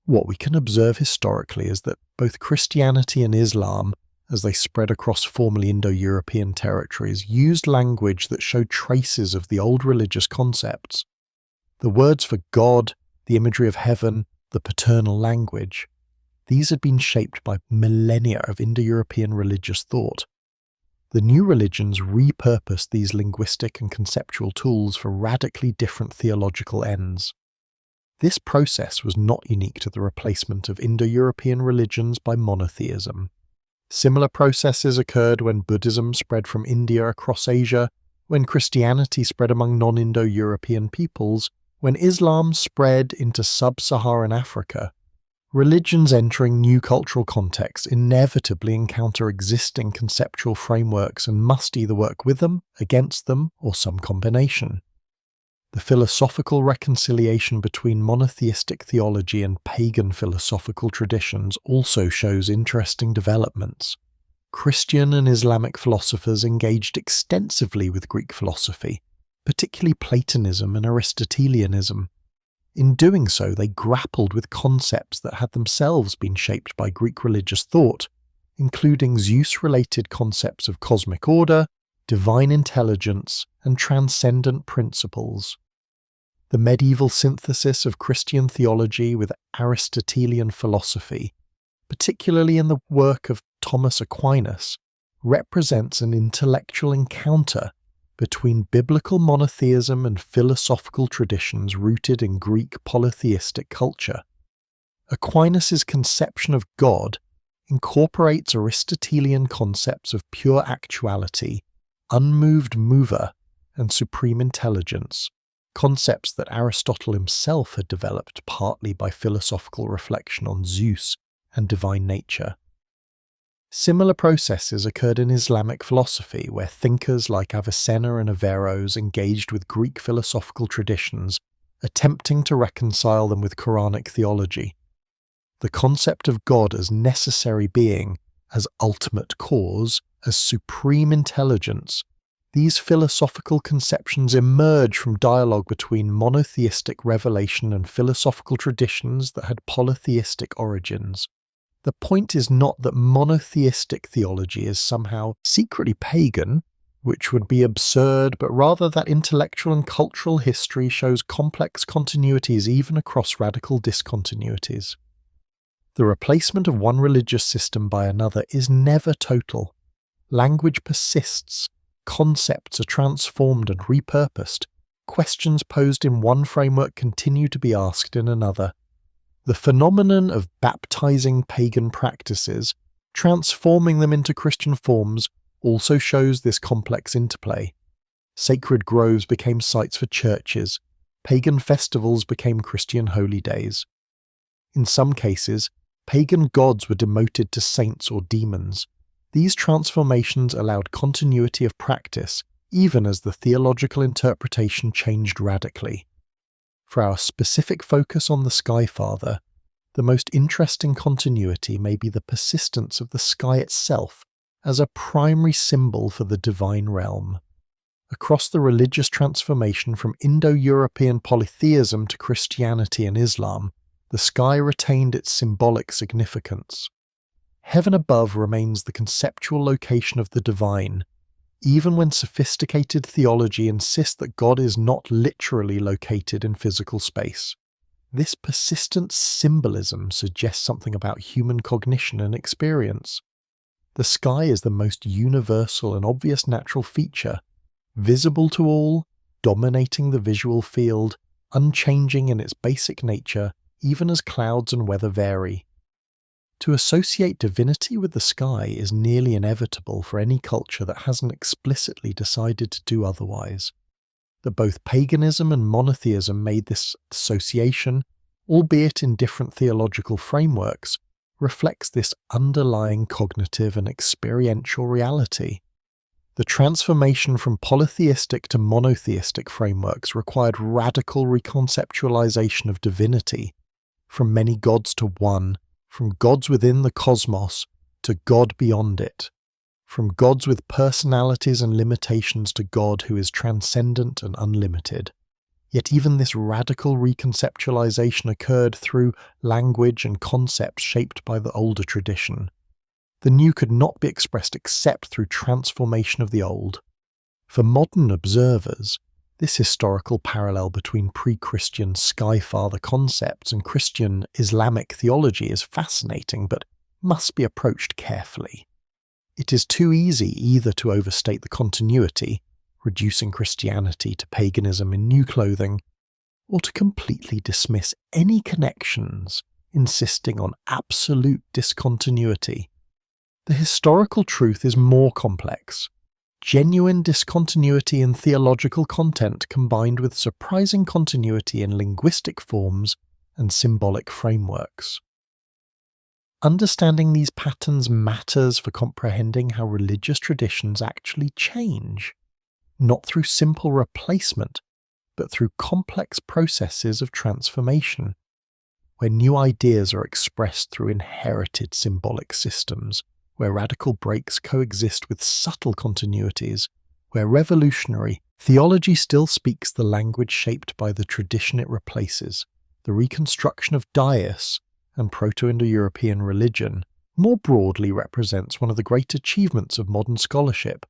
What we can observe historically is that both Christianity and Islam, as they spread across formerly Indo-European territories, used language that showed traces of the old religious concepts. The words for God, the imagery of heaven, the paternal language, these had been shaped by millennia of Indo-European religious thought. The new religions repurposed these linguistic and conceptual tools for radically different theological ends. This process was not unique to the replacement of Indo-European religions by monotheism. Similar processes occurred when Buddhism spread from India across Asia, when Christianity spread among non-Indo-European peoples, when Islam spread into sub-Saharan Africa. Religions entering new cultural contexts inevitably encounter existing conceptual frameworks and must either work with them, against them, or some combination. The philosophical reconciliation between monotheistic theology and pagan philosophical traditions also shows interesting developments. Christian and Islamic philosophers engaged extensively with Greek philosophy, particularly Platonism and Aristotelianism. In doing so, they grappled with concepts that had themselves been shaped by Greek religious thought, including Zeus-related concepts of cosmic order, divine intelligence, and transcendent principles. The medieval synthesis of Christian theology with Aristotelian philosophy, particularly in the work of Thomas Aquinas, represents an intellectual encounter between biblical monotheism and philosophical traditions rooted in Greek polytheistic culture. Aquinas' conception of God incorporates Aristotelian concepts of pure actuality, unmoved mover, and supreme intelligence, concepts that Aristotle himself had developed partly by philosophical reflection on Zeus and divine nature. Similar processes occurred in Islamic philosophy, where thinkers like Avicenna and Averroes engaged with Greek philosophical traditions, attempting to reconcile them with Quranic theology. The concept of God as necessary being, as ultimate cause, as supreme intelligence, these philosophical conceptions emerge from dialogue between monotheistic revelation and philosophical traditions that had polytheistic origins. The point is not that monotheistic theology is somehow secretly pagan, which would be absurd, but rather that intellectual and cultural history shows complex continuities even across radical discontinuities. The replacement of one religious system by another is never total. Language persists, concepts are transformed and repurposed, questions posed in one framework continue to be asked in another. The phenomenon of baptizing pagan practices, transforming them into Christian forms, also shows this complex interplay. Sacred groves became sites for churches, pagan festivals became Christian holy days. In some cases, pagan gods were demoted to saints or demons. These transformations allowed continuity of practice, even as the theological interpretation changed radically. For our specific focus on the Sky Father, the most interesting continuity may be the persistence of the sky itself as a primary symbol for the divine realm. Across the religious transformation from Indo-European polytheism to Christianity and Islam, the sky retained its symbolic significance. Heaven above remains the conceptual location of the divine, even when sophisticated theology insists that God is not literally located in physical space. This persistent symbolism suggests something about human cognition and experience. The sky is the most universal and obvious natural feature, visible to all, dominating the visual field, unchanging in its basic nature, even as clouds and weather vary. To associate divinity with the sky is nearly inevitable for any culture that hasn't explicitly decided to do otherwise. That both paganism and monotheism made this association, albeit in different theological frameworks, reflects this underlying cognitive and experiential reality. The transformation from polytheistic to monotheistic frameworks required radical reconceptualization of divinity, from many gods to one, from gods within the cosmos to God beyond it, from gods with personalities and limitations to God who is transcendent and unlimited. Yet even this radical reconceptualization occurred through language and concepts shaped by the older tradition. The new could not be expressed except through transformation of the old. For modern observers, This historical parallel between pre-Christian sky-father concepts and Christian Islamic theology is fascinating, but must be approached carefully. It is too easy either to overstate the continuity, reducing Christianity to paganism in new clothing, or to completely dismiss any connections, insisting on absolute discontinuity. The historical truth is more complex. Genuine discontinuity in theological content combined with surprising continuity in linguistic forms and symbolic frameworks. Understanding these patterns matters for comprehending how religious traditions actually change, not through simple replacement, but through complex processes of transformation, where new ideas are expressed through inherited symbolic systems, where radical breaks coexist with subtle continuities, where revolutionary theology still speaks the language shaped by the tradition it replaces. The reconstruction of Dyeus and Proto-Indo-European religion more broadly represents one of the great achievements of modern scholarship,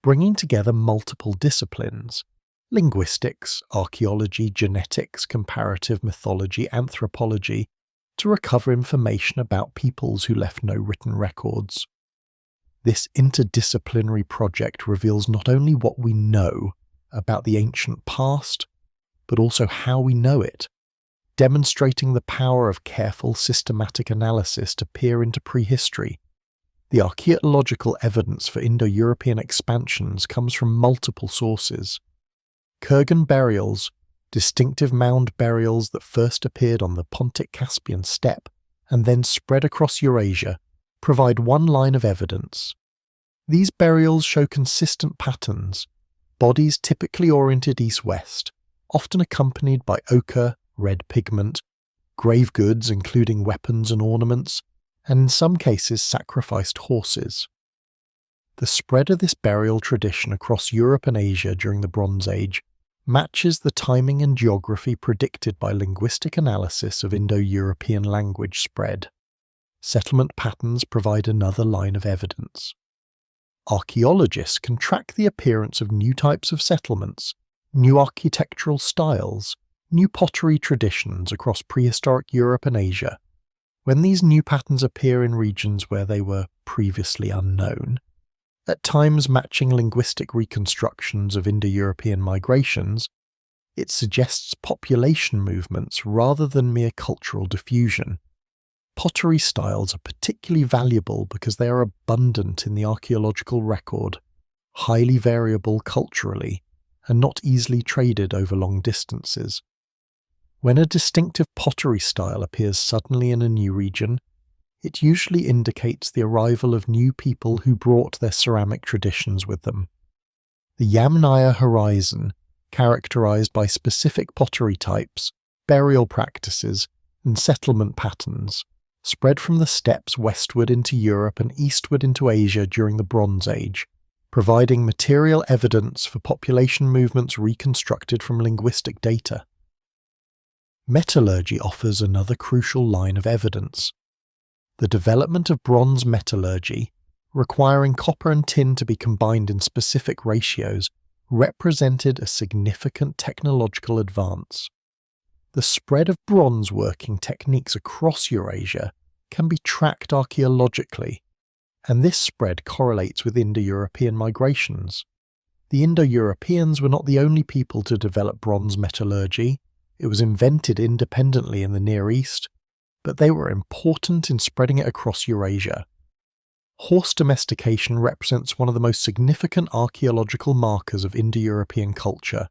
bringing together multiple disciplines: linguistics, archaeology, genetics, comparative mythology, anthropology, to recover information about peoples who left no written records. This interdisciplinary project reveals not only what we know about the ancient past, but also how we know it, demonstrating the power of careful systematic analysis to peer into prehistory. The archaeological evidence for Indo-European expansions comes from multiple sources. Kurgan burials, distinctive mound burials that first appeared on the Pontic-Caspian steppe and then spread across Eurasia, provide one line of evidence. These burials show consistent patterns, bodies typically oriented east-west, often accompanied by ochre, red pigment, grave goods including weapons and ornaments, and in some cases sacrificed horses. The spread of this burial tradition across Europe and Asia during the Bronze Age matches the timing and geography predicted by linguistic analysis of Indo-European language spread. Settlement patterns provide another line of evidence. Archaeologists can track the appearance of new types of settlements, new architectural styles, new pottery traditions across prehistoric Europe and Asia. When these new patterns appear in regions where they were previously unknown, at times matching linguistic reconstructions of Indo-European migrations, it suggests population movements rather than mere cultural diffusion. Pottery styles are particularly valuable because they are abundant in the archaeological record, highly variable culturally, and not easily traded over long distances. When a distinctive pottery style appears suddenly in a new region, it usually indicates the arrival of new people who brought their ceramic traditions with them. The Yamnaya horizon, characterized by specific pottery types, burial practices, and settlement patterns, spread from the steppes westward into Europe and eastward into Asia during the Bronze Age, providing material evidence for population movements reconstructed from linguistic data. Metallurgy offers another crucial line of evidence. The development of bronze metallurgy, requiring copper and tin to be combined in specific ratios, represented a significant technological advance. The spread of bronze working techniques across Eurasia can be tracked archaeologically, and this spread correlates with Indo-European migrations. The Indo-Europeans were not the only people to develop bronze metallurgy. It was invented independently in the Near East, but they were important in spreading it across Eurasia. Horse domestication represents one of the most significant archaeological markers of Indo-European culture.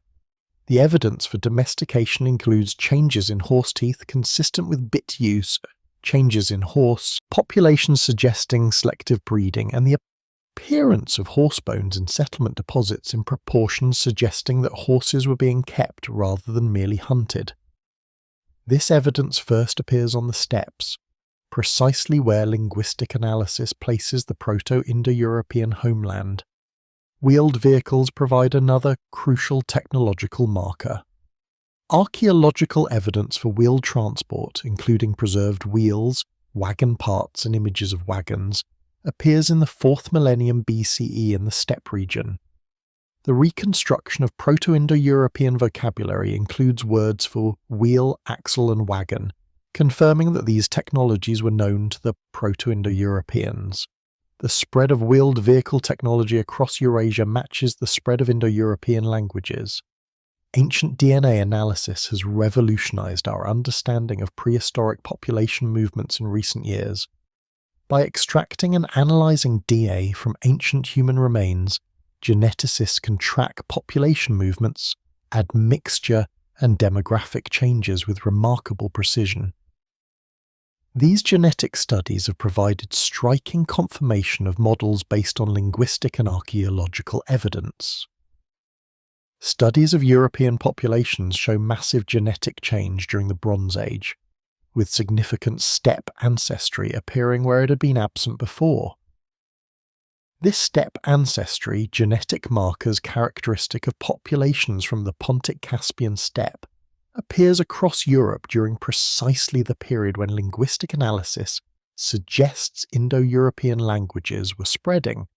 The evidence for domestication includes changes in horse teeth consistent with bit use, changes in horse populations suggesting selective breeding, and the appearance of horse bones in settlement deposits in proportions suggesting that horses were being kept rather than merely hunted. This evidence first appears on the steppes, precisely where linguistic analysis places the Proto-Indo-European homeland. Wheeled vehicles provide another crucial technological marker. Archaeological evidence for wheeled transport, including preserved wheels, wagon parts and images of wagons, appears in the 4th millennium BCE in the steppe region. The reconstruction of Proto-Indo-European vocabulary includes words for wheel, axle, and wagon, confirming that these technologies were known to the Proto-Indo-Europeans. The spread of wheeled vehicle technology across Eurasia matches the spread of Indo-European languages. Ancient DNA analysis has revolutionized our understanding of prehistoric population movements in recent years. By extracting and analyzing DNA from ancient human remains, geneticists can track population movements, admixture, and demographic changes with remarkable precision. These genetic studies have provided striking confirmation of models based on linguistic and archaeological evidence. Studies of European populations show massive genetic change during the Bronze Age, with significant steppe ancestry appearing where it had been absent before. This steppe ancestry, genetic markers characteristic of populations from the Pontic-Caspian steppe, appears across Europe during precisely the period when linguistic analysis suggests Indo-European languages were spreading.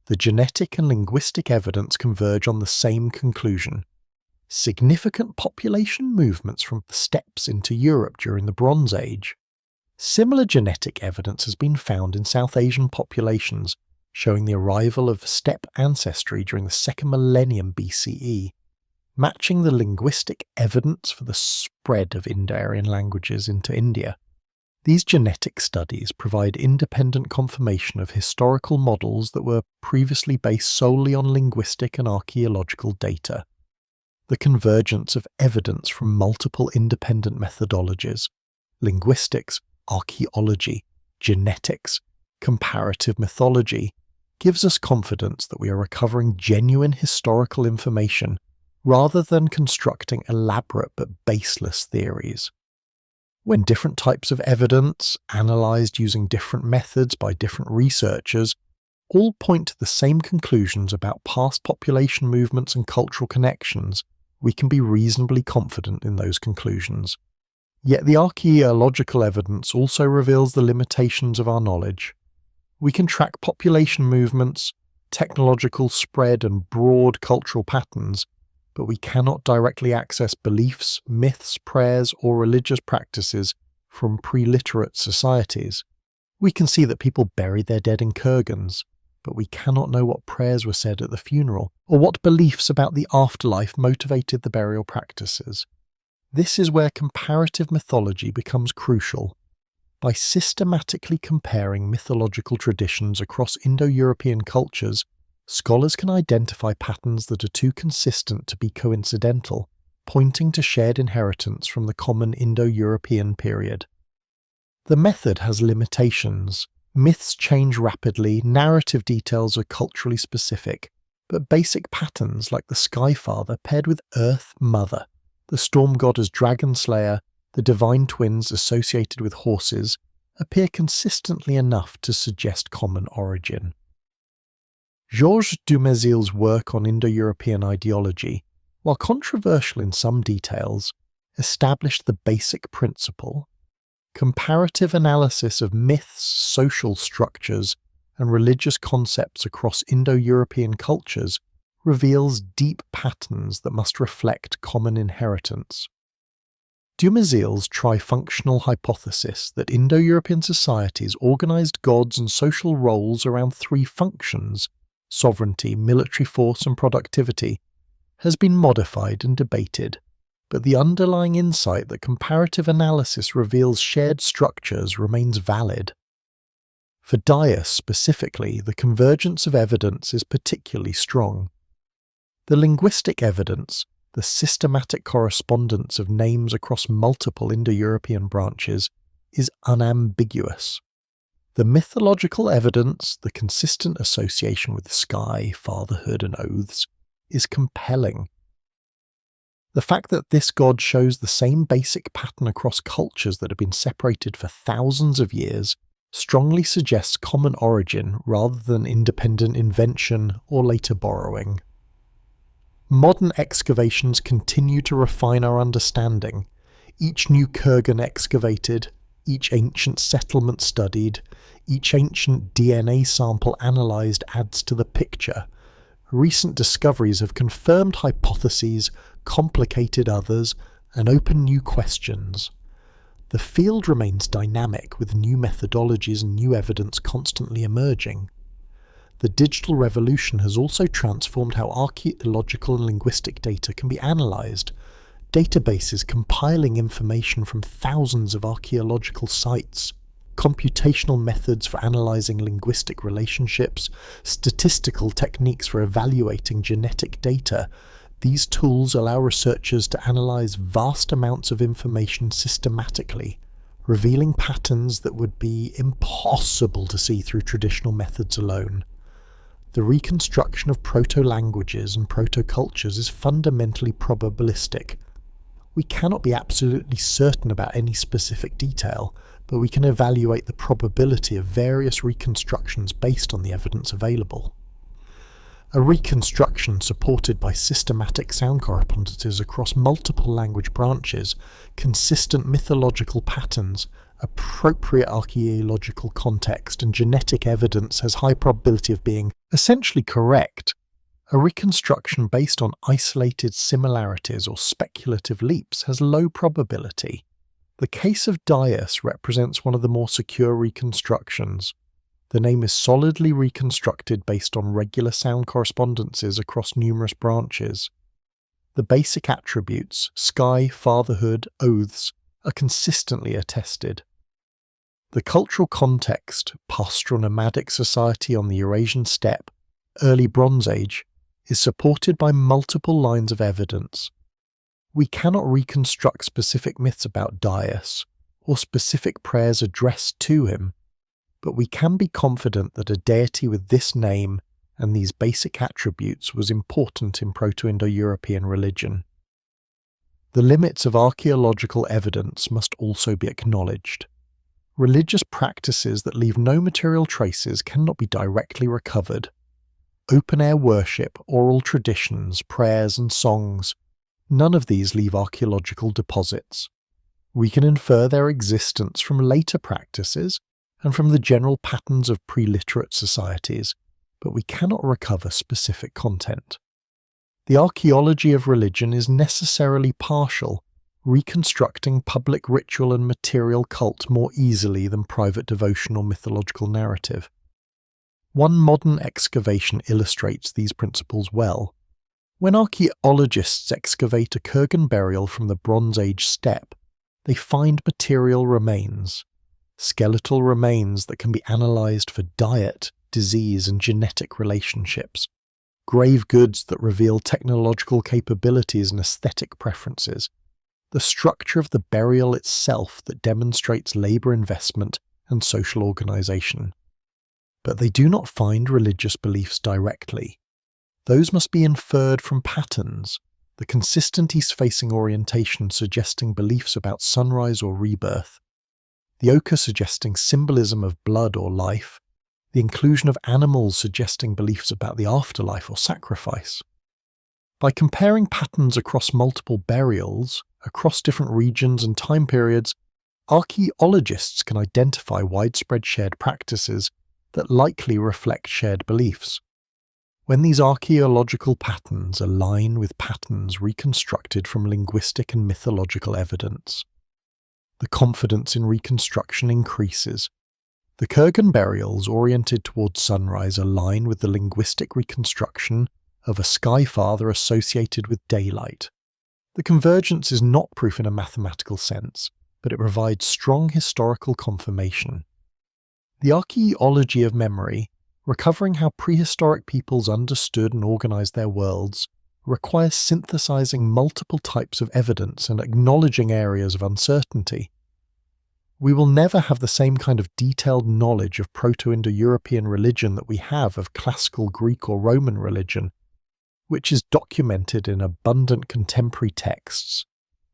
The genetic and linguistic evidence converge on the same conclusion: significant population movements from the steppes into Europe during the Bronze Age. Similar genetic evidence has been found in South Asian populations, showing the arrival of steppe ancestry during the 2nd millennium BCE, matching the linguistic evidence for the spread of Indo-Aryan languages into India. These genetic studies provide independent confirmation of historical models that were previously based solely on linguistic and archaeological data. The convergence of evidence from multiple independent methodologies — linguistics, archaeology, genetics, comparative mythology — gives us confidence that we are recovering genuine historical information rather than constructing elaborate but baseless theories. When different types of evidence, analysed using different methods by different researchers, all point to the same conclusions about past population movements and cultural connections, we can be reasonably confident in those conclusions. Yet the archaeological evidence also reveals the limitations of our knowledge. We can track population movements, technological spread, and broad cultural patterns, but we cannot directly access beliefs, myths, prayers, or religious practices from pre-literate societies. We can see that people buried their dead in kurgans, but we cannot know what prayers were said at the funeral, or what beliefs about the afterlife motivated the burial practices. This is where comparative mythology becomes crucial. By systematically comparing mythological traditions across Indo-European cultures, scholars can identify patterns that are too consistent to be coincidental, pointing to shared inheritance from the common Indo-European period. The method has limitations. Myths change rapidly, narrative details are culturally specific, but basic patterns like the Sky Father paired with Earth Mother, the storm god as Dragon Slayer, the divine twins associated with horses, appear consistently enough to suggest common origin. Georges Dumézil's work on Indo-European ideology, while controversial in some details, established the basic principle. Comparative analysis of myths, social structures, and religious concepts across Indo-European cultures reveals deep patterns that must reflect common inheritance. Dumézil's trifunctional hypothesis that Indo-European societies organized gods and social roles around three functions — sovereignty, military force, and productivity — has been modified and debated, but the underlying insight that comparative analysis reveals shared structures remains valid. For Dyeus specifically, the convergence of evidence is particularly strong. The linguistic evidence, the systematic correspondence of names across multiple Indo-European branches, is unambiguous. The mythological evidence, the consistent association with sky, fatherhood, and oaths, is compelling. The fact that this god shows the same basic pattern across cultures that have been separated for thousands of years strongly suggests common origin rather than independent invention or later borrowing. Modern excavations continue to refine our understanding. Each new kurgan excavated, each ancient settlement studied, each ancient DNA sample analysed adds to the picture, Recent discoveries have confirmed hypotheses, complicated others, and opened new questions. The field remains dynamic, with new methodologies and new evidence constantly emerging. The digital revolution has also transformed how archaeological and linguistic data can be analysed. Databases compiling information from thousands of archaeological sites, computational methods for analysing linguistic relationships, statistical techniques for evaluating genetic data. These tools allow researchers to analyse vast amounts of information systematically, revealing patterns that would be impossible to see through traditional methods alone. The reconstruction of proto-languages and proto-cultures is fundamentally probabilistic. We cannot be absolutely certain about any specific detail, but we can evaluate the probability of various reconstructions based on the evidence available. A reconstruction supported by systematic sound correspondences across multiple language branches, consistent mythological patterns, appropriate archaeological context, and genetic evidence has high probability of being essentially correct. A reconstruction based on isolated similarities or speculative leaps has low probability. The case of Dyeus represents one of the more secure reconstructions. The name is solidly reconstructed based on regular sound correspondences across numerous branches. The basic attributes, sky, fatherhood, oaths, are consistently attested. The cultural context, pastoral nomadic society on the Eurasian steppe, early Bronze Age, is supported by multiple lines of evidence. We cannot reconstruct specific myths about Dyeus, or specific prayers addressed to him, but we can be confident that a deity with this name and these basic attributes was important in Proto-Indo-European religion. The limits of archaeological evidence must also be acknowledged. Religious practices that leave no material traces cannot be directly recovered. Open-air worship, oral traditions, prayers and songs, none of these leave archaeological deposits. We can infer their existence from later practices and from the general patterns of pre-literate societies, but we cannot recover specific content. The archaeology of religion is necessarily partial, reconstructing public ritual and material cult more easily than private devotion or mythological narrative. One modern excavation illustrates these principles well. When archaeologists excavate a Kurgan burial from the Bronze Age steppe, they find material remains, skeletal remains that can be analysed for diet, disease and genetic relationships, grave goods that reveal technological capabilities and aesthetic preferences, the structure of the burial itself that demonstrates labour investment and social organisation. But they do not find religious beliefs directly. Those must be inferred from patterns, the consistent east-facing orientation suggesting beliefs about sunrise or rebirth, the ochre suggesting symbolism of blood or life, the inclusion of animals suggesting beliefs about the afterlife or sacrifice. By comparing patterns across multiple burials, across different regions and time periods, archaeologists can identify widespread shared practices that likely reflect shared beliefs. When these archaeological patterns align with patterns reconstructed from linguistic and mythological evidence, the confidence in reconstruction increases. The Kurgan burials oriented towards sunrise align with the linguistic reconstruction of a sky father associated with daylight. The convergence is not proof in a mathematical sense, but it provides strong historical confirmation. The archaeology of memory, recovering how prehistoric peoples understood and organized their worlds, requires synthesizing multiple types of evidence and acknowledging areas of uncertainty. We will never have the same kind of detailed knowledge of Proto-Indo-European religion that we have of classical Greek or Roman religion, which is documented in abundant contemporary texts,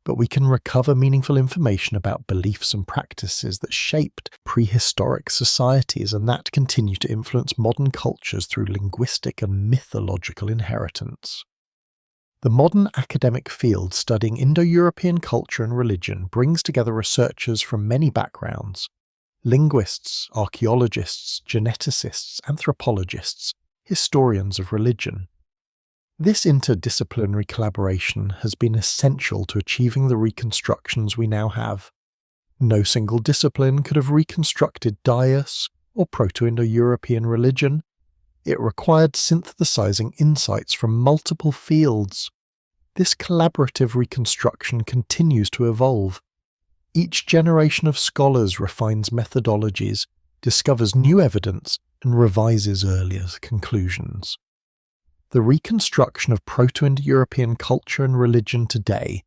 but we can recover meaningful information about beliefs and practices that shaped prehistoric societies and that continue to influence modern cultures through linguistic and mythological inheritance. The modern academic field studying Indo-European culture and religion brings together researchers from many backgrounds: linguists, archaeologists, geneticists, anthropologists, historians of religion. This interdisciplinary collaboration has been essential to achieving the reconstructions we now have. No single discipline could have reconstructed Dyeus or Proto-Indo-European religion. It required synthesizing insights from multiple fields. This collaborative reconstruction continues to evolve. Each generation of scholars refines methodologies, discovers new evidence, and revises earlier conclusions. The reconstruction of Proto-Indo-European culture and religion today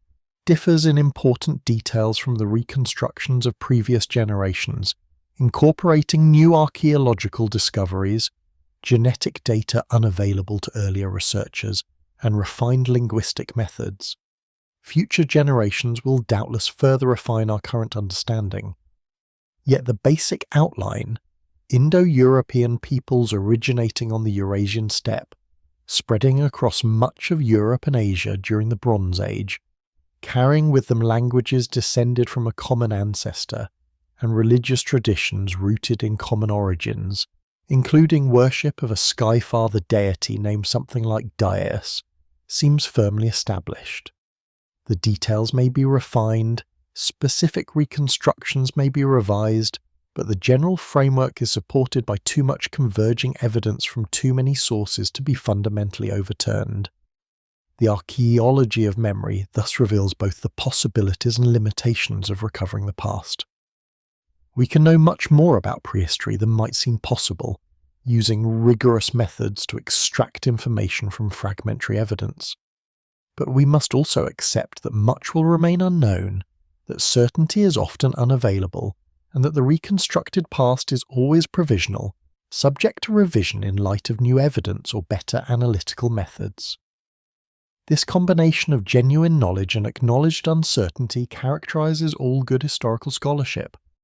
differs in important details from the reconstructions of previous generations, incorporating new archaeological discoveries, genetic data unavailable to earlier researchers, and refined linguistic methods. Future generations will doubtless further refine our current understanding. Yet the basic outline, Indo-European peoples originating on the Eurasian steppe, spreading across much of Europe and Asia during the Bronze Age, carrying with them languages descended from a common ancestor, and religious traditions rooted in common origins, including worship of a sky-father deity named something like Dyeus, seems firmly established. The details may be refined, specific reconstructions may be revised, but the general framework is supported by too much converging evidence from too many sources to be fundamentally overturned. The archaeology of memory thus reveals both the possibilities and limitations of recovering the past. We can know much more about prehistory than might seem possible, using rigorous methods to extract information from fragmentary evidence. But we must also accept that much will remain unknown, that certainty is often unavailable, and that the reconstructed past is always provisional, subject to revision in light of new evidence or better analytical methods. This combination of genuine knowledge and acknowledged uncertainty characterizes all good historical scholarship.